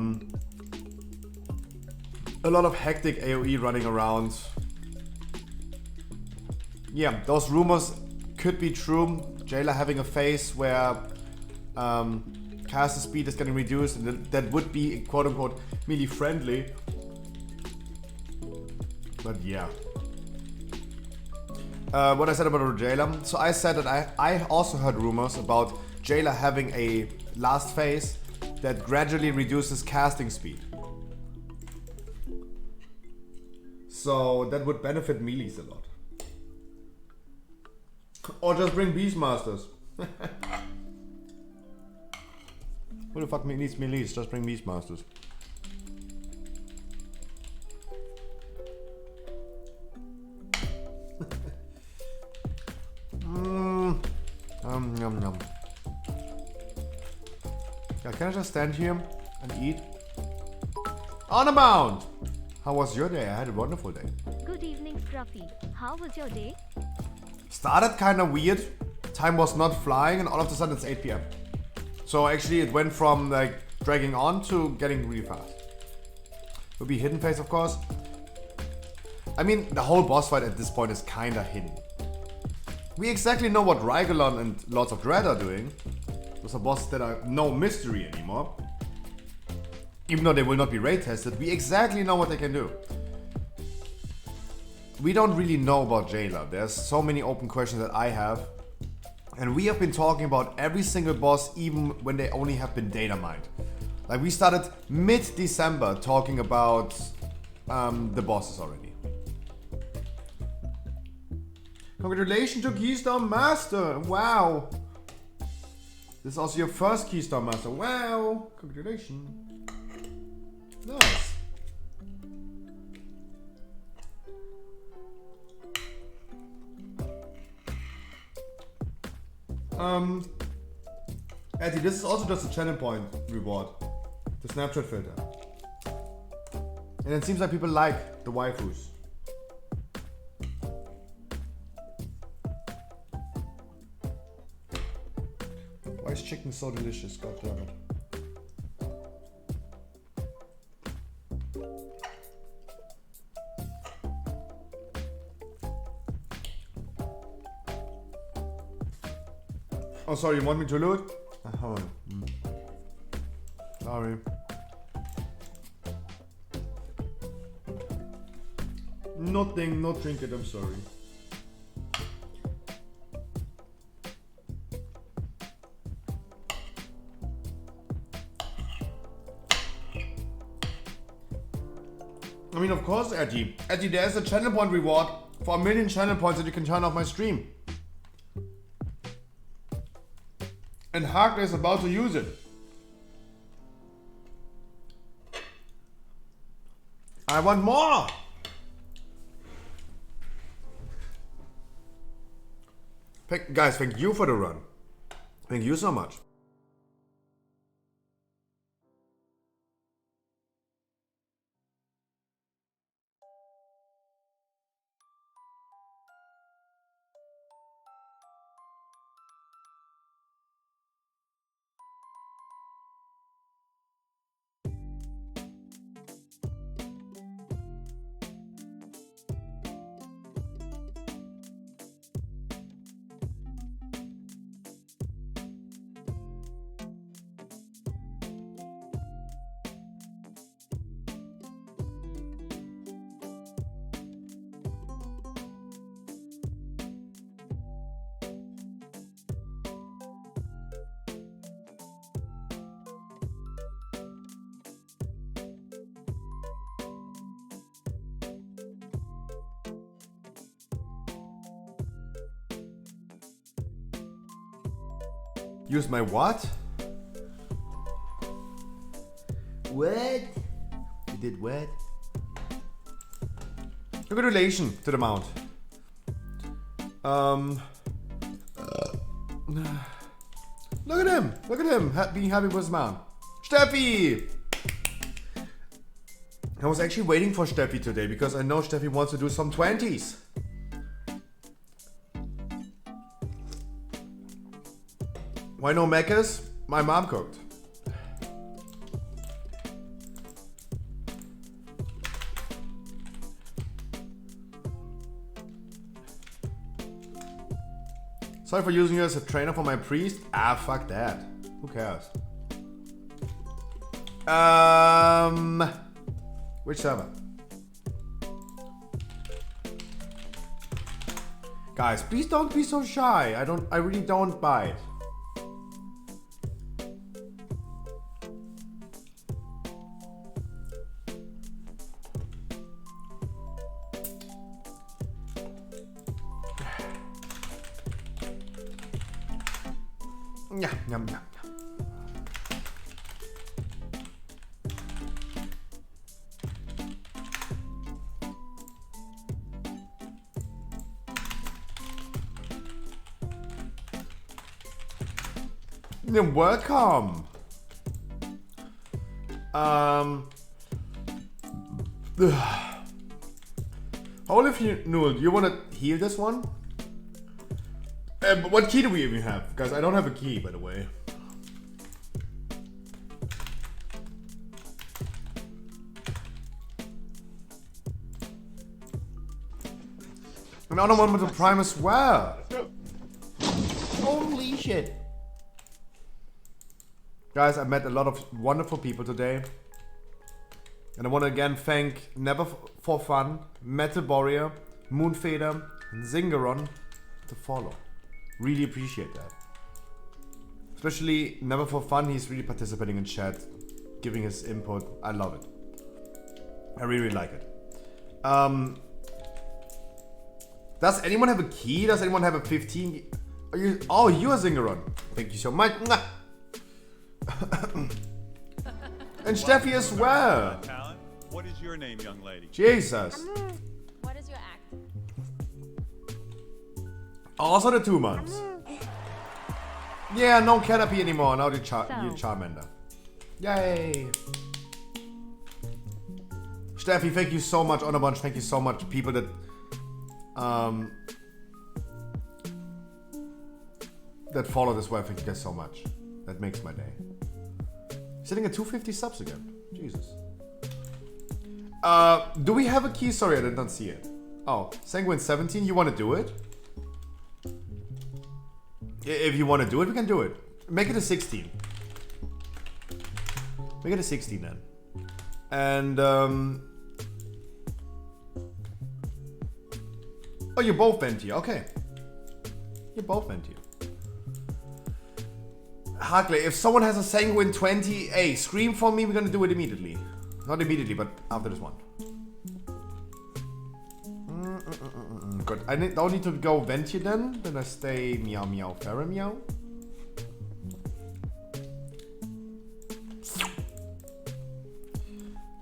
Speaker 4: lot of hectic AoE running around. Yeah, those rumors could be true. Jailer having a phase where caster speed is getting reduced, and that would be quote unquote melee friendly. But yeah. what I said about Jailer. So I said that I also heard rumors about Jailer having a last phase that gradually reduces casting speed. So that would benefit melees a lot. Or just bring Beastmasters. Who the fuck needs melees? Just bring Beastmasters. Yum yum. Yeah, can I just stand here and eat? On a bound! How was your day? I had a wonderful day.
Speaker 6: Good evening, Scruffy. How was your day?
Speaker 4: Started kind of weird. Time was not flying and all of a sudden it's 8 PM. So actually it went from like dragging on to getting really fast. Would be hidden phase, of course. I mean, the whole boss fight at this point is kinda hidden. We exactly know what Rygalon and Lords of Dread are doing. Those are bosses that are no mystery anymore. Even though they will not be raid tested, we exactly know what they can do. We don't really know about Jailer. There's so many open questions that I have. And we have been talking about every single boss even when they only have been data mined. Like we started mid-December talking about the bosses already. Congratulations to Keystone Master! Wow! This is also your first Keystone Master. Wow! Congratulations. Nice. Eddie, this is also just a channel point reward. The Snapchat filter. And it seems like people like the waifus. Why is chicken so delicious? God damn it. Oh, sorry, you want me to loot? Sorry. Nothing, no trinket, I'm sorry. I mean, of course, Eddie. Eddie, there's a channel point reward for 1 million channel points that you can turn off my stream. And Hagler is about to use it. I want more! Guys, thank you for the run. Thank you so much. Use my what? What? You did what? Congratulations to the mount. Look at him! Look at him! Being happy with his mount. Steffi! I was actually waiting for Steffi today because I know Steffi wants to do some 20s. Why no Mechas? My mom cooked. Sorry for using you as a trainer for my priest. Ah, fuck that. Who cares? Which server? Guys, please don't be so shy. I really don't bite. Yeah, yum, yum, yum. You're welcome. Holy Noodle, do you want to heal this one? What key do we even have? Guys, I don't have a key, by the way. Another one with the prime as well. Holy shit. Guys, I met a lot of wonderful people today. And I want to again thank Never For Fun, Metal Warrior, Moonfader, and Zingaron to follow. Really appreciate that. Especially Never For Fun, he's really participating in chat, giving his input. I love it. I really like it. Does anyone have a key? Does anyone have a 15? Are you? Oh, you are Zingaron. Thank you so much. And Steffi as well.
Speaker 12: What is your name, young lady?
Speaker 4: Jesus.
Speaker 6: What is your act?
Speaker 4: Also the 2 months. Yeah, no Caterpie anymore. Now you Charmander. Yay. Steffi, thank you so much. On a bunch, thank you so much. People that that follow this well, thank you guys so much. That makes my day. Sitting at 250 subs again. Jesus. Do we have a key? Sorry, I did not see it. Oh, Sanguine 17, you want to do it? If you want to do it, we can do it. Make it a 16. Make it a 16 then. And, oh, you both went here. Okay. You both went here. Harkley, if someone has a Sanguine 20, hey, scream for me, we're gonna do it immediately. Not immediately, but after this one. Good. I don't need to go vent here then. Then I stay meow meow fairy meow.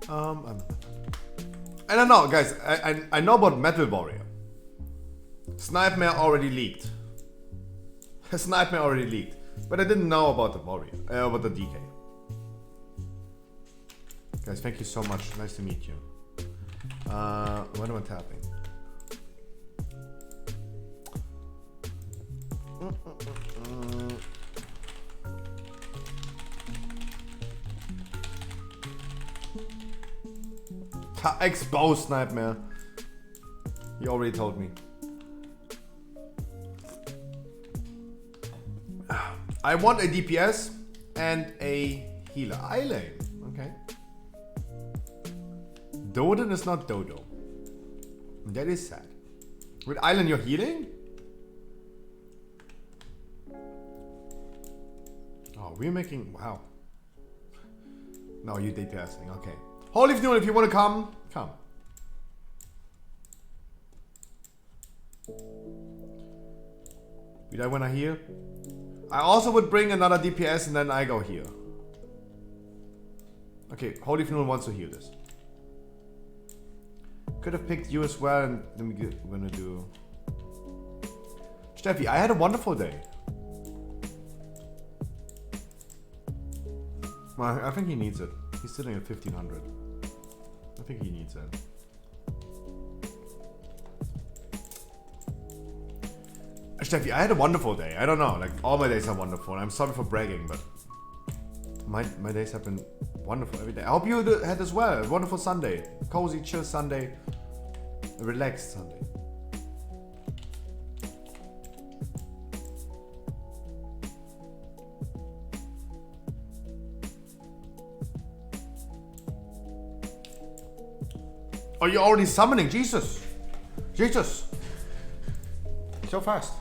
Speaker 4: I don't know, guys. I know about Metal Warrior. Snipemare already leaked. Snipemare already leaked. But I didn't know about the Warrior, about the DK. Guys, thank you so much. Nice to meet you. What am I tapping? Exposed Nightmare. You already told me. I want a DPS and a healer. Eilane. Okay. Doden is not Dodo. That is sad. With Eilane, you're healing? Oh, we're making... Wow. No, you're DPSing. Okay. Holy Noon, if you want to come, come. Did I want to heal? I also would bring another DPS and then I go here. Okay, Holy Noon wants to heal this. Could have picked you as well, and then we're gonna do... Steffi, I had a wonderful day. Well, I think he needs it. He's sitting at 1500. I think he needs it. Steffi, I had a wonderful day. I don't know, like all my days are wonderful. I'm sorry for bragging, but my days have been wonderful every day. I hope you had as well. A wonderful Sunday. Cozy, chill Sunday. A relaxed Sunday. Oh, you're already summoning? Jesus! Jesus! So fast.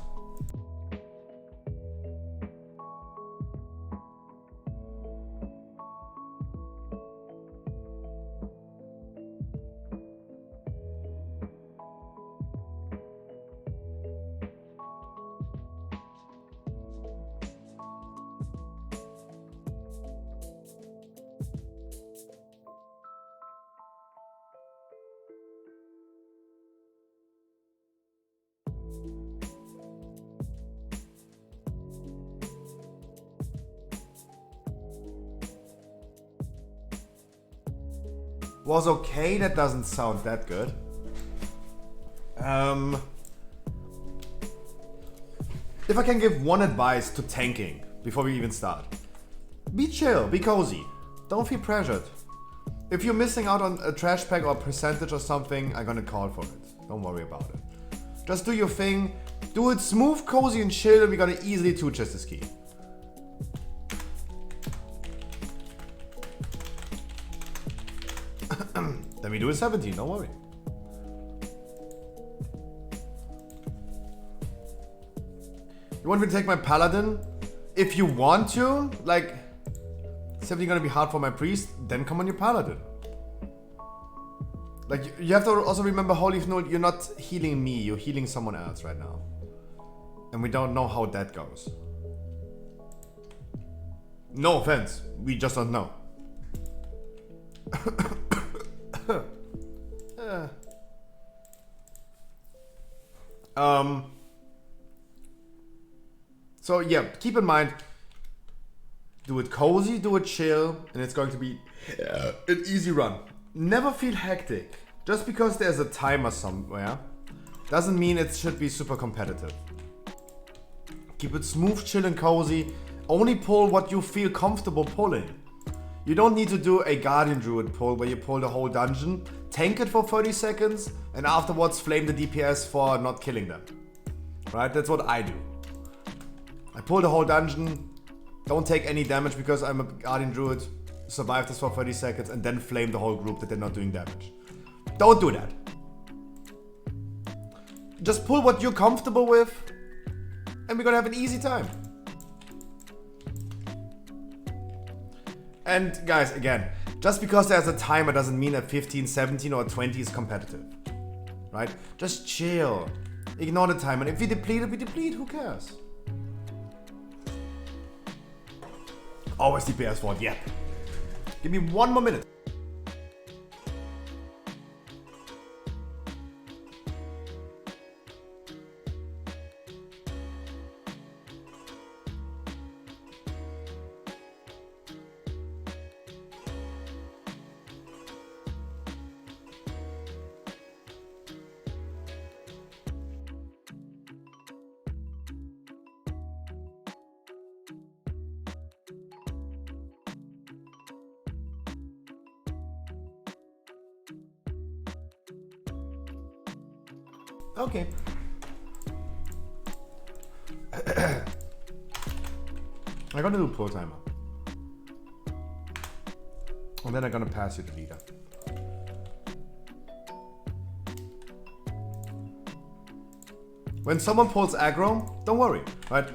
Speaker 4: Was okay, that doesn't sound that good. If I can give one advice to tanking before we even start. Be chill, be cozy. Don't feel pressured. If you're missing out on a trash pack or a percentage or something, I'm gonna call for it. Don't worry about it. Just do your thing, do it smooth, cozy and chill, and we're gonna easily two-chest this key. Then we do a 17, don't worry. You want me to take my paladin? If you want to, like, 17 gonna be hard for my priest, then come on your paladin. Like, you have to also remember, Holy Fnul, you're not healing me, you're healing someone else right now. And we don't know how that goes. No offense, we just don't know. So yeah, keep in mind, do it cozy, do it chill, and it's going to be an easy run. Never feel hectic. Just because there's a timer somewhere doesn't mean it should be super competitive. Keep it smooth, chill and cozy. Only pull what you feel comfortable pulling. You don't need to do a Guardian Druid pull where you pull the whole dungeon, tank it for 30 seconds, and afterwards flame the DPS for not killing them. Right? That's what I do. I pull the whole dungeon, don't take any damage because I'm a Guardian Druid, survive this for 30 seconds, and then flame the whole group that they're not doing damage. Don't do that. Just pull what you're comfortable with, and we're gonna have an easy time. And guys, again, just because there's a timer doesn't mean that 15, 17 or 20 is competitive. Right? Just chill. Ignore the timer. If we deplete, we deplete. Who cares? Always DPS VoD, yeah. Give me one more minute. Okay. I'm gonna do pro timer. And then I'm gonna pass you the leader. When someone pulls aggro, don't worry, right?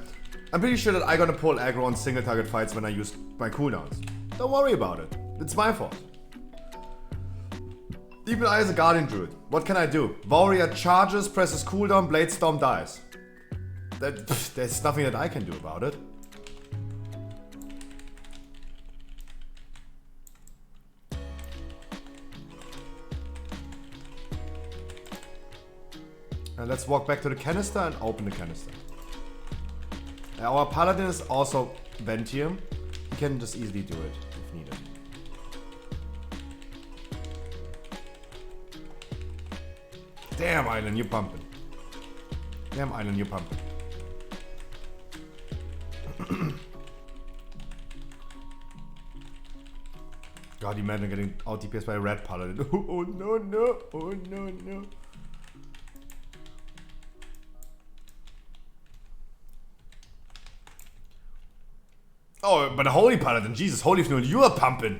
Speaker 4: I'm pretty sure that I'm gonna pull aggro on single target fights when I use my cooldowns. Don't worry about it. It's my fault. Even I as a Guardian Druid, what can I do? Warrior charges, presses cooldown, Blade Storm dies. There's nothing that I can do about it. And let's walk back to the canister and open the canister. Our Paladin is also Ventium. He can just easily do it if needed. Damn, Island, you're pumping. Damn, Island, you're pumping. God, imagine getting out DPS by a red Paladin. Oh no, no. Oh no, no. Oh, but a Holy Paladin. Jesus, Holy Fnul, you are pumping.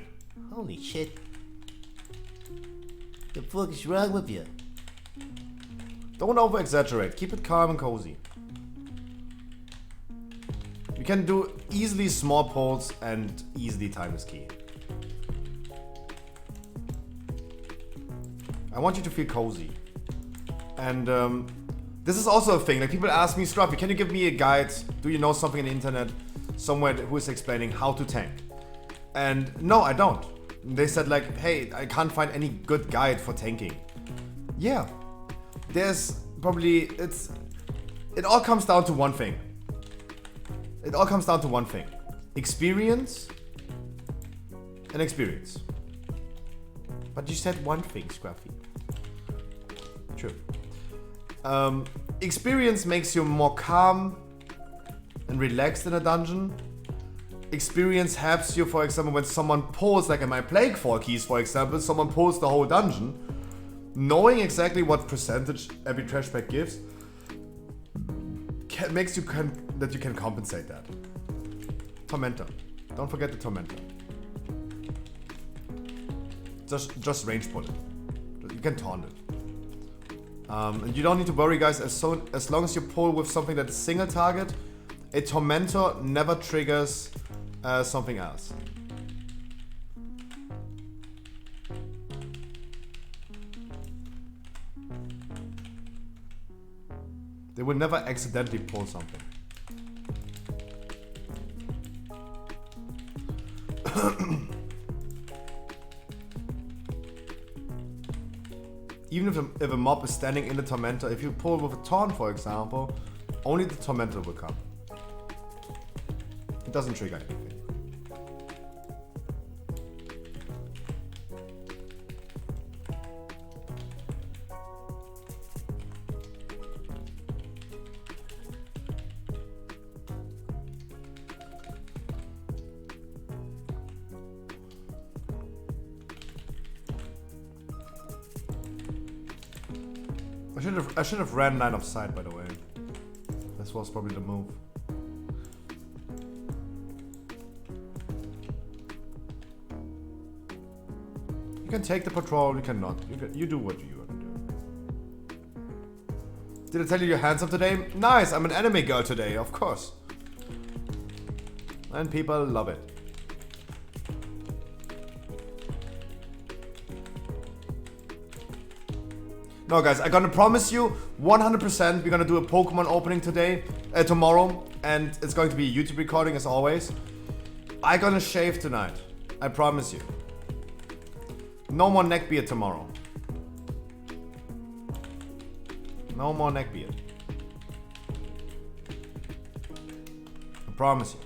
Speaker 13: Holy shit. The fuck is wrong with you?
Speaker 4: Don't over exaggerate. Keep it calm and cozy. You can do easily small pulls and easily time is key. I want you to feel cozy. And this is also a thing. Like people ask me, Scruffy, can you give me a guide? Do you know something on the internet? Somewhere who is explaining how to tank? And no, I don't. They said like, hey, I can't find any good guide for tanking. Yeah. There's probably, it all comes down to one thing. It all comes down to one thing. Experience and experience. But you said one thing, Scruffy. True. Experience makes you more calm and relaxed in a dungeon. Experience helps you, for example, when someone pulls, like in my Plague 4 keys, for example, someone pulls the whole dungeon, knowing exactly what percentage every trash pack gives makes you that you can compensate that. Tormentor. Don't forget the Tormentor. Just range pull it. You can taunt it. And you don't need to worry, guys, as long as you pull with something that is single target, a Tormentor never triggers something else. They will never accidentally pull something. Even if a mob is standing in the Tormentor, if you pull with a taunt, for example, only the Tormentor will come. It doesn't trigger anything. I should have ran line of sight, by the way. This was probably the move. You can take the patrol, you cannot. You do what you want to do. Did I tell you you're handsome today? Nice, I'm an anime girl today, of course. And people love it. No, guys, I'm gonna promise you 100% we're gonna do a Pokemon opening tomorrow, and it's going to be a YouTube recording as always. I'm gonna shave tonight. I promise you. No more neckbeard tomorrow. No more neckbeard. I promise you.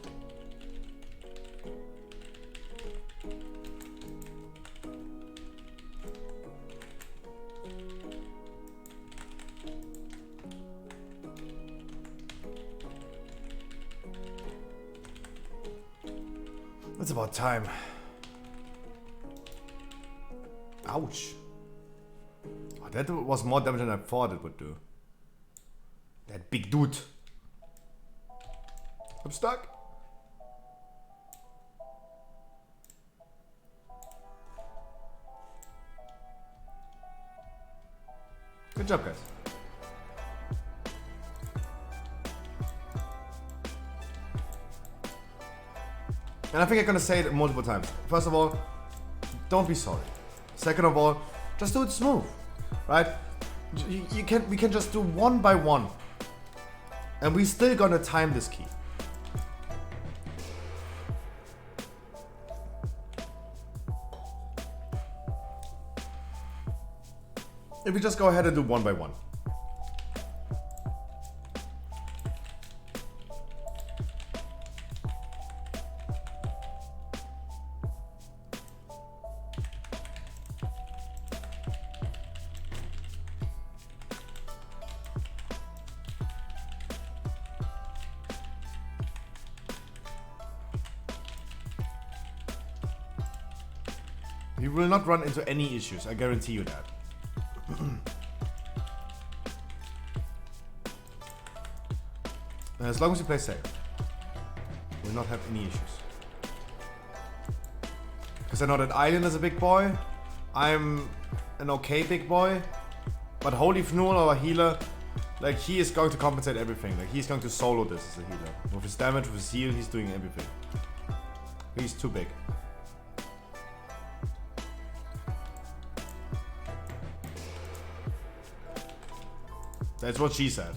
Speaker 4: It's about time. Ouch. Oh, that was more damage than I thought it would do. That big dude. I'm stuck. Good job, guys. And I think I'm gonna say it multiple times. First of all, don't be sorry. Second of all, just do it smooth, right? We can just do one by one, and we still gonna time this key. If we just go ahead and do one by one. You will not run into any issues, I guarantee you that. As long as you play safe, you will not have any issues. Because I know that Island is a big boy, I'm an okay big boy, But Holy Fnul, our healer, like he is going to compensate everything. Like he's going to solo this as a healer. With his damage, with his heal, he's doing everything. He's too big. That's what she said.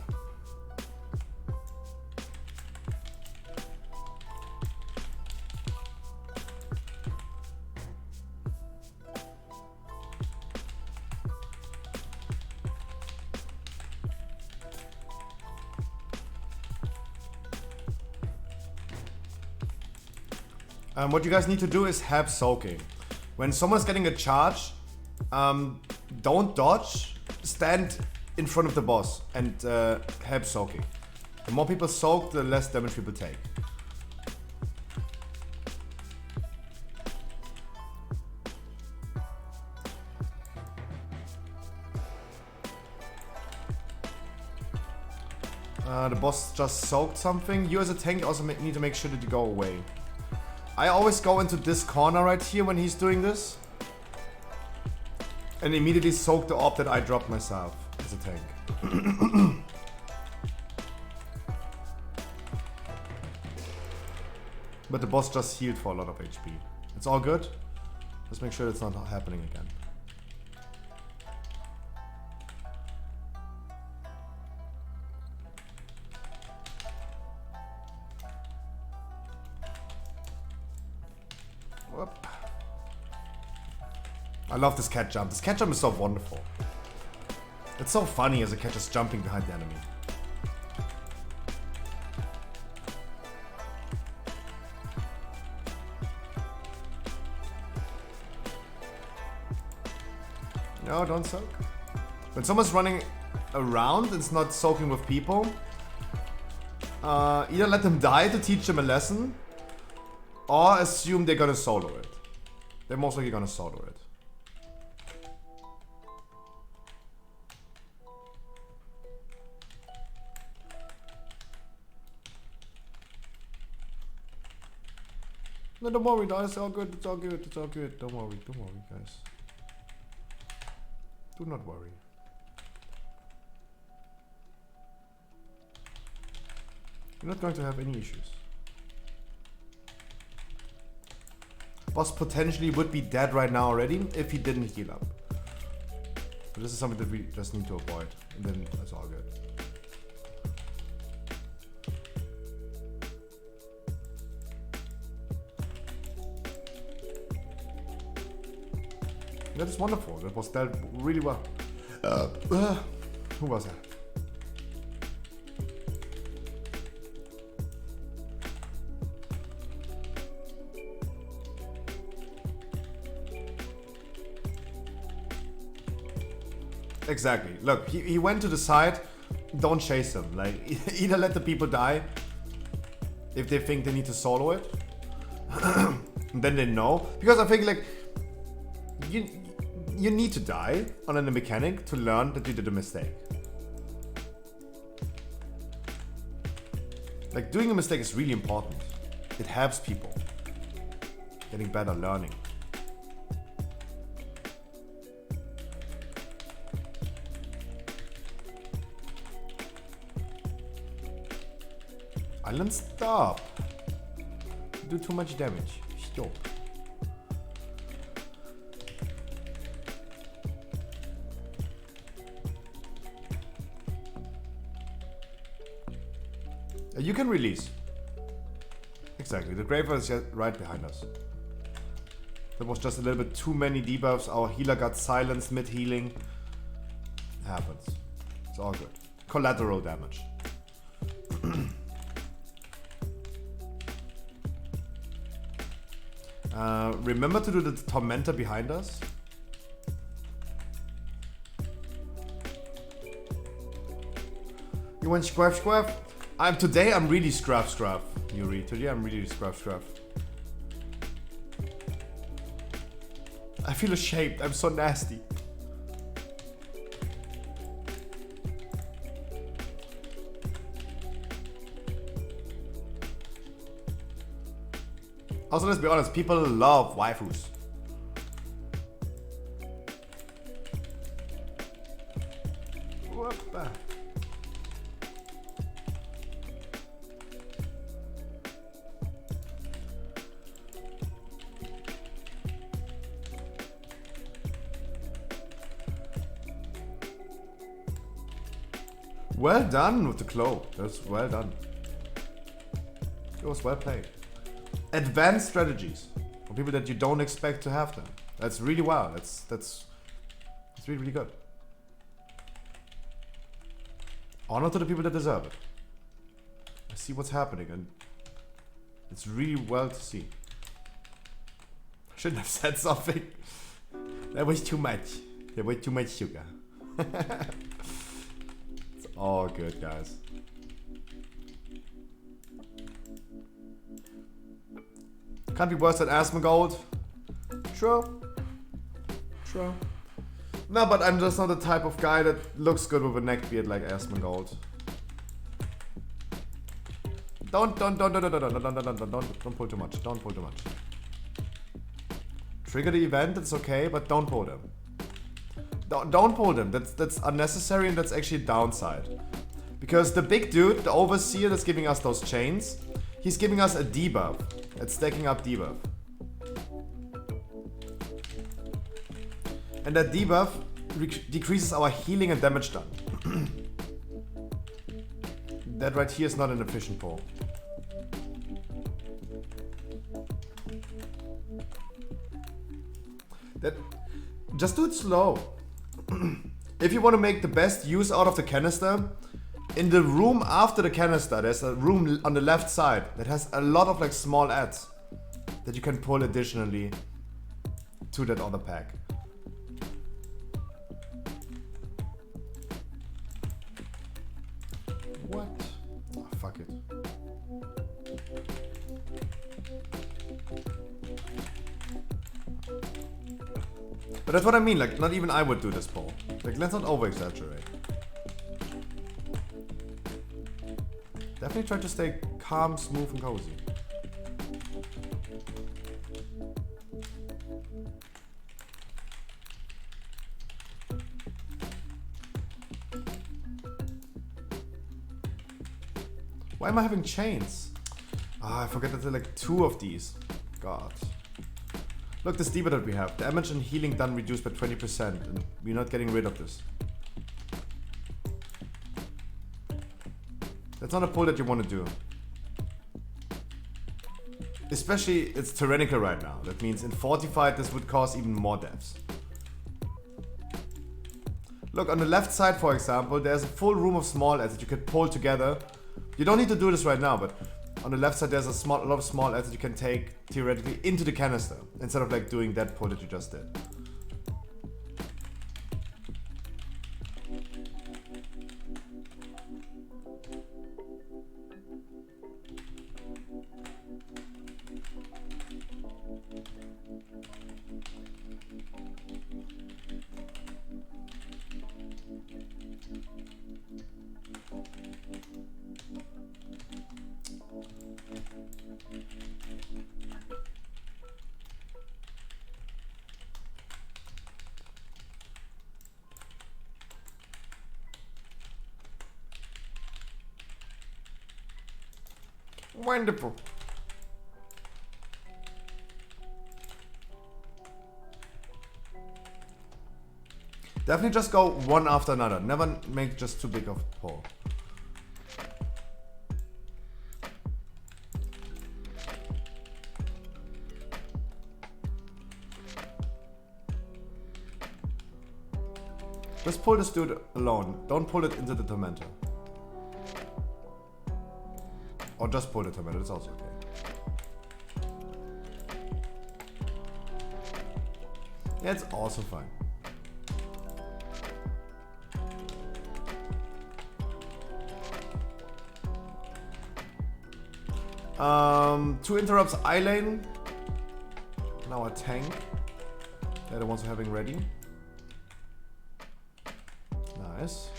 Speaker 4: What you guys need to do is help soaking. When someone's getting a charge, don't dodge, stand in front of the boss and help soaking. The more people soak, the less damage people take. The boss just soaked something. You as a tank also need to make sure that you go away. I always go into this corner right here when he's doing this. And immediately soak the orb that I dropped myself as a tank. But the boss just healed for a lot of HP. It's all good. Just make sure it's not happening again. Whoop. I love this cat jump. This cat jump is so wonderful. It's so funny as a cat just jumping behind the enemy. No, don't soak. When someone's running around and it's not soaking with people, either let them die to teach them a lesson, or assume they're gonna solo it. They're most likely gonna solo it. No, don't worry, guys. It's all good. It's all good. It's all good. Don't worry, guys. Do not worry. You're not going to have any issues. Boss potentially would be dead right now already if he didn't heal up. But this is something that we just need to avoid, and then that's all good. That is wonderful. That was dealt really well. Who was that? Exactly. Look, he went to the side. Don't chase him. Like, either let the people die if they think they need to solo it. And then they know. Because I think, like, you need to die on a mechanic to learn that you did a mistake. Like, doing a mistake is really important. It helps people getting better, learning. Island, stop. You do too much damage. Stop. You can release. Exactly, the Graveyard is right behind us. There was just a little bit too many debuffs. Our healer got silenced mid-healing. It happens. It's all good. Collateral damage. Remember to do the Tormentor behind us. You went scruff. Today I'm really scruff, Yuri. Today I'm really scruff. I feel ashamed. I'm so nasty. Also, let's be honest, people love waifus.
Speaker 5: Whoopa. Well done with the claw. That's well done. It was well played. Advanced strategies for people that you don't expect to have them. That's really wow. That's really, really good. Honor to the people that deserve it. I see what's happening and it's really well to see. Shouldn't have said something. That was too much. That was too much sugar. It's all good, guys. Can't be worse than Asmongold. True. True. No, but I'm just not the type of guy that looks good with a neckbeard like Asmongold. Don't pull too much. Don't pull too much. Trigger the event, it's okay, but don't pull them. Don't pull them. That's unnecessary and that's actually a downside. Because the big dude, the overseer that's giving us those chains, he's giving us a debuff. It's stacking up debuff. And that debuff decreases our healing and damage done. That right here is not an efficient pull. Just do it slow. If you want to make the best use out of the canister, in the room after the canister, there's a room on the left side that has a lot of like small adds that you can pull additionally to that other pack. What? Oh, fuck it. But that's what I mean, like, not even I would do this pull. Like, let's not over-exaggerate. Definitely try to stay calm, smooth, and cozy. Why am I having chains? Ah, I forget that there are like 2 of these. God. Look, this debuff that we have. Damage and healing done reduced by 20%, and we're not getting rid of this. That's not a pull that you want to do. Especially, it's tyrannical right now. That means in fortified, this would cause even more deaths. Look, on the left side, for example, there's a full room of small adds that you could pull together. You don't need to do this right now, but on the left side, there's a lot of small adds that you can take theoretically into the canister instead of like doing that pull that you just did. Wonderful. Definitely just go one after another. Never make just too big of a pull. Just pull this dude alone. Don't pull it into the tormentor. Or just pull the tormentor, it's also okay. Yeah, it's also fine. Two interrupts eye lane. Now a tank. They're the ones we're having ready. Nice.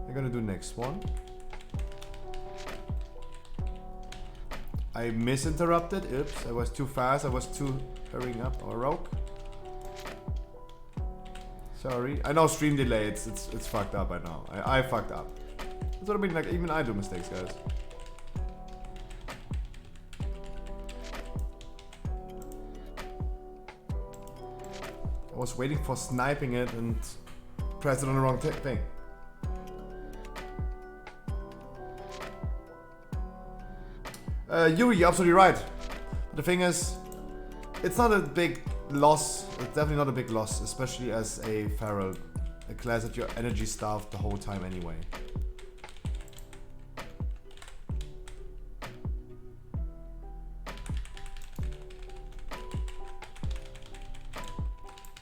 Speaker 5: We're gonna do next one. I misinterrupted. Oops, I was too fast. I was too hurrying up. Or rogue.
Speaker 4: Sorry. I know stream delay, it's fucked up, I know. I fucked up. That's what I mean, like, even I do mistakes, guys. I was waiting for sniping it and pressed it on the wrong thing. Yuri, you're absolutely right. The thing is, it's not a big loss. It's definitely not a big loss, especially as a feral, a class that you're energy starved the whole time anyway.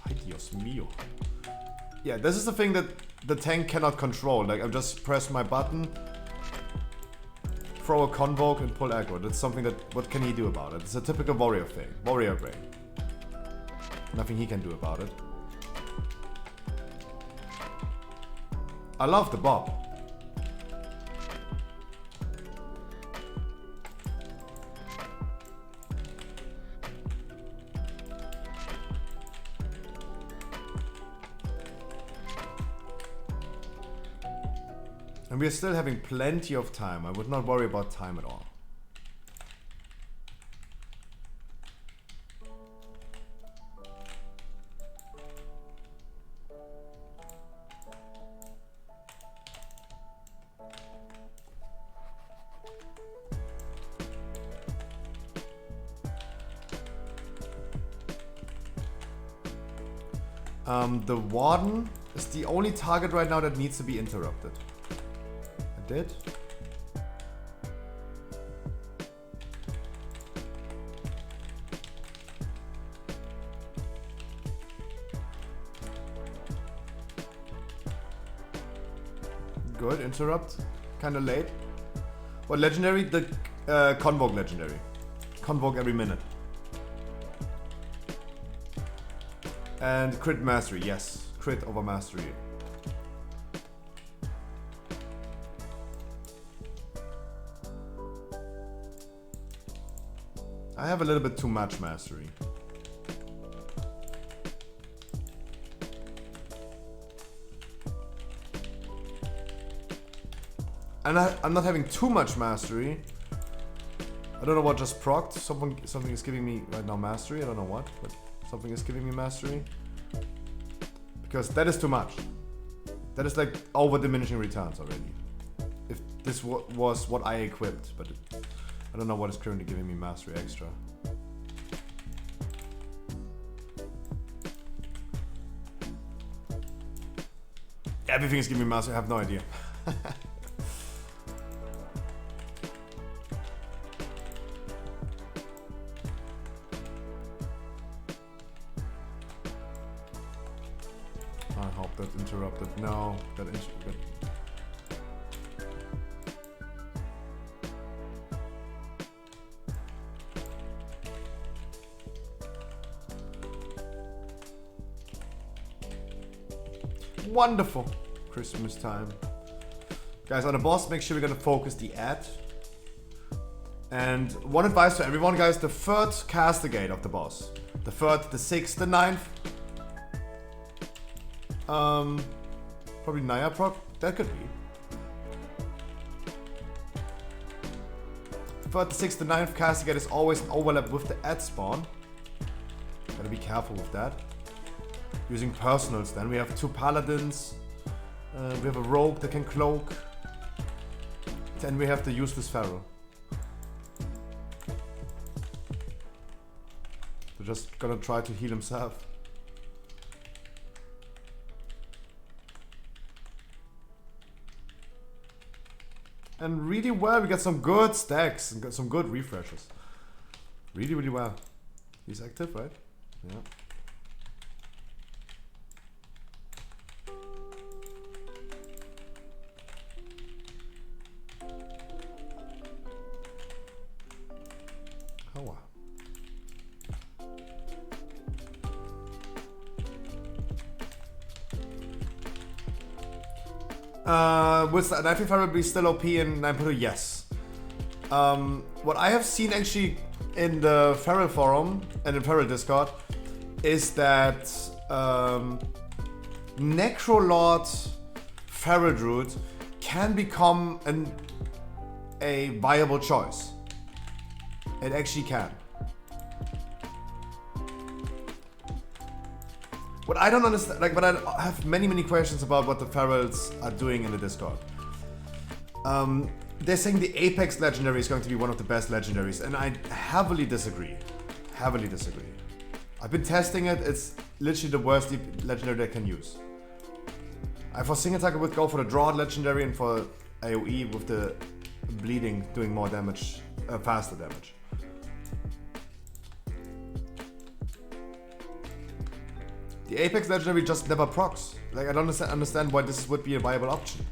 Speaker 4: Ay, Dios mío. Yeah, this is the thing that the tank cannot control. Like, I just press my button, throw a convoke and pull aggro. That's something that, what can he do about it? It's a typical warrior thing. Warrior brain. Nothing he can do about it. I love the bob. And we are still having plenty of time. I would not worry about time at all. The Warden is the only target right now that needs to be interrupted. I did. Good, interrupt. Kinda late. What legendary? The Convoke legendary. Convoke every minute. And crit mastery, yes. Crit over mastery. I have a little bit too much mastery. And I'm not having too much mastery. I don't know what just procced. Something is giving me right now mastery. I don't know what, but something is giving me mastery. Because that is too much. That is like over diminishing returns already. If this was what I equipped, but I don't know what is currently giving me mastery extra. Everything is giving me mastery, I have no idea. I hope that interrupted. No, that interrupted. Wonderful. Christmas time. Guys, on the boss, make sure we're gonna focus the ad. And one advice to everyone, guys, the third caster gate of the boss. The third, the sixth, the ninth. Probably Naya proc. That could be. The third, the sixth, the ninth caster gate is always an overlap with the ad spawn. Gotta be careful with that. Using personals, then we have two paladins. We have a rogue that can cloak. Then we have the useless pharaoh. They're just gonna try to heal himself. And really well, we got some good stacks and got some good refreshes. Really, really well. He's active, right? Yeah. Will the Knife Pharaoh be still OP in 9.2? Yes. What I have seen actually in the Feral forum and in Feral Discord is that Necrolord Feral Druid can become a viable choice. It actually can. What I don't understand, like, but I have many questions about what the Ferals are doing in the Discord. They're saying the Apex legendary is going to be one of the best legendaries, and I heavily disagree. Heavily disagree. I've been testing it, it's literally the worst legendary they can use. For single attack I would go for the Drought legendary, and for AoE with the bleeding doing more damage, faster damage. The Apex legendary just never procs. Like, I don't understand why this would be a viable option.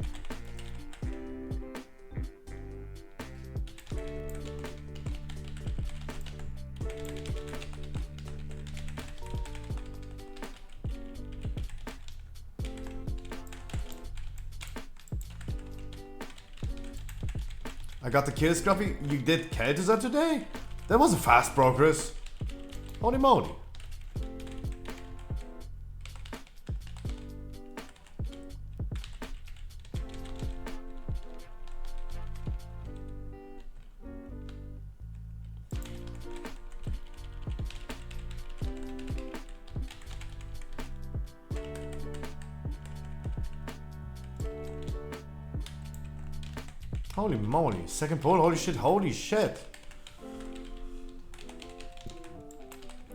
Speaker 4: I got the kill, Scruffy. You did Kel'Thuzad today? That was a fast progress. Holy moly. Holy moly, second pull, holy shit.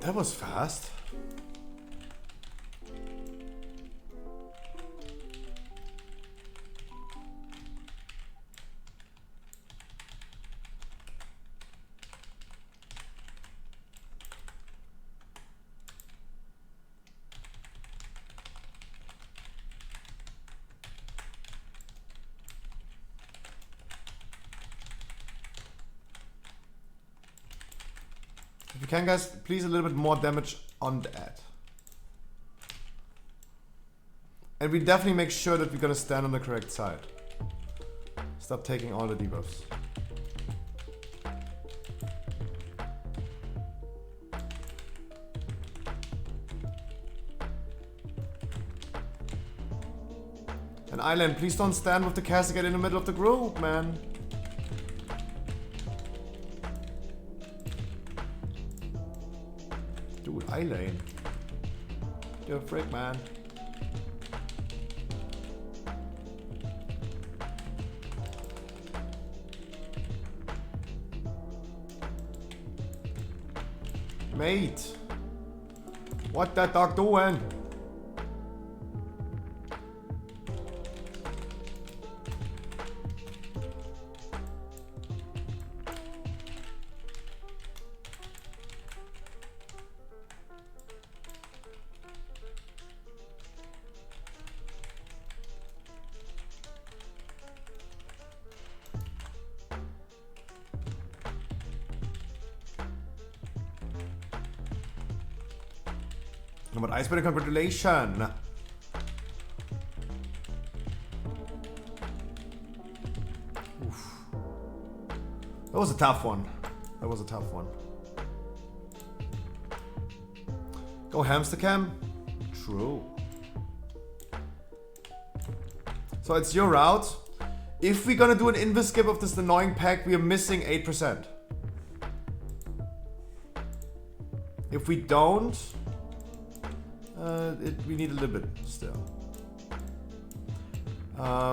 Speaker 4: That was fast. If you can, guys, please a little bit more damage on that. And we definitely make sure that we're gonna stand on the correct side. Stop taking all the debuffs. And Island, please don't stand with the casket in the middle of the group, man. Dude, Island. You're a frick, man. Mate. What that dog doing? But Iceberg, congratulations! Oof. That was a tough one. That was a tough one. Go hamster cam? True. So it's your route. If we're gonna do an invis skip of this annoying pack, we are missing 8%. If we don't, we need a little bit still.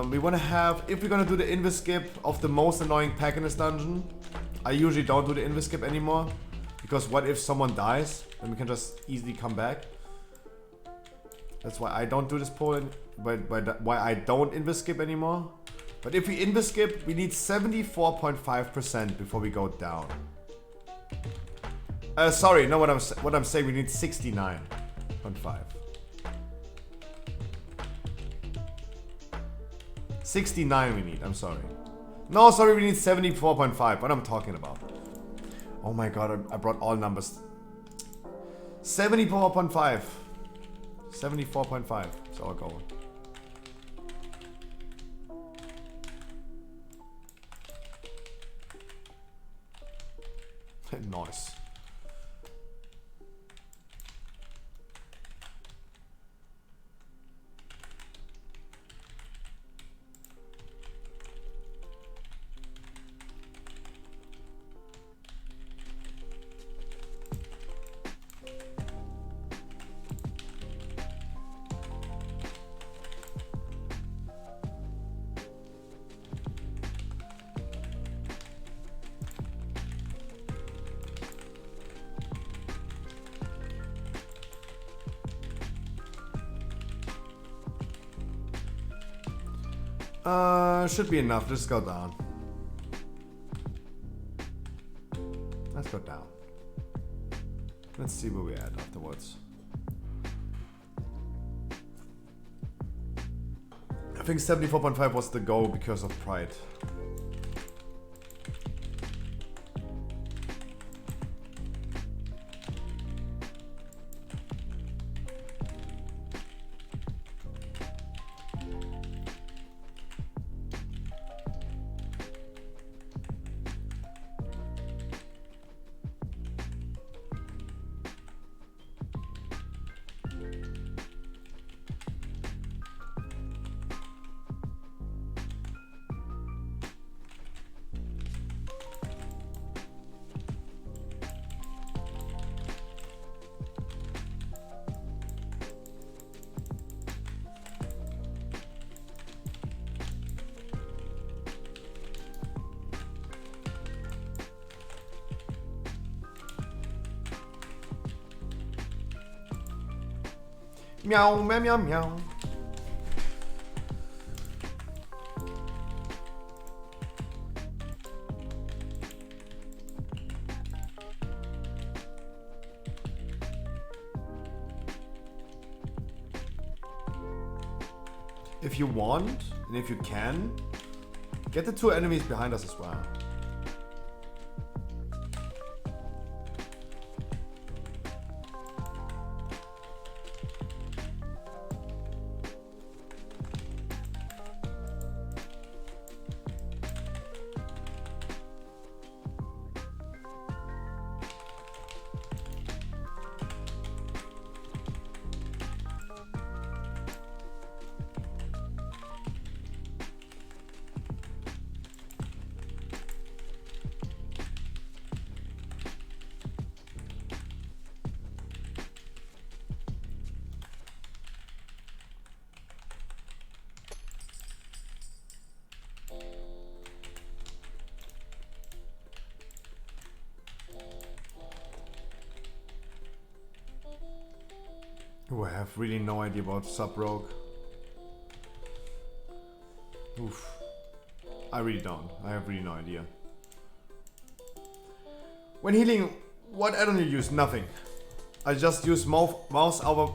Speaker 4: We want to have, if we're gonna do the invis skip of the most annoying pack in this dungeon, I usually don't do the invis skip anymore, because what if someone dies, then we can just easily come back. That's why I don't do this poll, why I don't invis skip anymore. But if we invis skip, we need 74.5% before we go down. Sorry, no, what I'm saying, we need 69.5. 69 we need, I'm sorry. No, sorry, we need 74.5. What I'm talking about. Oh my god, I brought all numbers. 74.5. 74.5 is our goal. Nice. Should be enough. Just go down. Let's go down. Let's see where we're at afterwards. I think 74.5 was the goal because of pride. Meow, meow, meow, meow. If you want, and if you can, get the two enemies behind us as well. Ooh, I have really no idea about sub-rogue. Oof. I really don't. I have really no idea. When healing, what add-on you use? Nothing. I just use mouse over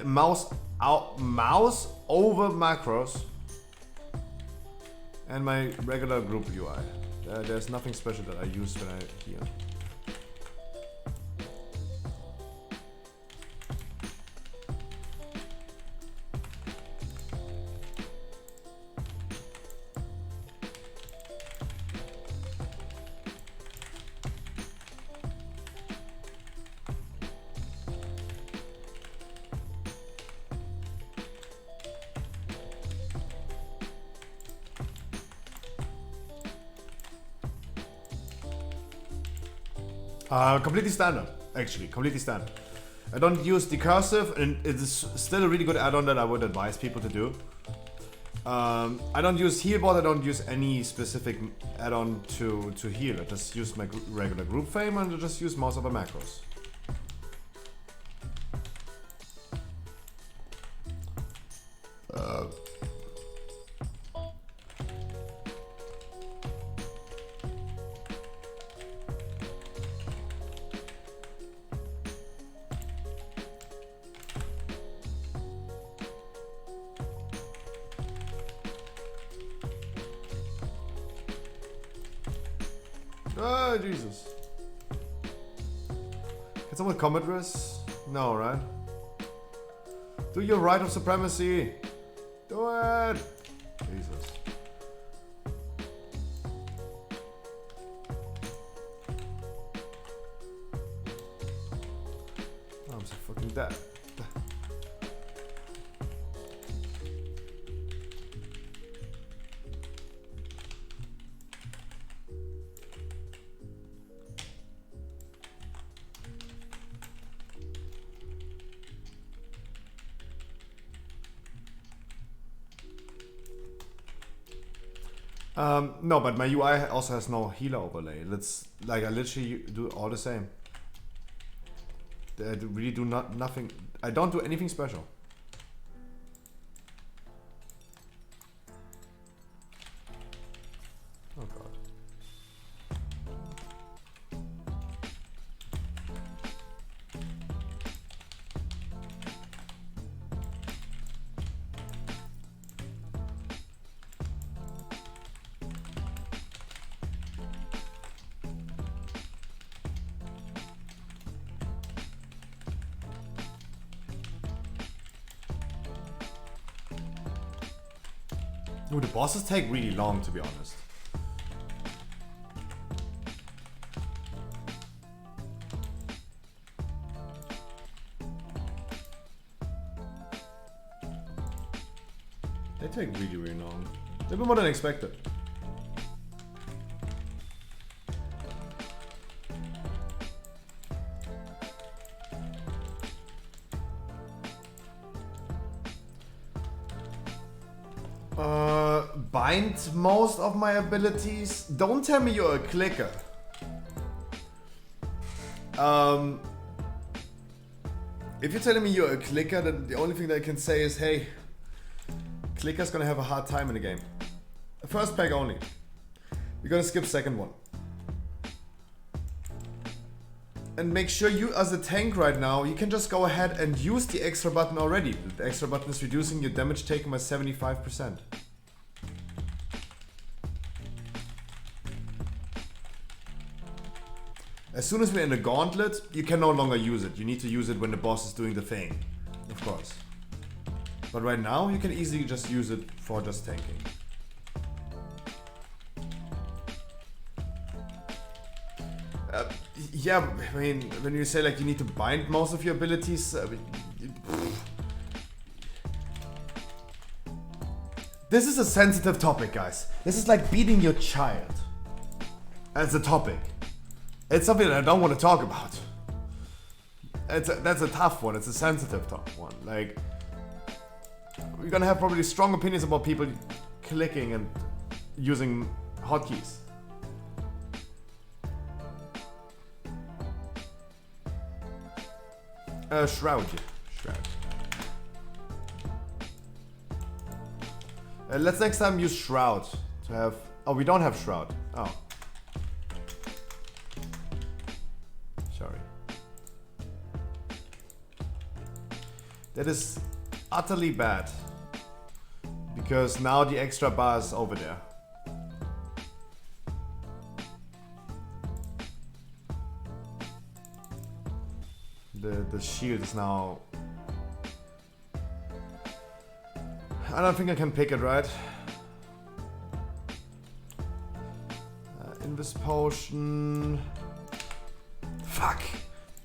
Speaker 4: mouse over macros and my regular group UI. There's nothing special that I use when I heal. Completely standard, actually, completely standard. I don't use the cursive, and it is still a really good add-on that I would advise people to do. I don't use healbot, I don't use any specific add-on to heal. I just use my regular group fame and I just use mouse over macros. Oh, Jesus. Can someone combat this? No, right? Do your right of supremacy. Do it. Jesus. I'm so fucking dead. No, but my UI also has no healer overlay. Let's like I literally do all the same. I really do nothing. I don't do anything special. Ooh, the bosses take really long, to be honest. They take really, really long. They've been more than expected. Bind most of my abilities. Don't tell me you're a clicker. If you're telling me you're a clicker, then the only thing that I can say is, hey, clicker's gonna have a hard time in the game. First pack only. We're gonna skip second one. And make sure you, as a tank right now, you can just go ahead and use the extra button already. The extra button is reducing your damage taken by 75%. As soon as we're in the gauntlet, you can no longer use it. You need to use it when the boss is doing the thing, of course. But right now, you can easily just use it for just tanking. Yeah, I mean, when you say like you need to bind most of your abilities, this is a sensitive topic, guys. This is like beating your child as a topic. It's something that I don't want to talk about. That's a tough one. It's a sensitive tough one. Like, we're gonna have probably strong opinions about people clicking and using hotkeys. Shroud. Shroud. Let's next time use Shroud to have... Oh, we don't have Shroud. Oh. Sorry. That is utterly bad. Because now the extra bar is over there. The shield is now... I don't think I can pick it, right? Invis potion... Fuck!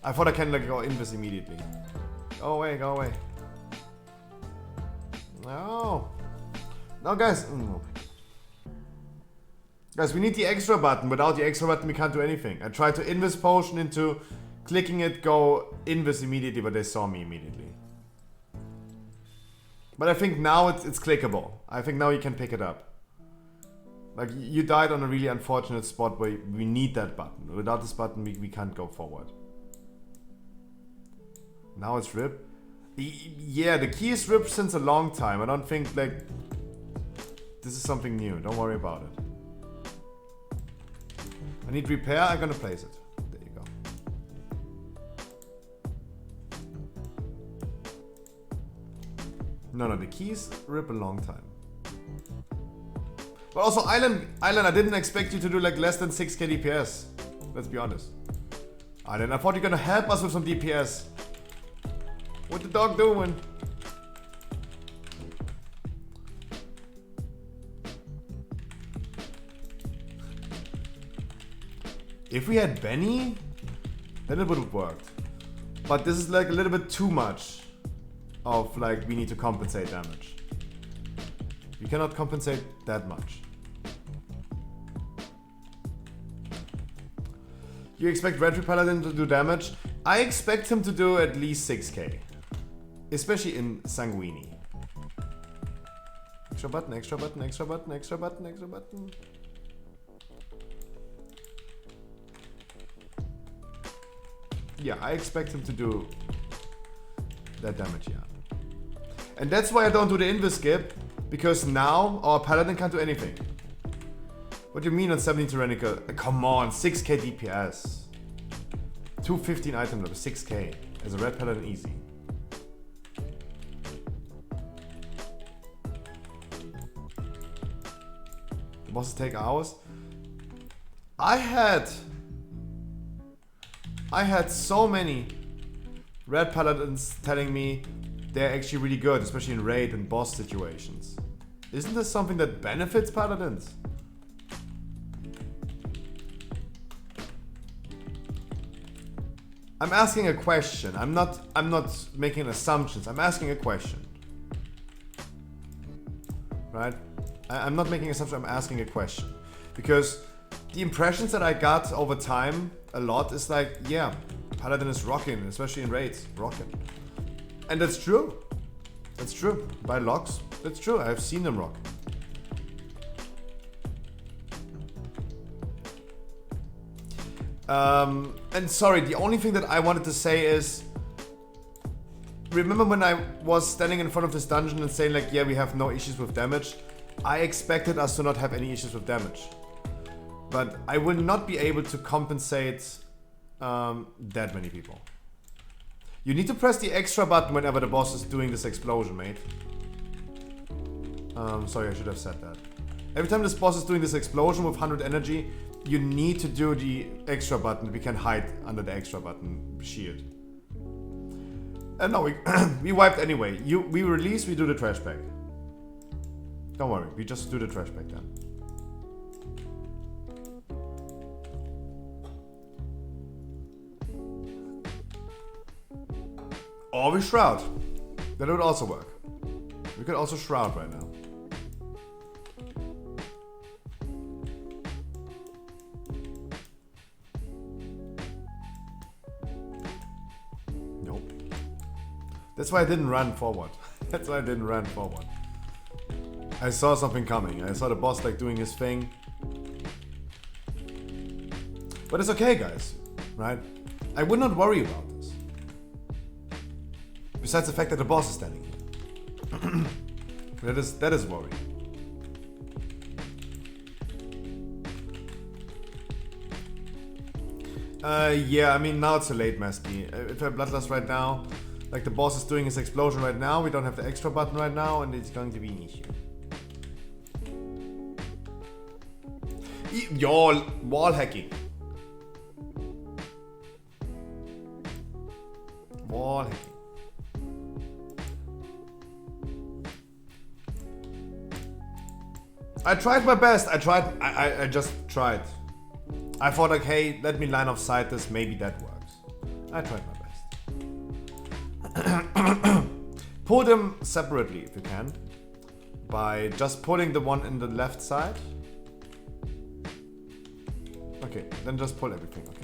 Speaker 4: I thought I can like go invis immediately. Go away, go away. No! No, guys! Guys, we need the extra button. Without the extra button we can't do anything. I tried to invis potion into... Clicking it, go invis immediately, but they saw me immediately. But I think now it's clickable. I think now you can pick it up. Like, you died on a really unfortunate spot where we need that button. Without this button, we can't go forward. Now it's RIP. Yeah, the key is RIP since a long time. I don't think, like, this is something new. Don't worry about it. I need repair, I'm gonna place it. No, the keys rip a long time. But also Island, I didn't expect you to do like less than 6k DPS. Let's be honest. Island, I thought you're gonna help us with some DPS. What the dog doing? If we had Benny, then it would have worked. But this is like a little bit too much. Of like, we need to compensate damage. We cannot compensate that much. You expect Retri Paladin to do damage? I expect him to do at least 6k. Especially in Sanguini. Extra button, extra button, extra button, extra button, extra button. Yeah, I expect him to do that damage, yeah. And that's why I don't do the invis skip, because now our paladin can't do anything. What do you mean on 17 tyrannical? Come on, 6k DPS. 215 item level, 6k. As a red paladin, easy. The bosses take hours. I had so many red paladins telling me they're actually really good, especially in raid and boss situations. Isn't this something that benefits paladins? I'm asking a question. I'm not making assumptions. I'm asking a question. Right? I'm not making assumptions, I'm asking a question. Because the impressions that I got over time a lot is like, yeah, Paladin is rocking, especially in raids, rocking. And that's true. That's true. By logs, that's true. I've seen them rock. And sorry, the only thing that I wanted to say is, remember when I was standing in front of this dungeon and saying like, yeah, we have no issues with damage? I expected us to not have any issues with damage. But I will not be able to compensate that many people. You need to press the extra button whenever the boss is doing this explosion, mate. Sorry, I should have said that. Every time this boss is doing this explosion with 100 energy, you need to do the extra button. We can hide under the extra button shield. And no, we wiped anyway. We release, we do the trash bag. Don't worry, we just do the trash bag then. Or we shroud. That would also work. We could also shroud right now. Nope. That's why I didn't run forward. That's why I didn't run forward. I saw something coming. I saw the boss like doing his thing. But it's okay, guys. Right? I would not worry about this. Besides the fact that the boss is standing here. that is worrying. Yeah, I mean now it's too late, Masky. If I have Bloodlust right now, like the boss is doing his explosion right now, we don't have the extra button right now, and it's going to be an issue. Yo, wall hacking. Wall hacking. I tried my best. I just tried. I thought like, hey, let me line of sight this, maybe that works. I tried my best. Pull them separately if you can. By just pulling the one in the left side. Okay, then just pull everything, okay.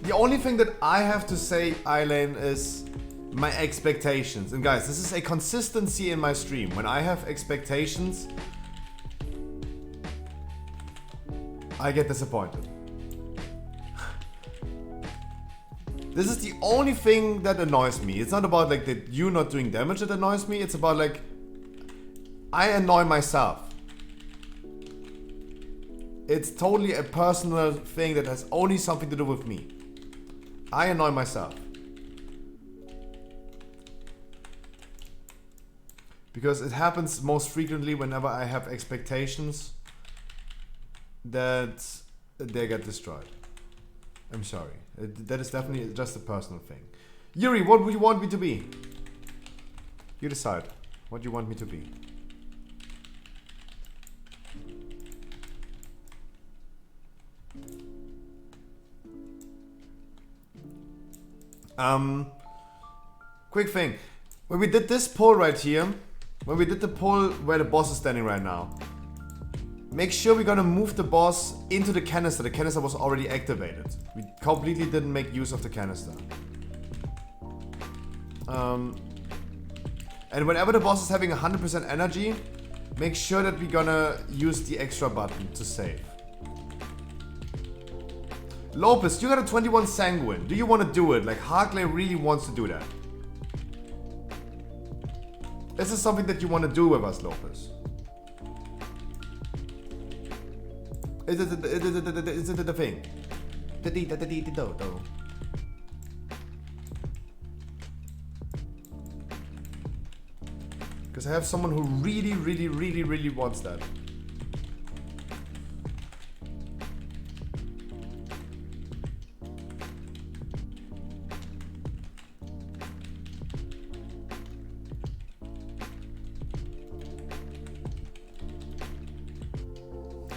Speaker 4: The only thing that I have to say, Eileen, is my expectations. And guys, this is a consistency in my stream. When I have expectations, I get disappointed. This is the only thing that annoys me. It's not about like that you not doing damage that annoys me. It's about like I annoy myself. It's totally a personal thing that has only something to do with me. I annoy myself. Because it happens most frequently whenever I have expectations that they get destroyed. I'm sorry. That is definitely just a personal thing. Yuri, what would you want me to be? You decide. What do you want me to be? Quick thing. When we did this pull right here, when we did the pull where the boss is standing right now, make sure we're gonna move the boss into the canister. The canister was already activated. We completely didn't make use of the canister. And whenever the boss is having 100% energy, make sure that we're gonna use the extra button to save. Lopez, you got a 21 sanguine. Do you want to do it? Like, Harkley really wants to do that. Is this something that you want to do with us, Lopez? Is it the thing? Because I have someone who really wants that.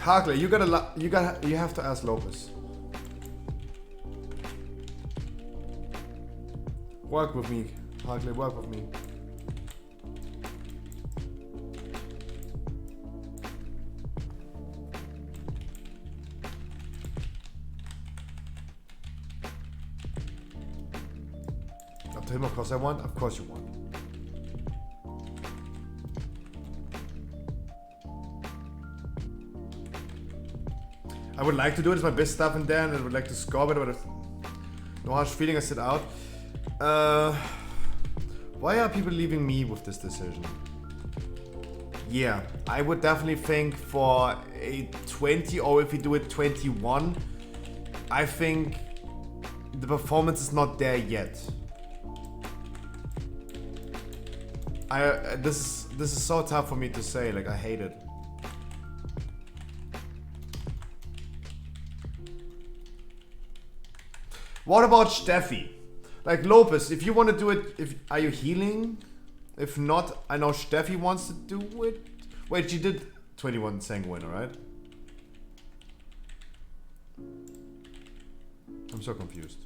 Speaker 4: Harkley, you have to ask Lopez. Work with me, Harkley, work with me. Up to him, of course I want. Of course you want. I would like to do it as my best stuff in there, and I would like to score better, but no harsh feeling, I sit out. Why are people leaving me with this decision? Yeah, I would definitely think for a 20, or if we do it 21, I think the performance is not there yet. This is so tough for me to say, like I hate it. What about Steffi? Like Lopez, if you want to do it, are you healing? If not, I know Steffi wants to do it. Wait, she did 21 sanguine, alright? I'm so confused.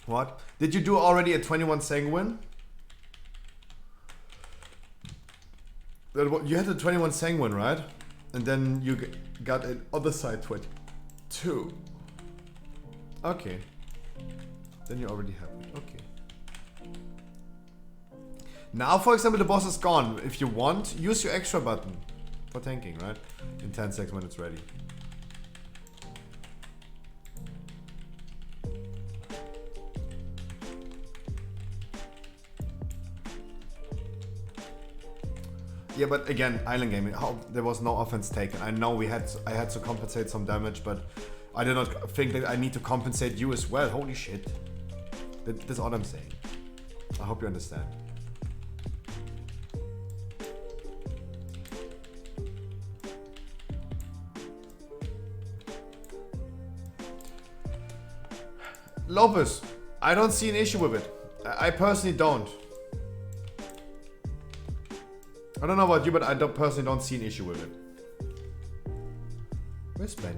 Speaker 4: What? Did you do already a 21 sanguine? You had a 21 sanguine, right? And then you got an other side 22. Okay. Then you already have it. Okay. Now, for example, the boss is gone. If you want, use your extra button for tanking, right? In 10 seconds when it's ready. Yeah, but again, Island Gaming, there was no offense taken. I know I had to compensate some damage, but I did not think that I need to compensate you as well. Holy shit. That's all I'm saying. I hope you understand. Lopez, I don't see an issue with it. I personally don't. I don't know about you, but I personally don't see an issue with it. Where's Benny?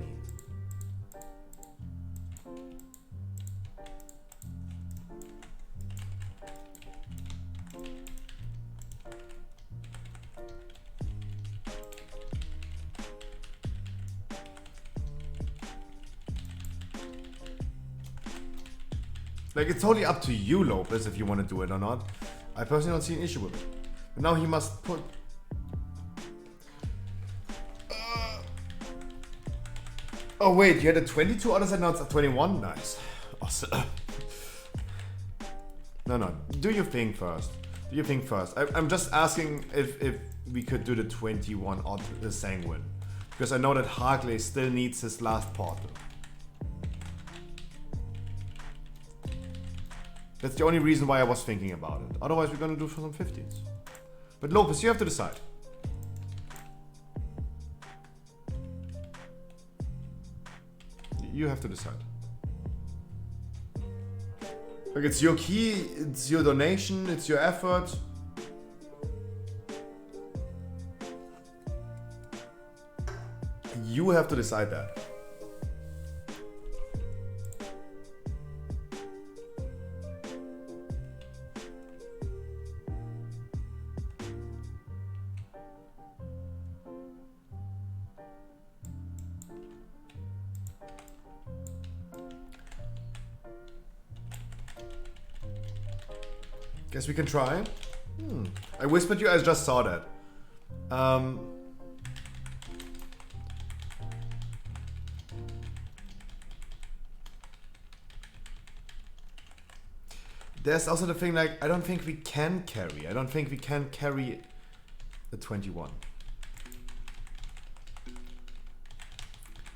Speaker 4: Like, it's totally up to you, Lopez, if you want to do it or not. I personally don't see an issue with it. But now he must put... Oh wait, you had a 22 other side, now it's a 21? Nice. Awesome. No, do your thing first. Do your thing first. I'm just asking if we could do the 21 odd the sanguine. Because I know that Harkley still needs his last portal. That's the only reason why I was thinking about it. Otherwise we're gonna do for some 50s. But Lopez, you have to decide. You have to decide. Like, it's your key, it's your donation, it's your effort. You have to decide that. Guess we can try. I whispered you, I just saw that. There's also the thing, like, I don't think we can carry. I don't think we can carry the 21.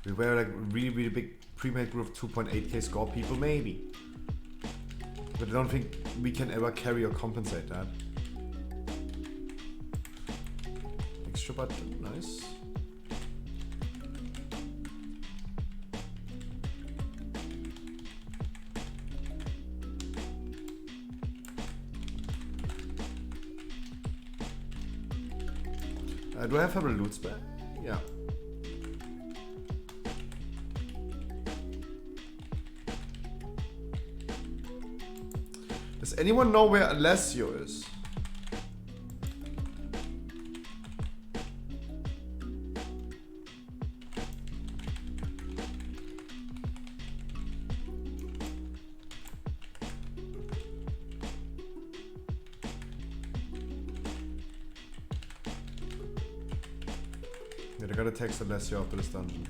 Speaker 4: We were like really big pre-made group of 2.8k score people, maybe. But I don't think we can ever carry or compensate that. Extra button, nice. Do I have a loot spell? Yeah. Does anyone know where Alessio is? Yeah, I gotta text Alessio after this dungeon.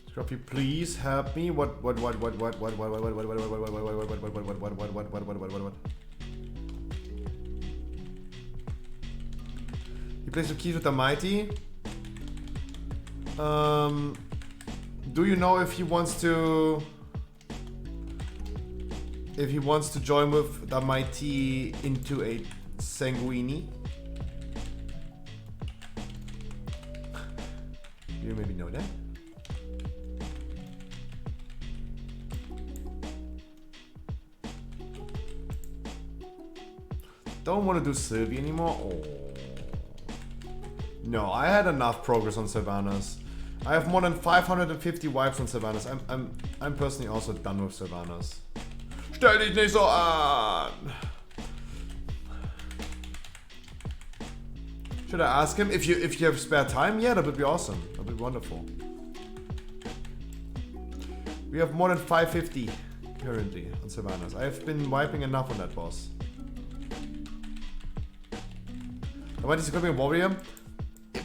Speaker 4: Scruffy, please help me. What? He plays with keys with the mighty. Do you know if he wants to? If he wants to join with the mighty into a Sanguini? You maybe know that. Don't want to do Sylvie anymore. Oh. No, I had enough progress on Sylvanas. I have more than 550 wipes on Sylvanas. I'm personally also done with Sylvanas. Stell dich nicht so an! Should I ask him if you have spare time? Yeah, that would be awesome. That would be wonderful. We have more than 550 currently on Sylvanas. I have been wiping enough on that boss. I might be a warrior,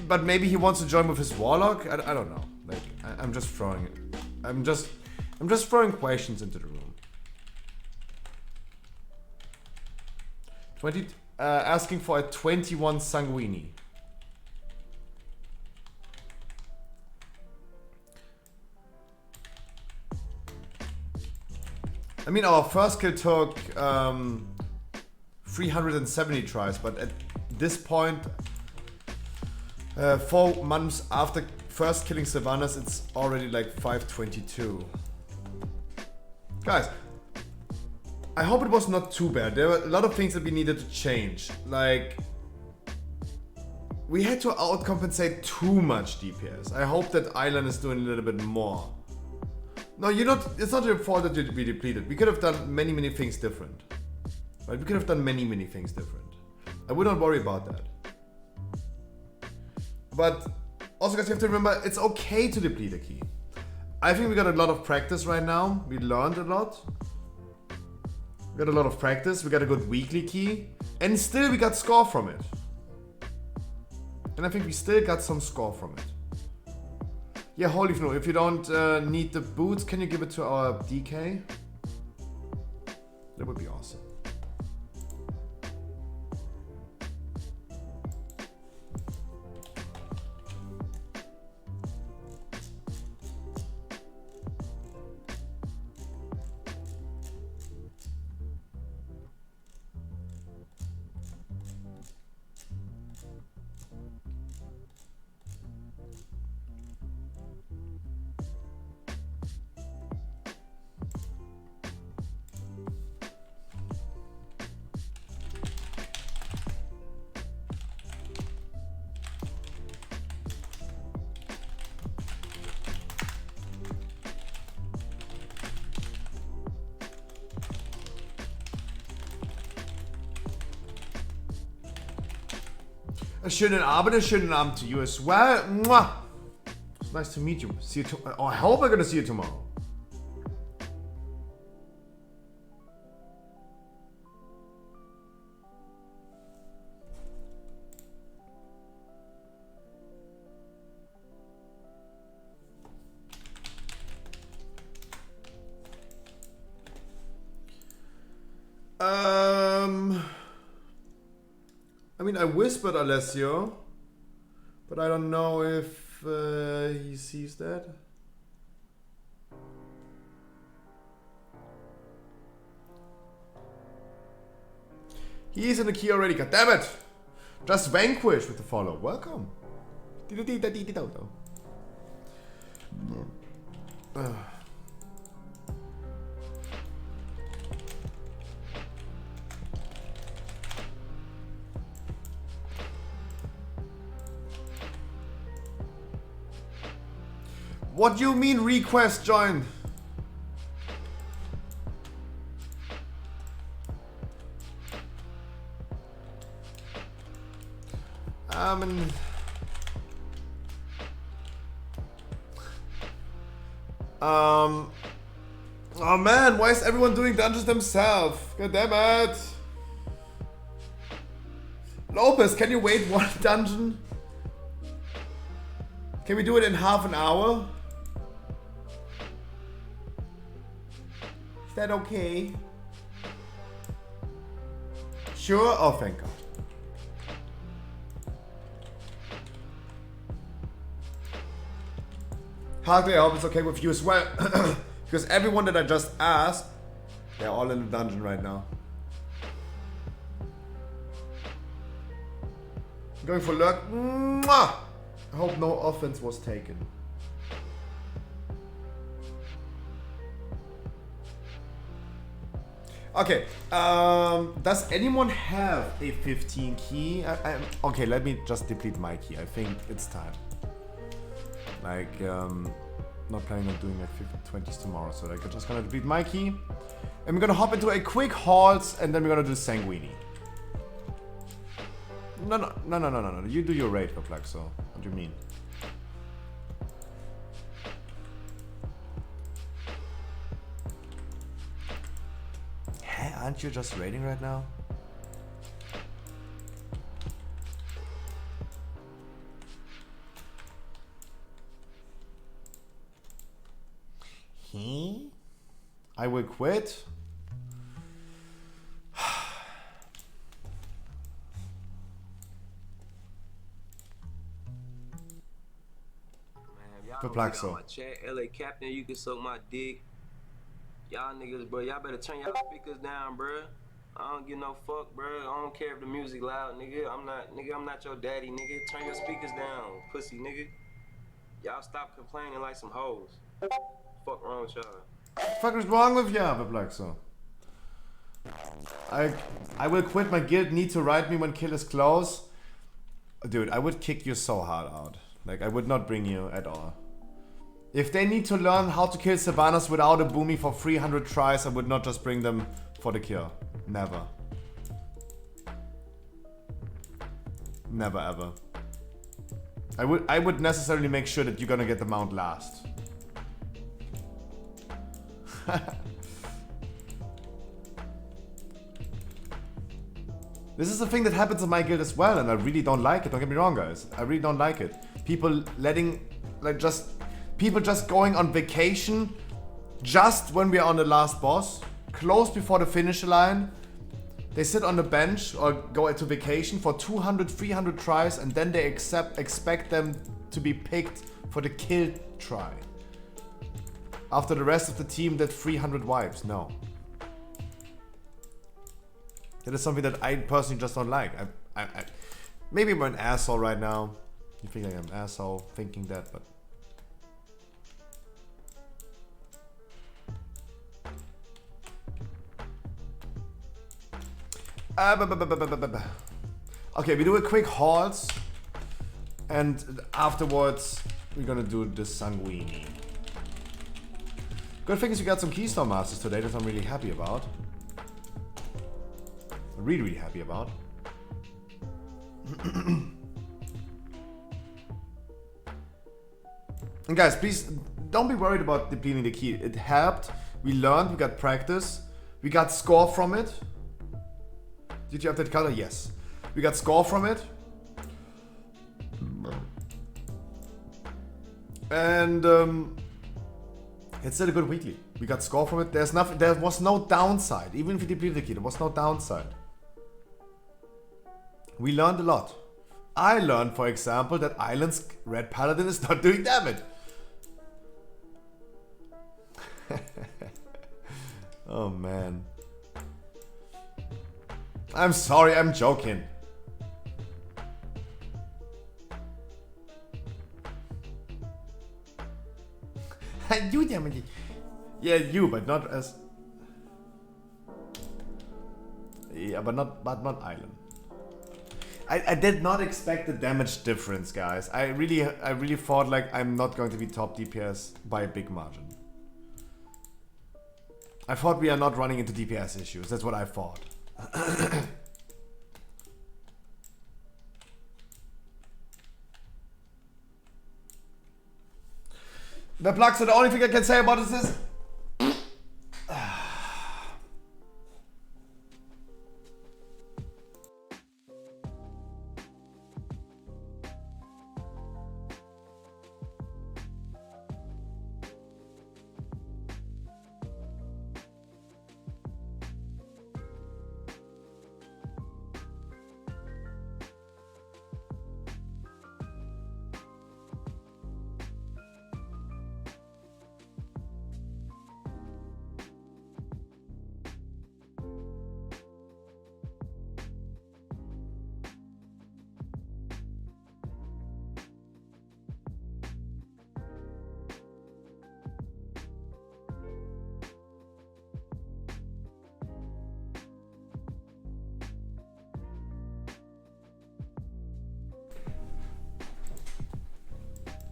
Speaker 4: but maybe he wants to join with his warlock. I don't know. Like I'm just throwing it. I'm just throwing questions into the room. 20 asking for a 21 Sanguini. I mean, our first kill took 370 tries, but at this point, 4 months after first killing Sylvanas, it's already like 522. Guys, I hope it was not too bad. There were a lot of things that we needed to change. Like, we had to outcompensate too much DPS. I hope that Island is doing a little bit more. No, it's not your fault that we depleted. We could have done many things different. Right? We could have done many things different. I would not worry about that. But also, guys, you have to remember, it's okay to deplete a key. I think we got a lot of practice right now. We learned a lot. We got a lot of practice. We got a good weekly key. And still we got score from it. And I think we still got some score from it. Yeah, Holy Fno, if you don't need the boots, can you give it to our DK? That would be awesome. Schönen Abend to you as well. Mwah. It's nice to meet you. See you oh, I hope I'm gonna see you tomorrow. I mean, I whispered Alessio, but I don't know if he sees that. He's in the key already, god damn it! Just Vanquish with the follow. Welcome. What do you mean request join? And oh man, why is everyone doing dungeons themselves? God damn it. Lopez, can you wait one dungeon? Can we do it in half an hour? Is that okay? Sure? Oh, thank God. Hardly, I hope it's okay with you as well. Because everyone that I just asked, they're all in the dungeon right now. Going for luck. Mwah! I hope no offense was taken. Okay, does anyone have a 15 key? Okay, let me just deplete my key. I think it's time. Like, not planning on doing like 20s tomorrow, so like I'm just gonna deplete my key. And we're gonna hop into a quick halt, and then we're gonna do Sanguini. No. You do your raid, Perplexo. What do you mean? Hey, aren't you just raiding right now? I will quit.
Speaker 13: Perplexo. LA Captain, you can suck my dick. Y'all niggas, bro, y'all better turn y'all speakers down, bro. I don't give no fuck, bro. I don't care if the music loud, nigga. I'm not your daddy, nigga. Turn your speakers down, pussy, nigga. Y'all stop complaining like some hoes. Fuck wrong with y'all.
Speaker 4: What the fuck is wrong with ya, Perplexo? I will quit. My guild need to write me when kill is close. Dude, I would kick you so hard out. Like, I would not bring you at all. If they need to learn how to kill Savannas without a boomy for 300 tries, I would not just bring them for the kill. Never. Never ever. I would necessarily make sure that you're gonna get the mount last. This is a thing that happens in my guild as well, and I really don't like it. Don't get me wrong, guys. I really don't like it. People letting, like, people just going on vacation just when we are on the last boss, close before the finish line. They sit on the bench or go into vacation for 200, 300 tries, and then they expect them to be picked for the kill try. After the rest of the team did 300 wipes. No. That is something that I personally just don't like. Maybe I'm an asshole right now. You think I'm an asshole thinking that, but... Okay, we do a quick halt. And afterwards, we're gonna do the Sanguini. Good thing is we got some Keystone Masters today that I'm really happy about. Really happy about. And guys, please don't be worried about depleting the key. It helped. We learned. We got practice. We got score from it. Did you have that color? Yes. We got score from it. And it's still a good weekly. We got score from it. There's nothing. There was no downside. Even if we depleted the key, there was no downside. We learned a lot. I learned, for example, that Island's Red Paladin is not doing damage. Oh man. I'm sorry, I'm joking. I do damage. Yeah, you, but not as. Yeah, but not Island. I did not expect the damage difference, guys. I really thought like I'm not going to be top DPS by a big margin. I thought we are not running into DPS issues. That's what I thought. The plugs, so the only thing I can say about this is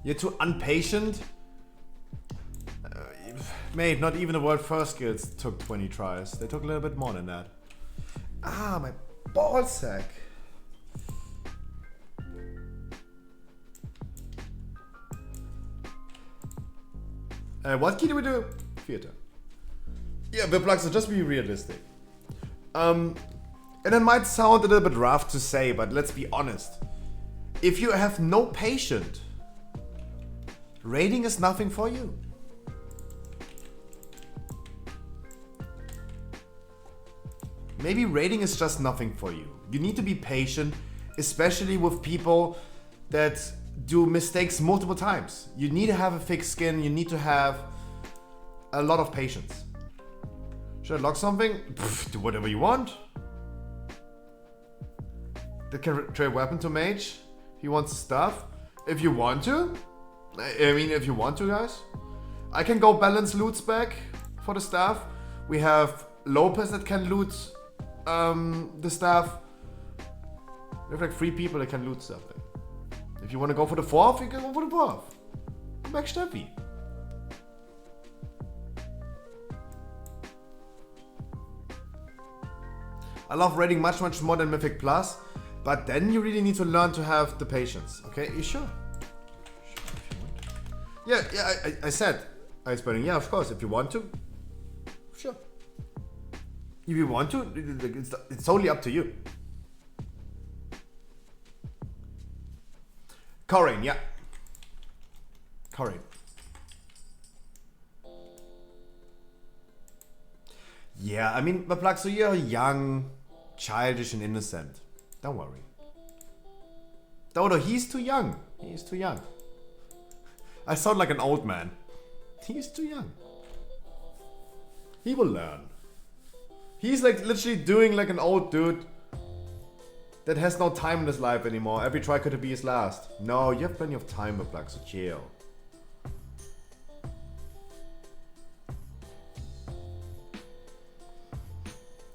Speaker 4: you're too impatient? Mate, not even the world first skills took 20 tries. They took a little bit more than that. Ah, my ballsack. What key do we do? Theater. Yeah, the plugs, so just be realistic. And it might sound a little bit rough to say, but let's be honest. If you have no patience, raiding is nothing for you. Maybe raiding is just nothing for you. You need to be patient, especially with people that do mistakes multiple times. You need to have a thick skin, you need to have a lot of patience. Should I lock something? Pff, do whatever you want. That can trade weapon to mage. He wants stuff. If you want to. I mean, if you want to, guys. I can go balance loots back for the staff. We have Lopez that can loot the staff. We have like 3 people that can loot something. If you want to go for the 4th, you can go for the 4th. Back Steffi. I love raiding much more than Mythic Plus, but then you really need to learn to have the patience. Okay, you sure? Yeah, I said, I explained, yeah, of course, if you want to, sure. If you want to, it's totally up to you. Corinne, yeah. Corinne. Yeah, I mean, but Plug, so you're young, childish, and innocent. Don't worry. Dodo, he's too young. He's too young. I sound like an old man. He's too young. He will learn. He's like literally doing like an old dude that has no time in his life anymore. Every try could be his last. No, you have plenty of time, Plug, so chill.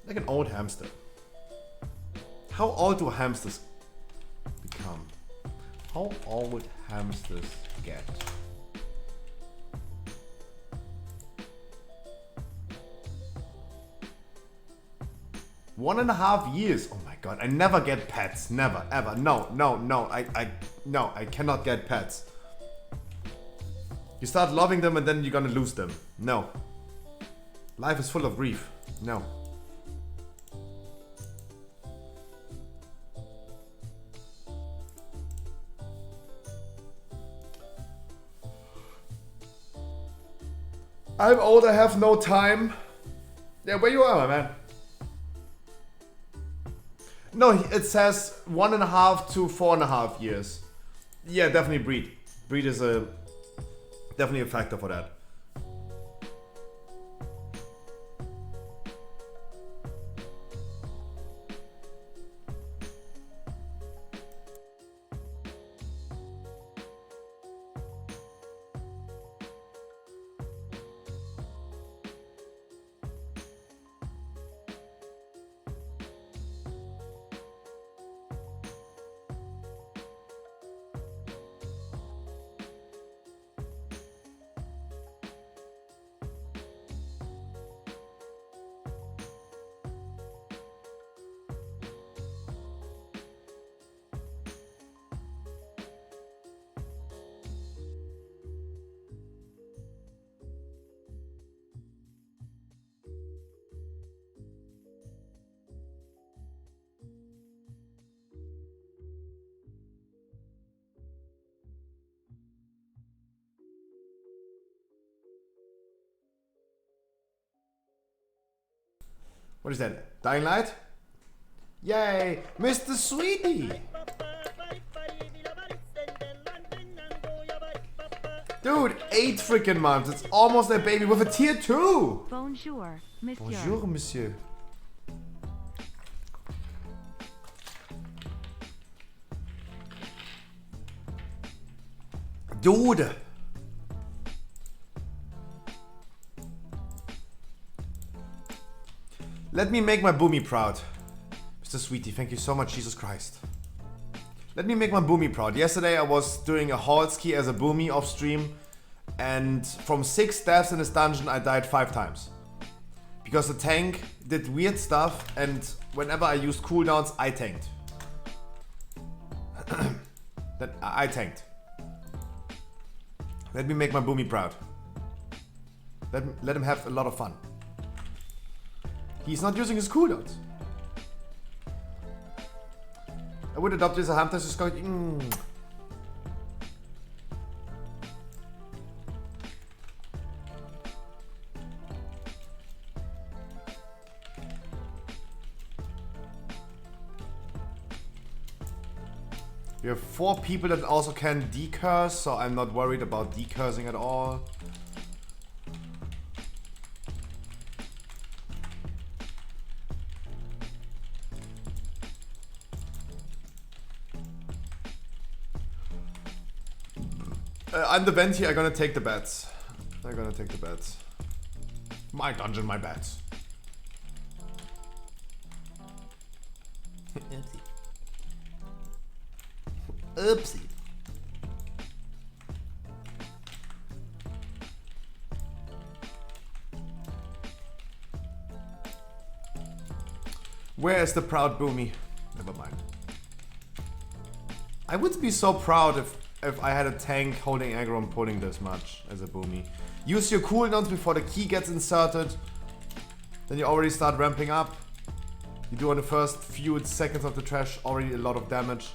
Speaker 4: Like an old hamster. How old do hamsters become? How old hamsters get? One and a half years. Oh my god, I never get pets. Never, ever. No. I cannot get pets. You start loving them and then you're gonna lose them. No. Life is full of grief. No. I'm old, I have no time. Yeah, where you are, my man? No, it says 1.5 to 4.5 years. Yeah, definitely breed. Breed is definitely a factor for that. What is that? Dying Light? Yay! Mr. Sweetie! Dude, 8 freaking months. It's almost a baby with a tier 2!
Speaker 14: Bonjour, monsieur.
Speaker 4: Bonjour, monsieur. Dude! Let me make my boomy proud. Mr. Sweetie, thank you so much, Jesus Christ. Let me make my boomy proud. Yesterday I was doing a halt ski as a boomy off stream, and from 6 deaths in this dungeon I died 5 times. Because the tank did weird stuff, and whenever I used cooldowns, I tanked. I tanked. Let me make my boomy proud. Let him have a lot of fun. He's not using his cooldowns. I would adopt this a hamster to scout. We have 4 people that also can decurse, so I'm not worried about decursing at all. I'm the venti, I'm gonna take the bets. I'm gonna take the bets. My dungeon, my bets. Oopsie. Oopsie. Where is the proud boomy? Never mind. I would be so proud if I had a tank holding aggro and pulling this much as a boomy. Use your cooldowns before the key gets inserted. Then you already start ramping up. You do on the first few seconds of the trash already a lot of damage.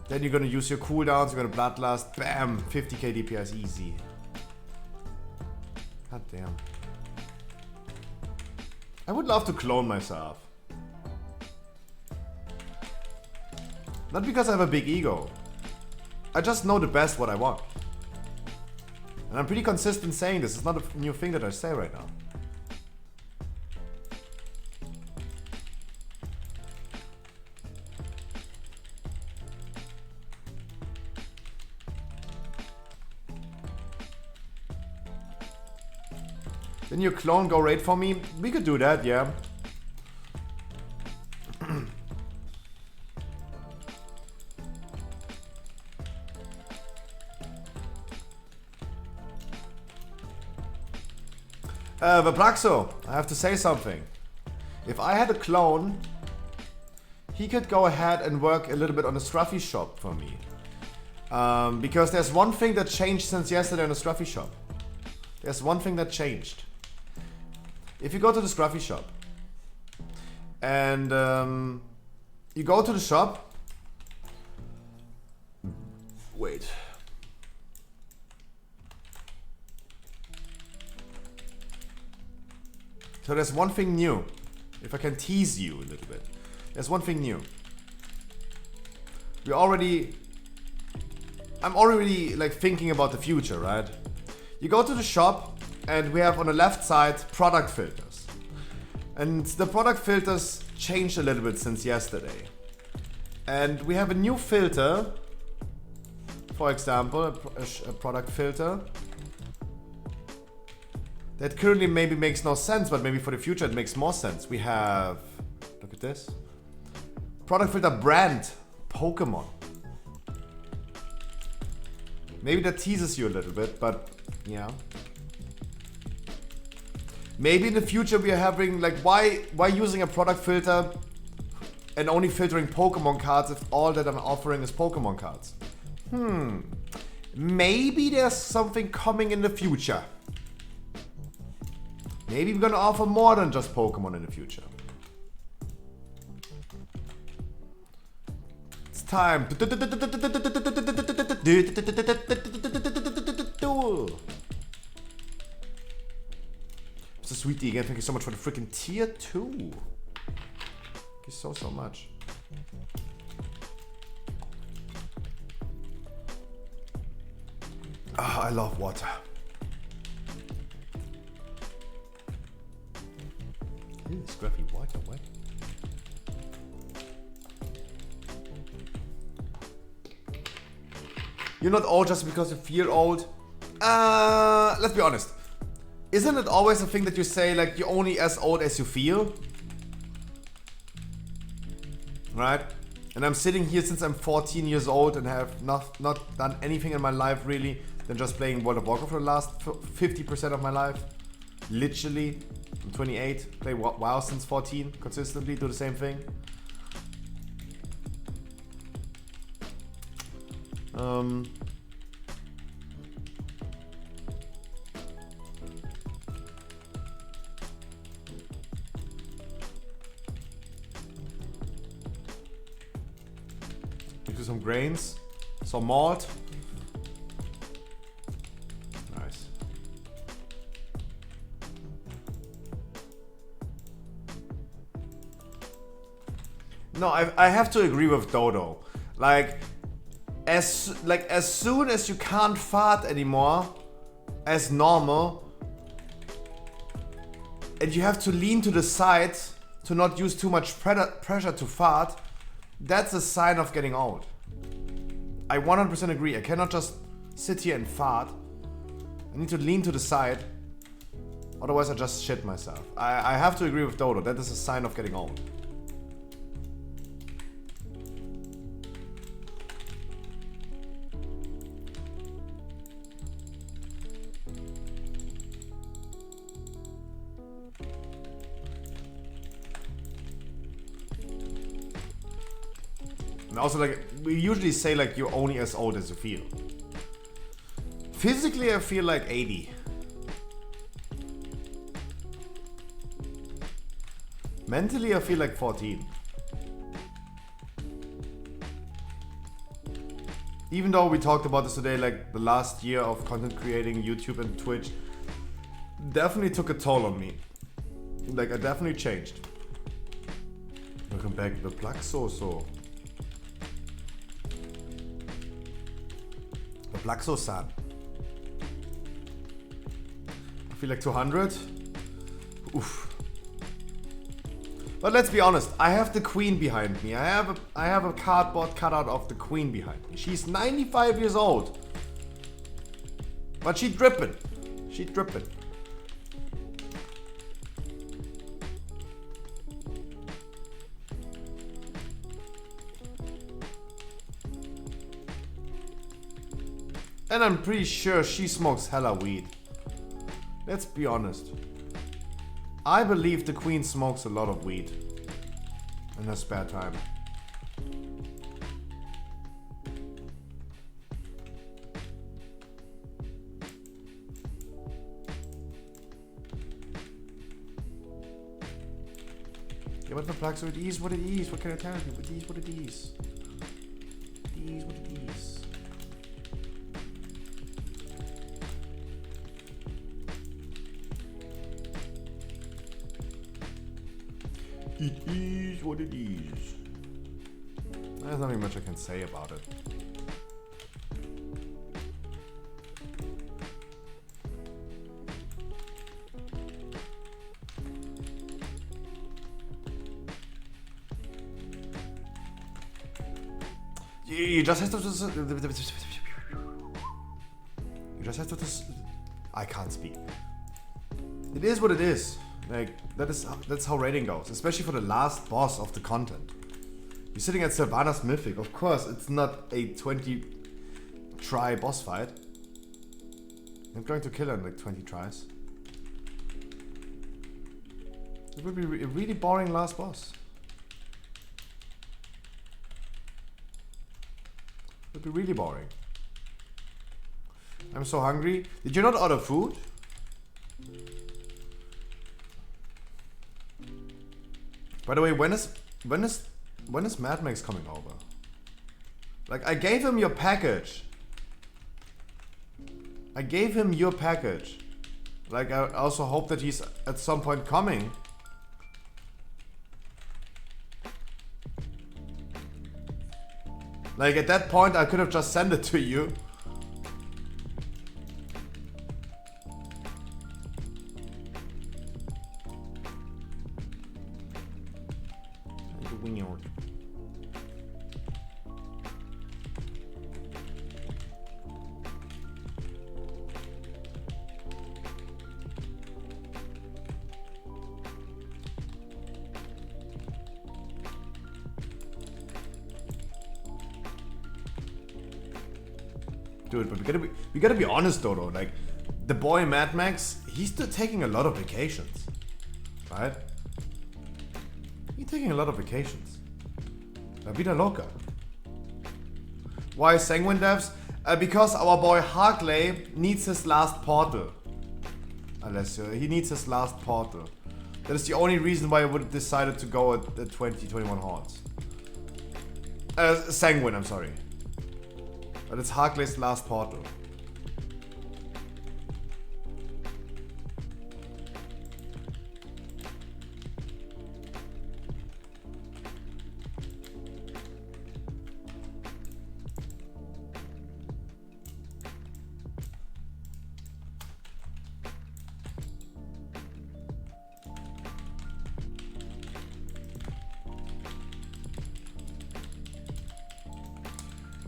Speaker 4: Then you're gonna use your cooldowns, you're gonna bloodlust, bam, 50k DPS easy. God damn. I would love to clone myself. Not because I have a big ego. I just know the best what I want. And I'm pretty consistent saying this. It's not a new thing that I say right now. Then your clone go raid for me? We could do that, yeah. Vapraxo, I have to say something. If I had a clone, he could go ahead and work a little bit on the Scruffy shop for me. Because there's one thing that changed since yesterday on the Scruffy shop. There's one thing that changed. If you go to the Scruffy shop and you go to the shop. Wait. So there's one thing new. If I can tease you a little bit. There's one thing new. I'm already like thinking about the future, right? You go to the shop and we have on the left side product filters. And the product filters changed a little bit since yesterday. And we have a new filter, for example, a product filter that currently maybe makes no sense, but maybe for the future it makes more sense. We have, look at this, product filter brand Pokemon. Maybe that teases you a little bit, but yeah. Maybe in the future we are having like, why using a product filter and only filtering Pokemon cards if all that I'm offering is Pokemon cards? Maybe there's something coming in the future. Maybe we're gonna offer more than just Pokemon in the future. It's time. Mr. Sweetie again, thank you so much for the freaking tier 2. Thank you so much. Ah, I love water. Ew, scruffy water, what? You're not old just because you feel old. Let's be honest. Isn't it always a thing that you say like you're only as old as you feel? Right? And I'm sitting here since I'm 14 years old and have not done anything in my life really than just playing World of Warcraft for the last 50% of my life. Literally. I'm 28, play WoW since 14, consistently do the same thing. Do some grains, some malt. Nice. No, I have to agree with Dodo. Like as soon as you can't fart anymore as normal and you have to lean to the side to not use too much pressure to fart, that's a sign of getting old. I 100% agree. I cannot just sit here and fart. I need to lean to the side. Otherwise I just shit myself. I have to agree with Dodo. That is a sign of getting old. And also, like, we usually say like you're only as old as you feel. Physically I feel like 80. Mentally I feel like 14. Even though we talked about this today, like the last year of content creating, YouTube and Twitch definitely took a toll on me. Like I definitely changed. Welcome back, the Plaxo. The Plaxo-san. I feel like 200. Oof. But let's be honest, I have the queen behind me. I have a cardboard cutout of the queen behind me. She's 95 years old. But she dripping. She dripping. And I'm pretty sure she smokes hella weed. Let's be honest. I believe the queen smokes a lot of weed in her spare time. Yeah, but the Plaxo, it is what it is. What can I tell you? It is what it is. It is what it is. It is what it is. There's nothing much I can say about it. You just have to. You just have to. I can't speak. It is what it is. Like that's how rating goes, especially for the last boss of the content. You're sitting at Sylvanas Mythic. Of course, it's not a 20 try boss fight. I'm going to kill her in like 20 tries. It would be a really boring last boss. It would be really boring. I'm so hungry. Did you not order food? By the way, when is Mad Max coming over? Like, I gave him your package. I gave him your package. Like, I also hope that he's at some point coming. Like, at that point, I could have just sent it to you. Dude, but we gotta be honest though, like, the boy Mad Max, he's still taking a lot of vacations, right? He's taking a lot of vacations. La vida loca. Why Sanguine devs? Because our boy Harkley needs his last portal. Alessio, he needs his last portal. That is the only reason why I would have decided to go at the 2021 Horns. Sanguine, I'm sorry. But it's Harkley's last portal.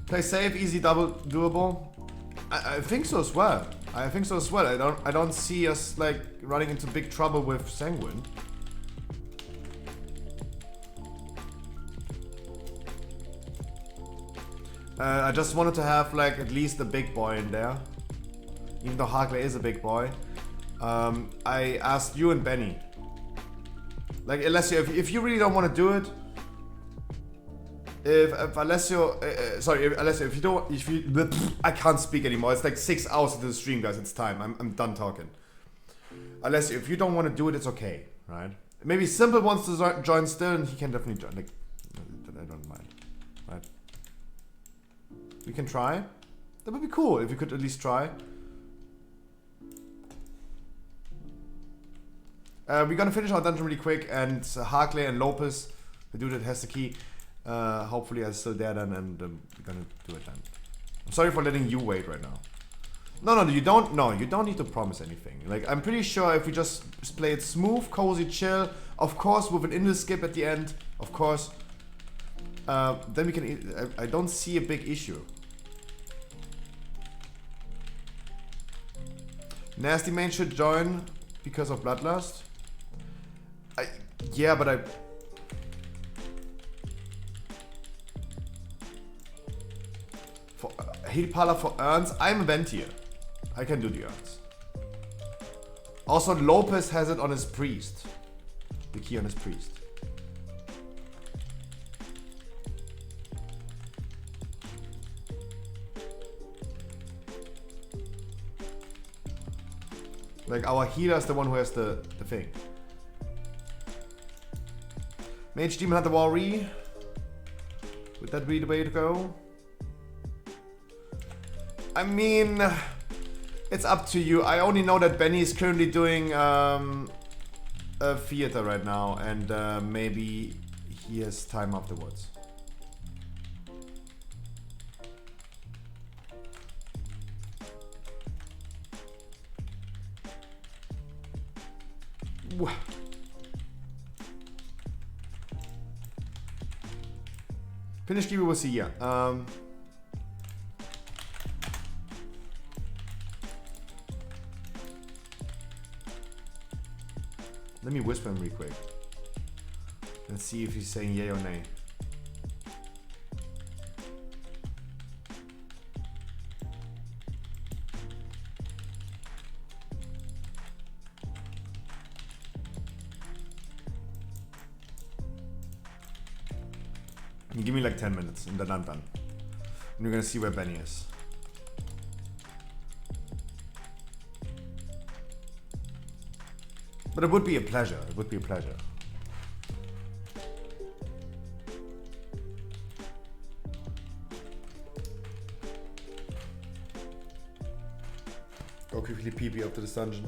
Speaker 4: Play safe, easy, double, doable. I think so as well. I think so as well. I don't see us like running into big trouble with Sanguine. I just wanted to have like at least a big boy in there, even though Harkley is a big boy. I asked you and Benny. Like, Alessio, if you really don't want to do it. If Alessio, Alessio, I can't speak anymore. It's like 6 hours into the stream, guys. It's time. I'm done talking. Alessio, if you don't want to do it, it's okay, right? Maybe Simple wants to join still, and he can definitely join. Like, I don't mind, right? We can try. That would be cool if we could at least try. We're gonna finish our dungeon really quick, and Harkley and Lopez, the dude that has the key. Hopefully I'm still there then, and we're gonna do it then. I'm sorry for letting you wait right now. No, you don't need to promise anything. Like, I'm pretty sure if we just play it smooth, cozy, chill, of course with an inner skip at the end, of course, then we can, I don't see a big issue. Nasty Main should join because of Bloodlust. Yeah, but I... For Heal Parlor for urns, I'm a Ventier. I can do the urns. Also, Lopez has it on his priest. The key on his priest. Like, our healer is the one who has the thing. Mage Demon had the Warri. Would that be the way to go? I mean, it's up to you. I only know that Benny is currently doing theater right now, and maybe he has time afterwards. Finish keeper was here. Let me whisper him real quick. Let's see if he's saying yay or nay. Give me like 10 minutes and then I'm done. And we're gonna see where Benny is. But it would be a pleasure. It would be a pleasure. Go quickly pee after this dungeon.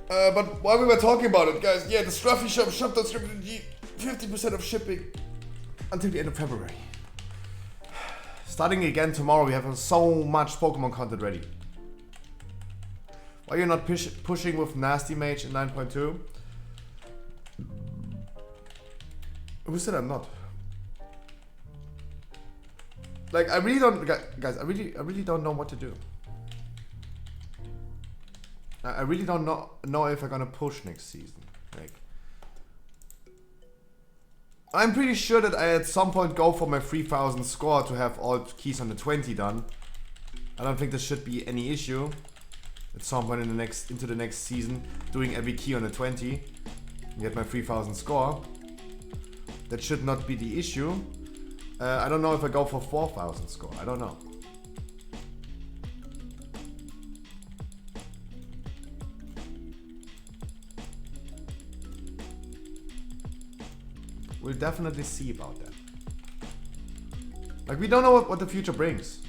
Speaker 4: But while we were talking about it, guys, yeah, the Scruffy shop, shop.script.g, 50% of shipping until the end of February. Starting again tomorrow, we have so much Pokemon content ready. Why are you not pushing with Nasty Mage in 9.2? Who said I'm not? Like, I really don't, guys, I really don't know what to do. I really don't know if I'm gonna push next season. Like, I'm pretty sure that I at some point go for my 3000 score to have all keys on the 20 done. I don't think there should be any issue. At some point in into the next season, doing every key on a 20, get my 3000 score. That should not be the issue. I don't know if I go for 4000 score. I don't know. We'll definitely see about that. Like, we don't know what the future brings.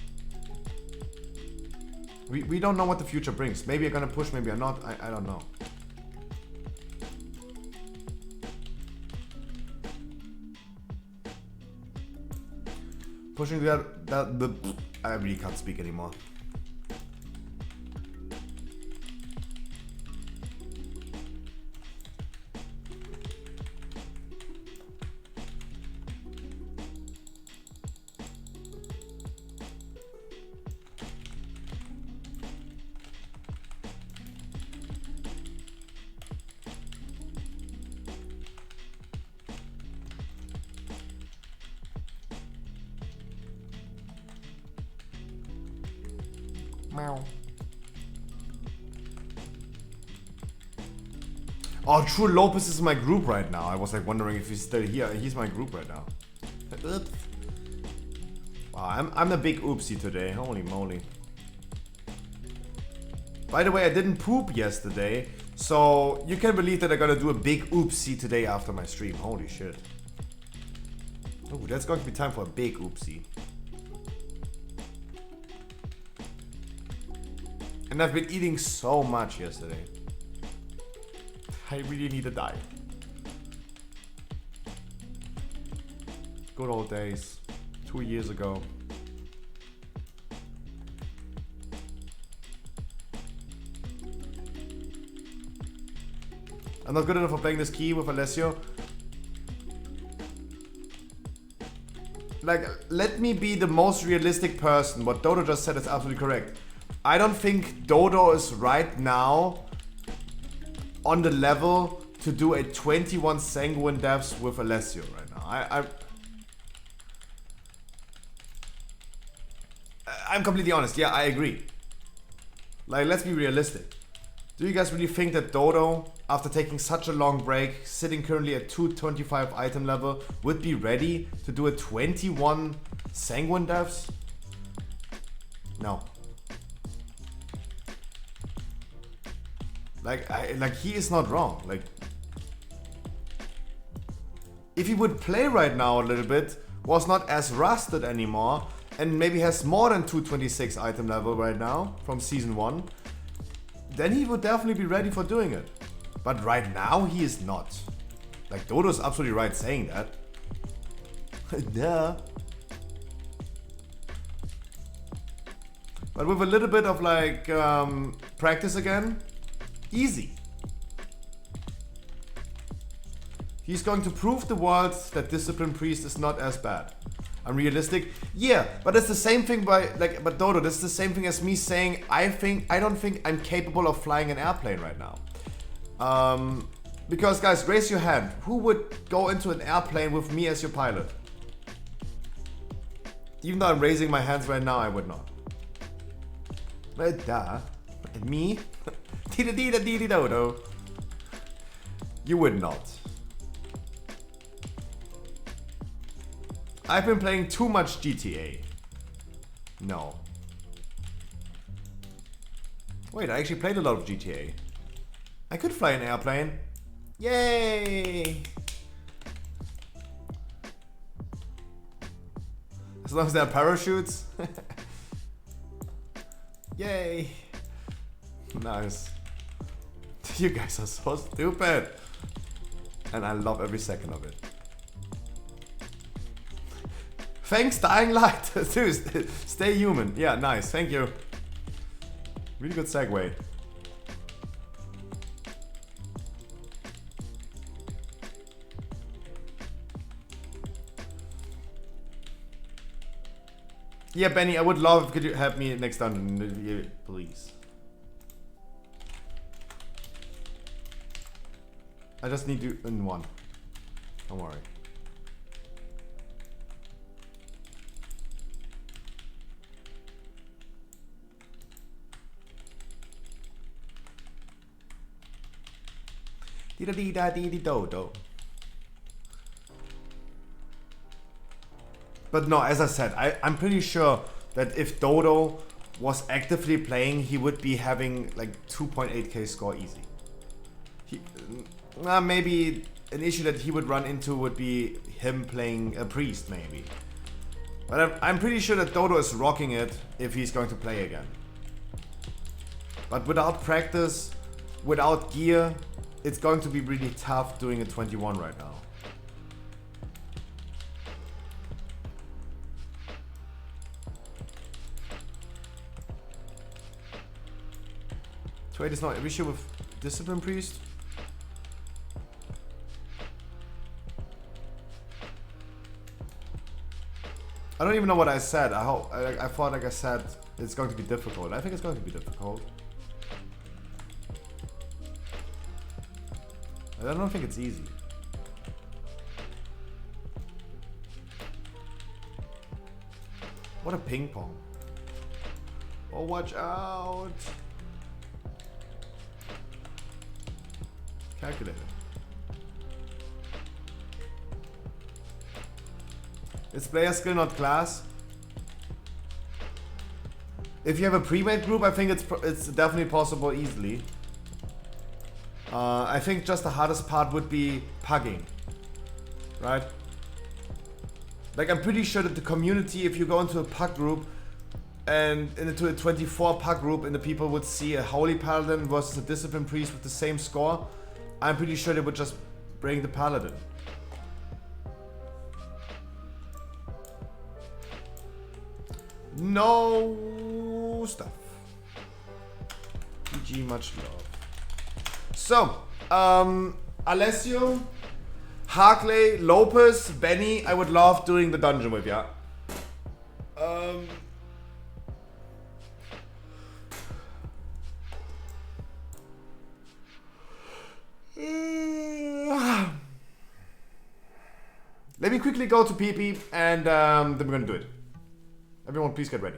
Speaker 4: We don't know what the future brings. Maybe I'm gonna push, maybe I'm not. I don't know. Pushing the I really can't speak anymore. Oh, True Lopez is my group right now. I was like wondering if he's still here. He's my group right now. Oops. Wow, I'm a big oopsie today. Holy moly. By the way, I didn't poop yesterday, so you can believe that I'm gonna do a big oopsie today after my stream. Holy shit. Oh, that's going to be time for a big oopsie. And I've been eating so much yesterday. I really need to die. Good old days. 2 years ago. I'm not good enough for playing this key with Alessio. Like, let me be the most realistic person. What Dodo just said is absolutely correct. I don't think Dodo is right now on the level to do a 21 Sanguine Depths with Alessio right now. I'm completely honest. Yeah, I agree. Like, let's be realistic. Do you guys really think that Dodo, after taking such a long break, sitting currently at 225 item level, would be ready to do a 21 Sanguine Depths? No. Like he is not wrong. Like, if he would play right now a little bit, was not as rusted anymore, and maybe has more than 226 item level right now from season 1, then he would definitely be ready for doing it. But right now, he is not. Like, Dodo's absolutely right saying that. Duh. But with a little bit of like practice again, easy. He's going to prove the world that Discipline Priest is not as bad. Unrealistic? Yeah, but it's the same thing but Dodo, this is the same thing as me saying I don't think I'm capable of flying an airplane right now. Because guys, raise your hand. Who would go into an airplane with me as your pilot? Even though I'm raising my hands right now, I would not. Duh. And me? Dodo. You would not. I've been playing too much GTA. No. Wait, I actually played a lot of GTA. I could fly an airplane. Yay! As long as there are parachutes. Yay! Nice. You guys are so stupid. And I love every second of it. Thanks, Dying Light. Dude, stay human. Yeah, nice. Thank you. Really good segue. Yeah, Benny, I would love if could you help me next dungeon, please. I just need to in one. Don't worry. Dee-da-dee-da-dee-dee-do-do. But no, as I said, I'm pretty sure that if Dodo was actively playing, he would be having like 2.8k score easy. Maybe an issue that he would run into would be him playing a priest, maybe. But I'm pretty sure that Dodo is rocking it if he's going to play again. But without practice, without gear, it's going to be really tough doing a 21 right now. Wait, it's not an issue with Discipline Priest? I don't even know what I said. I thought like I said it's going to be difficult. I think it's going to be difficult. I don't think it's easy. What a ping pong. Oh, watch out. Calculator. Is player skill not class? If you have a pre-made group, I think it's definitely possible easily. I think just the hardest part would be pugging, right? Like I'm pretty sure that the community, if you go into a pug group and into a 24 pug group and the people would see a Holy Paladin versus a Discipline Priest with the same score, I'm pretty sure they would just bring the Paladin. No stuff. GG, much love. So, Alessio, Harkley, Lopez, Benny, I would love doing the dungeon with ya. Let me quickly go to PP and then we're gonna do it. Everyone, please get ready.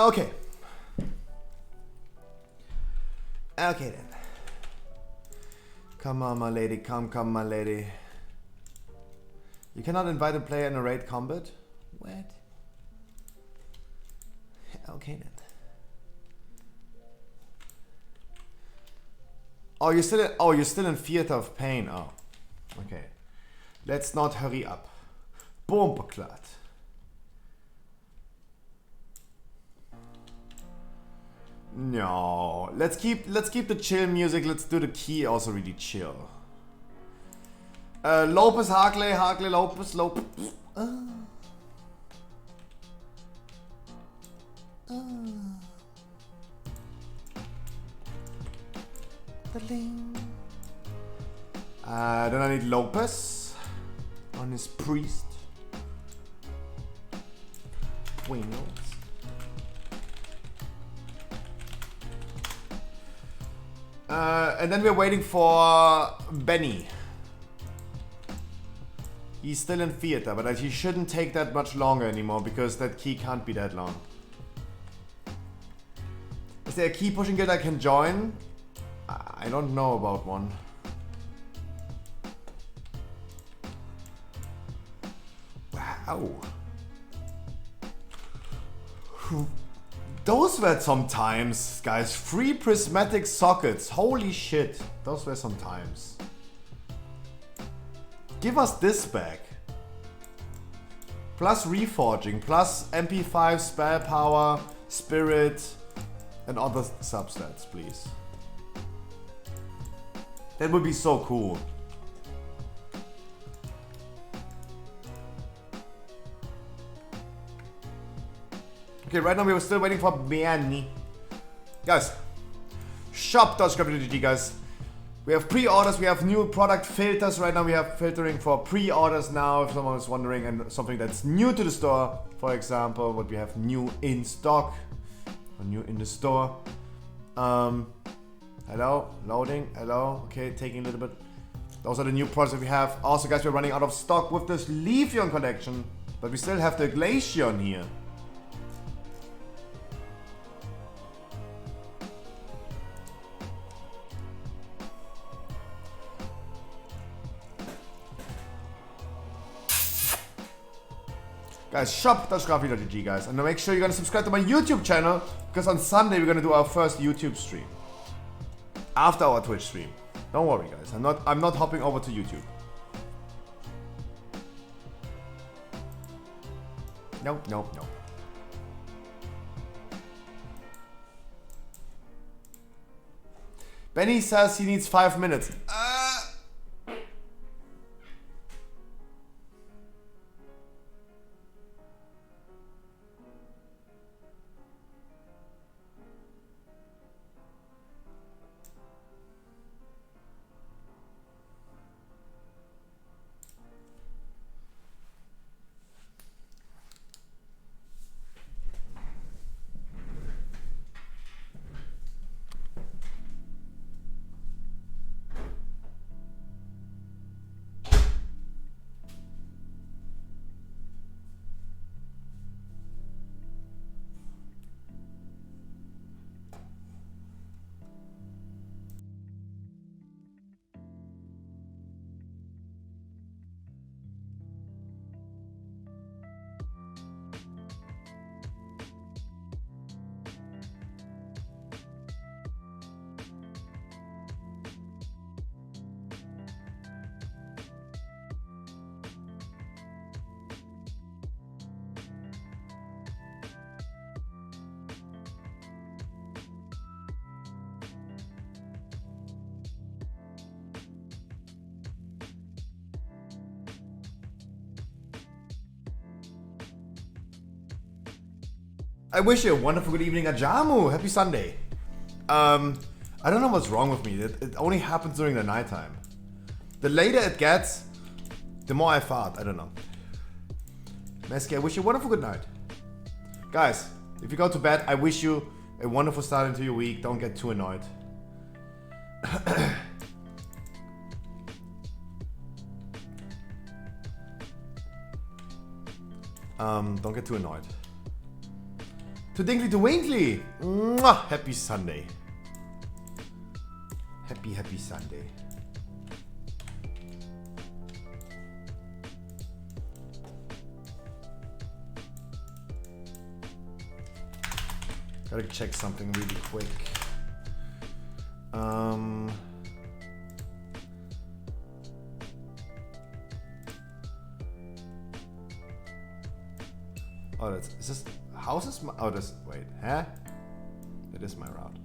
Speaker 4: Okay. Okay then. Come on, my lady. Come, my lady. You cannot invite a player in a raid combat? What? Okay then. Oh, you're still in theater of pain. Oh, okay. Let's not hurry up. Bomberklat. No, let's keep the chill music. Let's do the key also really chill. Lopez, Harkley, Lopez. Then I need Lopez on his priest. Wingles. And then we're waiting for Benny. He's still in theater, but he shouldn't take that much longer anymore because that key can't be that long. Is there a key pushing guild I can join? I don't know about one. Wow. Those were some times, guys. 3 prismatic sockets. Holy shit. Those were some times. Give us this back. Plus reforging, plus MP5 spell power, spirit, and other substats, please. That would be so cool. Okay, right now we're still waiting for Bianni. Guys, shop.script.gg, guys. We have pre-orders, we have new product filters. Right now we have filtering for pre-orders now, if someone is wondering, and something that's new to the store. For example, what we have new in stock, or new in the store. Hello, loading, hello, okay, taking a little bit. Those are the new products that we have. Also, guys, we're running out of stock with this Leafeon collection, but we still have the Glaceon here. Guys, shop.sgrafi.gg, guys. And make sure you're gonna subscribe to my YouTube channel, because on Sunday we're gonna do our first YouTube stream. After our Twitch stream. Don't worry, guys. I'm not hopping over to YouTube. Nope. Benny says he needs 5 minutes. I wish you a wonderful good evening, Ajamu. Happy Sunday. I don't know what's wrong with me. It only happens during the nighttime. The later it gets, the more I fart. I don't know. Meski, I wish you a wonderful good night. Guys, if you go to bed, I wish you a wonderful start into your week. Don't get too annoyed. Don't get too annoyed. To Dinkley to Winkley. Mwah! Happy Sunday. Happy Sunday. Gotta check something really quick. Oh, that's, is this, how is this my, oh, this, wait, huh? It is my route.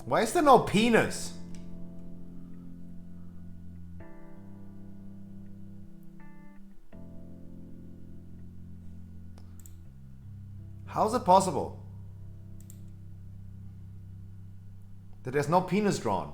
Speaker 4: Why is there no penis? How's it possible that there's no penis drawn?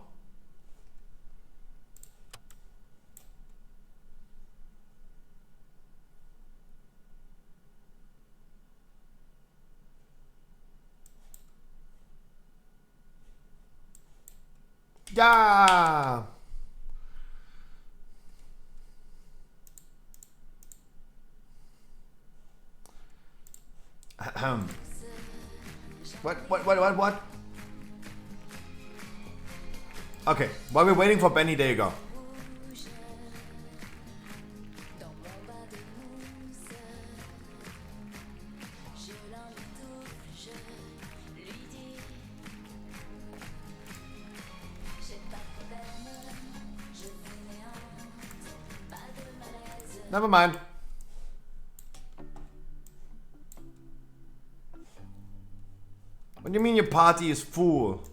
Speaker 4: Yeah. What? Okay, while we're waiting for Benny, there you go. Never mind. What do you mean your party is full?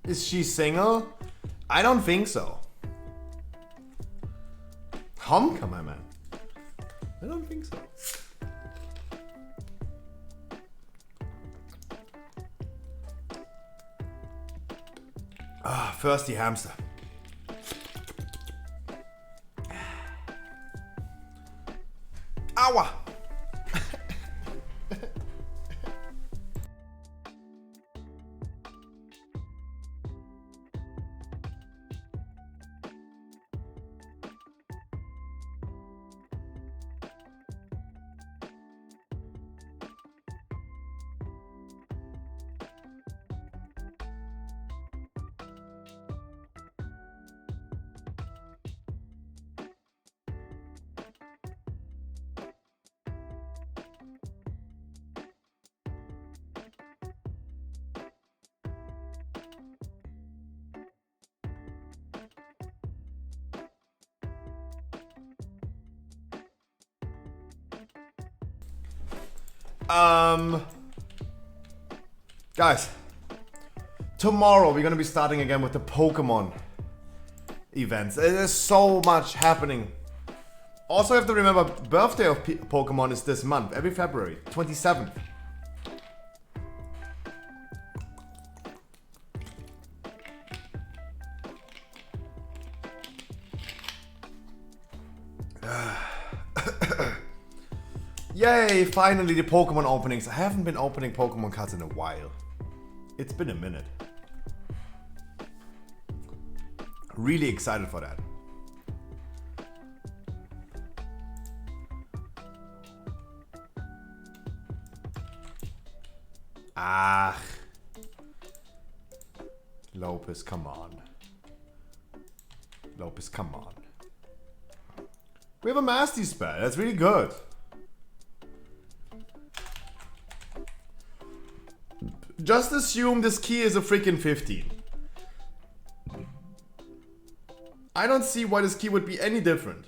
Speaker 4: Is she single? I don't think so. Come on, man. I don't think so. Ah, thirsty hamster. Aua! Guys, tomorrow we're gonna be starting again with the Pokemon events. There's so much happening. Also, you have to remember, birthday of Pokemon is this month, every February, 27th. Yay, finally the Pokemon openings. I haven't been opening Pokemon cards in a while. It's been a minute. Really excited for that. Ah, Lopez, come on. Lopez, come on. We have a Masty spell. That's really good. Just assume this key is a freaking 15. I don't see why this key would be any different.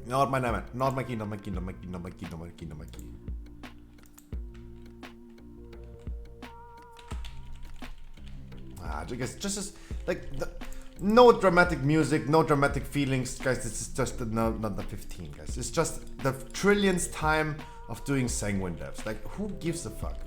Speaker 4: Not my name. Not my key, not my key, not my key, not my key, not my key, not my key. Ah, just like no dramatic music, no dramatic feelings, guys. This is just not the 15, guys. It's just the trillionth time of doing Sanguine devs. Like, who gives a fuck?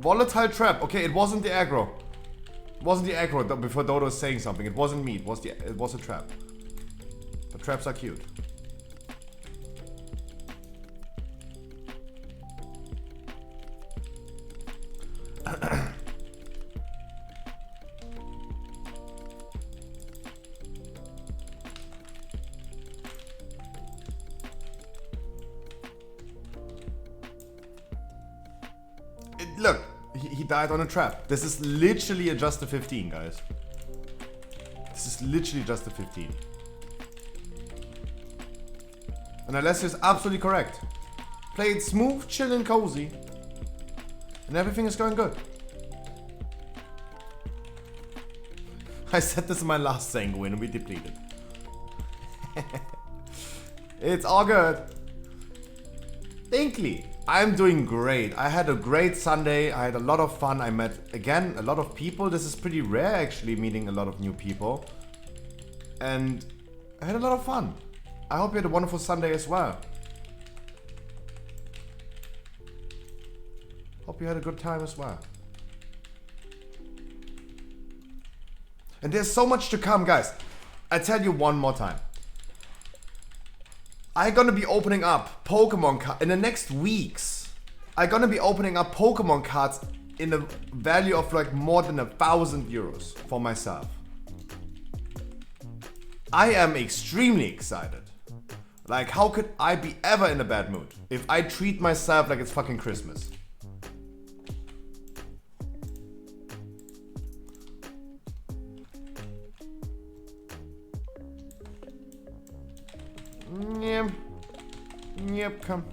Speaker 4: Volatile trap. Okay, it wasn't the aggro. It wasn't the aggro before Dodo was saying something. It wasn't me. It was a trap. But traps are cute. Look, he died on a trap. This is literally just a 15, guys. This is literally just a 15. And Alessio is absolutely correct. Play it smooth, chill and cozy. And everything is going good. I said this in my last sanguine and we depleted. It's all good. Dinkley. I'm doing great. I had a great Sunday. I had a lot of fun. I met, again, a lot of people. This is pretty rare, actually, meeting a lot of new people. And I had a lot of fun. I hope you had a wonderful Sunday as well. Hope you had a good time as well. And there's so much to come, guys. I tell you one more time. I'm gonna be opening up Pokemon cards in the next weeks. I'm gonna be opening up Pokemon cards in a value of like more than 1,000 euros for myself. I am extremely excited. Like, how could I be ever in a bad mood if I treat myself like it's fucking Christmas? Yep. Yep, come.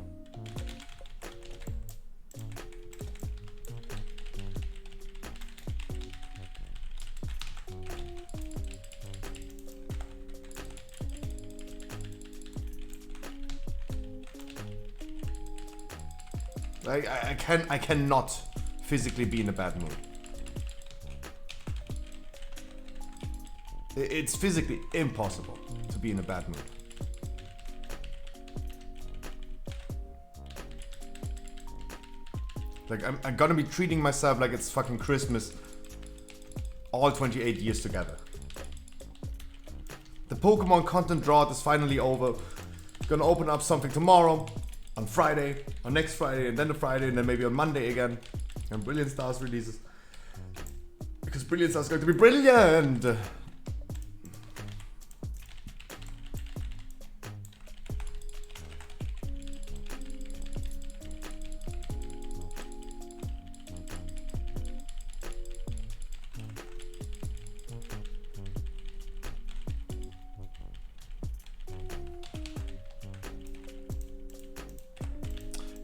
Speaker 4: I cannot physically be in a bad mood. It's physically impossible to be in a bad mood. Like, I'm gonna be treating myself like it's fucking Christmas all 28 years together. The Pokemon content drought is finally over. Gonna open up something tomorrow, on Friday, on next Friday, and then the Friday, and then maybe on Monday again. And Brilliant Stars releases. Because Brilliant Stars is going to be brilliant!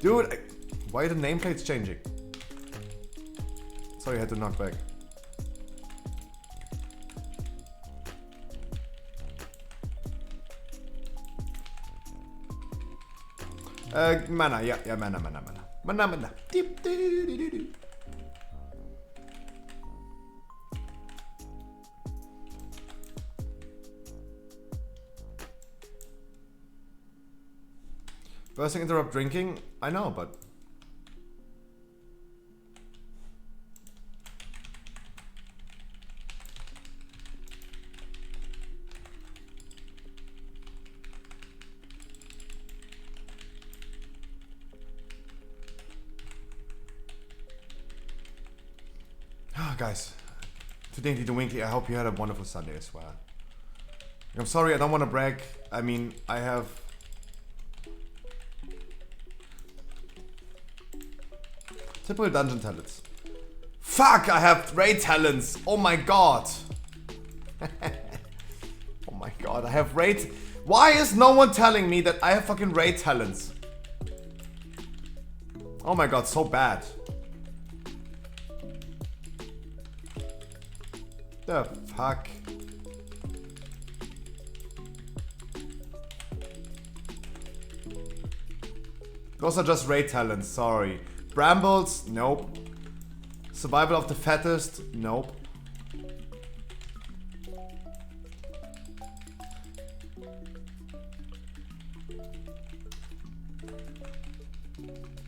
Speaker 4: Dude, why are the nameplates changing? Sorry, I had to knock back. Mana, yeah, mana. Mana. Deep, doo, doo, doo, doo. Bursting interrupt drinking? I know, but... guys, to Dainty to Winky, I hope you had a wonderful Sunday as well. I'm sorry, I don't want to brag. I mean, I have... Typical dungeon talents. Fuck, I have raid talents. Oh my god. Oh my god, I have raid... Why is no one telling me that I have fucking raid talents? Oh my god, so bad. The fuck? Those are just raid talents, sorry. Brambles? Nope. Survival of the fattest? Nope.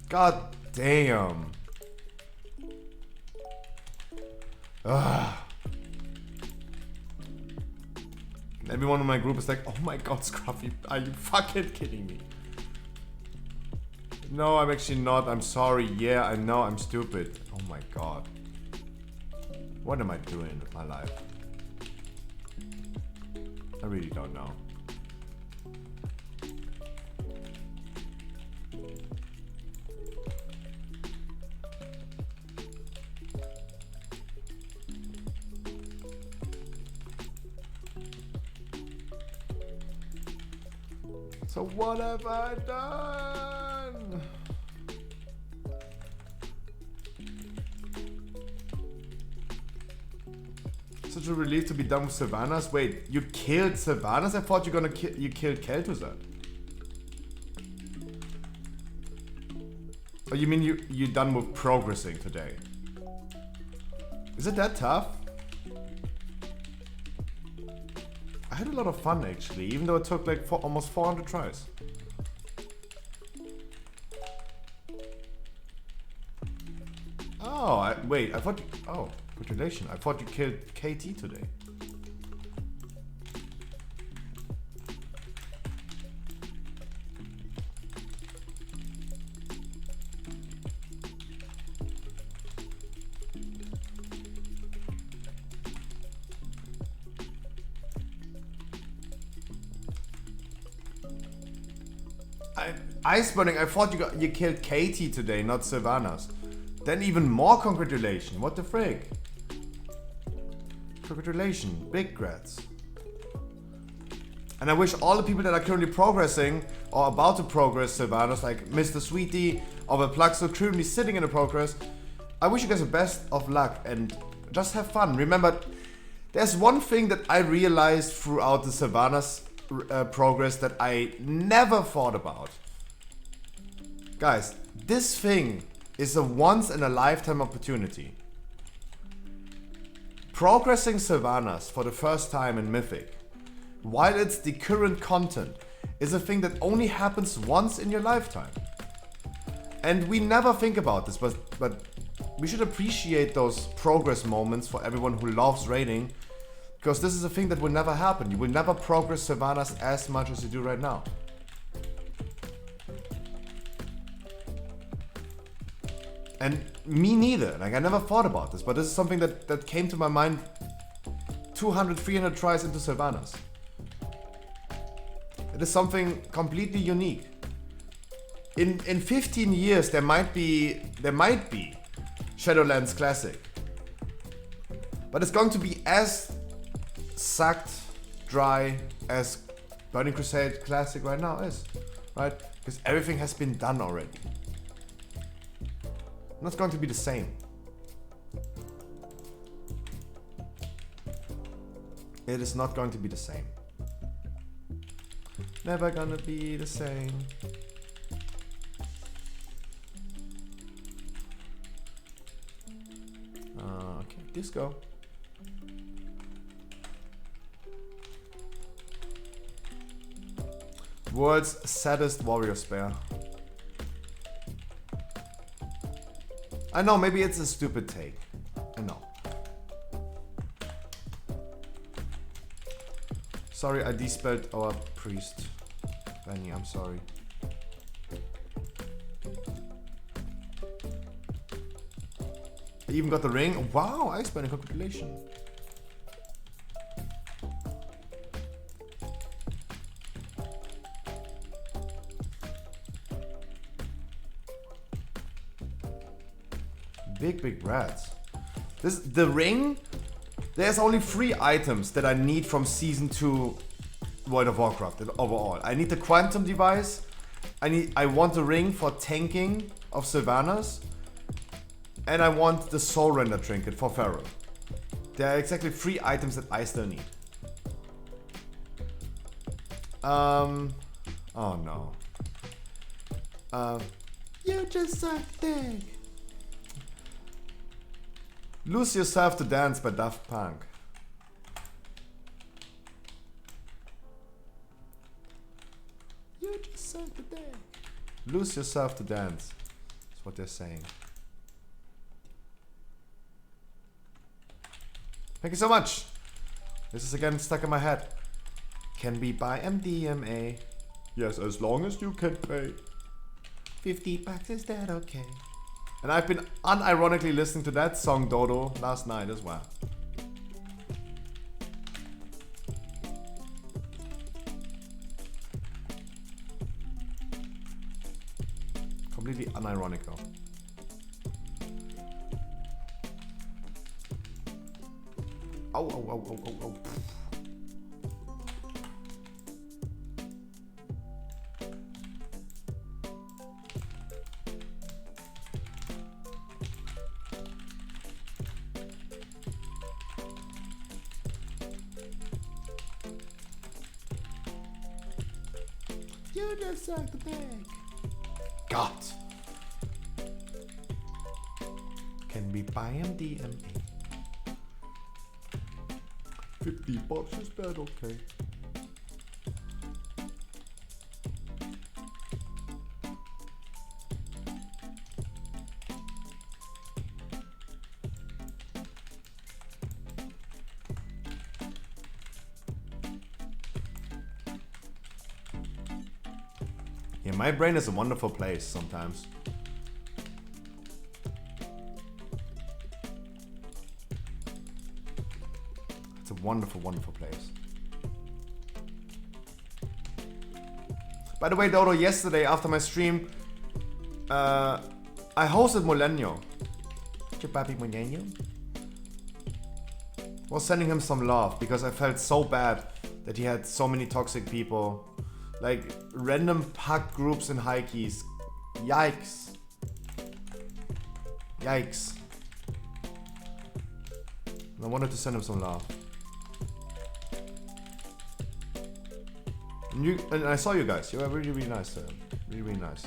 Speaker 4: God damn. Ugh. Everyone in my group is like, oh my god, Scruffy, are you fucking kidding me? No, I'm actually not. I'm sorry. Yeah, I know I'm stupid. Oh my god. What am I doing with my life? I really don't know. So what have I done? Such a relief to be done with Sylvanas. Wait, you killed Sylvanas? I thought you killed Kel'Thuzad. Oh, you mean you done with progressing today? Is it that tough? I had a lot of fun actually, even though it took like almost 400 tries. Oh, wait, I thought oh, congratulations. I thought you killed KT today. Iceburning, I thought you killed Katie today, not Sylvanas. Then even more congratulations. What the frick? Congratulations, big grats. And I wish all the people that are currently progressing or about to progress Sylvanas, like Mr. Sweetie or the Plaxo currently sitting in the progress, I wish you guys the best of luck and just have fun. Remember, there's one thing that I realized throughout the Sylvanas progress that I never thought about. Guys, this thing is a once in a lifetime opportunity. Progressing Sylvanas for the first time in Mythic, while it's the current content, is a thing that only happens once in your lifetime. And we never think about this, but we should appreciate those progress moments for everyone who loves raiding, because this is a thing that will never happen. You will never progress Sylvanas as much as you do right now. And me neither, like I never thought about this, but this is something that came to my mind 200, 300 tries into Sylvanas. It is something completely unique. In 15 years there might be Shadowlands Classic. But it's going to be as sucked dry as Burning Crusade Classic right now is, right? Because everything has been done already. Not going to be the same. It is not going to be the same. Never gonna be the same. Okay, disco. World's saddest warrior spare. I know, maybe it's a stupid take. I know. Sorry, I despelled our priest. Benny, I'm sorry. I even got the ring. Wow, Iceburning, congratulations. Big rats. The ring, there's only 3 items that I need from Season 2 World of Warcraft overall. I need the Quantum Device, I want the ring for tanking of Sylvanas, and I want the Soul Render Trinket for Feral. There are exactly 3 items that I still need. Oh no. You just suck dick. Lose Yourself to Dance by Daft Punk. You just suck the dick. Lose yourself to dance. That's what they're saying. Thank you so much. This is again stuck in my head. Can we buy MDMA? Yes, as long as you can pay. 50 bucks, is that okay? And I've been unironically listening to that song, Dodo, last night as well. Completely unironic though. Oh, oh, oh, oh, oh, oh. You just suck the pig. God. Can we buy MDMA? 50 bucks, is that okay? Yeah, my brain is a wonderful place sometimes. It's a wonderful, wonderful place. By the way, Dodo, yesterday after my stream, I hosted Molenio. Papi Molenio. Was sending him some love because I felt so bad that he had so many toxic people. Like random pack groups in hikeys. Yikes. Yikes. And I wanted to send him some love. And I saw you guys. You were really, really nice. Really, really nice.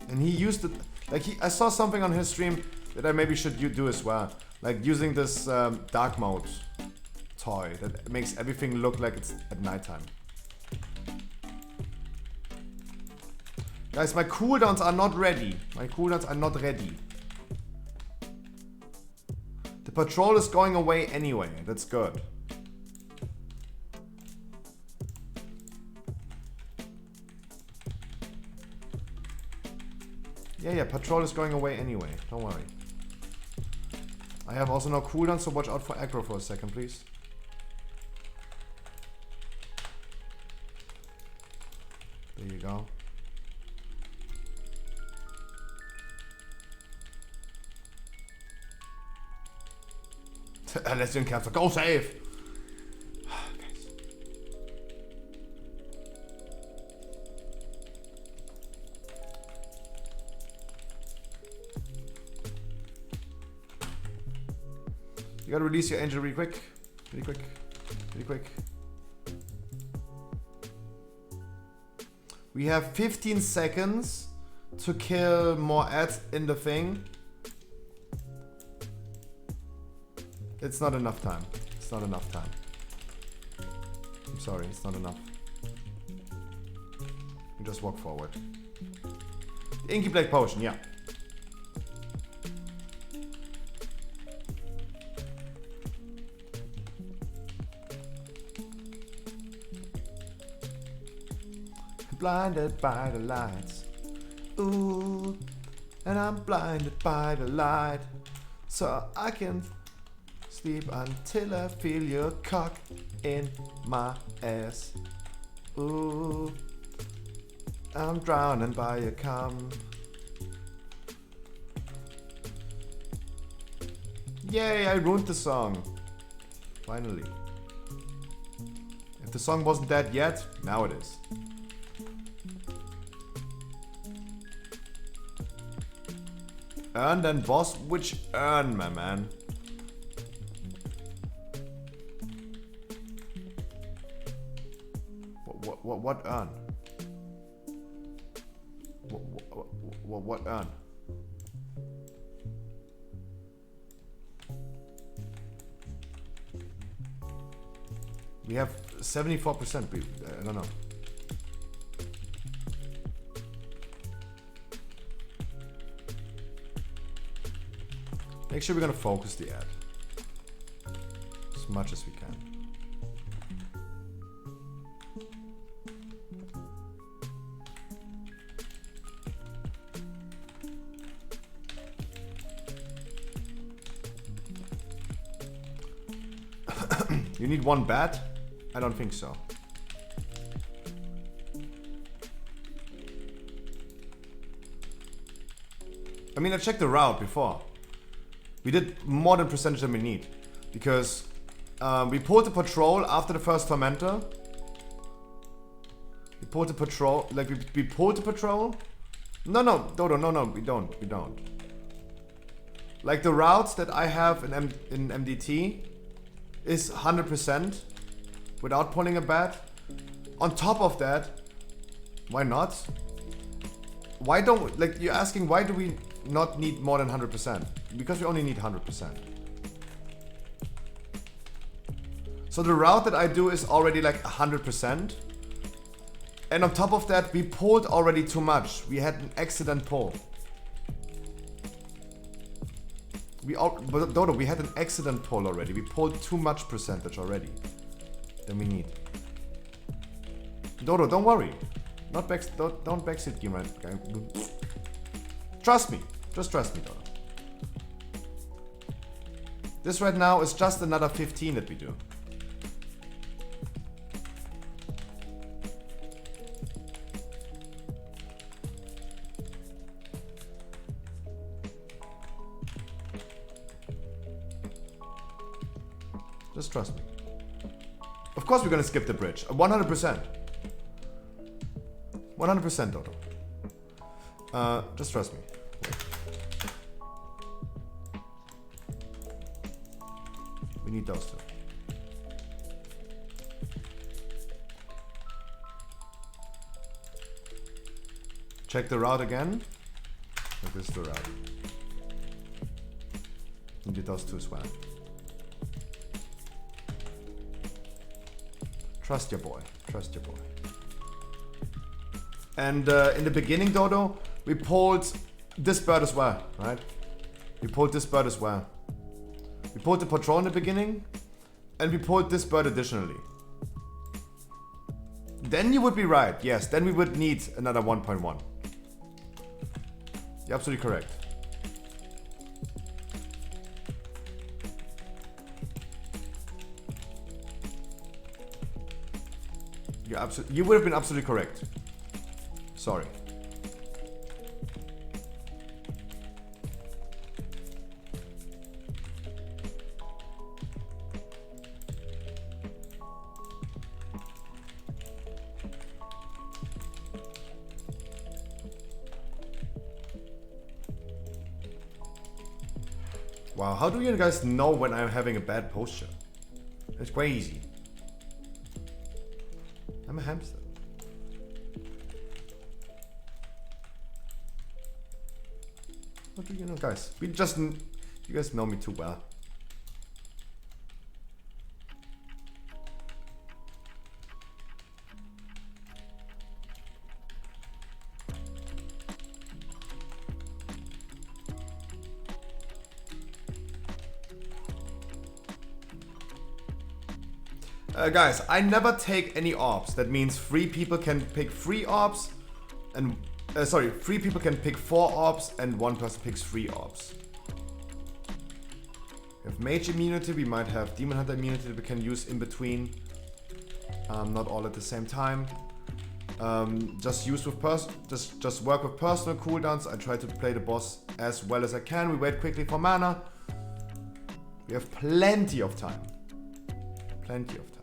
Speaker 4: And he used it. Like I saw something on his stream that I maybe should do as well. Like using this dark mode toy that makes everything look like it's at nighttime. Guys, my cooldowns are not ready. My cooldowns are not ready. The patrol is going away anyway. That's good. Yeah, patrol is going away anyway. Don't worry. I have also no cooldown, so watch out for aggro for a second, please. There you go. Lesbian cancer, go save! You gotta release your angel really quick. Really quick. Really quick. We have 15 seconds to kill more ads in the thing. It's not enough time. It's not enough time. I'm sorry, it's not enough. You just walk forward. The Inky Black Potion, yeah. Blinded by the lights. Ooh, and I'm blinded by the light. So I can sleep until I feel your cock in my ass. Ooh, I'm drowning by your cum. Yay, I ruined the song. Finally. If the song wasn't dead yet, now it is. Earn then boss, which earn, my man? What earn? What earn? We have 74%. I don't know. Make sure we're gonna focus the ad as much as we can. You need one bat? I don't think so. I mean, I checked the route before. We did more than percentage than we need. Because we pulled the patrol after the first fermenter. We pulled the patrol, like we pulled the patrol. No, Dodo, no, we don't. Like the routes that I have in MDT is 100% without pulling a bat. On top of that, why not? Why don't, like you're asking, why do we not need more than 100%? Because we only need 100%. So the route that I do is already like 100%. And on top of that, we pulled already too much. We had an accident pull. But Dodo, we had an accident pull already. We pulled too much percentage already than we need. Dodo, don't worry. Don't backseat game right, guy. Trust me. Just trust me, Dodo. This right now is just another 15 that we do. Just trust me. Of course we're gonna skip the bridge. 100%. 100%, Dodo. Just trust me. We need those two. Check the route again. Like this is the route. We need those two as well. Trust your boy. Trust your boy. And in the beginning, Dodo, we pulled this bird as well, right? We pulled this bird as well. We pulled the patrol in the beginning, and we pulled this bird additionally. Then you would be right, yes. Then we would need another 1.1. You're absolutely correct. You would have been absolutely correct. Sorry. Wow, how do you guys know when I'm having a bad posture? It's crazy. I'm a hamster. What do you know, guys? You guys know me too well. Guys, I never take any orbs. That means 3 people can pick 3 orbs and 3 people can pick 4 orbs and 1 person picks 3 orbs. We have mage immunity, we might have demon hunter immunity that we can use in between. Not all at the same time. Just work with personal cooldowns. I try to play the boss as well as I can. We wait quickly for mana. We have plenty of time. Plenty of time.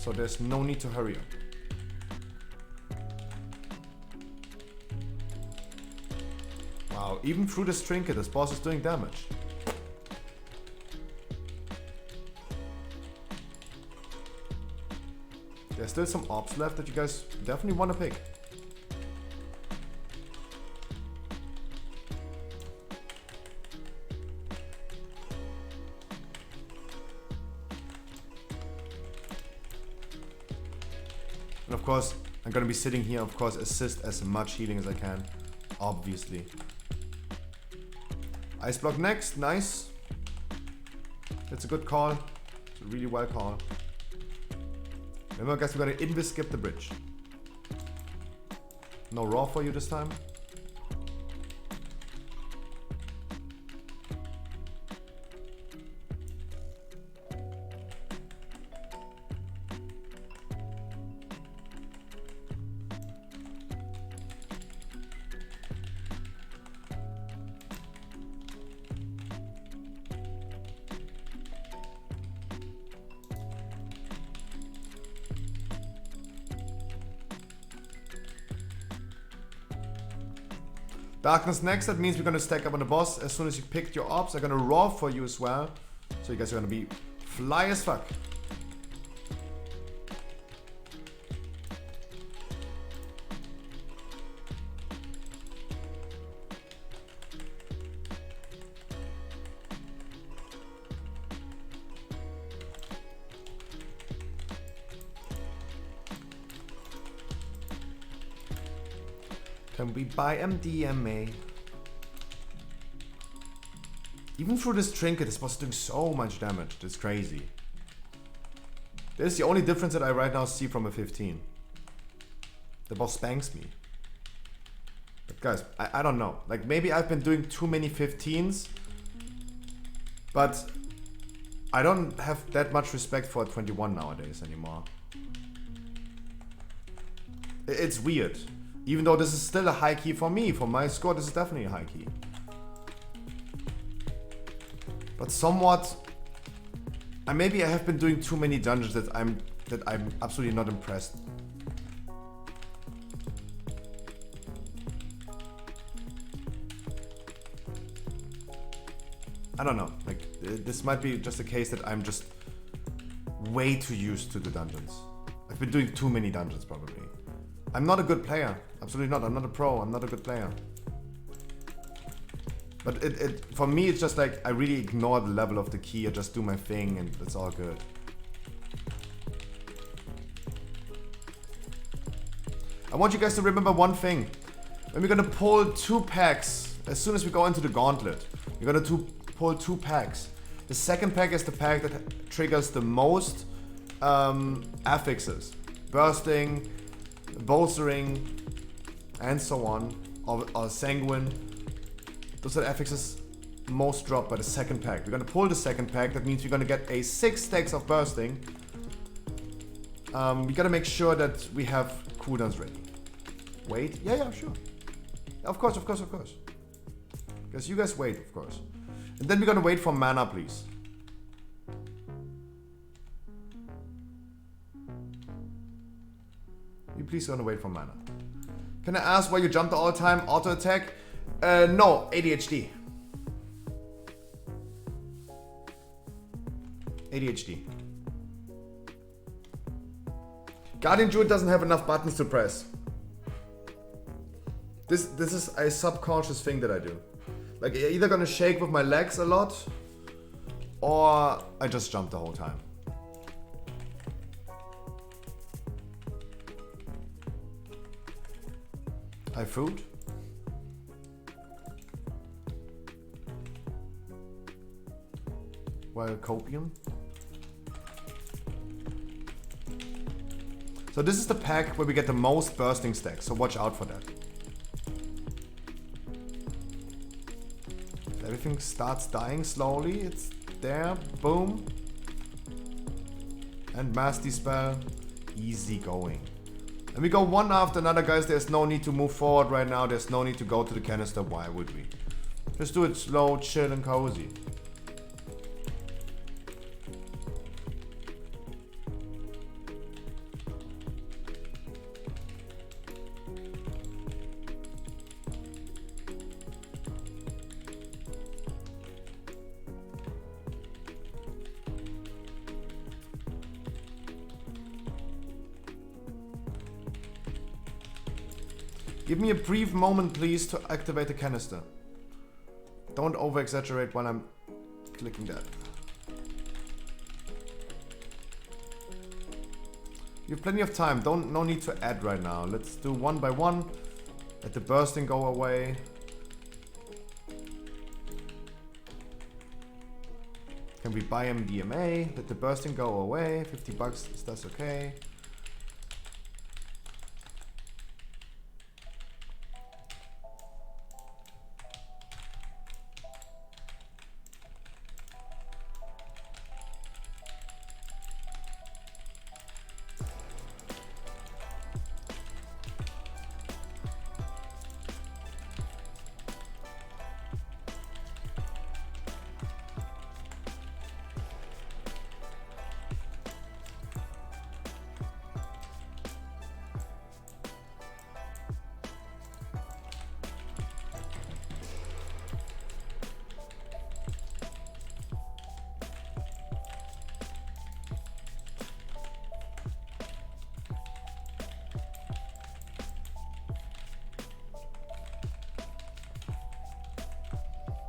Speaker 4: So there's no need to hurry up. Wow, even through this trinket, this boss is doing damage. There's still some orbs left that you guys definitely want to pick. And of course, I'm gonna be sitting here, of course, assist as much healing as I can. Obviously. Ice block next, nice. That's a good call. It's a really well call. Remember guys, we're gonna invis skip the bridge. No raw for you this time. Darkness next, that means we're gonna stack up on the boss. As soon as you picked your ops, I'm gonna raw for you as well. So you guys are gonna be fly as fuck. Can we buy MDMA? Even through this trinket, this boss is doing so much damage. That's crazy. This is the only difference that I right now see from a 15. The boss spanks me. But guys, I don't know. Like, maybe I've been doing too many 15s. But I don't have that much respect for a 21 nowadays anymore. It's weird. Even though this is still a high key for me, for my score, this is definitely a high key. But somewhat, maybe I have been doing too many dungeons that I'm absolutely not impressed. I don't know. Like, this might be just a case that I'm just way too used to the dungeons. I've been doing too many dungeons probably. I'm not a good player. Absolutely not. I'm not a pro. I'm not a good player. But for me, it's just like I really ignore the level of the key. I just do my thing and it's all good. I want you guys to remember one thing. When we're gonna pull 2 packs, as soon as we go into the gauntlet, we're gonna pull 2 packs. The second pack is the pack that triggers the most affixes. Bursting, bolstering, and so on, or sanguine. Those are the affixes most dropped by the second pack. We're gonna pull the second pack. That means we're gonna get a 6 stacks of bursting. We gotta make sure that we have cooldowns ready. Wait, yeah, sure. Of course. Because you guys wait, of course. And then we're gonna wait for mana, please. You please gonna wait for mana. Can I ask why you jumped the all-time auto attack? No, ADHD. ADHD. Guardian Druid doesn't have enough buttons to press. This is a subconscious thing that I do. Like, I'm either gonna shake with my legs a lot, or I just jump the whole time. I have food. Well, copium. So this is the pack where we get the most bursting stacks, so watch out for that. Everything starts dying slowly, it's there, boom. And Mass Dispel, easy going. And we go one after another, guys. There's no need to move forward right now. There's no need to go to the canister. Why would we? Just do it slow, chill, and cozy. Give me a brief moment, please, to activate the canister. Don't over-exaggerate while I'm clicking that. You have plenty of time. No need to add right now. Let's do one by one. Let the bursting go away. Can we buy MDMA? Let the bursting go away. 50 bucks, is that okay?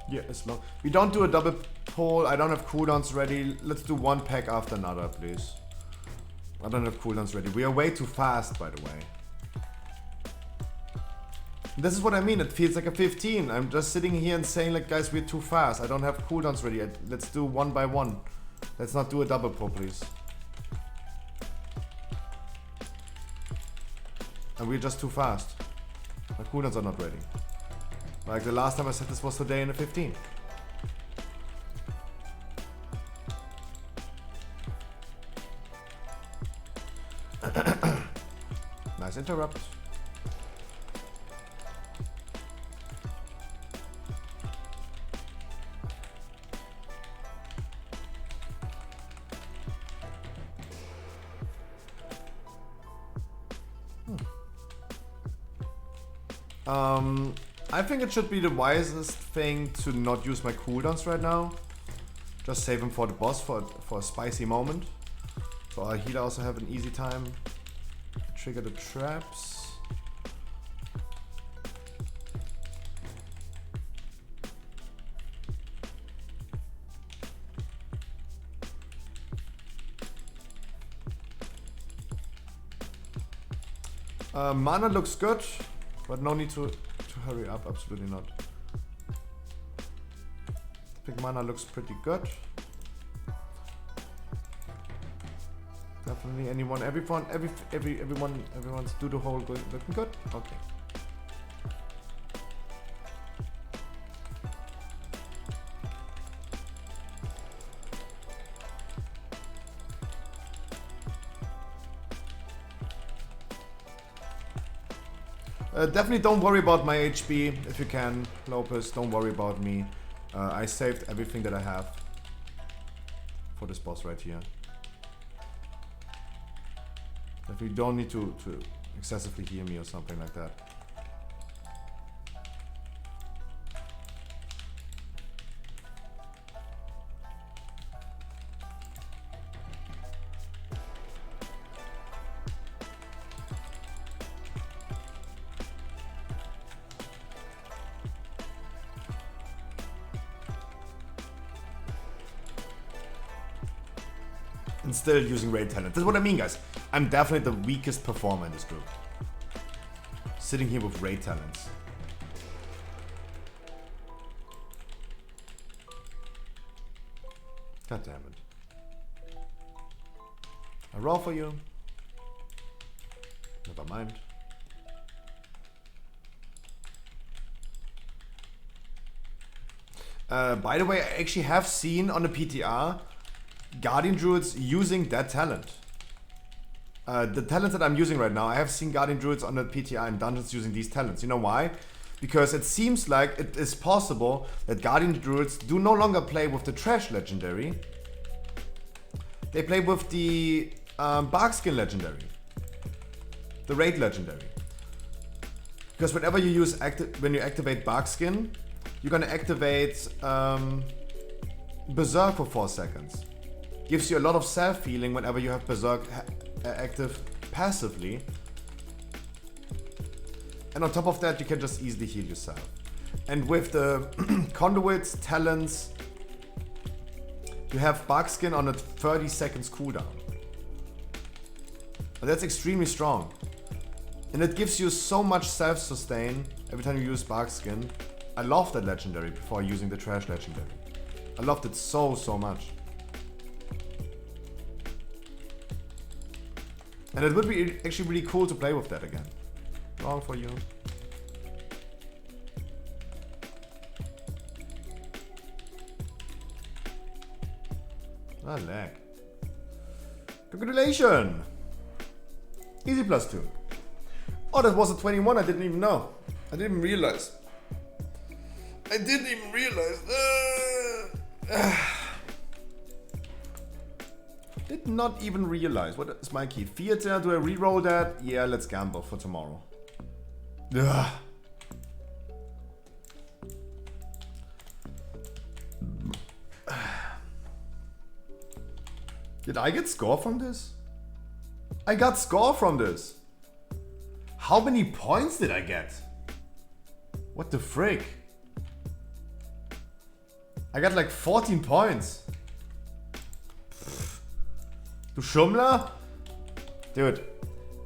Speaker 4: Yeah, it's long. We don't do a double pull. I don't have cooldowns ready. Let's do one pack after another, please. I don't have cooldowns ready. We are way too fast, by the way. This is what I mean. It feels like a 15. I'm just sitting here and saying, like, guys, we're too fast. I don't have cooldowns ready. Let's do one by one. Let's not do a double pull, please. And we're just too fast. My cooldowns are not ready. Like the last time I said this was today in the 15. Nice interrupt. I think it should be the wisest thing to not use my cooldowns right now. Just save them for the boss for a spicy moment. So our healer also have an easy time. Trigger the traps. Mana looks good, but no need to hurry up, absolutely not. I think mana looks pretty good. Definitely everyone's do the whole good, looking good? Okay. Definitely don't worry about my HP if you can, Lopez. Don't worry about me. I saved everything that I have for this boss right here. If you don't need to excessively heal me or something like that. And still using raid talent. That's what I mean, guys. I'm definitely the weakest performer in this group. Sitting here with raid talents. God damn it. I roll for you. Never mind. By the way, I actually have seen on the PTR Guardian Druids using that talent. The talents that I'm using right now, I have seen Guardian Druids on the PTR and dungeons using these talents. You know why? Because it seems like it is possible that Guardian Druids do no longer play with the Trash Legendary. They play with the Barkskin Legendary. The Raid Legendary. Because whenever you use when you activate Barkskin, you're gonna activate Berserk for 4 seconds. Gives you a lot of self-healing whenever you have Berserk active passively. And on top of that, you can just easily heal yourself. And with the Conduits, Talents, you have Barkskin on a 30 seconds cooldown. That's extremely strong. And it gives you so much self-sustain every time you use Bark Skin. I love that legendary before using the trash legendary. I loved it so much. And it would be actually really cool to play with that again. Wrong for you. Ah, lag. Congratulations! Easy +2. Oh, that was a 21, I didn't even know. I didn't even realize. I didn't even realize. Did not even realize. What is my key? Theater, do I reroll that? Yeah, let's gamble for tomorrow. Ugh. Did I get score from this? I got score from this. How many points did I get? What the frick? I got like 14 points. Du Schummler? Dude,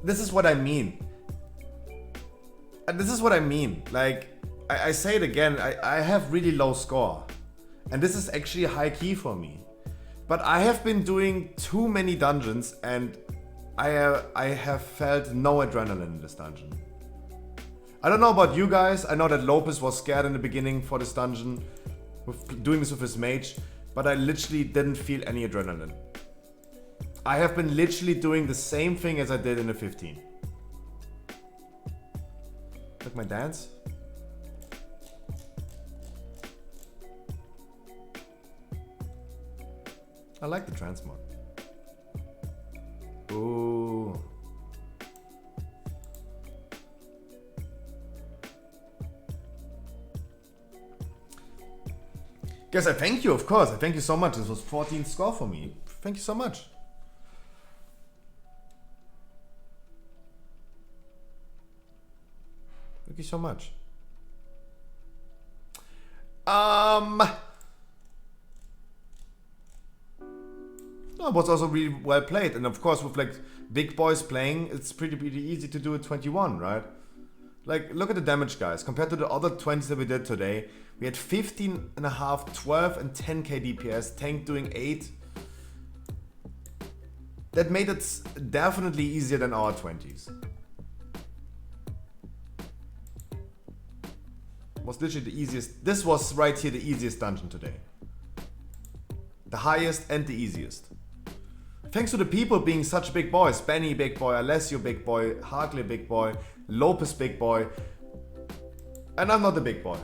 Speaker 4: this is what I mean. This is what I mean. Like, I say it again, I have really low score. And this is actually a high key for me. But I have been doing too many dungeons and I have felt no adrenaline in this dungeon. I don't know about you guys. I know that Lopez was scared in the beginning for this dungeon, with doing this with his mage, but I literally didn't feel any adrenaline. I have been literally doing the same thing as I did in the 15. Look my dance. I like the transmog. Ooh. Guys, I thank you, of course. I thank you so much. This was 14 score for me. Thank you so much. Thank you so much. No, it was also really well played. And of course, with like big boys playing, it's pretty easy to do a 21, right? Like, look at the damage, guys. Compared to the other 20s that we did today, we had 15.5, 12, and 10k DPS. Tank doing 8. That made it definitely easier than our 20s. Was literally the easiest. This was right here the easiest dungeon today. The highest and the easiest. Thanks to the people being such big boys. Benny big boy, Alessio big boy, Harkley big boy, Lopez big boy. And I'm not the big boy.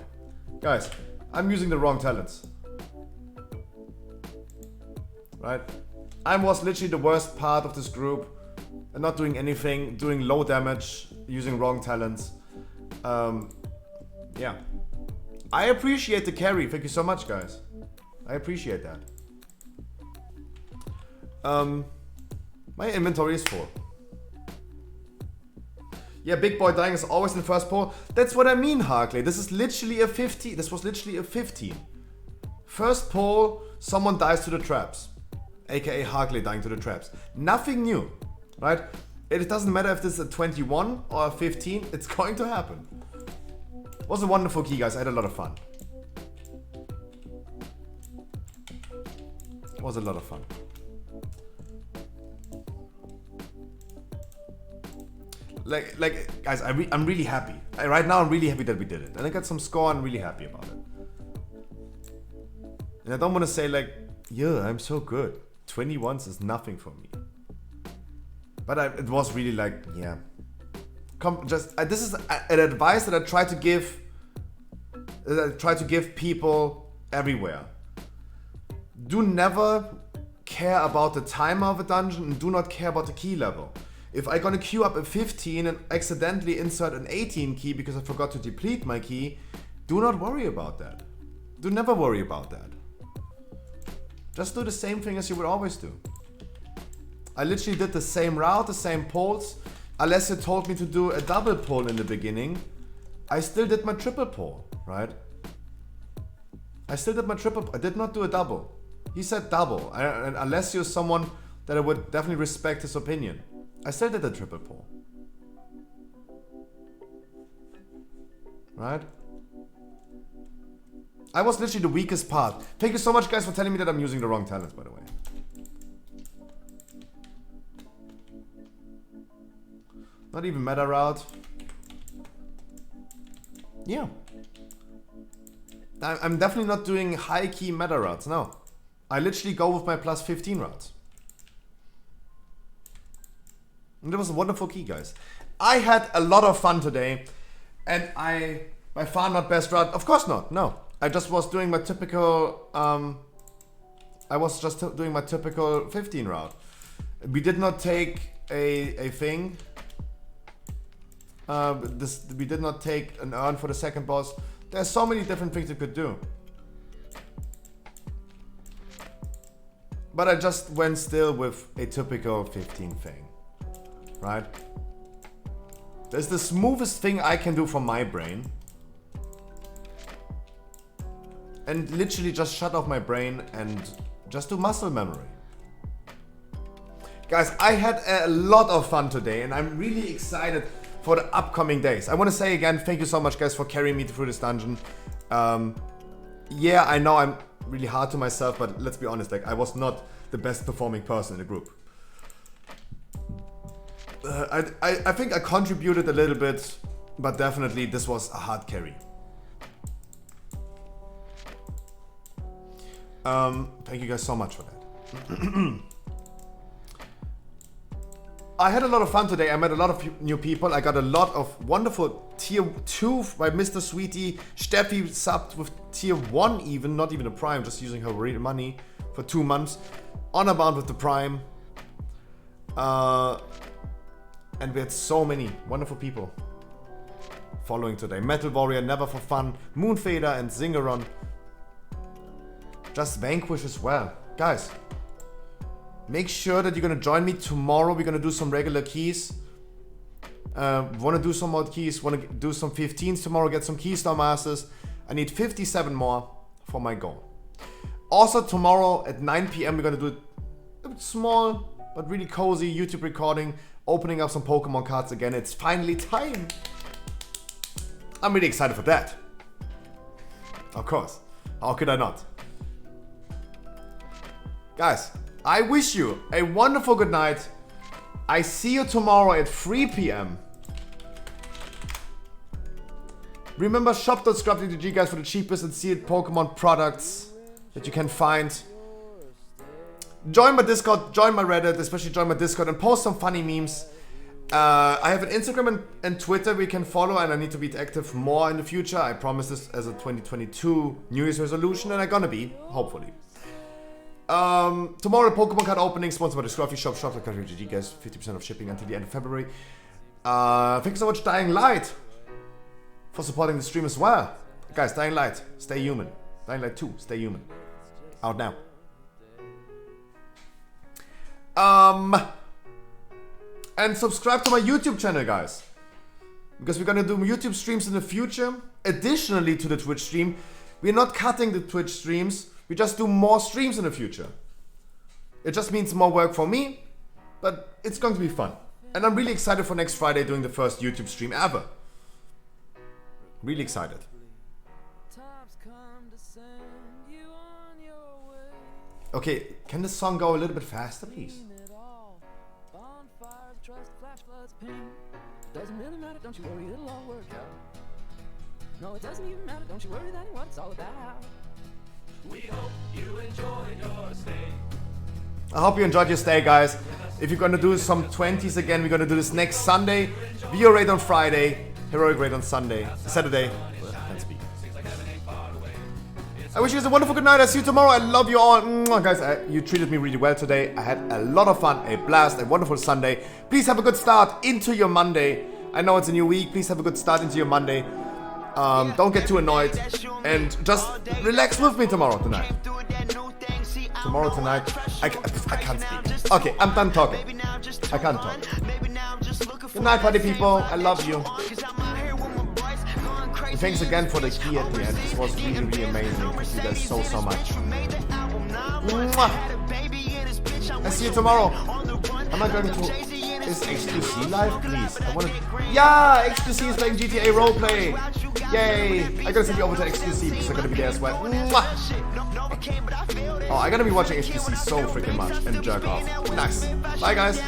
Speaker 4: Guys, I'm using the wrong talents. Right? I was literally the worst part of this group. And not doing anything, doing low damage, using wrong talents. Yeah. I appreciate the carry. Thank you so much, guys. I appreciate that. My inventory is full. Yeah, big boy dying is always in the first pull. That's what I mean, Harkley. This is literally a 15. This was literally a 15. First pull, someone dies to the traps. AKA Harkley dying to the traps. Nothing new, right? It doesn't matter if this is a 21 or a 15. It's going to happen. It was a wonderful key, guys. I had a lot of fun. It was a lot of fun. Like guys, I'm really happy. Right now I'm really happy that we did it. And I got some score, I'm really happy about it. And I don't want to say like, yeah, I'm so good. 21s is nothing for me. But it was really like, yeah. This is an advice that I try to give people everywhere. Do never care about the timer of a dungeon and do not care about the key level. If I'm gonna queue up a 15 and accidentally insert an 18 key because I forgot to deplete my key, do not worry about that. Do never worry about that. Just do the same thing as you would always do. I literally did the same route, the same pulls. Alessio told me to do a double pull in the beginning. I still did my triple pull, right? I still did my triple. I did not do a double. He said double. And Alessio is someone that I would definitely respect his opinion. I still did a triple pull. Right? I was literally the weakest part. Thank you so much, guys, for telling me that I'm using the wrong talents, by the way. Not even meta route. Yeah. I'm definitely not doing high key meta routes, no. I literally go with my plus 15 routes. And that was a wonderful key, guys. I had a lot of fun today. And I, by far not best route. Of course not, no. I just was doing my typical, doing my typical 15 route. We did not take a thing. We did not take an urn for the second boss. There's so many different things you could do. But I just went still with a typical 15 thing. Right? That's the smoothest thing I can do from my brain. And literally just shut off my brain and just do muscle memory. Guys, I had a lot of fun today and I'm really excited for the upcoming days. I want to say again, thank you so much, guys, for carrying me through this dungeon. Yeah, I know I'm really hard to myself, but let's be honest, like I was not the best performing person in the group. I think I contributed a little bit, but definitely this was a hard carry. Thank you guys so much for that. I had a lot of fun today. I met a lot of new people. I got a lot of wonderful tier 2 by Mr. Sweetie. Steffi subbed with tier 1 even, not even a prime, just using her real money for 2 months. Honorbound with the prime. And we had so many wonderful people following today. Metal Warrior, Never for Fun, Moonfader and Zingeron. Just Vanquish as well. Guys, make sure that you're gonna join me tomorrow. We're gonna do some regular keys. Wanna do some more keys. Wanna do some 15s tomorrow. Get some Keystar Masters. I need 57 more for my goal. Also tomorrow at 9 PM we're gonna do a small but really cozy YouTube recording. Opening up some Pokemon cards again. It's finally time. I'm really excited for that. Of course. How could I not? Guys, I wish you a wonderful good night. I see you tomorrow at 3 PM. Remember shop.scrub.dg, guys, for the cheapest and sealed Pokemon products that you can find. Join my Discord, join my Reddit, especially join my Discord and post some funny memes. I have an Instagram and Twitter we can follow, and I need to be active more in the future. I promise this as a 2022 New Year's resolution, and I'm gonna be, hopefully. Tomorrow Pokemon card opening, sponsored by the Scruffy Shop, shop.scrub.dg, guys, 50% of shipping until the end of February. Thank you so much, Dying Light, for supporting the stream as well. Guys, Dying Light, stay human. Dying Light 2, stay human. Out now. And subscribe to my YouTube channel, guys, because we're gonna do YouTube streams in the future. Additionally to the Twitch stream, we're not cutting the Twitch streams. We just do more streams in the future. It just means more work for me, but it's going to be fun. And I'm really excited for next Friday doing the first YouTube stream ever. Really excited. Okay, can this song go a little bit faster, please?
Speaker 14: Doesn't really matter, don't you worry, it'll all work out. No, it doesn't even matter, don't you worry, that ain't what it's all about. We hope you enjoyed your stay.
Speaker 4: I hope you enjoyed your stay, guys. If you're gonna do some 20s again, we're gonna do this next Sunday. Video raid on Friday, heroic raid on Saturday. Well, I can't speak. I wish you guys a wonderful good night. I'll see you tomorrow. I love you all. Mwah, guys, you treated me really well today. I had a lot of fun, a blast, a wonderful Sunday. Please have a good start into your Monday. I know it's a new week. Please have a good start into your Monday. Don't get too annoyed. And just relax with me tomorrow tonight. Tomorrow tonight. I can't speak. Okay, I'm done talking. I can't talk. Good night, party people. I love you. And thanks again for the key at the end. This was really, really amazing. Thank you guys so much. Mwah. I'll see you tomorrow. I'm not going to Is XQC live, please? I wanna. Yeah, XQC is playing GTA roleplay. Yay! I gotta send you over to XQC because I'm gonna be there as well. Mwah! Oh, I'm gonna be watching XQC so freaking much and jerk off. Nice. Bye, guys.